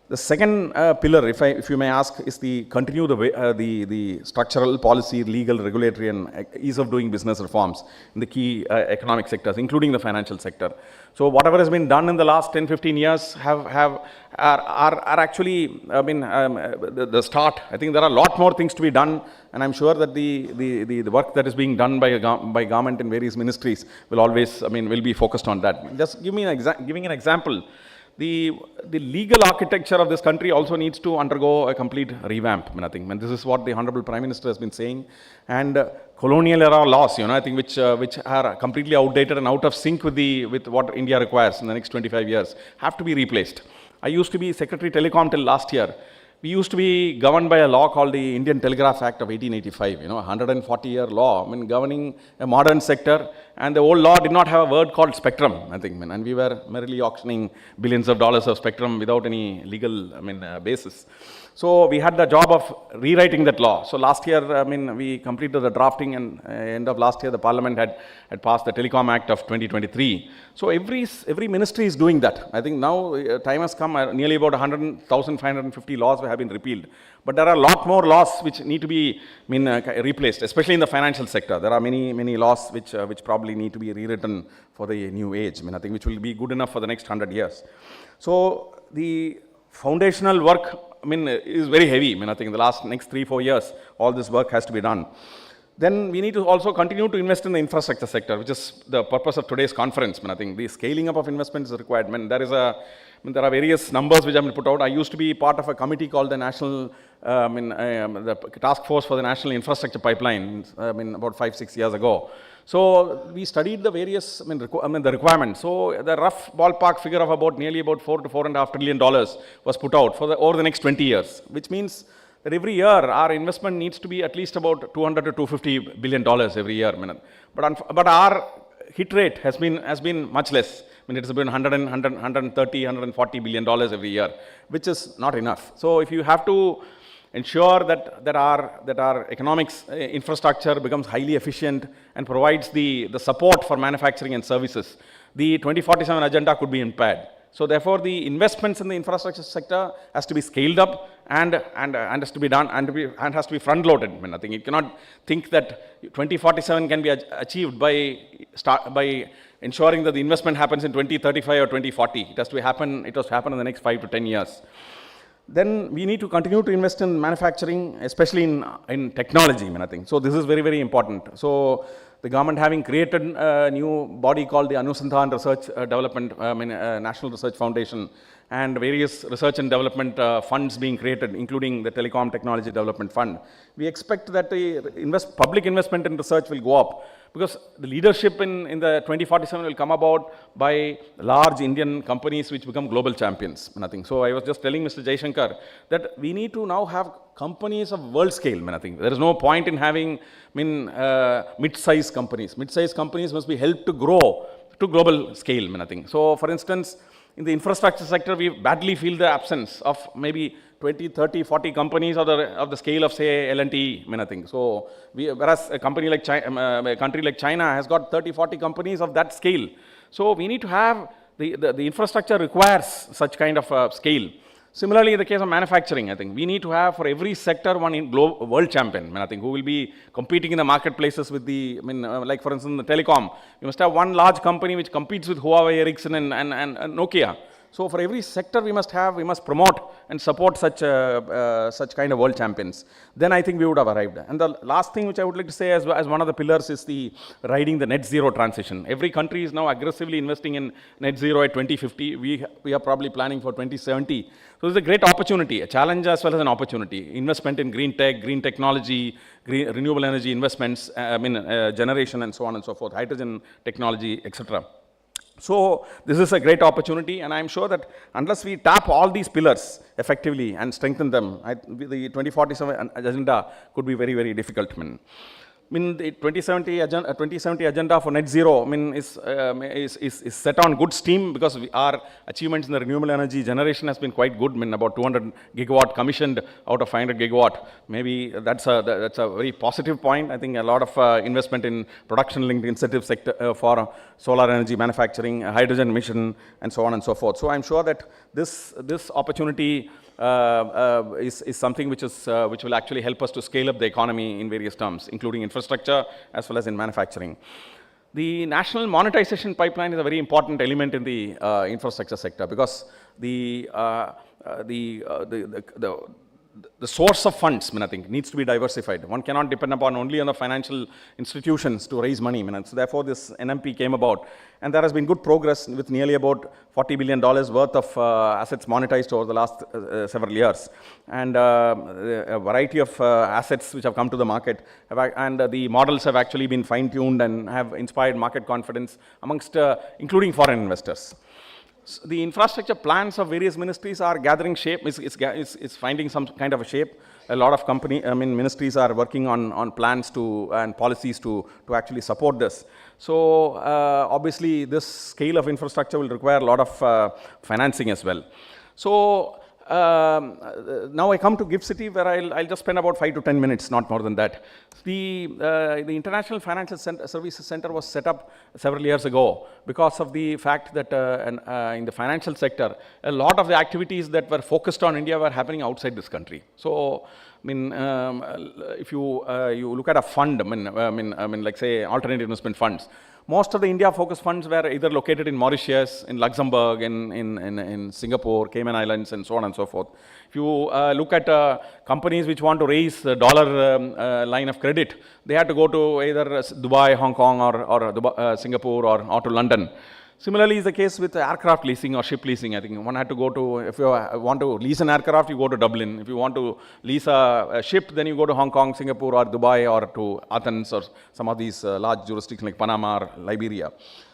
The second pillar, if you may ask, is continue the structural, policy, legal, regulatory, and ease of doing business reforms in the key economic sectors, including the financial sector. So whatever has been done in the last 10-15 years are actually, the start. I think there are a lot more things to be done, and I'm sure that the work that is being done by government in various ministries will always, will be focused on that. Just giving an example. The legal architecture of this country also needs to undergo a complete revamp. I think, and this is what the Honorable Prime Minister has been saying. And colonial era laws, I think, which are completely outdated and out of sync with what India requires in the next 25 years, have to be replaced. I used to be Secretary Telecom till last year. We used to be governed by a law called the Indian Telegraph Act of 1885, a 140-year law, governing a modern sector, and the old law did not have a word called spectrum, I think, and we were merely auctioning billions of dollars of spectrum without any legal, basis. So we had the job of rewriting that law. So last year, we completed the drafting, and end of last year, the Parliament had passed the Telecom Act of 2023. So every ministry is doing that. I think now time has come, nearly about 1,550 laws have been repealed. But there are a lot more laws which need to be replaced, especially in the financial sector. There are many laws which probably need to be rewritten for the new age, I think, which will be good enough for the next 100 years. So the foundational work, is very heavy. I think in the next 3-4 years, all this work has to be done. Then we need to also continue to invest in the infrastructure sector, which is the purpose of today's conference. I think the scaling up of investments is required. There are various numbers which have been put out. I used to be part of a committee called the the Task Force for the National Infrastructure Pipeline, about 5-6 years ago. So we studied the various, the requirements. So the rough ballpark figure of nearly about $4 to $4.5 trillion was put out for over the next 20 years, which means that every year our investment needs to be at least about $200 to $250 billion every year. But our hit rate has been much less. It's been $130, $140 billion every year, which is not enough. So if you have to ensure that our economics infrastructure becomes highly efficient and provides the support for manufacturing and services, the 2047 agenda could be impaired. So therefore, the investments in the infrastructure sector has to be scaled up and has to be done and has to be front loaded. I mean, I think you cannot think that 2047 can be achieved by ensuring that the investment happens in 2035 or 2040. It has to happen in the next 5 to 10 years. Then we need to continue to invest in manufacturing, especially in technology, I think. So this is very, very important. So the government having created a new body called the Anusandhan Research Development, National Research Foundation, and various research and development funds being created, including the Telecom Technology Development Fund. We expect that the public investment in research will go up, because the leadership in the 2047 will come about by large Indian companies which become global champions. I think. So I was just telling Mr. Jaishankar that we need to now have companies of world scale. I think there is no point in having mid-sized companies. Mid-sized companies must be helped to grow to global scale. I think. So for instance, in the infrastructure sector, we badly feel the absence of maybe 20, 30, 40 companies of the scale of, say, L&T, I think. So, whereas a country like China has got 30, 40 companies of that scale. So, we need to have, the infrastructure requires such kind of scale. Similarly, in the case of manufacturing, I think, we need to have for every sector one world champion, I think, who will be competing in the marketplaces with like for instance, the telecom. You must have one large company which competes with Huawei, Ericsson and Nokia. So for every sector we must promote and support such kind of world champions. Then I think we would have arrived. And the last thing which I would like to say as one of the pillars is riding the net zero transition. Every country is now aggressively investing in net zero at 2050. We are probably planning for 2070. So it's a great opportunity, a challenge as well as an opportunity. Investment in green tech, green technology, renewable energy investments, generation and so on and so forth, hydrogen technology, etc. So this is a great opportunity, and I'm sure that unless we tap all these pillars effectively and strengthen them, the 2047 agenda could be very, very difficult. The 2070 agenda for net zero is set on good steam, because our achievements in the renewable energy generation has been quite good. About 200 gigawatt commissioned out of 500 gigawatt. Maybe that's a very positive point. I think a lot of investment in production-linked incentive sector for solar energy manufacturing, hydrogen mission, and so on and so forth. So I'm sure that this opportunity is something which will actually help us to scale up the economy in various terms, including infrastructure as well as in manufacturing. The national monetization pipeline is a very important element in the infrastructure sector, because the source of funds, I think, needs to be diversified. One cannot depend upon only on the financial institutions to raise money. So therefore, this NMP came about. And there has been good progress with nearly about $40 billion worth of assets monetized over the last several years. And a variety of assets which have come to the market. And the models have actually been fine-tuned and have inspired market confidence amongst, including foreign investors. The infrastructure plans of various ministries are gathering shape, it's finding some kind of a shape. A lot of ministries are working on plans and policies to actually support this. So obviously this scale of infrastructure will require a lot of financing as well. So now I come to GIFT City, where I'll just spend about 5 to 10 minutes, not more than that. The International Financial Services Center was set up several years ago because of the fact that in the financial sector, a lot of the activities that were focused on India were happening outside this country. So, if you look at a fund, like say alternative investment funds, most of the India-focused funds were either located in Mauritius, in Luxembourg, in Singapore, Cayman Islands, and so on and so forth. If you look at companies which want to raise the dollar line of credit, they had to go to either Dubai, Hong Kong, or Singapore, or to London. Similarly is the case with aircraft leasing or ship leasing. I think one had to go to, if you want to lease an aircraft, you go to Dublin. If you want to lease a ship, then you go to Hong Kong, Singapore, or Dubai, or to Athens, or some of these large jurisdictions like Panama or Liberia.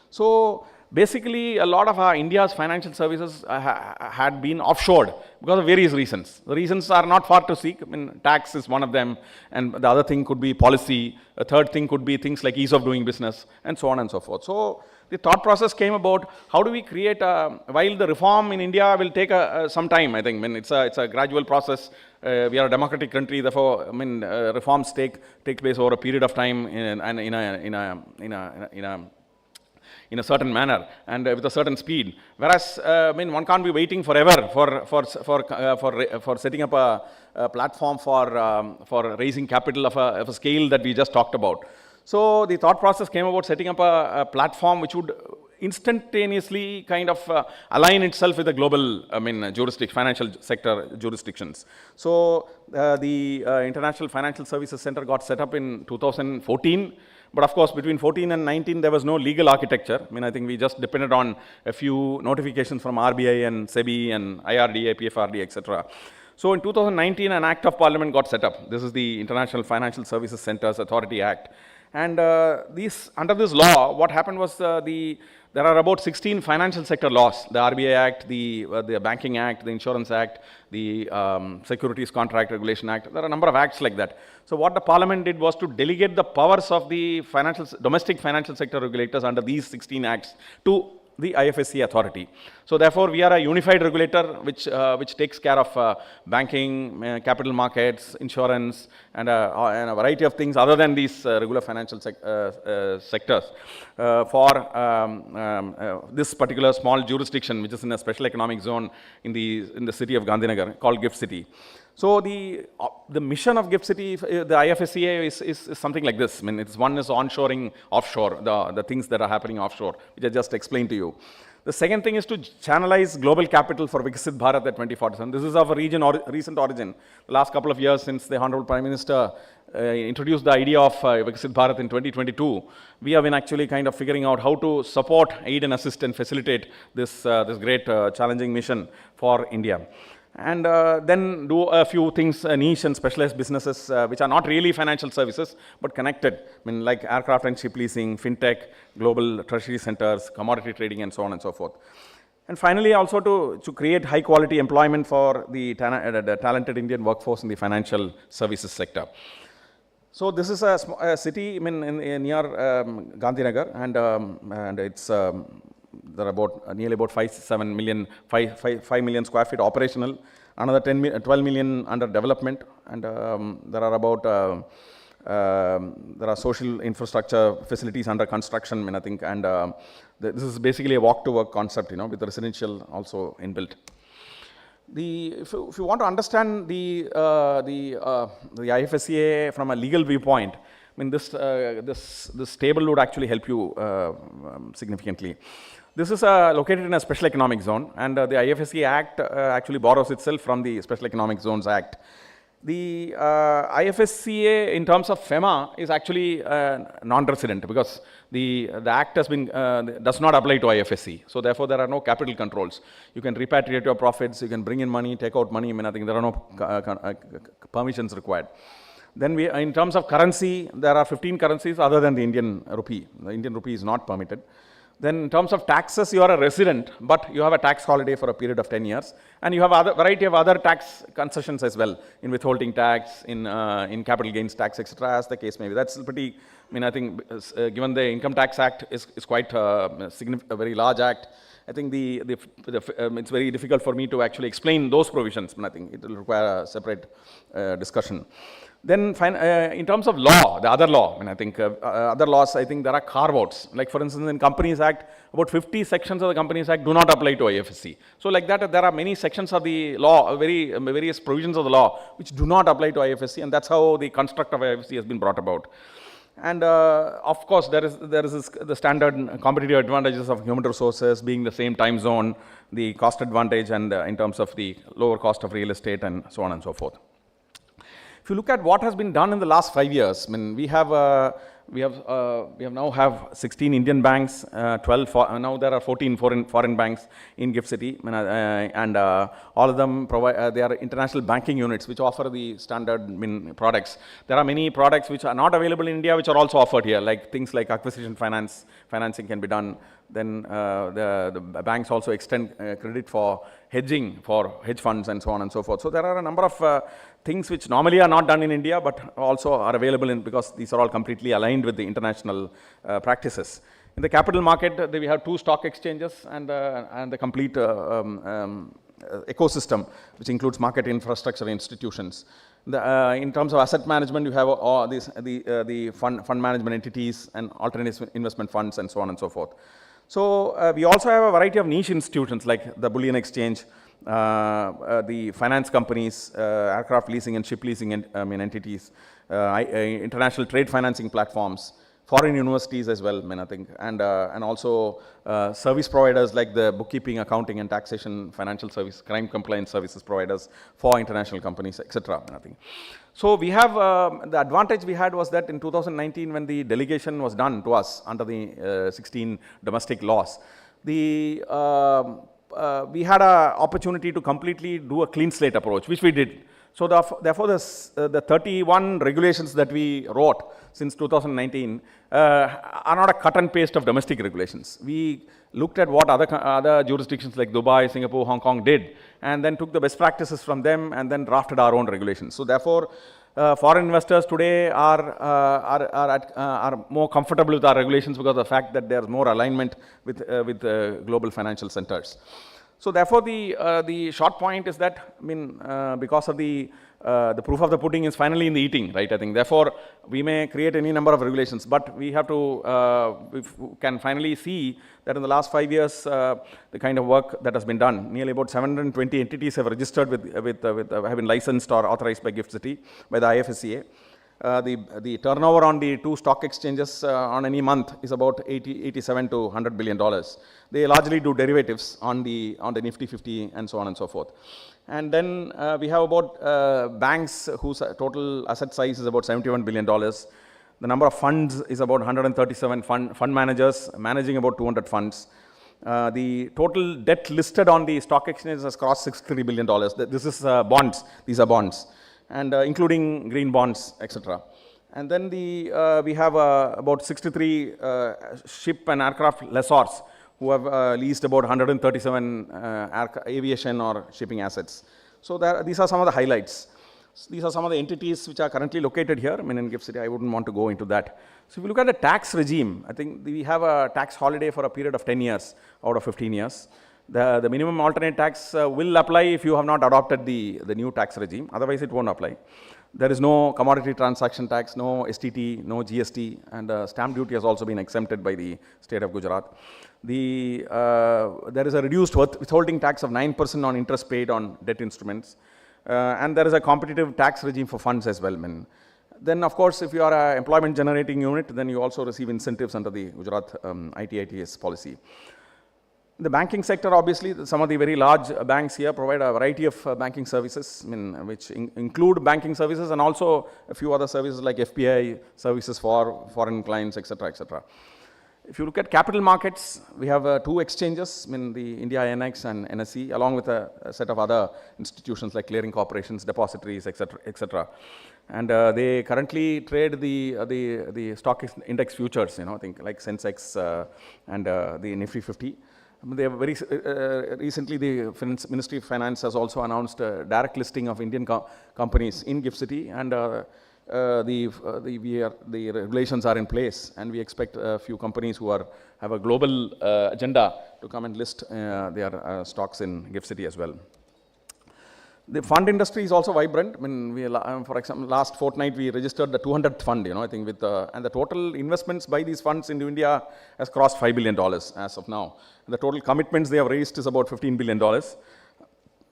So basically, a lot of India's financial services had been offshored because of various reasons. The reasons are not far to seek. Tax is one of them, and the other thing could be policy. A third thing could be things like ease of doing business, and so on and so forth. So the thought process came about how do we create while the reform in India will take some time, I think. I mean, it's a gradual process. We are a democratic country, therefore, I mean, reforms take place over a period of time and in a certain manner and with a certain speed. Whereas, I mean, one can't be waiting forever for setting up a platform for raising capital of a scale that we just talked about. So the thought process came about setting up a platform which would instantaneously kind of align itself with the global, I mean, financial sector jurisdictions. So the International Financial Services Center got set up in 2014. But of course, between 14 and 19, there was no legal architecture. I mean, I think we just depended on a few notifications from RBI and SEBI and IRDA, PFRD, etc. So in 2019, an Act of Parliament got set up. This is the International Financial Services Centers Authority Act. And under this law, what happened was there are about 16 financial sector laws: the RBI Act, the Banking Act, the Insurance Act, the Securities Contract Regulation Act. There are a number of acts like that. So what the Parliament did was to delegate the powers of the domestic financial sector regulators under these 16 acts to the IFSC authority. So therefore, we are a unified regulator which takes care of banking, capital markets, insurance, and a variety of things other than these regular financial sectors for this particular small jurisdiction, which is in a special economic zone in the city of Gandhinagar, called GIFT City. So the mission of GIFT City, the IFSCA, is something like this. I mean, one is onshoring offshore, the things that are happening offshore, which I just explained to you. The second thing is to channelize global capital for Viksit Bharat at 2047. This is of a recent origin. The last couple of years since the Honorable Prime Minister introduced the idea of Viksit Bharat in 2022, we have been actually kind of figuring out how to support, aid and assist and facilitate this great challenging mission for India. And then do a few things, niche and specialized businesses, which are not really financial services, but connected. I mean, like aircraft and ship leasing, fintech, global treasury centers, commodity trading, and so on and so forth. And finally, also to create high quality employment for the talented Indian workforce in the financial services sector. So this is a city, I mean, near Gandhinagar, and it's there are nearly about 5 million square feet operational, another 12 million under development, and there are about there are social infrastructure facilities under construction, I mean, I think, and this is basically a walk-to-work concept, with the residential also inbuilt. If you want to understand the IFSCA from a legal viewpoint, I mean, this table would actually help you significantly. This is located in a special economic zone, and the IFSC Act actually borrows itself from the Special Economic Zones Act. The IFSCA, in terms of FEMA, is actually non-resident because the Act does not apply to IFSC. So therefore, there are no capital controls. You can repatriate your profits, you can bring in money, take out money. I mean, I think there are no permissions required. Then in terms of currency, there are 15 currencies other than the Indian rupee. The Indian rupee is not permitted. Then in terms of taxes, you are a resident, but you have a tax holiday for a period of 10 years. And you have a variety of other tax concessions as well, in withholding tax, in capital gains tax, etc., as the case may be. That's pretty, I mean, I think, given the Income Tax Act is quite a very large act, I think it's very difficult for me to actually explain those provisions. I think it will require a separate discussion. Then in terms of law, the other law, I mean, I think other laws, I think there are carve-outs. Like for instance, in Companies Act, about 50 sections of the Companies Act do not apply to IFSC. So like that, there are many sections of the law, various provisions of the law, which do not apply to IFSC, and that's how the construct of IFSC has been brought about. And of course, there is the standard competitive advantages of human resources, being the same time zone, the cost advantage, and in terms of the lower cost of real estate, and so on and so forth. If you look at what has been done in the last 5 years, I mean, we now have 16 Indian banks, 12 now there are 14 foreign banks in GIFT City, and all of them provide they are international banking units which offer the standard products. There are many products which are not available in India which are also offered here, like things like acquisition financing can be done. Then the banks also extend credit for hedging for hedge funds and so on and so forth. So there are a number of things which normally are not done in India but also are available because these are all completely aligned with the international practices. In the capital market, we have 2 stock exchanges and the complete ecosystem, which includes market infrastructure institutions. In terms of asset management, you have all these, the fund management entities and alternative investment funds and so on and so forth. So we also have a variety of niche institutions like the bullion exchange, the finance companies, aircraft leasing and ship leasing entities, international trade financing platforms, foreign universities as well, I think, and also service providers like the bookkeeping, accounting and taxation, financial service, crime compliance services providers for international companies, etc. I think. So we have, the advantage we had was that in 2019 when the delegation was done to us under the 16 domestic laws, we had an opportunity to completely do a clean slate approach, which we did. So therefore, the 31 regulations that we wrote since 2019 are not a cut and paste of domestic regulations. We looked at what other jurisdictions like Dubai, Singapore, Hong Kong did, and then took the best practices from them and then drafted our own regulations. So therefore, foreign investors today are more comfortable with our regulations because of the fact that there is more alignment with global financial centers. So therefore, the short point is that, I mean, because of the proof of the pudding is finally in the eating, right? I think therefore we may create any number of regulations, but we have to we can finally see that in the last 5 years, the kind of work that has been done, nearly about 720 entities have registered have been licensed or authorized by GIFT City by the IIFCL. The turnover on the 2 stock exchanges on any month is about 87 to $100 billion. They largely do derivatives on the Nifty 50 and so on and so forth. And then we have about banks whose total asset size is about $71 billion. The number of funds is about 137 fund managers managing about 200 funds. The total debt listed on the stock exchanges has crossed $63 billion. This is bonds. These are bonds, and including green bonds, etc. And then we have about 63 ship and aircraft lessors who have leased about 137 aviation or shipping assets. So these are some of the highlights. These are some of the entities which are currently located here. I mean, in GIFT City, I wouldn't want to go into that. So if you look at the tax regime, I think we have a tax holiday for a period of 10 years out of 15 years. The minimum alternate tax will apply if you have not adopted the new tax regime. Otherwise, it won't apply. There is no commodity transaction tax, no STT, no GST, and stamp duty has also been exempted by the state of Gujarat. There is a reduced withholding tax of 9% on interest paid on debt instruments. And there is a competitive tax regime for funds as well. Then, of course, if you are an employment generating unit, then you also receive incentives under the Gujarat ITITS policy. The banking sector, obviously, some of the very large banks here provide a variety of banking services, which include banking services and also a few other services like FPI services for foreign clients, etc., etc. If you look at capital markets, we have 2 exchanges, the India INX and NSE, along with a set of other institutions like clearing corporations, depositories, etc., etc. And they currently trade the stock index futures, I think like Sensex and the Nifty 50. They have very recently, the Ministry of Finance has also announced a direct listing of Indian companies in GIFT City, and the regulations are in place, and we expect a few companies who have a global agenda to come and list their stocks in GIFT City as well. The fund industry is also vibrant. For example, last fortnight we registered the 200th fund, I think, and the total investments by these funds into India has crossed $5 billion as of now. The total commitments they have raised is about $15 billion.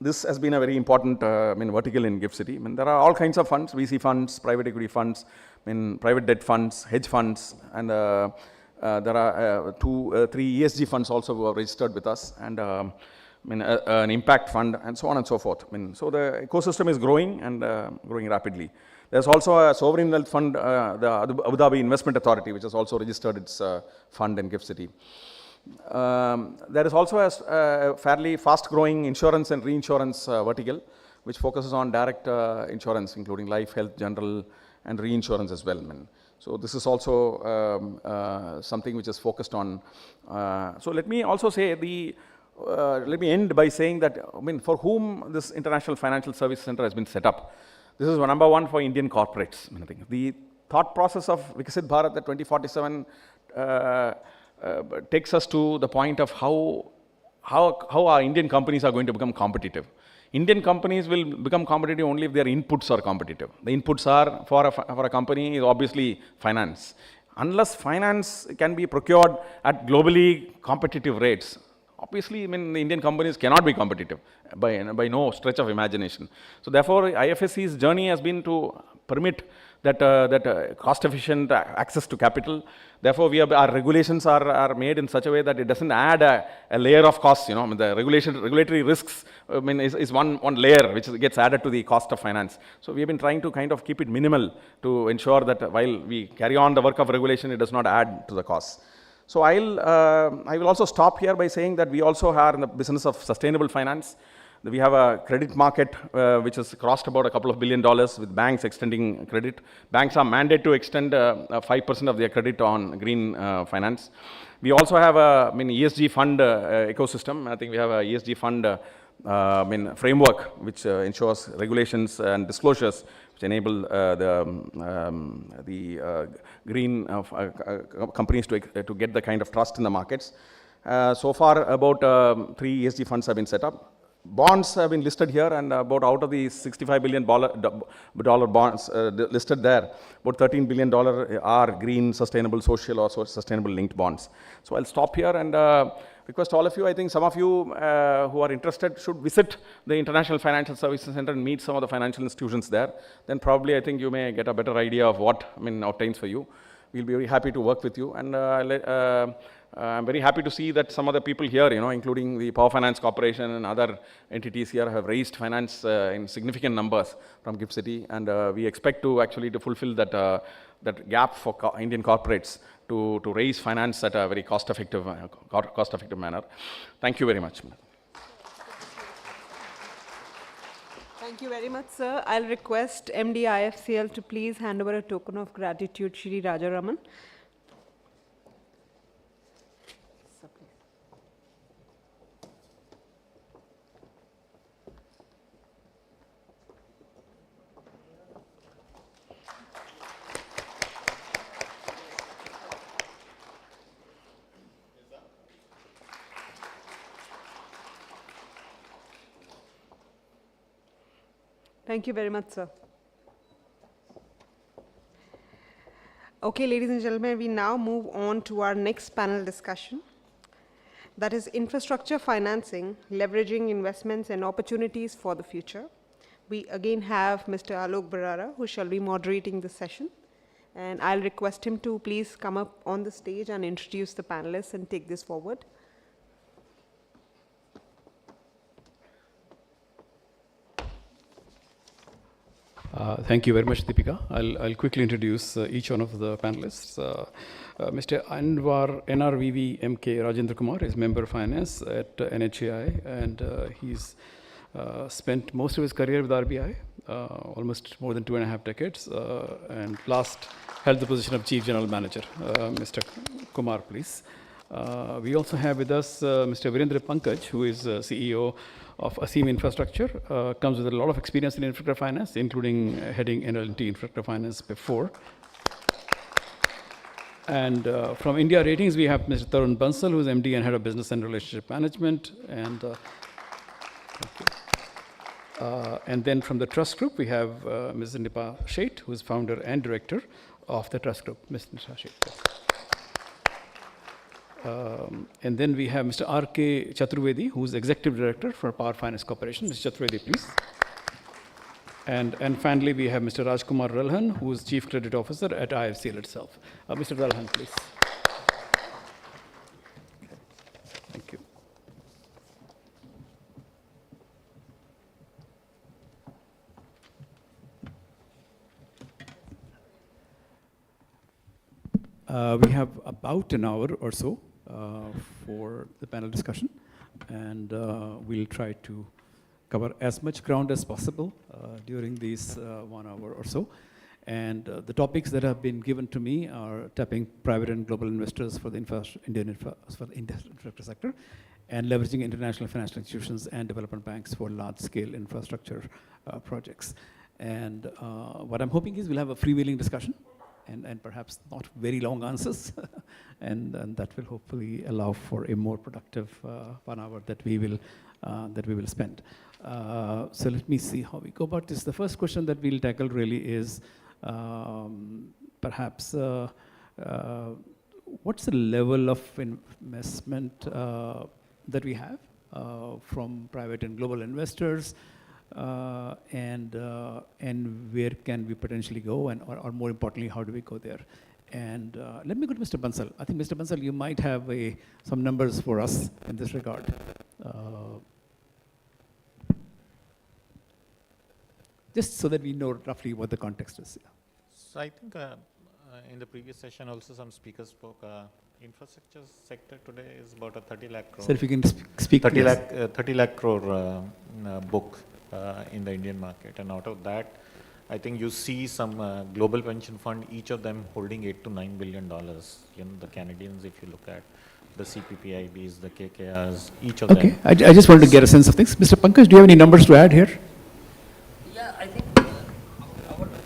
This has been a very important vertical in GIFT City. There are all kinds of funds, VC funds, private equity funds, private debt funds, hedge funds, and there are 2, 3 ESG funds also who are registered with us, and an impact fund, and so on and so forth. So the ecosystem is growing and growing rapidly. There's also a sovereign wealth fund, the Abu Dhabi Investment Authority, which has also registered its fund in GIFT City. There is also a fairly fast-growing insurance and reinsurance vertical, which focuses on direct insurance, including life, health, general, and reinsurance as well. So this is also something which is focused on. So let me also say let me end by saying that, for whom this International Financial Service Center has been set up, this is number one for Indian corporates. The thought process of Viksit Bharat, the 2047 takes us to the point of how our Indian companies are going to become competitive. Indian companies will become competitive only if their inputs are competitive. The inputs are for a company is obviously finance. Unless finance can be procured at globally competitive rates, obviously, I mean, the Indian companies cannot be competitive by no stretch of imagination. So therefore, IFSC's journey has been to permit that cost-efficient access to capital. Therefore, our regulations are made in such a way that it doesn't add a layer of costs. I mean, the regulatory risks, I mean, is one layer which gets added to the cost of finance. So we have been trying to kind of keep it minimal to ensure that while we carry on the work of regulation, it does not add to the costs. So I will also stop here by saying that we also are in the business of sustainable finance. We have a credit market which has crossed about $2 billion with banks extending credit. Banks are mandated to extend 5% of their credit on green finance. We also have a ESG fund ecosystem. I think we have a ESG fund framework which ensures regulations and disclosures which enable the green companies to get the kind of trust in the markets. So far, about 3 ESG funds have been set up. Bonds have been listed here, and about out of the $65 billion bonds listed there, about $13 billion are green, sustainable, social, or sustainable linked bonds. So I'll stop here and request all of you, I think some of you who are interested should visit the International Financial Services Center and meet some of the financial institutions there. Then probably I think you may get a better idea of what obtains for you. We'll be very happy to work with you, and I'm very happy to see that some of the people here, including the Power Finance Corporation and other entities here, have raised finance in significant numbers from GIFT City, and we expect to actually to fulfill that gap for Indian corporates to raise finance at a very cost-effective manner. Thank you very much. Thank you very much, sir. I'll request MD IIFCL to please hand over a token of gratitude, Shri Rajaraman. Thank you very much, sir. Okay, ladies and gentlemen, we now move on to our next panel discussion. That is infrastructure financing, leveraging investments and opportunities for the future. We again have Mr. Alok Barara, who shall be moderating the session. And I'll request him to please come up on the stage and introduce the panelists and take this forward. Thank you very much, Deepika. I'll quickly introduce each one of the panelists. Mr. NRVV MK Rajendra Kumar is Member of Finance at NHAI, and he's spent most of his career with RBI, almost more than 2.5 decades, and last held the position of Chief General Manager. Mr. Kumar, please. We also have with us Mr. Virendra Pankaj, who is CEO of Asim Infrastructure, comes with a lot of experience in infrastructure finance, including heading NLT Infrastructure Finance before. And from India Ratings, we have Mr. Tarun Bansal, who is MD and Head of Business and Relationship Management. And then from the Trust Group, we have Ms. Nipa Sheth, who is Founder and Director of the Trust Group. Ms. Nipa Sheth. And then we have Mr. R.K. Chaturvedi, who is Executive Director for Power Finance Corporation. Mr. Chaturvedi, please. And finally, we have Mr. Rajkumar Ralhan, who is Chief Credit Officer at IIFCL itself. Mr. Ralhan, please. Thank you. We have about an hour or so for the panel discussion, and we'll try to cover as much ground as possible during these 1 hour or so. And the topics that have been given to me are tapping private and global investors for the Indian infrastructure sector, and leveraging international financial institutions and development banks for large-scale infrastructure projects. And what I'm hoping is we'll have a freewheeling discussion. and perhaps not very long answers. and that will hopefully allow for a more productive 1 hour that we will spend. So let me see how we go about this. The first question that we'll tackle really is perhaps what's the level of investment that we have from private and global investors, and where can we potentially go, and or more importantly, how do we go there? And let me go to Mr. Bansal. I think, Mr. Bansal, you might have some numbers for us in this regard. Just so that we know roughly what the context is. Yeah. So I think in the previous session also some speakers spoke. Infrastructure sector today is about a 30 lakh crore. So if you can speak 30 lakh crore book in the Indian market, and out of that, I think you see some global pension fund, each of them holding $8 to $9 billion. You know, the Canadians, if you look at the CPPIBs, the KKRs, each of them. Okay, I just wanted to get a sense of things. Mr. Pankaj, do you have any numbers to add here? Yeah, I think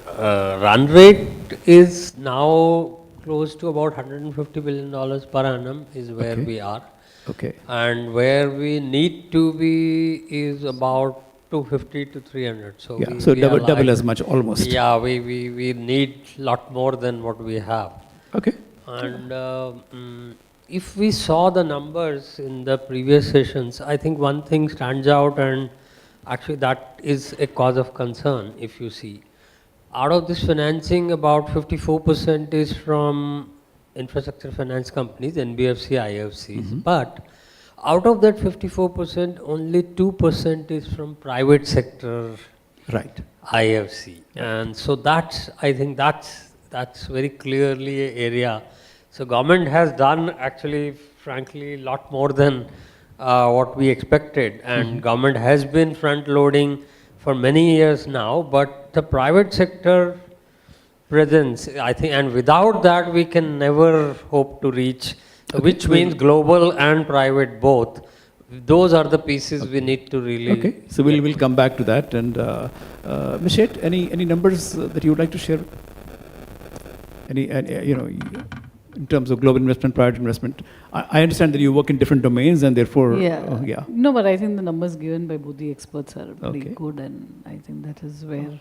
our run rate is now close to about $150 billion per annum is where we are. Okay. And where we need to be is about 250 to 300. So yeah, so double as much almost. Yeah, we need a lot more than what we have. Okay. And if we saw the numbers in the previous sessions, I think one thing stands out, and actually that is a cause of concern. If you see, out of this financing, about 54% is from infrastructure finance companies, NBFC, IIFCs, but out of that 54%, only 2% is from private sector, right? IFC, and so that's, I think that's very clearly an area. So government has done actually, frankly, a lot more than what we expected, and government has been front loading for many years now, but the private sector presence, I think, and without that we can never hope to reach, which means global and private both. Those are the pieces we need to really. Okay, so we'll come back to that. And Ms. Sheth, any numbers that you would like to share? Any you know, in terms of global investment, private investment? I understand that you work in different domains, and therefore, yeah. No, but I think the numbers given by both the experts are very good, and I think that is where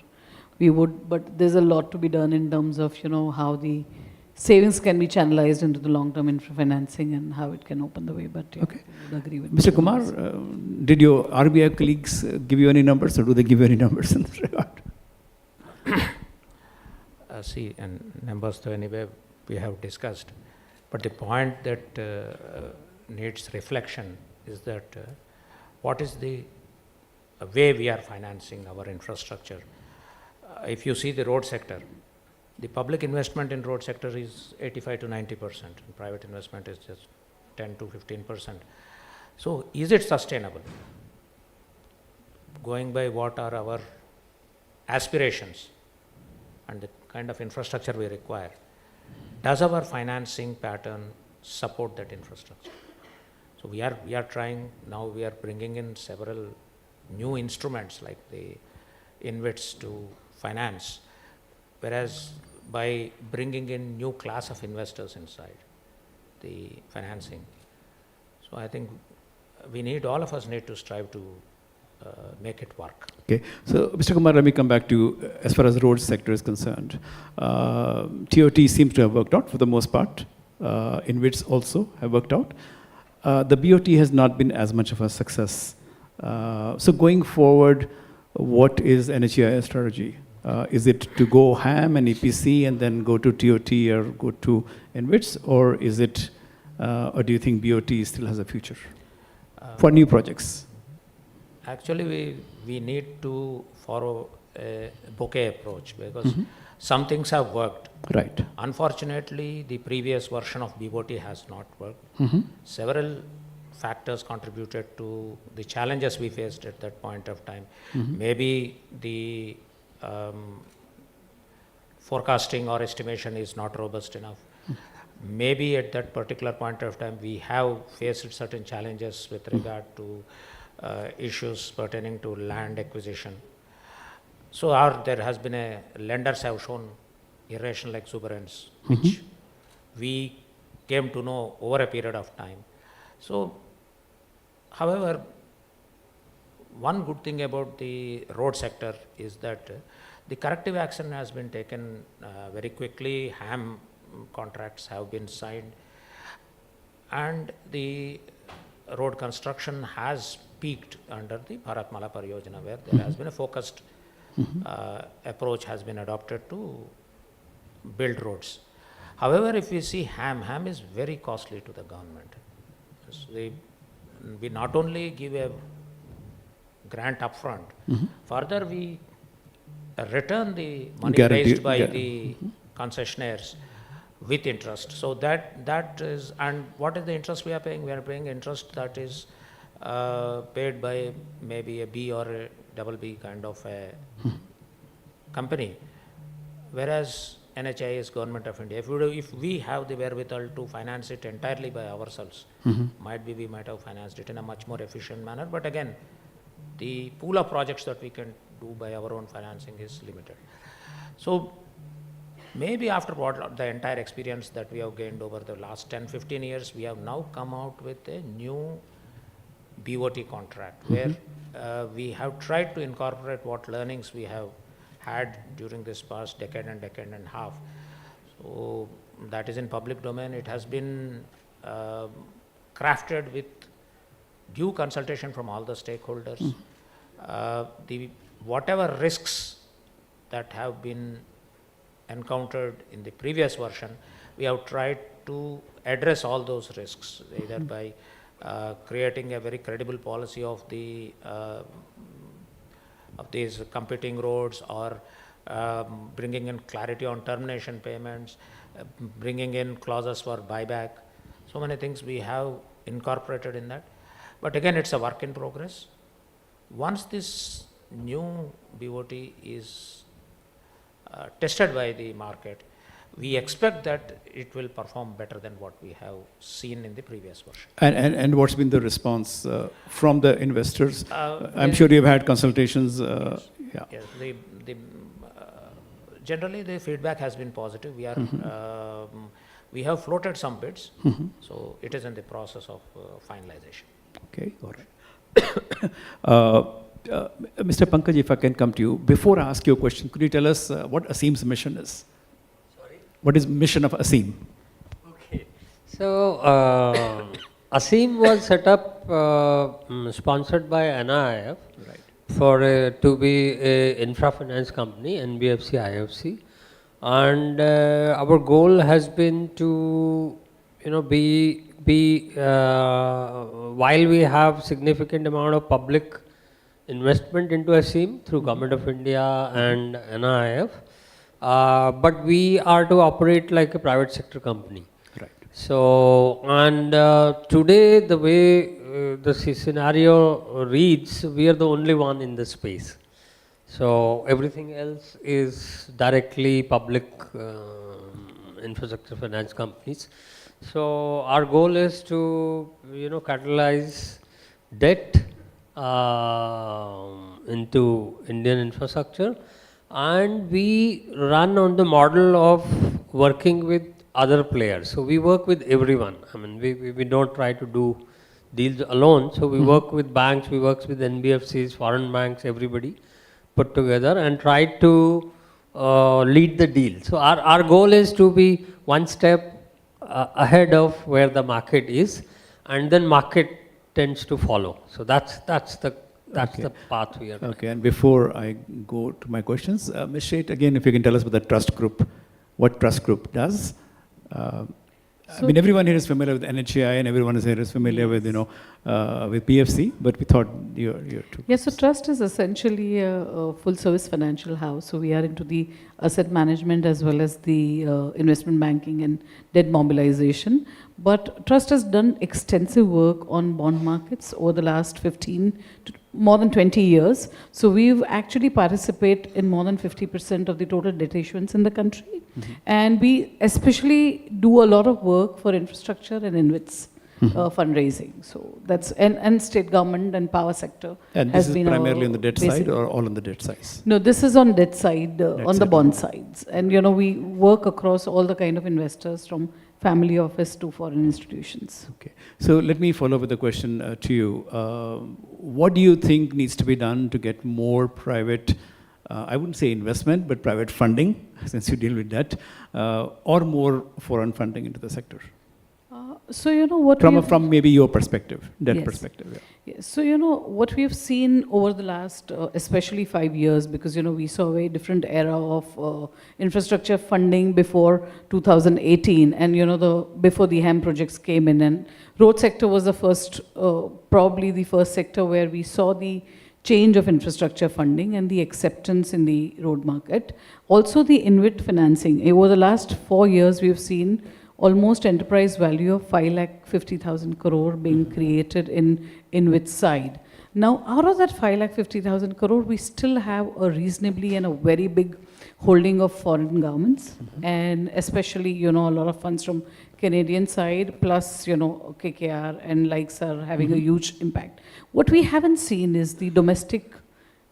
we would. But there's a lot to be done in terms of, you know, how the savings can be channelized into the long-term infra financing and how it can open the way. But yeah, I would agree with Mr. Kumar, did your RBI colleagues give you any numbers, or do they give you any numbers in this regard? See, and numbers, though, anyway, we have discussed. But the point that needs reflection is that what is the way we are financing our infrastructure. If you see the road sector, the public investment in road sector is 85 to 90%, and private investment is just 10 to 15%. So is it sustainable? Going by what are our aspirations and the kind of infrastructure we require, does our financing pattern support that infrastructure? So we are trying, now we are bringing in several new instruments like the InvITs to finance, whereas by bringing in new class of investors inside the financing. So I think all of us need to strive to make it work. Okay, so Mr. Kumar, let me come back to as far as the road sector is concerned. TOT seems to have worked out for the most part. InvITs also have worked out. The BOT has not been as much of a success. So going forward, what is NHAI's strategy? Is it to go ham and EPC and then go to TOT or go to InvITs, or is it, or do you think BOT still has a future for new projects? Actually, we need to follow a bouquet approach, because some things have worked. Right. Unfortunately, the previous version of BOT has not worked. Several factors contributed to the challenges we faced at that point of time. Maybe the forecasting or estimation is not robust enough. Maybe at that particular point of time we have faced certain challenges with regard to issues pertaining to land acquisition. So there has been lenders have shown irrational exuberance, which we came to know over a period of time. So, however, one good thing about the road sector is that the corrective action has been taken very quickly. HAM contracts have been signed, and the road construction has peaked under the Bharatmala Pariyojana, where there has been a focused approach has been adopted to build roads. However, if we see HAM is very costly to the government. So we not only give a grant upfront, further we return the money raised by the concessionaires with interest. So that is, and what is the interest we are paying? We are paying interest that is paid by maybe a B or a double B kind of a company, whereas NHAI is Government of India. If we have the wherewithal to finance it entirely by ourselves, might be we might have financed it in a much more efficient manner, but again, the pool of projects that we can do by our own financing is limited. So maybe after what the entire experience that we have gained over the last 10-15 years, we have now come out with a new BOT contract where we have tried to incorporate what learnings we have had during this past decade and a half. So that is in public domain. It has been crafted with due consultation from all the stakeholders. Whatever risks that have been encountered in the previous version, we have tried to address all those risks, either by creating a very credible policy of these competing roads, or bringing in clarity on termination payments, bringing in clauses for buyback. So many things we have incorporated in that. But again, it's a work in progress. Once this new BOT is tested by the market, we expect that it will perform better than what we have seen in the previous version. And what's been the response from the investors? I'm sure you've had consultations. Yes. Generally, the feedback has been positive. We are we have floated some bids, so it is in the process of finalization. Okay, all right. Mr. Pankaj, if I can come to you. Before I ask you a question, could you tell us what ASEEM's mission is? Sorry? What is mission of ASEEM? Okay. So, ASEEM was set up, sponsored by NIIF, right, to be a infra finance company, NBFC, IFC. And our goal has been to, while we have significant amount of public investment into ASEEM through Government of India and NIIF, but we are to operate like a private sector company. Right. So, and today the way the scenario reads, we are the only one in the space. So everything else is directly public infrastructure finance companies. So our goal is to, catalyze debt into Indian infrastructure, and we run on the model of working with other players. So we work with everyone. I mean, we don't try to do deals alone. So we work with banks, we work with NBFCs, foreign banks, everybody put together and try to lead the deal. So our goal is to be one step ahead of where the market is, and then market tends to follow. So that's the path we are. Okay, and before I go to my questions, Ms. Sheth, again, if you can tell us about the trust group, what trust group does. I mean, everyone here is familiar with NHAI, and everyone here is familiar with, with PFC, but we thought you're too. Yes, so Trust is essentially a full-service financial house. So we are into the asset management as well as the investment banking and debt mobilization. But Trust has done extensive work on bond markets over the last 15 to more than 20 years. So we've actually participate in more than 50% of the total debt issuance in the country. And we especially do a lot of work for infrastructure and InvITs. fundraising. So that's, and state government and power sector And has this is been primarily on the debt basic. side or all on the debt size? No, this is on debt side, on the side. bond sides. And we work across all the kind of investors from family office to foreign institutions. Okay. So let me follow up with a question to you. What do you think needs to be done to get more private, I wouldn't say investment, but private funding, since you deal with that, or more foreign funding into the sector? So what from maybe your perspective, debt Yes. perspective. Yeah. Yes. So what we've seen over the last, especially 5 years, because we saw a very different era of infrastructure funding before 2018, and before the HAM projects came in, and road sector was the first, probably the first sector where we saw the change of infrastructure funding and the acceptance in the road market. Also the InvIT financing. Over the last 4 years, we've seen almost enterprise value of 5,50,000 crore being created in InvIT side. Now, out of that 5,50,000 crore, we still have a reasonably and a very big holding of foreign governments, and especially, a lot of funds from Canadian side, plus, KKR and likes are having a huge impact. What we haven't seen is the domestic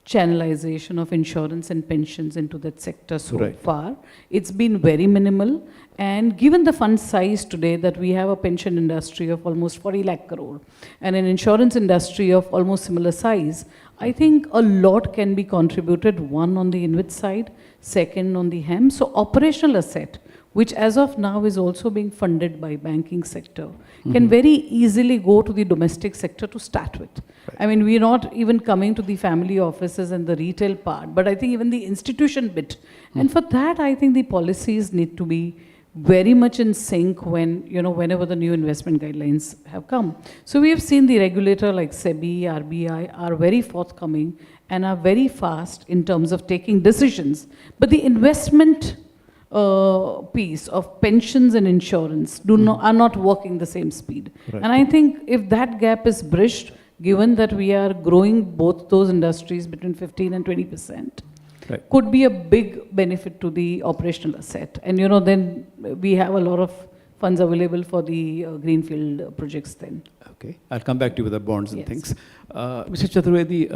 channelization of insurance and pensions into that sector so far. It's been very minimal, and given the fund size today that we have a pension industry of almost 40 lakh crore and an insurance industry of almost similar size, I think a lot can be contributed, one on the InvIT side, second on the HAM. So operational asset, which as of now is also being funded by banking sector, can very easily go to the domestic sector to start with. I mean, we're not even coming to the family offices and the retail part, but I think even the institution bit. And for that, I think the policies need to be very much in sync when, whenever the new investment guidelines have come. So we have seen the regulator like SEBI, RBI are very forthcoming and are very fast in terms of taking decisions. But the investment piece of pensions and insurance are not working the same speed. Right. And I think if that gap is bridged, given that we are growing both those industries between 15 and 20%, could be a big benefit to the operational asset. And then we have a lot of funds available for the greenfield projects then. Okay, I'll come back to you with the bonds and things. Mr. Chaturvedi,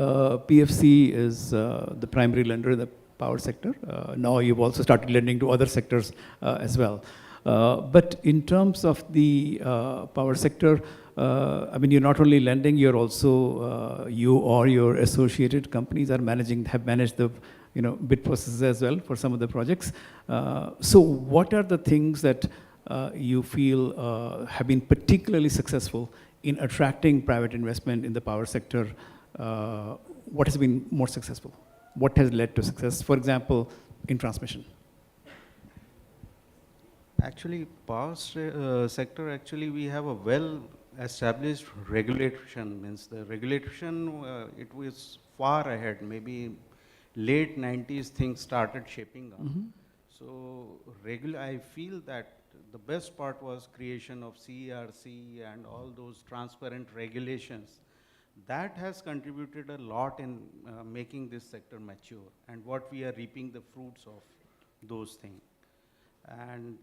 PFC is the primary lender in the power sector. Now you've also started lending to other sectors as well. But in terms of the power sector, I mean, you're not only lending, you're also, you or your associated companies have managed the bid processes as well for some of the projects. So what are the things that you feel have been particularly successful in attracting private investment in the power sector? What has been more successful? What has led to success, for example, in transmission? Actually, power sector, actually we have a well-established regulation. Means the regulation, it was far ahead. Maybe late 90s things started shaping up. So I feel that the best part was creation of CERC and all those transparent regulations. That has contributed a lot in making this sector mature, and what we are reaping the fruits of those things. And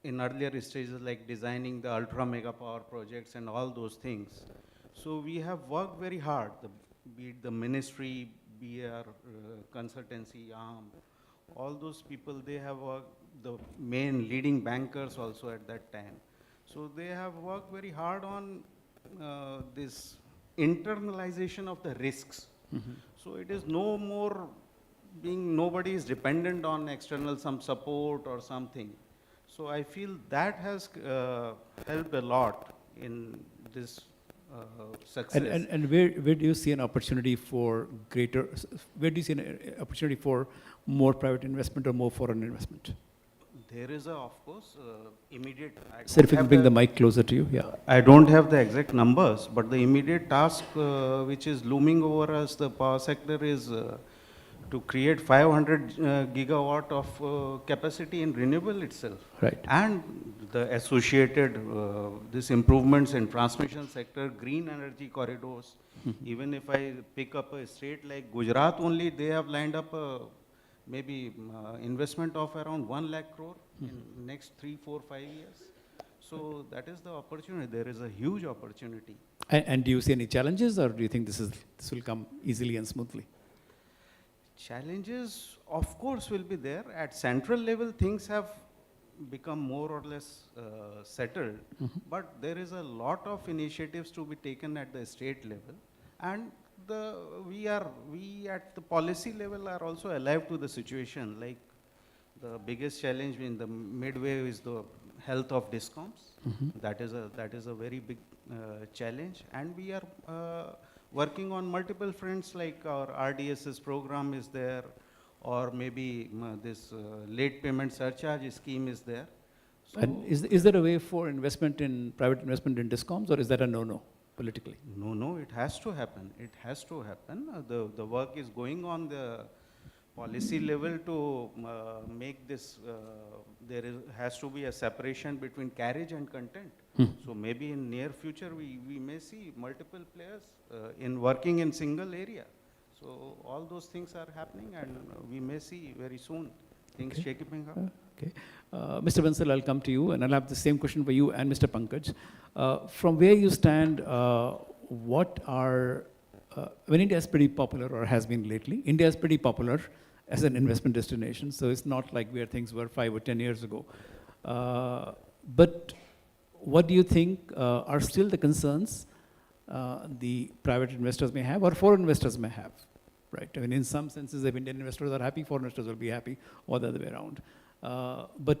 in earlier stages like designing the ultra mega power projects and all those things. So we have worked very hard, be it the ministry, be our consultancy arm, all those people, they have worked, the main leading bankers also at that time. So they have worked very hard on this internalization of the risks. So it is no more nobody is dependent on external some support or something. So I feel that has helped a lot in this success. And where do you see an opportunity for where do you see an opportunity for more private investment or more foreign investment? There is of course, immediate... Sir, if you can bring the mic closer to you, yeah. I don't have the exact numbers, but the immediate task which is looming over us, the power sector, is to create 500 gigawatt of capacity in renewable itself. Right. And the associated, these improvements in transmission sector, green energy corridors. Even if I pick up a state like Gujarat only, they have lined up maybe investment of around 1 lakh crore in next 3, 4, 5 years. So that is the opportunity. There is a huge opportunity. And do you see any challenges, or do you think this will come easily and smoothly? Challenges, of course, will be there. At central level, things have become more or less settled, but there is a lot of initiatives to be taken at the state level, and we at the policy level are also alive to the situation. Like the biggest challenge in the midway is the health of discoms. That is a very big challenge, and we are working on multiple fronts, like our RDSS program is there, or maybe this late payment surcharge scheme is there. So And is there a way for private investment in discoms, or is that a no-no politically? No, it has to happen. It has to happen. The work is going on the policy level to make this, has to be a separation between carriage and content. So maybe in near future, we may see multiple players in working in single area. So all those things are happening, and we may see very soon things shaping up. Okay. Mr. Bansal, I'll come to you, and I'll have the same question for you and Mr. Pankaj. From where you stand, when India is pretty popular, or has been lately, India is pretty popular as an investment destination, so it's not like where things were 5 or 10 years ago. But what do you think are still the concerns the private investors may have, or foreign investors may have? Right. I mean, in some senses, if Indian investors are happy, foreign investors will be happy, or the other way around. But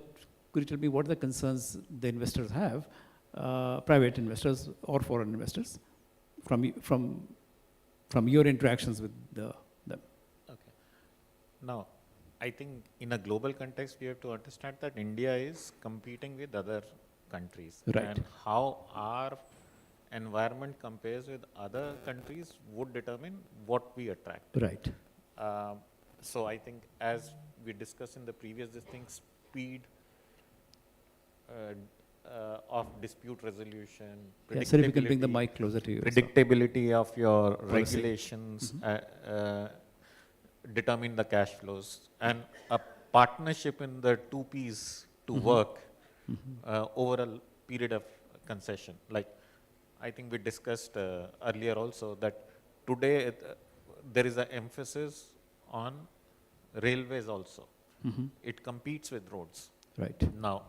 could you tell me what are the concerns the investors have, private investors or foreign investors, from your interactions with them? Okay. Now, I think in a global context, we have to understand that India is competing with other countries. Right. And how our environment compares with other countries would determine what we attract. Right. So I think, as we discussed in the previous speed of dispute resolution, Yeah, sir, if you can bring the mic closer to you. predictability of your Policy. regulations, determine the cash flows, and a partnership in the two Ps to work over a period of concession. Like I think we discussed earlier also that today there is an emphasis on railways also. It competes with roads. Right. Now,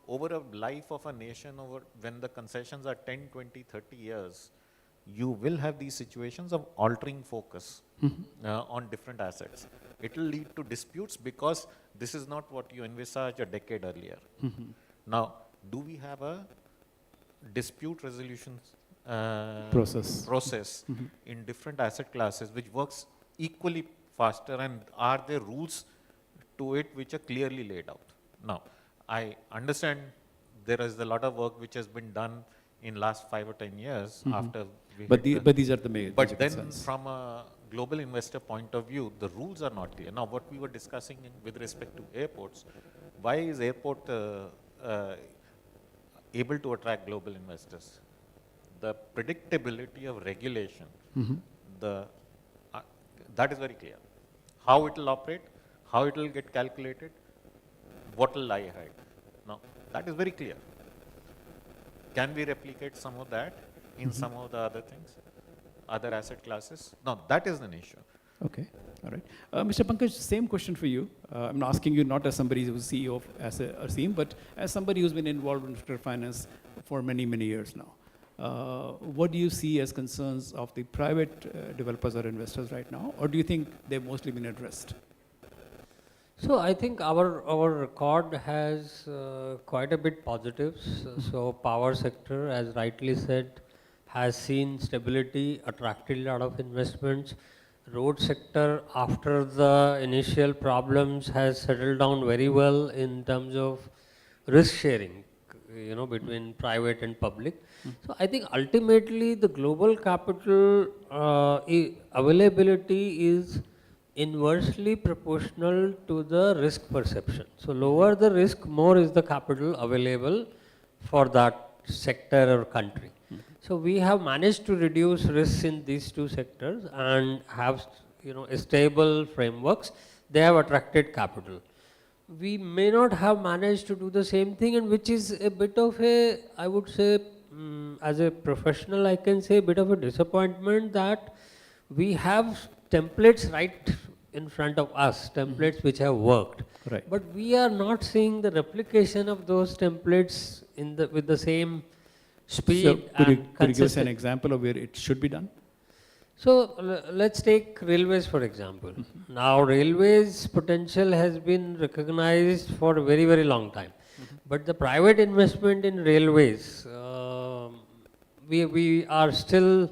over a life of a nation, when the concessions are 10, 20, 30 years, you will have these situations of altering focus on different assets. It will lead to disputes because this is not what you envisaged a decade earlier. Now, do we have a dispute resolution process in different asset classes which works equally faster, and are there rules to it which are clearly laid out? Now, I understand there is a lot of work which has been done in last 5 or 10 years after we but these are the major But then concerns. from a global investor point of view, the rules are not clear. Now, what we were discussing with respect to airports, why is airport able to attract global investors? The predictability of regulation, that is very clear. How it will operate, how it will get calculated, what will lie ahead. Now, that is very clear. Can we replicate some of that in some of the other things, other asset classes? No, that is an issue. Okay, all right. Mr. Pankaj, same question for you. I'm asking you not as somebody who's CEO of ASEAN, but as somebody who's been involved in sector finance for many, many years now. What do you see as concerns of the private developers or investors right now, or do you think they've mostly been addressed? So I think our record has quite a bit positives. So power sector, as rightly said, has seen stability, attracted a lot of investments. Road sector, after the initial problems, has settled down very well in terms of risk sharing, between private and public. So I think ultimately the global capital availability is inversely proportional to the risk perception. So lower the risk, more is the capital available for that sector or country. So we have managed to reduce risks in these two sectors and have stable frameworks. They have attracted capital. we may not have managed to do the same thing, and which is a bit of a, I would say, as a professional, I can say a bit of a disappointment that we have templates right in front of us, templates which have worked. Right. But we are not seeing the replication of those templates in the, with the same speed So and could you give us an consistency. example of where it should be done? So let's take railways for example. Now railways potential has been recognized for a very, very long time. But the private investment in railways, we are still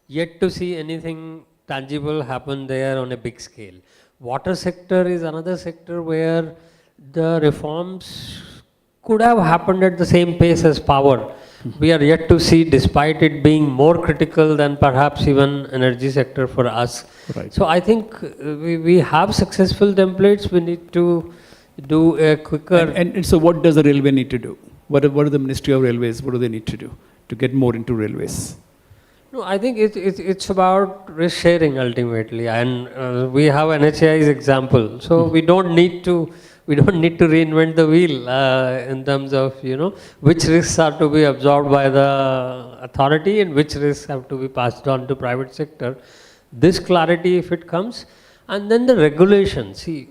yet to see anything tangible happen there on a big scale. Water sector is another sector where the reforms could have happened at the same pace as power. We are yet to see, despite it being more critical than perhaps even energy sector for us. Right. So I think we have successful templates. We need to do a quicker. And so what does the railway need to do? What are the Ministry of Railways, what do they need to do to get more into railways? No, I think it's about risk sharing ultimately, and we have NHAI's example. So we don't need to reinvent the wheel in terms of which risks are to be absorbed by the authority and which risks have to be passed on to private sector. This clarity, if it comes, and then the regulations. See,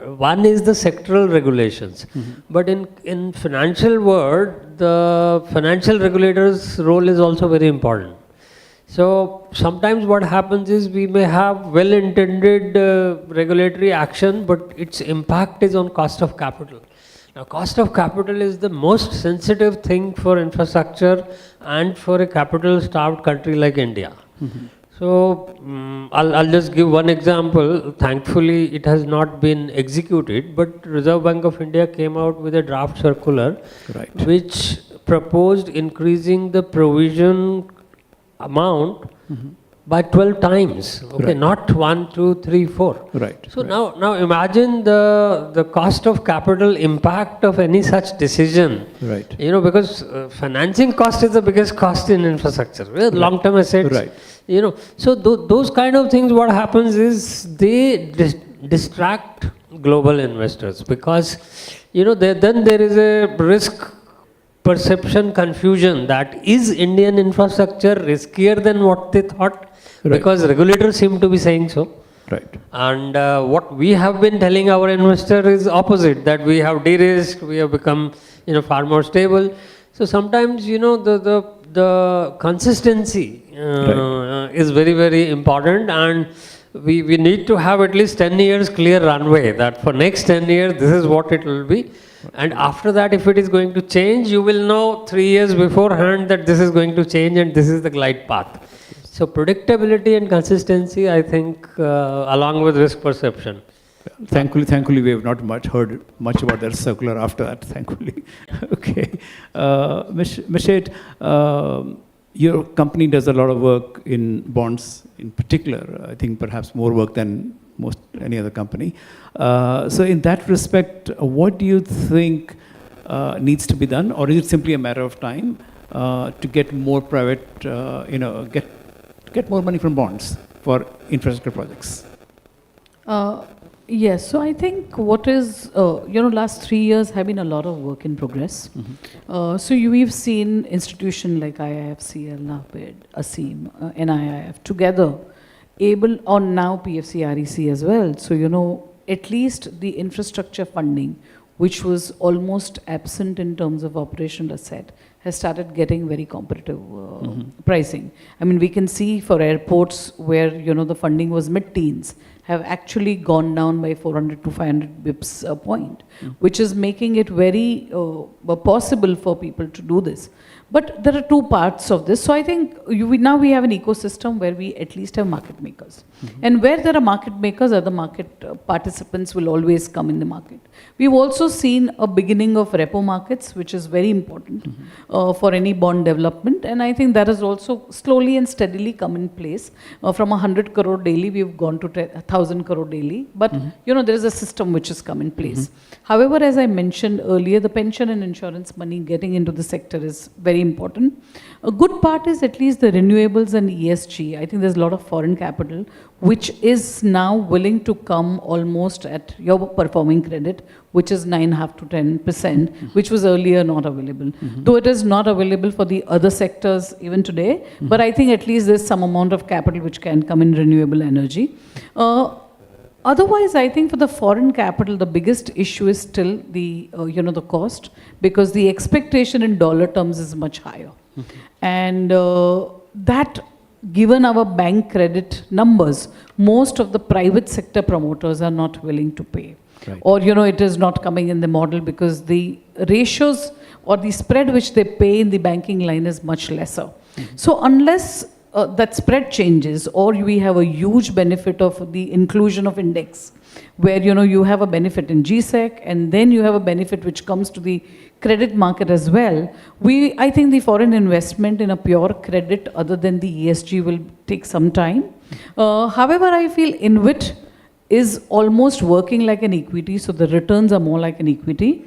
one is the sectoral regulations, but in financial world, the financial regulator's role is also very important. So sometimes what happens is we may have well-intended regulatory action, but its impact is on cost of capital. Now, cost of capital is the most sensitive thing for infrastructure and for a capital-starved country like India. So I'll just give one example. Thankfully, it has not been executed, but Reserve Bank of India came out with a draft circular, which proposed increasing the provision amount by 12 times. Okay, not 1, 2, 3, 4. Right. So now imagine the cost of capital impact of any such decision. Right. Because financing cost is the biggest cost in infrastructure. Long-term assets. Right. So those kind of things, what happens is they distract global investors because, then there is a risk perception confusion that is Indian infrastructure riskier than what they thought, because regulators seem to be saying so. Right. And what we have been telling our investor is opposite, that we have de-risked, we have become far more stable. So sometimes the consistency is very, very important, and we need to have at least 10 years clear runway that for next 10 years this is what it will be. And after that, if it is going to change, you will know 3 years beforehand that this is going to change and this is the glide path. So predictability and consistency, I think, along with risk perception. Thankfully, we have not heard much about that circular after that, thankfully. Okay. Mishit, your company does a lot of work in bonds in particular, I think perhaps more work than any other company. So in that respect, what do you think needs to be done, or is it simply a matter of time to get more private, get more money from bonds for infrastructure projects? Yes, so I think what is, last 3 years have been a lot of work in progress. So we've seen institutions like IIFCL, NAPID, ASEEM, NIIF together able, on now PFC, REC as well. So, at least the infrastructure funding, which was almost absent in terms of operational asset, has started getting very competitive pricing. I mean, we can see for airports where, the funding was mid-teens, have actually gone down by 400 to 500 bips a point, which is making it very possible for people to do this. But there are two parts of this. So I think now we have an ecosystem where we at least have market makers. And where there are market makers, other market participants will always come in the market. We've also seen a beginning of repo markets, which is very important for any bond development. And I think that has also slowly and steadily come in place. From 100 crore daily, we've gone to 1,000 crore daily. But, there is a system which has come in place. However, as I mentioned earlier, the pension and insurance money getting into the sector is very very important. A good part is at least the renewables and ESG. I think there's a lot of foreign capital which is now willing to come almost at your performing credit, which is 9.5 to 10%, which was earlier not available. Though it is not available for the other sectors even today, but I think at least there's some amount of capital which can come in renewable energy. Otherwise, I think for the foreign capital, the biggest issue is still the, the cost, because the expectation in dollar terms is much higher. And that, given our bank credit numbers, most of the private sector promoters are not willing to pay. Right. Or, it is not coming in the model because the ratios or the spread which they pay in the banking line is much lesser. So unless that spread changes, or we have a huge benefit of the inclusion of index, where you have a benefit in GSEC, and then you have a benefit which comes to the credit market as well. I think the foreign investment in a pure credit other than the ESG will take some time. However, I feel InvIT is almost working like an equity, so the returns are more like an equity,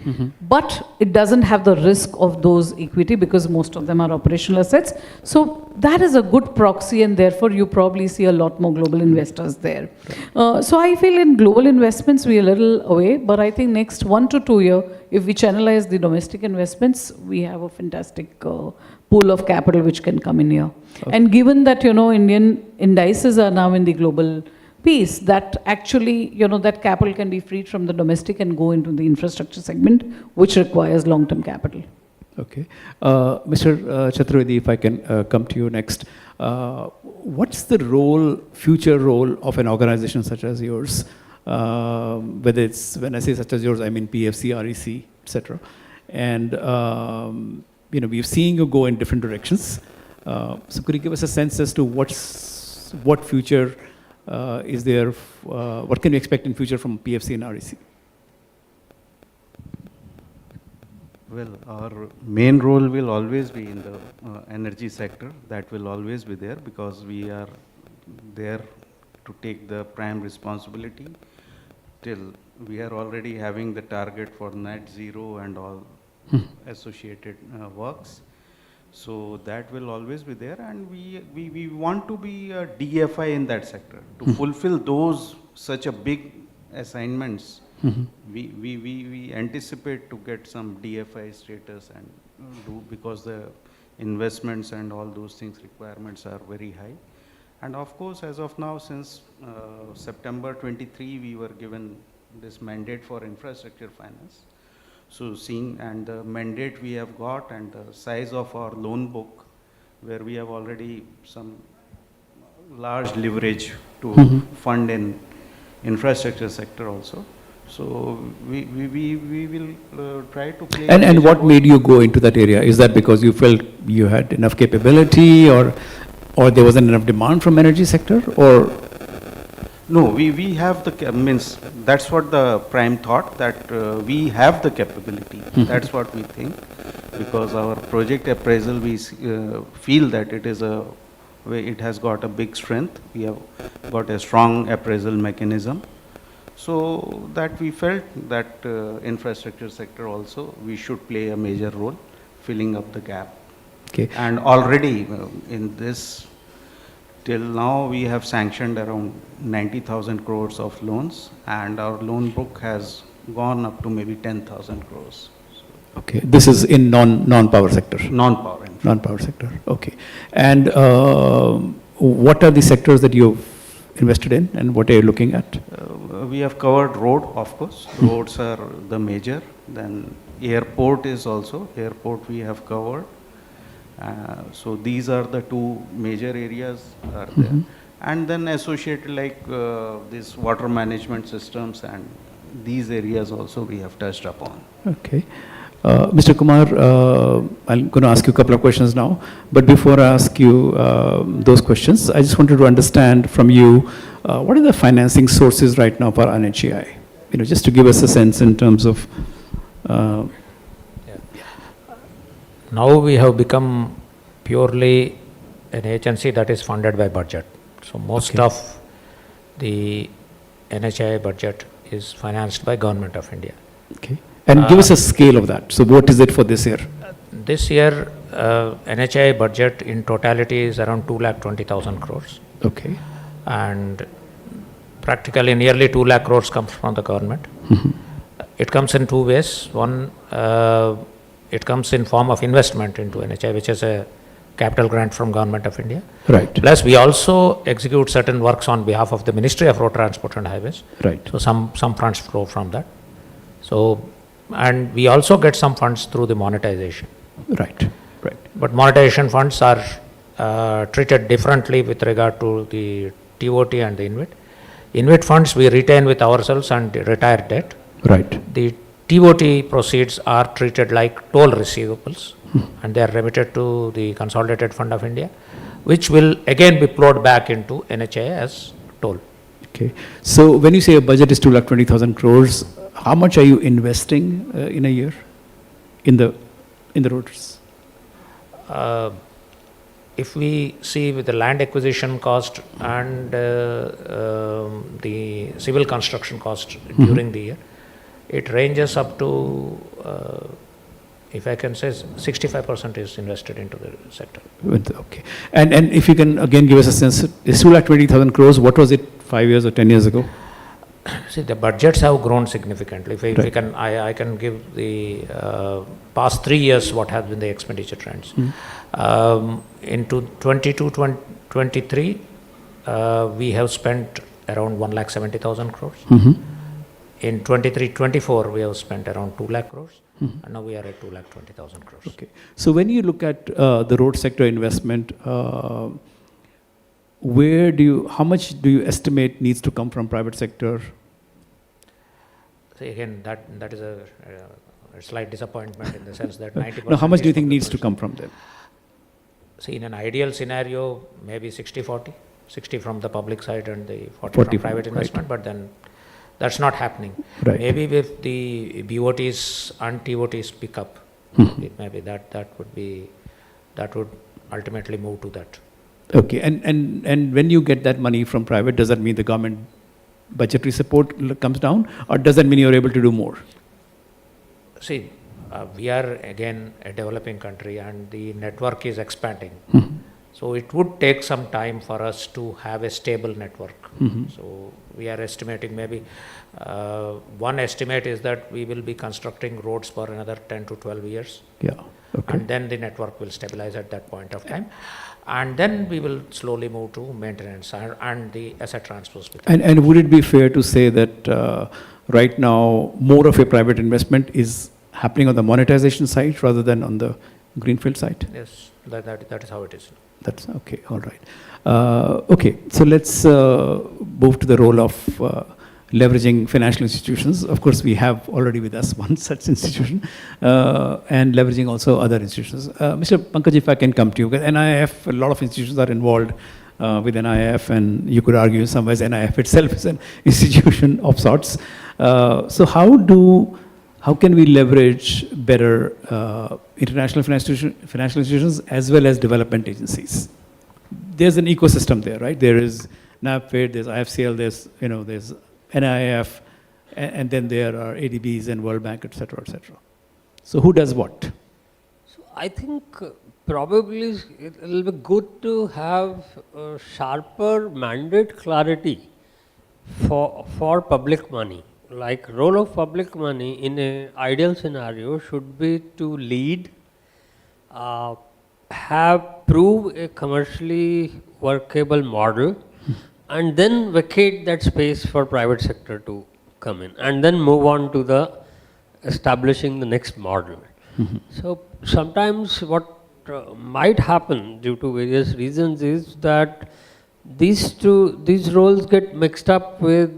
but it doesn't have the risk of those equity because most of them are operational assets. So that is a good proxy, and therefore you probably see a lot more global investors there. So I feel in global investments we are a little away, but I think next 1 to 2 years, if we channelize the domestic investments, we have a fantastic pool of capital which can come in here. Okay. And given that, Indian indices are now in the global piece, that actually, that capital can be freed from the domestic and go into the infrastructure segment, which requires long-term capital. Okay. Mr. Chaturvedi, if I can come to you next. What's the future role of an organization such as yours? Whether it's, when I say such as yours, I mean PFC, REC, etc. And, we've seen you go in different directions. So could you give us a sense as to what future is there, what can we expect in future from PFC and REC? Well, our main role will always be in the energy sector. That will always be there because we are there to take the prime responsibility. Till we are already having the target for net zero and all associated works. So that will always be there, and we want to be a DFI in that sector. To fulfill those such a big assignments, we anticipate to get some DFI status and do, because the investments and all those things requirements are very high. And of course, as of now, since September 23, we were given this mandate for infrastructure finance. So seeing and the mandate we have got and the size of our loan book, where we have already some large leverage to fund in infrastructure sector also. So we will try to play. And what made you go into that area? Is that because you felt you had enough capability, or there wasn't enough demand from energy sector, or? No, we have the, means that's what the prime thought, that we have the capability. That's what we think, because our project appraisal, we feel that it has got a big strength. We have got a strong appraisal mechanism. So that we felt that infrastructure sector also, we should play a major role filling up the gap. Okay. And already in this, till now, we have sanctioned around 90,000 crores of loans, and our loan book has gone up to maybe 10,000 crores. Okay, this is in non-power sector? Non-power. Non-power sector, okay. And what are the sectors that you've invested in, and what are you looking at? We have covered road, of course. Roads are the major. Then airport is also, airport we have covered. So these are the two major areas are there. And then associated like these water management systems, and these areas also we have touched upon. Okay. Mr. Kumar, I'm going to ask you a couple of questions now. But before I ask you those questions, I just wanted to understand from you, what are the financing sources right now for NHAI? Just to give us a sense in terms of... Now we have become purely an agency that is funded by budget. So most of the NHAI budget is financed by Government of India. Okay. And give us a scale of that. So what is it for this year? This year, NHAI budget in totality is around 2,20,000 crores. Okay. And practically nearly 2 lakh crores comes from the government. It comes in two ways. One, it comes in form of investment into NHAI, which is a capital grant from Government of India. Right. Plus, we also execute certain works on behalf of the Ministry of Road Transport and Highways. Right. So some funds flow from that. So, and we also get some funds through the monetization. Right. Right. But monetization funds are treated differently with regard to the TOT and the InvIT. InvIT funds we retain with ourselves and retire debt. Right. The TOT proceeds are treated like toll receivables and they are remitted to the Consolidated Fund of India, which will again be plowed back into NHAI as toll. Okay. So when you say a budget is 2,20,000 crores, how much are you investing in a year in the roads? If we see with the land acquisition cost and the civil construction cost during the year, it ranges up to, if I can say, 65% is invested into the sector. Okay. And if you can again give us a sense, is 2,20,000 crores, what was it 5 years or 10 years ago? See, the budgets have grown significantly. If Right. I can give the past 3 years what has been the expenditure trends. Into 22-23, we have spent around 1,70,000 crores. In 23-24, we have spent around 2 lakh crores. And now we are at 2,20,000 crores. Okay. So when you look at the road sector investment, how much do you estimate needs to come from private sector? See, again, that is a slight disappointment in the sense that 90%. No, how much do you think needs to come from them? See, in an ideal scenario, maybe 60-40, 60 from the public side and the 40 from private investment, but then that's not happening. Right. Maybe if the BOTs and TOTs pick up, maybe that would ultimately move to that. Okay, and when you get that money from private, does that mean the government budgetary support comes down, or does that mean you're able to do more? See, we are again a developing country and the network is expanding. So it would take some time for us to have a stable network. So we are estimating maybe, one estimate is that we will be constructing roads for another 10 to 12 years. Yeah. Okay. And then the network will stabilize at that point of time. And then we will slowly move to maintenance and the asset transfers. And would it be fair to say that right now more of a private investment is happening on the monetization side rather than on the greenfield side? Yes, that is how it is. That's okay, all right. Okay, so let's move to the role of leveraging financial institutions. Of course, we have already with us one such institution, and leveraging also other institutions. Mr. Pankaj, if I can come to you, because NIIF, a lot of institutions are involved with NIIF, and you could argue in some ways NIIF itself is an institution of sorts. So how can we leverage better international financial institutions as well as development agencies? There's an ecosystem there, right? There is NAPFID, there's IIFCL, there's NIIF, and then there are ADBs and World Bank, etc., etc. So who does what? So I think probably it will be good to have a sharper mandate clarity for public money. Like role of public money in an ideal scenario should be to lead, prove a commercially workable model, and then vacate that space for private sector to come in, and then move on to the establishing the next model. So sometimes what might happen due to various reasons is that these roles get mixed up with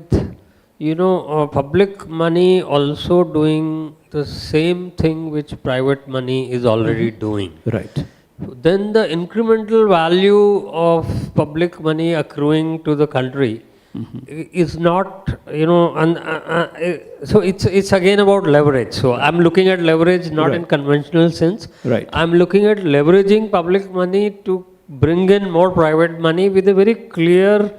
public money also doing the same thing which private money is already doing. Right. Then the incremental value of public money accruing to the country is not, so it's again about leverage. So I'm looking at leverage not in conventional sense. Right. I'm looking at leveraging public money to bring in more private money with a very clear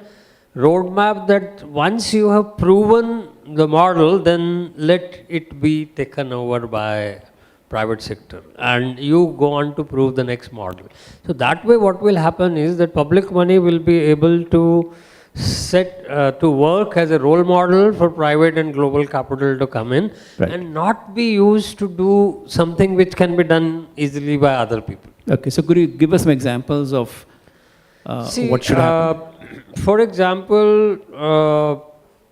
roadmap that once you have proven the model, then let it be taken over by private sector, and you go on to prove the next model. So that way what will happen is that public money will be able to set to work as a role model for private and global capital to come in, and not be used to do something which can be done easily by other people. Okay, so could you give us some examples of what should happen? For example,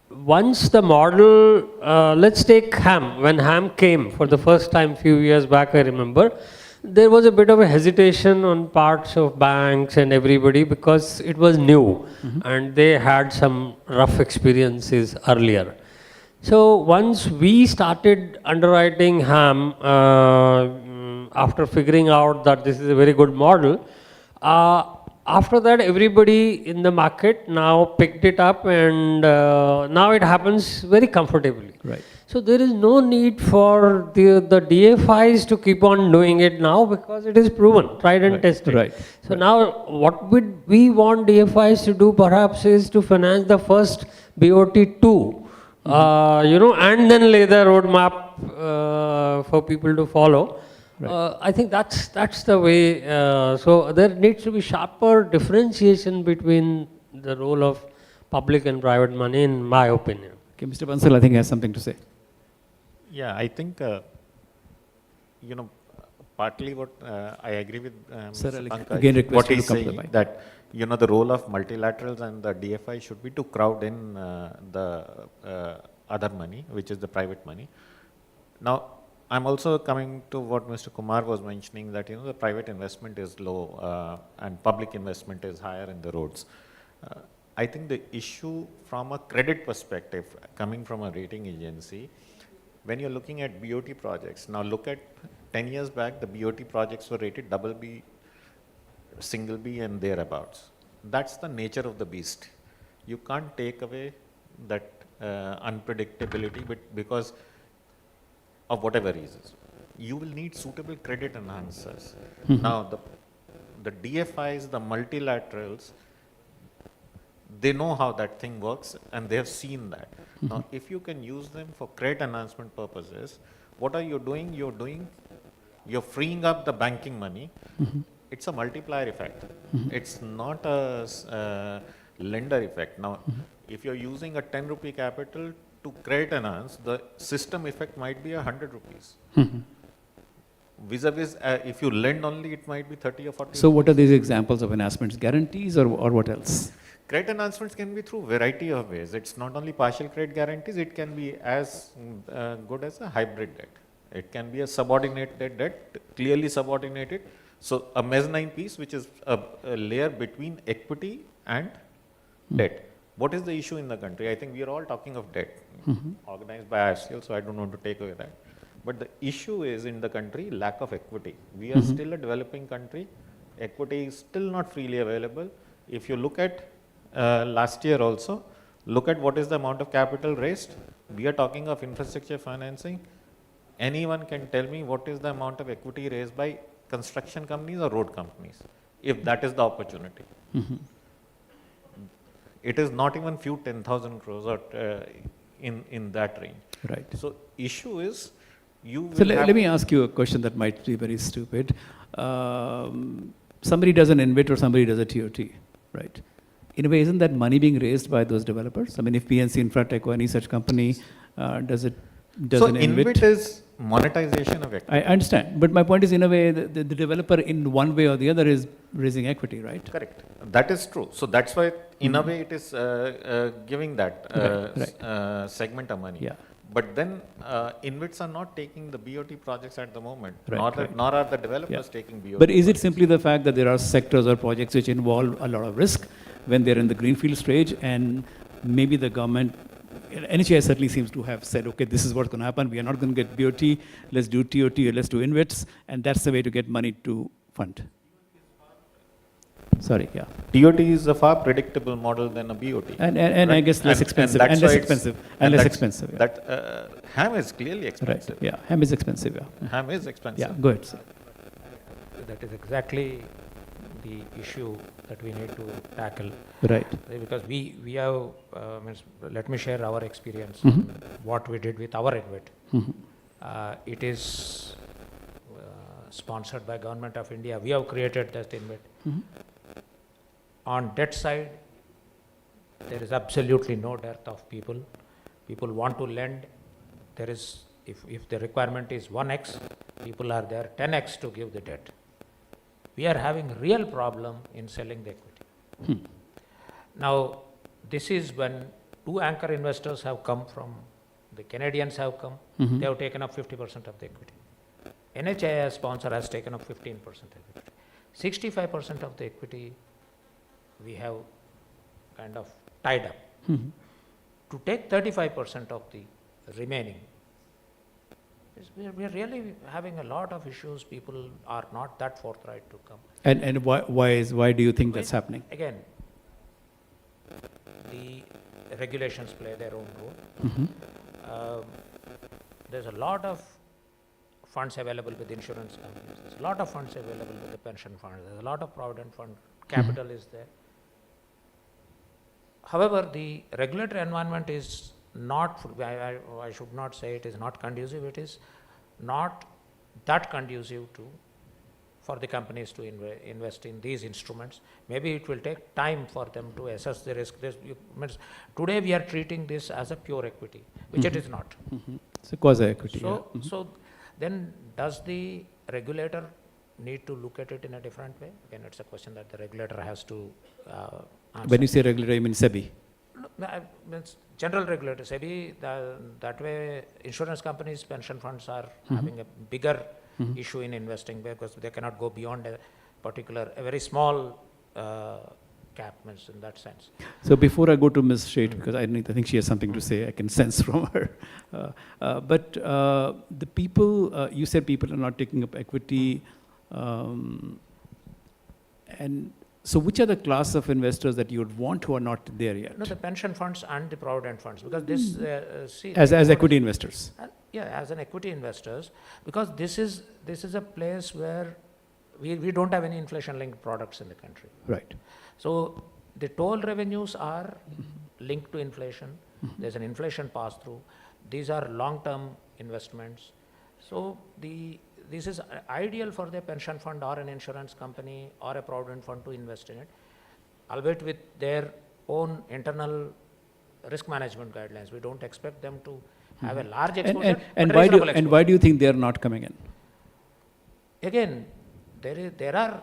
once the model, let's take HAM. When HAM came for the first time few years back, I remember, there was a bit of a hesitation on parts of banks and everybody because it was new and they had some rough experiences earlier. So once we started underwriting HAM, after figuring out that this is a very good model, after that everybody in the market now picked it up, and now it happens very comfortably. Right. So there is no need for the DFIs to keep on doing it now because it is proven, tried and tested. Right. So now what would we want DFIs to do perhaps is to finance the first BOT2, and then lay the roadmap for people to follow. I think that's the way. So there needs to be sharper differentiation between the role of public and private money, in my opinion. Okay, Mr. Bansal, I think he has something to say. Yeah, I think, partly what I agree with Sir, Mr. I'll Pankaj, again request what you to he's come to the saying, mic. that, the role of multilaterals and the DFI should be to crowd in the other money, which is the private money. Now, I'm also coming to what Mr. Kumar was mentioning, that the private investment is low and public investment is higher in the roads. I think the issue from a credit perspective, coming from a rating agency, when you're looking at BOT projects, now look at 10 years back, the BOT projects were rated BB, single B and thereabouts. That's the nature of the beast. You can't take away that unpredictability, but because of whatever reasons. You will need suitable credit enhancers. Now, the DFIs, the multilaterals, they know how that thing works and they have seen that. Now, if you can use them for credit enhancement purposes, what are you doing? You're freeing up the banking money. It's a multiplier effect. It's not a lender effect. Now, if you're using a 10 rupee capital to credit enhance, the system effect might be 100 rupees. Vis-a-vis, if you lend only, it might be 30 or 40. So what are these examples of enhancements? Guarantees or what else? Credit enhancements can be through variety of ways. It's not only partial credit guarantees, it can be as good as a hybrid debt. It can be a subordinated debt, clearly subordinated. So a mezzanine piece, which is a layer between equity and debt. What is the issue in the country? I think we are all talking of debt, organized by IIFCL, so I don't want to take away that. But the issue is in the country, lack of equity. We are still a developing country. Equity is still not freely available. If you look at last year also, look at what is the amount of capital raised. We are talking of infrastructure financing. Anyone can tell me what is the amount of equity raised by construction companies or road companies, if that is the opportunity. It is not even few 10,000 crores or in that range. Right. So issue is, So let me ask you a question that might be very stupid. Somebody does an InvIT or somebody does a TOT, right? In a way, isn't that money being raised by those developers? I mean, if PNC Infratech or any such company does an InvIT is monetization of equity. I understand, but my point is, in a way, the developer in one way or the other is raising equity, right? Correct. That is true. So that's why, in a way, it is giving that segment of money. Yeah. But then, InvITs are not taking the BOT projects at the moment, Right, nor are the developers taking BOT. But is it simply the fact that there are sectors or projects which involve a lot of risk when they're in the greenfield stage, and maybe the government, NHAI certainly seems to have said, okay, this is what's going to happen. We are not going to get BOT. Let's do TOT or let's do InvITs, and that's the way to get money to fund. Sorry, yeah. TOT is a far predictable model than a BOT. And I guess less expensive. And less expensive. And less expensive. Yeah. That HAM is clearly expensive. Right. Yeah, HAM is expensive. Yeah. HAM is expensive. Yeah, go ahead, sir. That is exactly the issue that we need to tackle. Right. Because we have, let me share our experience, what we did with our InvIT. It is sponsored by Government of India. We have created that InvIT. On debt side, there is absolutely no dearth of people. People want to lend. There is, if the requirement is 1x, people are there 10x to give the debt. We are having real problem in selling the equity. Now, this is when two anchor investors have come from, the Canadians have come, they have taken up 50% of the equity. NHAI sponsor has taken up 15% of equity. 65% of the equity we have kind of tied up. To take 35% of the remaining, we are really having a lot of issues. People are not that forthright to come. And why do you think that's happening? Again, the regulations play their own role. There's a lot of funds available with insurance companies. There's a lot of funds available with the pension funds. There's a lot of provident fund. Capital is there. However, the regulatory environment is not, I should not say it is not conducive, it is not that conducive for the companies to invest in these instruments. Maybe it will take time for them to assess the risk. Today we are treating this as a pure equity, which it is not. It's a quasi-equity. So then does the regulator need to look at it in a different way? Again, it's a question that the regulator has to answer. When you say regulator, you mean SEBI? No, means general regulator, SEBI, that way insurance companies, pension funds are having a bigger issue in investing because they cannot go beyond a particular, a very small cap, means in that sense. So before I go to Ms. Sheth, because I think she has something to say, I can sense from her. But the people, you said people are not taking up equity, and so which are the class of investors that you would want who are not there yet? No, the pension funds and the provident funds, because this, as equity investors. Yeah, as an equity investors, because this is a place where we don't have any inflation-linked products in the country. Right. So the toll revenues are linked to inflation. There's an inflation pass-through. These are long-term investments. So this is ideal for the pension fund or an insurance company or a provident fund to invest in it, albeit with their own internal risk management guidelines. We don't expect them to have a large exposure, and why do you think they are not coming in? Again, there are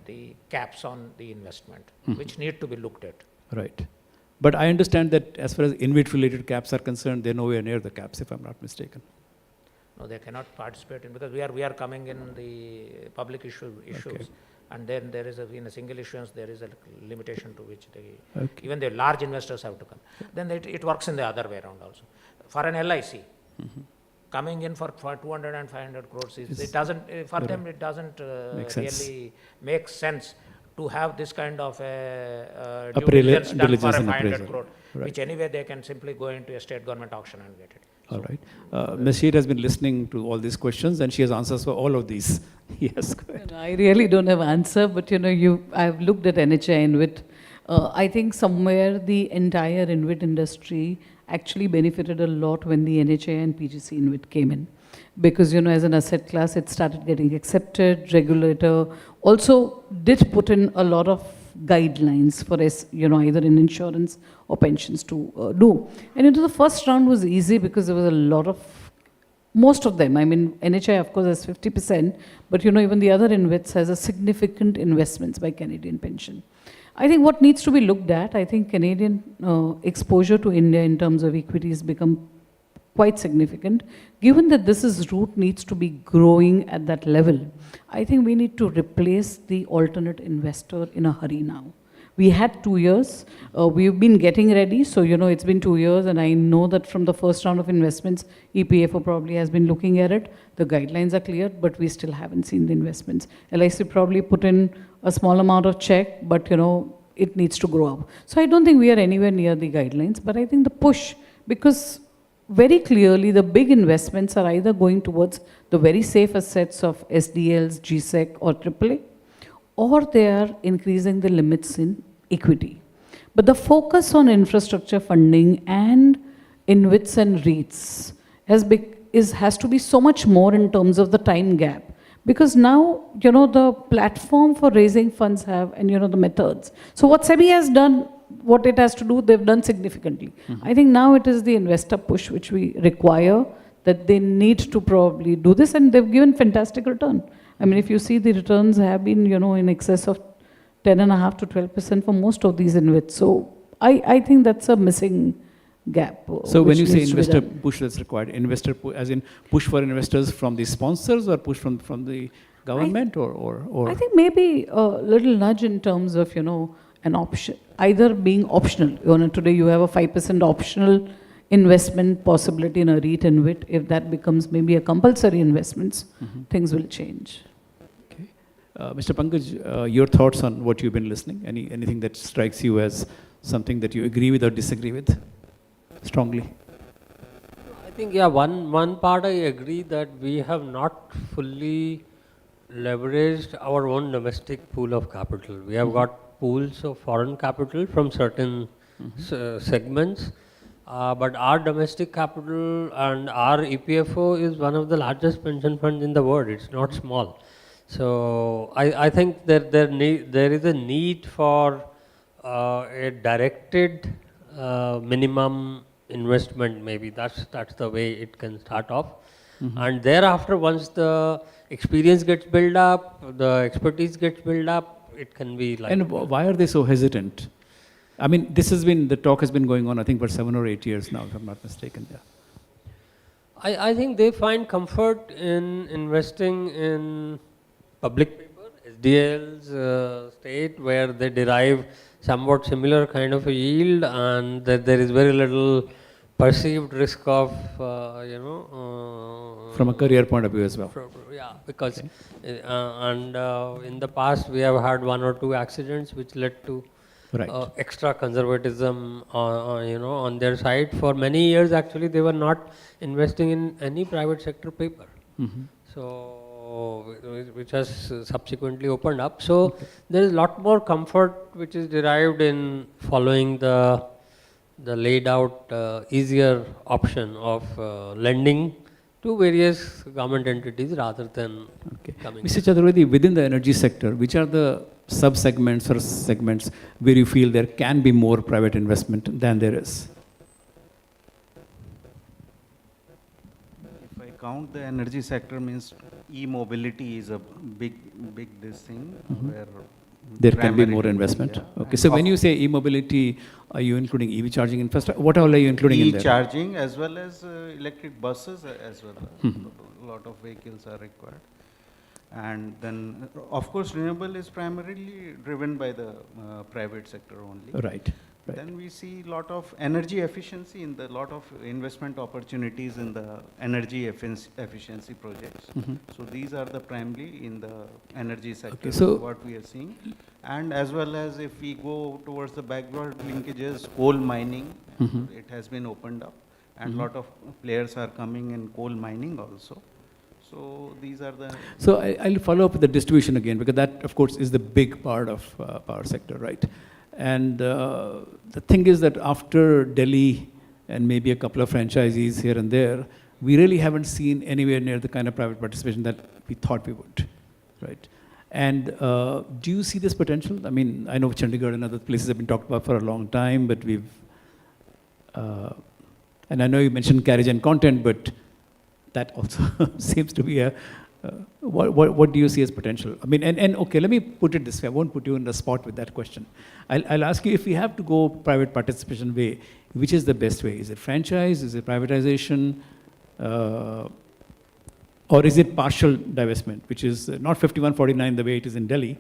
the caps on the investment, which need to be looked at. Right. But I understand that as far as InvIT-related caps are concerned, they're nowhere near the caps, if I'm not mistaken. No, they cannot participate in, because we are coming in the public issues, okay. And then there is in a single issuance there is a limitation to which even the large investors have to come. Then it works in the other way around also. For an LIC, coming in for 200 and 500 crores, it doesn't for them it doesn't really make sense to have this kind of a due diligence done for a 500 crore, which anyway they can simply go into a state government auction and get it. All right. Ms. Sheth has been listening to all these questions and she has answers for all of these. Yes, go ahead. I really don't have answer, but I've looked at NHI InvIT. I think somewhere the entire InvIT industry actually benefited a lot when the NHI and PGC InvIT came in. Because, as an asset class, it started getting accepted. Regulator also did put in a lot of guidelines for us, either in insurance or pensions to do. And the first round was easy because there was a lot of, most of them, I mean, NHI of course has 50%, but even the other InvITs has a significant investments by Canadian pension. I think what needs to be looked at, I think Canadian exposure to India in terms of equities become quite significant. Given that route needs to be growing at that level, I think we need to replace the alternate investor in a hurry now. We had 2 years, we've been getting ready, so it's been 2 years, and I know that from the first round of investments, EPFO probably has been looking at it. The guidelines are clear, but we still haven't seen the investments. LIC probably put in a small amount of check, but it needs to grow up. So I don't think we are anywhere near the guidelines, but I think the push, because very clearly the big investments are either going towards the very safe assets of SDLs, GSEC or AAA, or they are increasing the limits in equity. But the focus on infrastructure funding and InvITs and REITs has to be so much more in terms of the time gap. Because now, the platform for raising funds have, and the methods. So what SEBI has done, what it has to do, they've done significantly. I think now it is the investor push which we require, that they need to probably do this, and they've given fantastic return. I mean, if you see, the returns have been, in excess of 10.5% to 12% for most of these InvITs. So I think that's a missing gap. So when you say investor push that's required, as in push for investors from the sponsors, or push from the government, or? I think maybe a little nudge in terms of, an option, either being optional. Today you have a 5% optional investment possibility in a REIT InvIT. If that becomes maybe a compulsory investments, things will change. Okay. Mr. Pankaj, your thoughts on what you've been listening? Anything that strikes you as something that you agree with or disagree with strongly? I think, yeah, one part I agree that we have not fully leveraged our own domestic pool of capital. We have got pools of foreign capital from certain segments. But our domestic capital and our EPFO is one of the largest pension funds in the world. It's not small. So I think that there is a need for a directed minimum investment. Maybe that's the way it can start off. And thereafter, once the experience gets built up, the expertise gets built up, it can be like. And why are they so hesitant? I mean, the talk has been going on, I think, for 7 or 8 years now, if I'm not mistaken. Yeah. I think they find comfort in investing in public paper, SDLs, state, where they derive somewhat similar kind of a yield, and that there is very little perceived risk of, from a career point of view as well. Yeah, because, in the past we have had 1 or 2 accidents which led to extra conservatism, on their side. For many years, actually, they were not investing in any private sector paper. So, which has subsequently opened up. So, there is a lot more comfort which is derived in following the laid out easier option of lending to various government entities rather than coming. Mr. Chaturvedi, within the energy sector, which are the sub-segments or segments where you feel there can be more private investment than there is? If I count the energy sector, means e-mobility is a big this thing where there can be more investment. Yeah. Okay, so when you say e-mobility, are you including EV charging infrastructure? What all are you including in there? E-charging as well as electric buses as well. A lot of vehicles are required. And then, of course, renewable is primarily driven by the private sector only. Right. Then we see a lot of energy efficiency in the lot of investment opportunities in the energy efficiency projects. So these are the primarily in the energy sector. Okay, so what we are seeing, and as well as if we go towards the backward linkages, coal mining, it has been opened up, and a lot of players are coming in coal mining also. So these are the. So I'll follow up with the distribution again, because that, of course, is the big part of power sector, right? And the thing is that after Delhi and maybe a couple of franchisees here and there, we really haven't seen anywhere near the kind of private participation that we thought we would, right? And do you see this potential? I mean, I know Chandigarh and other places have been talked about for a long time, but we've, and I know you mentioned carriage and content, but that also seems to be a, what do you see as potential? I mean, and okay, let me put it this way. I won't put you in the spot with that question. I'll ask you, if we have to go private participation way, which is the best way? Is it franchise? Is it privatization? Or is it partial divestment, which is not 51-49 the way it is in Delhi,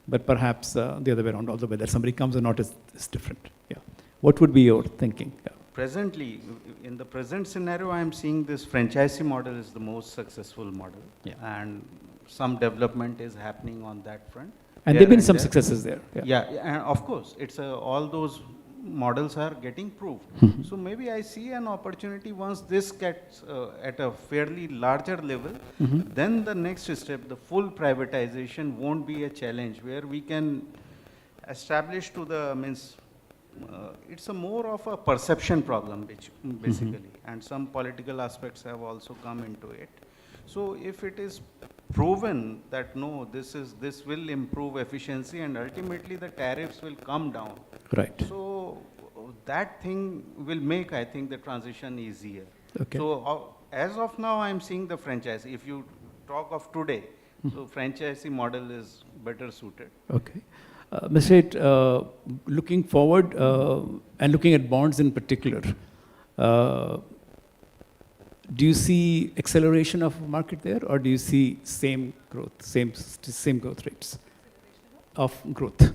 but perhaps the other way around, although whether somebody comes or not is different. Yeah. What would be your thinking? Yeah. Presently, in the present scenario, I am seeing this franchisee model is the most successful model. Yeah. And some development is happening on that front. And there have been some successes there. Yeah, and of course, it's all those models are getting proved. So maybe I see an opportunity once this gets at a fairly larger level, then the next step, the full privatization won't be a challenge, where we can establish to the, it's a more of a perception problem, which basically. and some political aspects have also come into it. So if it is proven that no, this will improve efficiency and ultimately the tariffs will come down. Right. So that thing will make, I think, the transition easier. Okay. So as of now, I'm seeing the franchise. If you talk of today, so franchisee model is better suited. Okay. Mr. Seth, looking forward and looking at bonds in particular, do you see acceleration of market there, or do you see same growth, same growth rates of growth?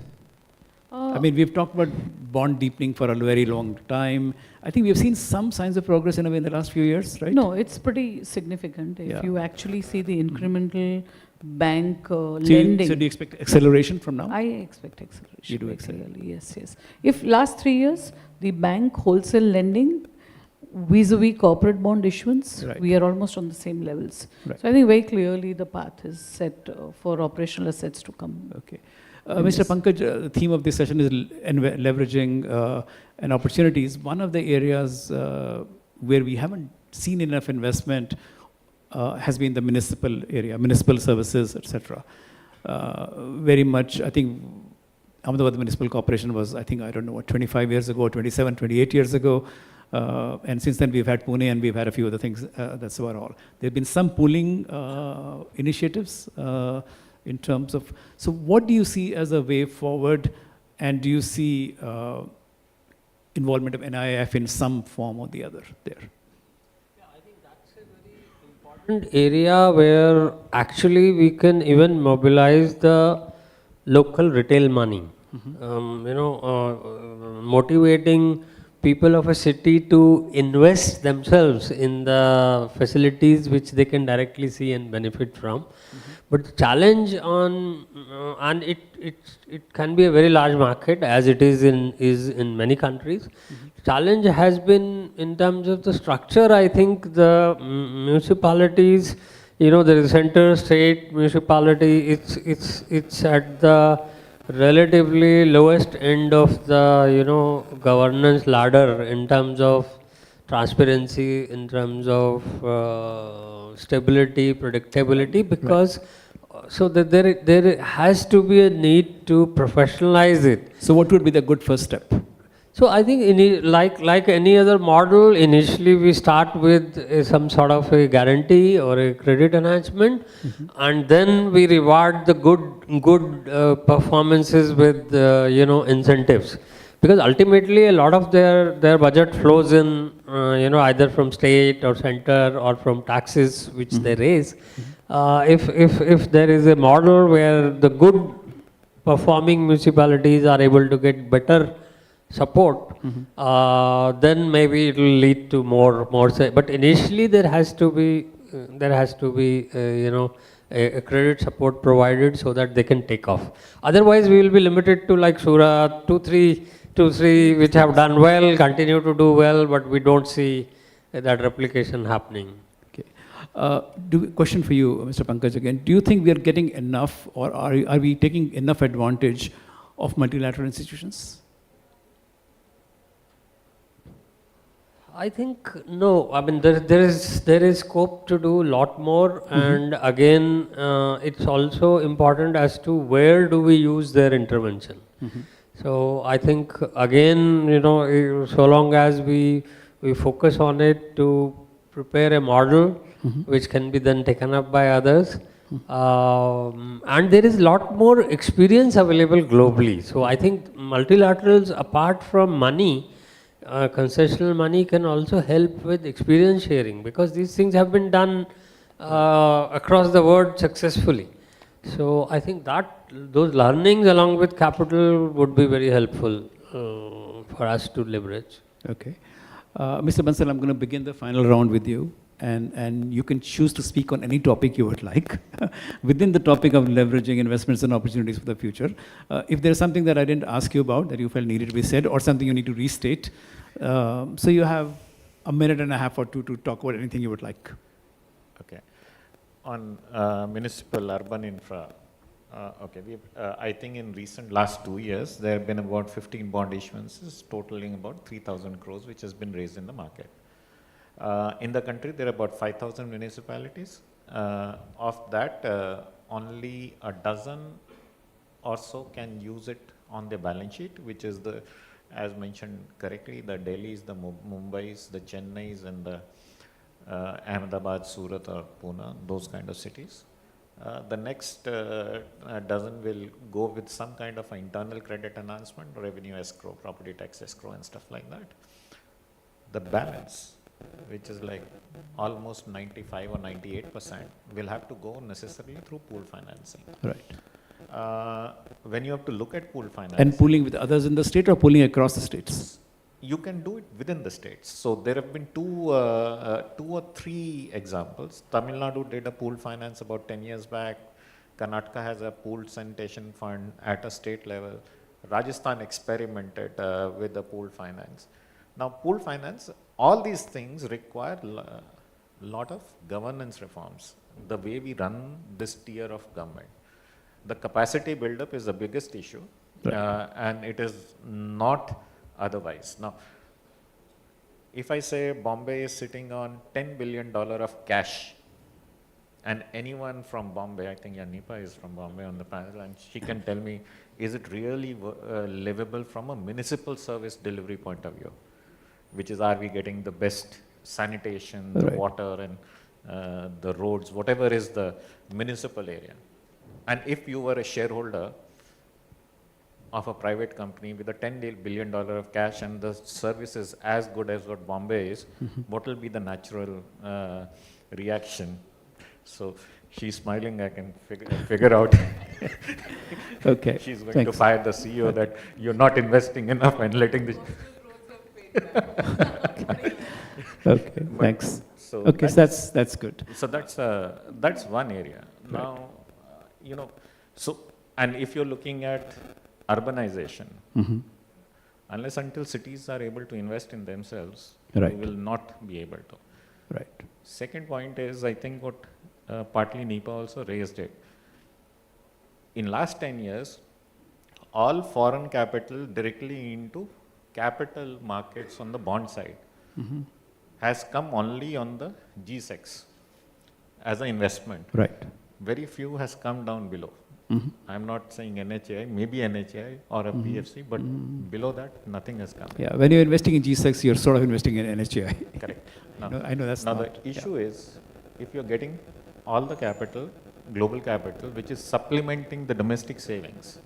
I mean, we've talked about bond deepening for a very long time. I think we've seen some signs of progress in a way in the last few years, right? No, it's pretty significant. If you actually see the incremental bank So lending. do you expect acceleration from now? I expect acceleration. You do clearly, yes, yes. If last 3 years, the bank wholesale lending vis-a-vis corporate bond issuance, we are almost on the same levels. Right. So I think very clearly the path is set for operational assets to come. Okay. Mr. Pankaj, the theme of this session is leveraging and opportunities. One of the areas where we haven't seen enough investment has been the municipal area, municipal services, etc. Very much, I think, Ahmedabad Municipal Corporation was, I think, I don't know, what, 25 years ago, 27, 28 years ago. And since then, we've had Pune and we've had a few other things. That's about all. There have been some pooling initiatives in terms of, so what do you see as a way forward, and do you see involvement of NIIF in some form or the other there? Yeah, I think that's a very important area where actually we can even mobilize the local retail money. Motivating people of a city to invest themselves in the facilities which they can directly see and benefit from. But the challenge on, and it can be a very large market as it is in many countries. Challenge has been in terms of the structure. I think the municipalities, there is center, state, municipality, it's at the relatively lowest end of the governance ladder in terms of transparency, in terms of stability, predictability, because so that there has to be a need to professionalize it. So what would be the good first step? So I think like any other model, initially we start with some sort of a guarantee or a credit enhancement, and then we reward the good performances with incentives, because ultimately a lot of their budget flows in either from state or center or from taxes which they raise. If there is a model where the good performing municipalities are able to get better support, then maybe it will lead to more. But initially there has to be a credit support provided so that they can take off. Otherwise, we will be limited to like Surat, two, three which have done well, continue to do well, but we don't see that replication happening. Okay. Question for you, Mr. Pankaj again. Do you think we are getting enough, or are we taking enough advantage of multilateral institutions? I think no. I mean, there is scope to do a lot more, and again, it's also important as to where do we use their intervention. So I think again, so long as we focus on it to prepare a model which can be then taken up by others, and there is a lot more experience available globally. So I think multilaterals, apart from money, concessional money can also help with experience sharing, because these things have been done across the world successfully. So I think that those learnings along with capital would be very helpful for us to leverage. Okay. Mr. Bansal, I'm going to begin the final round with you, and you can choose to speak on any topic you would like within the topic of leveraging investments and opportunities for the future. If there's something that I didn't ask you about that you felt needed to be said, or something you need to restate, so you have a minute and a half or two to talk about anything you would like. Okay. On municipal urban infra, I think in last 2 years, there have been about 15 bond issuances totaling about 3,000 crores, which has been raised in the market. In the country, there are about 5,000 municipalities. Of that, only a dozen or so can use it on their balance sheet, which is the, as mentioned correctly, the Delhis, the Mumbais, the Chennais, and the Ahmedabad, Surat or Pune, those kind of cities. The next dozen will go with some kind of internal credit enhancement, revenue escrow, property tax escrow and stuff like that. The balance, which is like almost 95 or 98%, will have to go necessarily through pool financing. Right. When you have to look at pool financing. And pooling with others in the state or pooling across the states? You can do it within the states. So there have been two or three examples. Tamil Nadu did a pool finance about 10 years back. Karnataka has a pooled sanitation fund at a state level. Rajasthan experimented with the pool finance. Now, pool finance, all these things require a lot of governance reforms, the way we run this tier of government. The capacity buildup is the biggest issue, and it is not otherwise. Now, if I say Bombay is sitting on $10 billion of cash, and anyone from Bombay, I think Nipa is from Bombay on the panel, and she can tell me, is it really livable from a municipal service delivery point of view? Which is, are we getting the best sanitation, the water and the roads, whatever is the municipal area. And if you were a shareholder of a private company with a $10 billion of cash and the service is as good as what Bombay is, what will be the natural reaction? So she's smiling, I can figure out. Okay. She's going to fire the CEO that you're not investing enough and letting the... Okay, thanks. So okay, that's good. So that's one area. Now, you know, so, and if you're looking at urbanization, unless until cities are able to invest in themselves, we will not be able to. Right. Second point is, I think what partly Nipa also raised it. In last 10 years, all foreign capital directly into capital markets on the bond side has come only on the G-Secs as an investment. Right. Very few has come down below. I'm not saying NHAI, maybe NHAI or a PFC, but below that, nothing has come. Yeah, when you're investing in G-Secs, you're sort of investing in NHAI. Correct. Now, I know that's now not. The issue is, if you're getting all the capital, global capital, which is supplementing the domestic savings,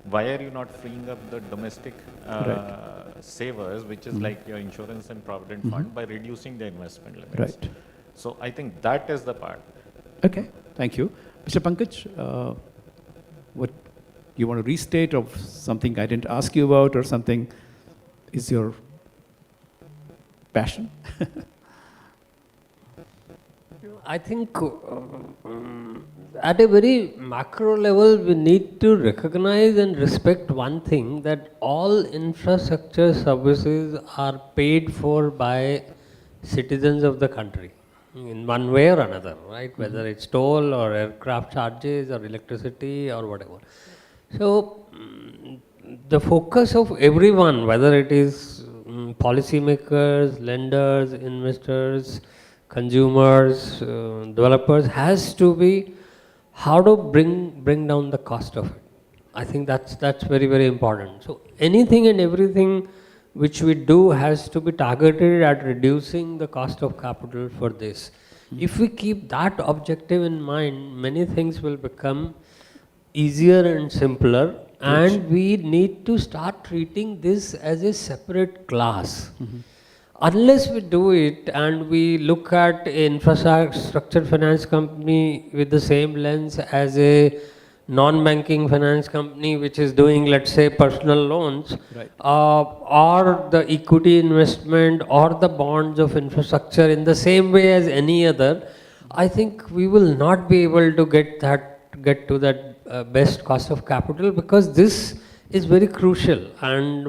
why are you not freeing up the domestic savers, which is like your insurance and provident fund, by reducing the investment limits? Right. So I think that is the part. Okay, thank you. Mr. Pankaj, what you want to restate of something I didn't ask you about, or something is your passion? I think at a very macro level, we need to recognize and respect one thing, that all infrastructure services are paid for by citizens of the country in one way or another, right? Whether it's toll or aircraft charges or electricity or whatever. So the focus of everyone, whether it is policymakers, lenders, investors, consumers, developers, has to be how to bring down the cost of it. I think that's very, very important. So anything and everything which we do has to be targeted at reducing the cost of capital for this. If we keep that objective in mind, many things will become easier and simpler, and we need to start treating this as a separate class. Unless we do it and we look at an infrastructure finance company with the same lens as a non-banking finance company which is doing, let's say, personal loans, or the equity investment or the bonds of infrastructure in the same way as any other, I think we will not be able to get to that best cost of capital, because this is very crucial, and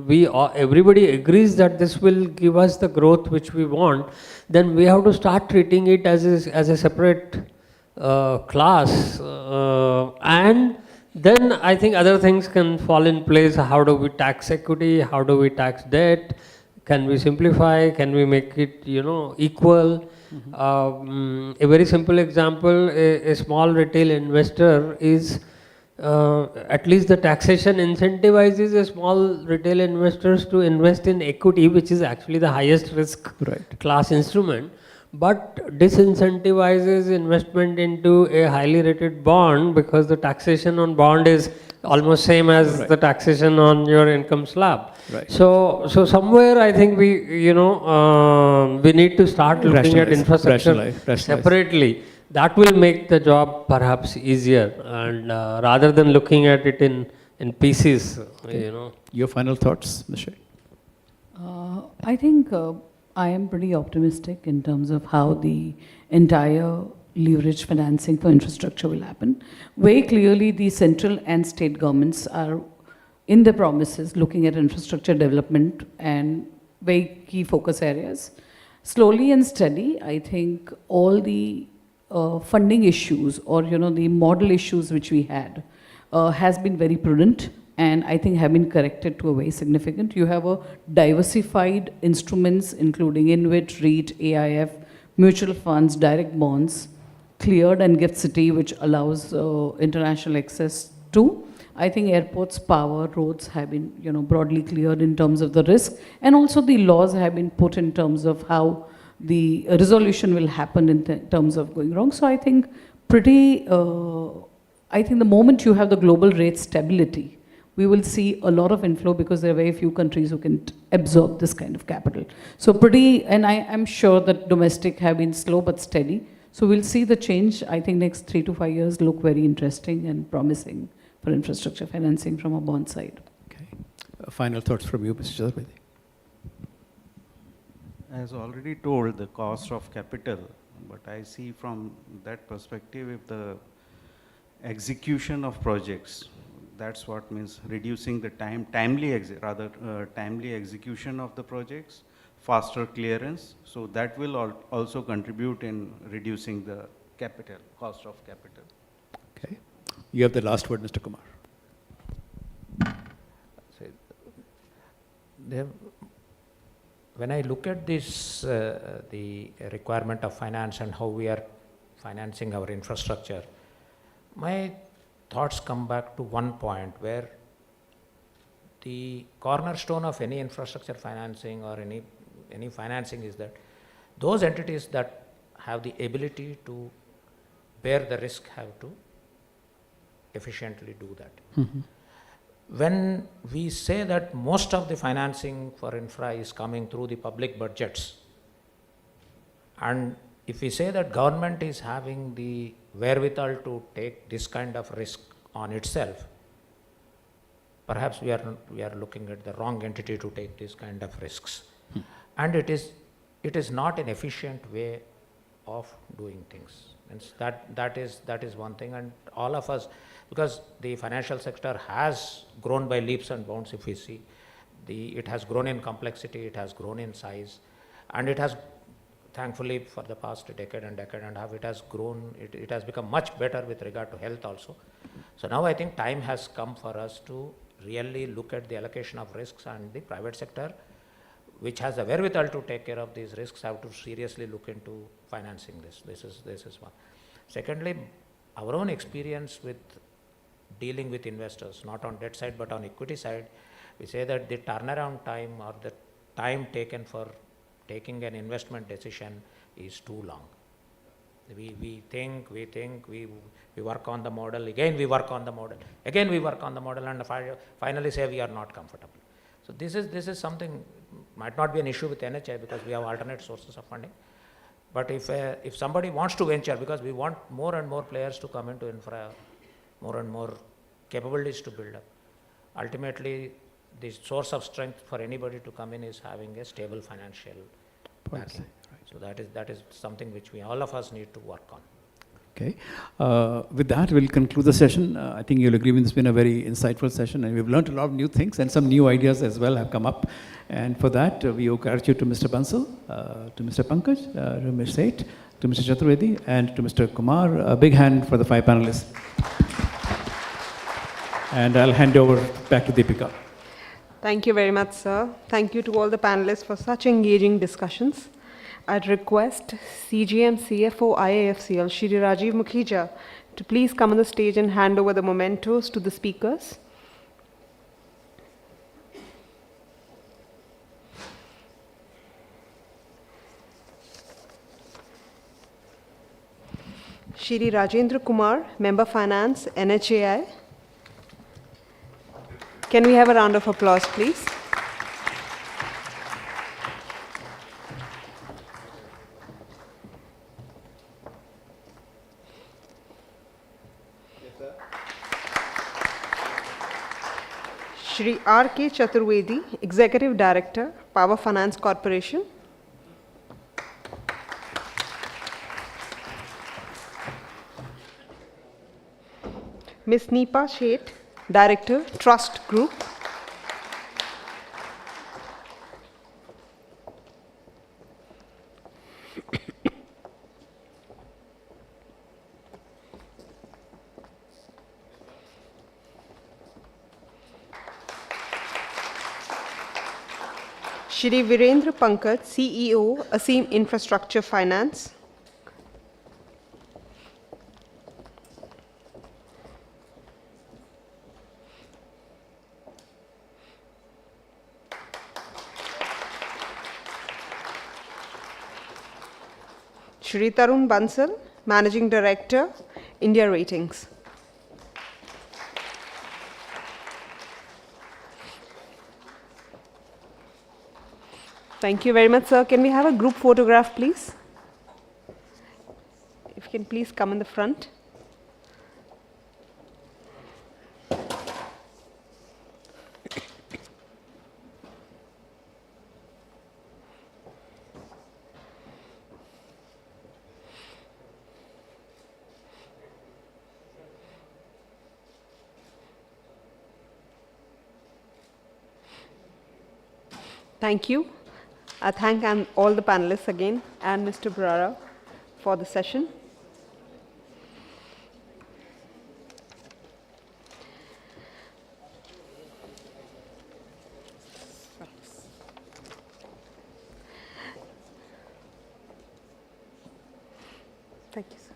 everybody agrees that this will give us the growth which we want. Then we have to start treating it as a separate class, and then I think other things can fall in place. How do we tax equity? How do we tax debt? Can we simplify? Can we make it, equal? A very simple example, a small retail investor is, at least the taxation incentivizes a small retail investors to invest in equity, which is actually the highest risk class instrument, but disincentivizes investment into a highly rated bond because the taxation on bond is almost same as the taxation on your income slab. So somewhere I think we need to start looking at infrastructure separately. That will make the job perhaps easier, and rather than looking at it in pieces, Your final thoughts, Ms. Shea? I think I am pretty optimistic in terms of how the entire leverage financing for infrastructure will happen. Very clearly, the central and state governments are in their promises looking at infrastructure development and very key focus areas. Slowly and steady, I think all the funding issues or the model issues which we had has been very prudent, and I think have been corrected to a very significant. You have a diversified instruments including InvIT, REIT, AIF, mutual funds, direct bonds, cleared and gift city, which allows international access to. I think airports, power, roads have been broadly cleared in terms of the risk, and also the laws have been put in terms of how the resolution will happen in terms of going wrong. So I think I think the moment you have the global rate stability, we will see a lot of inflow because there are very few countries who can absorb this kind of capital. So and I am sure that domestic have been slow but steady. So we'll see the change. I think next 3 to 5 years look very interesting and promising for infrastructure financing from a bond side. Okay. Final thoughts from you, Mr. Chaturvedi. As already told, the cost of capital, but I see from that perspective, if the execution of projects, that's what means reducing the timely execution of the projects, faster clearance. So that will also contribute in reducing the cost of capital. Okay. You have the last word, Mr. Kumar. When I look at this, the requirement of finance and how we are financing our infrastructure, my thoughts come back to one point where the cornerstone of any infrastructure financing or any financing is that those entities that have the ability to bear the risk have to efficiently do that. Mm-hmm. When we say that most of the financing for infra is coming through the public budgets, and if we say that government is having the wherewithal to take this kind of risk on itself, perhaps we are looking at the wrong entity to take this kind of risks. And it is not an efficient way of doing things. And that is one thing, and all of us, because the financial sector has grown by leaps and bounds. If we see, it has grown in complexity, it has grown in size, and it has, thankfully, for the past decade and a half, it has grown. It has become much better with regard to health also. So now I think time has come for us to really look at the allocation of risks, and the private sector, which has the wherewithal to take care of these risks, have to seriously look into financing this. This is one. Secondly, our own experience with dealing with investors, not on debt side but on equity side, we say that the turnaround time or the time taken for taking an investment decision is too long. We think, we work on the model, again we work on the model, again we work on the model, and finally say we are not comfortable. So this is something, might not be an issue with NHI because we have alternate sources of funding. But if somebody wants to venture, because we want more and more players to come into infra, more and more capabilities to build up, ultimately the source of strength for anybody to come in is having a stable financial backing. So that is something which all of us need to work on. Okay. With that, we'll conclude the session. I think you'll agree with this has been a very insightful session, and we've learned a lot of new things, and some new ideas as well have come up. And for that, we owe gratitude to Mr. Bansal, to Mr. Pankaj, to Ms. Seth, to Mr. Chaturvedi, and to Mr. Kumar. A big hand for the 5 panelists. And I'll hand over back to Deepika. Thank you very much, sir. Thank you to all the panelists for such engaging discussions. I'd request CGM CFO IIFCL, Shri Rajiv Mukhija, to please come on the stage and hand over the mementos to the speakers. Shri Rajendra Kumar, Member Finance, NHAI. Can we have a round of applause, please? Shri R.K. Chaturvedi, Executive Director, Power Finance Corporation. Ms. Neepa Sheth, Director, Trust Group. Shri Virendra Pankaj, CEO, Aseem Infrastructure Finance. Shri Tarun Bansal, Managing Director, India Ratings. Thank you very much, sir. Can we have a group photograph, please? If you can please come in the front. Thank you. I thank all the panelists again and Mr. Bharara for the session. Thank you, sir.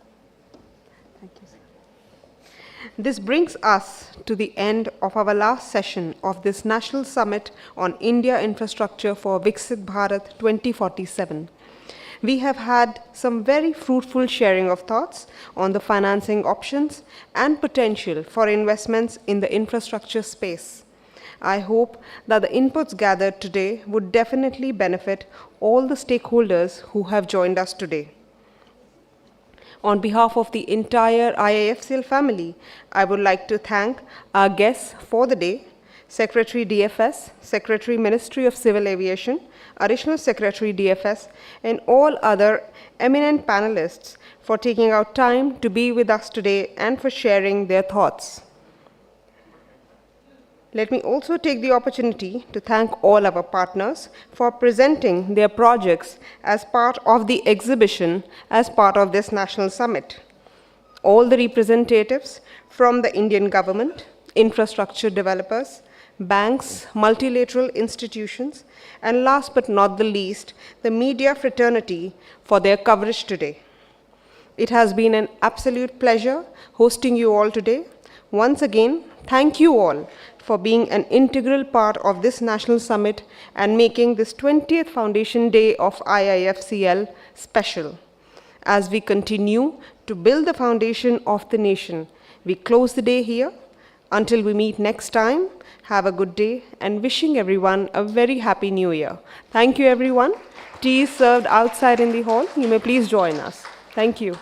Thank you, sir. This brings us to the end of our last session of this National Summit on India Infrastructure for Viksit Bharat 2047. We have had some very fruitful sharing of thoughts on the financing options and potential for investments in the infrastructure space. I hope that the inputs gathered today would definitely benefit all the stakeholders who have joined us today. On behalf of the entire IIFCL family, I would like to thank our guests for the day, Secretary DFS, Secretary Ministry of Civil Aviation, Additional Secretary DFS, and all other eminent panelists for taking out time to be with us today and for sharing their thoughts. Let me also take the opportunity to thank all our partners for presenting their projects as part of the exhibition as part of this National Summit. All the representatives from the Indian government, infrastructure developers, banks, multilateral institutions, and last but not the least, the media fraternity for their coverage today. It has been an absolute pleasure hosting you all today. Once again, thank you all for being an integral part of this National Summit and making this 20th Foundation Day of IIFCL special. As we continue to build the foundation of the nation, we close the day here. Until we meet next time, have a good day and wishing everyone a very happy new year. Thank you, everyone. Tea is served outside in the hall. You may please join us. Thank you.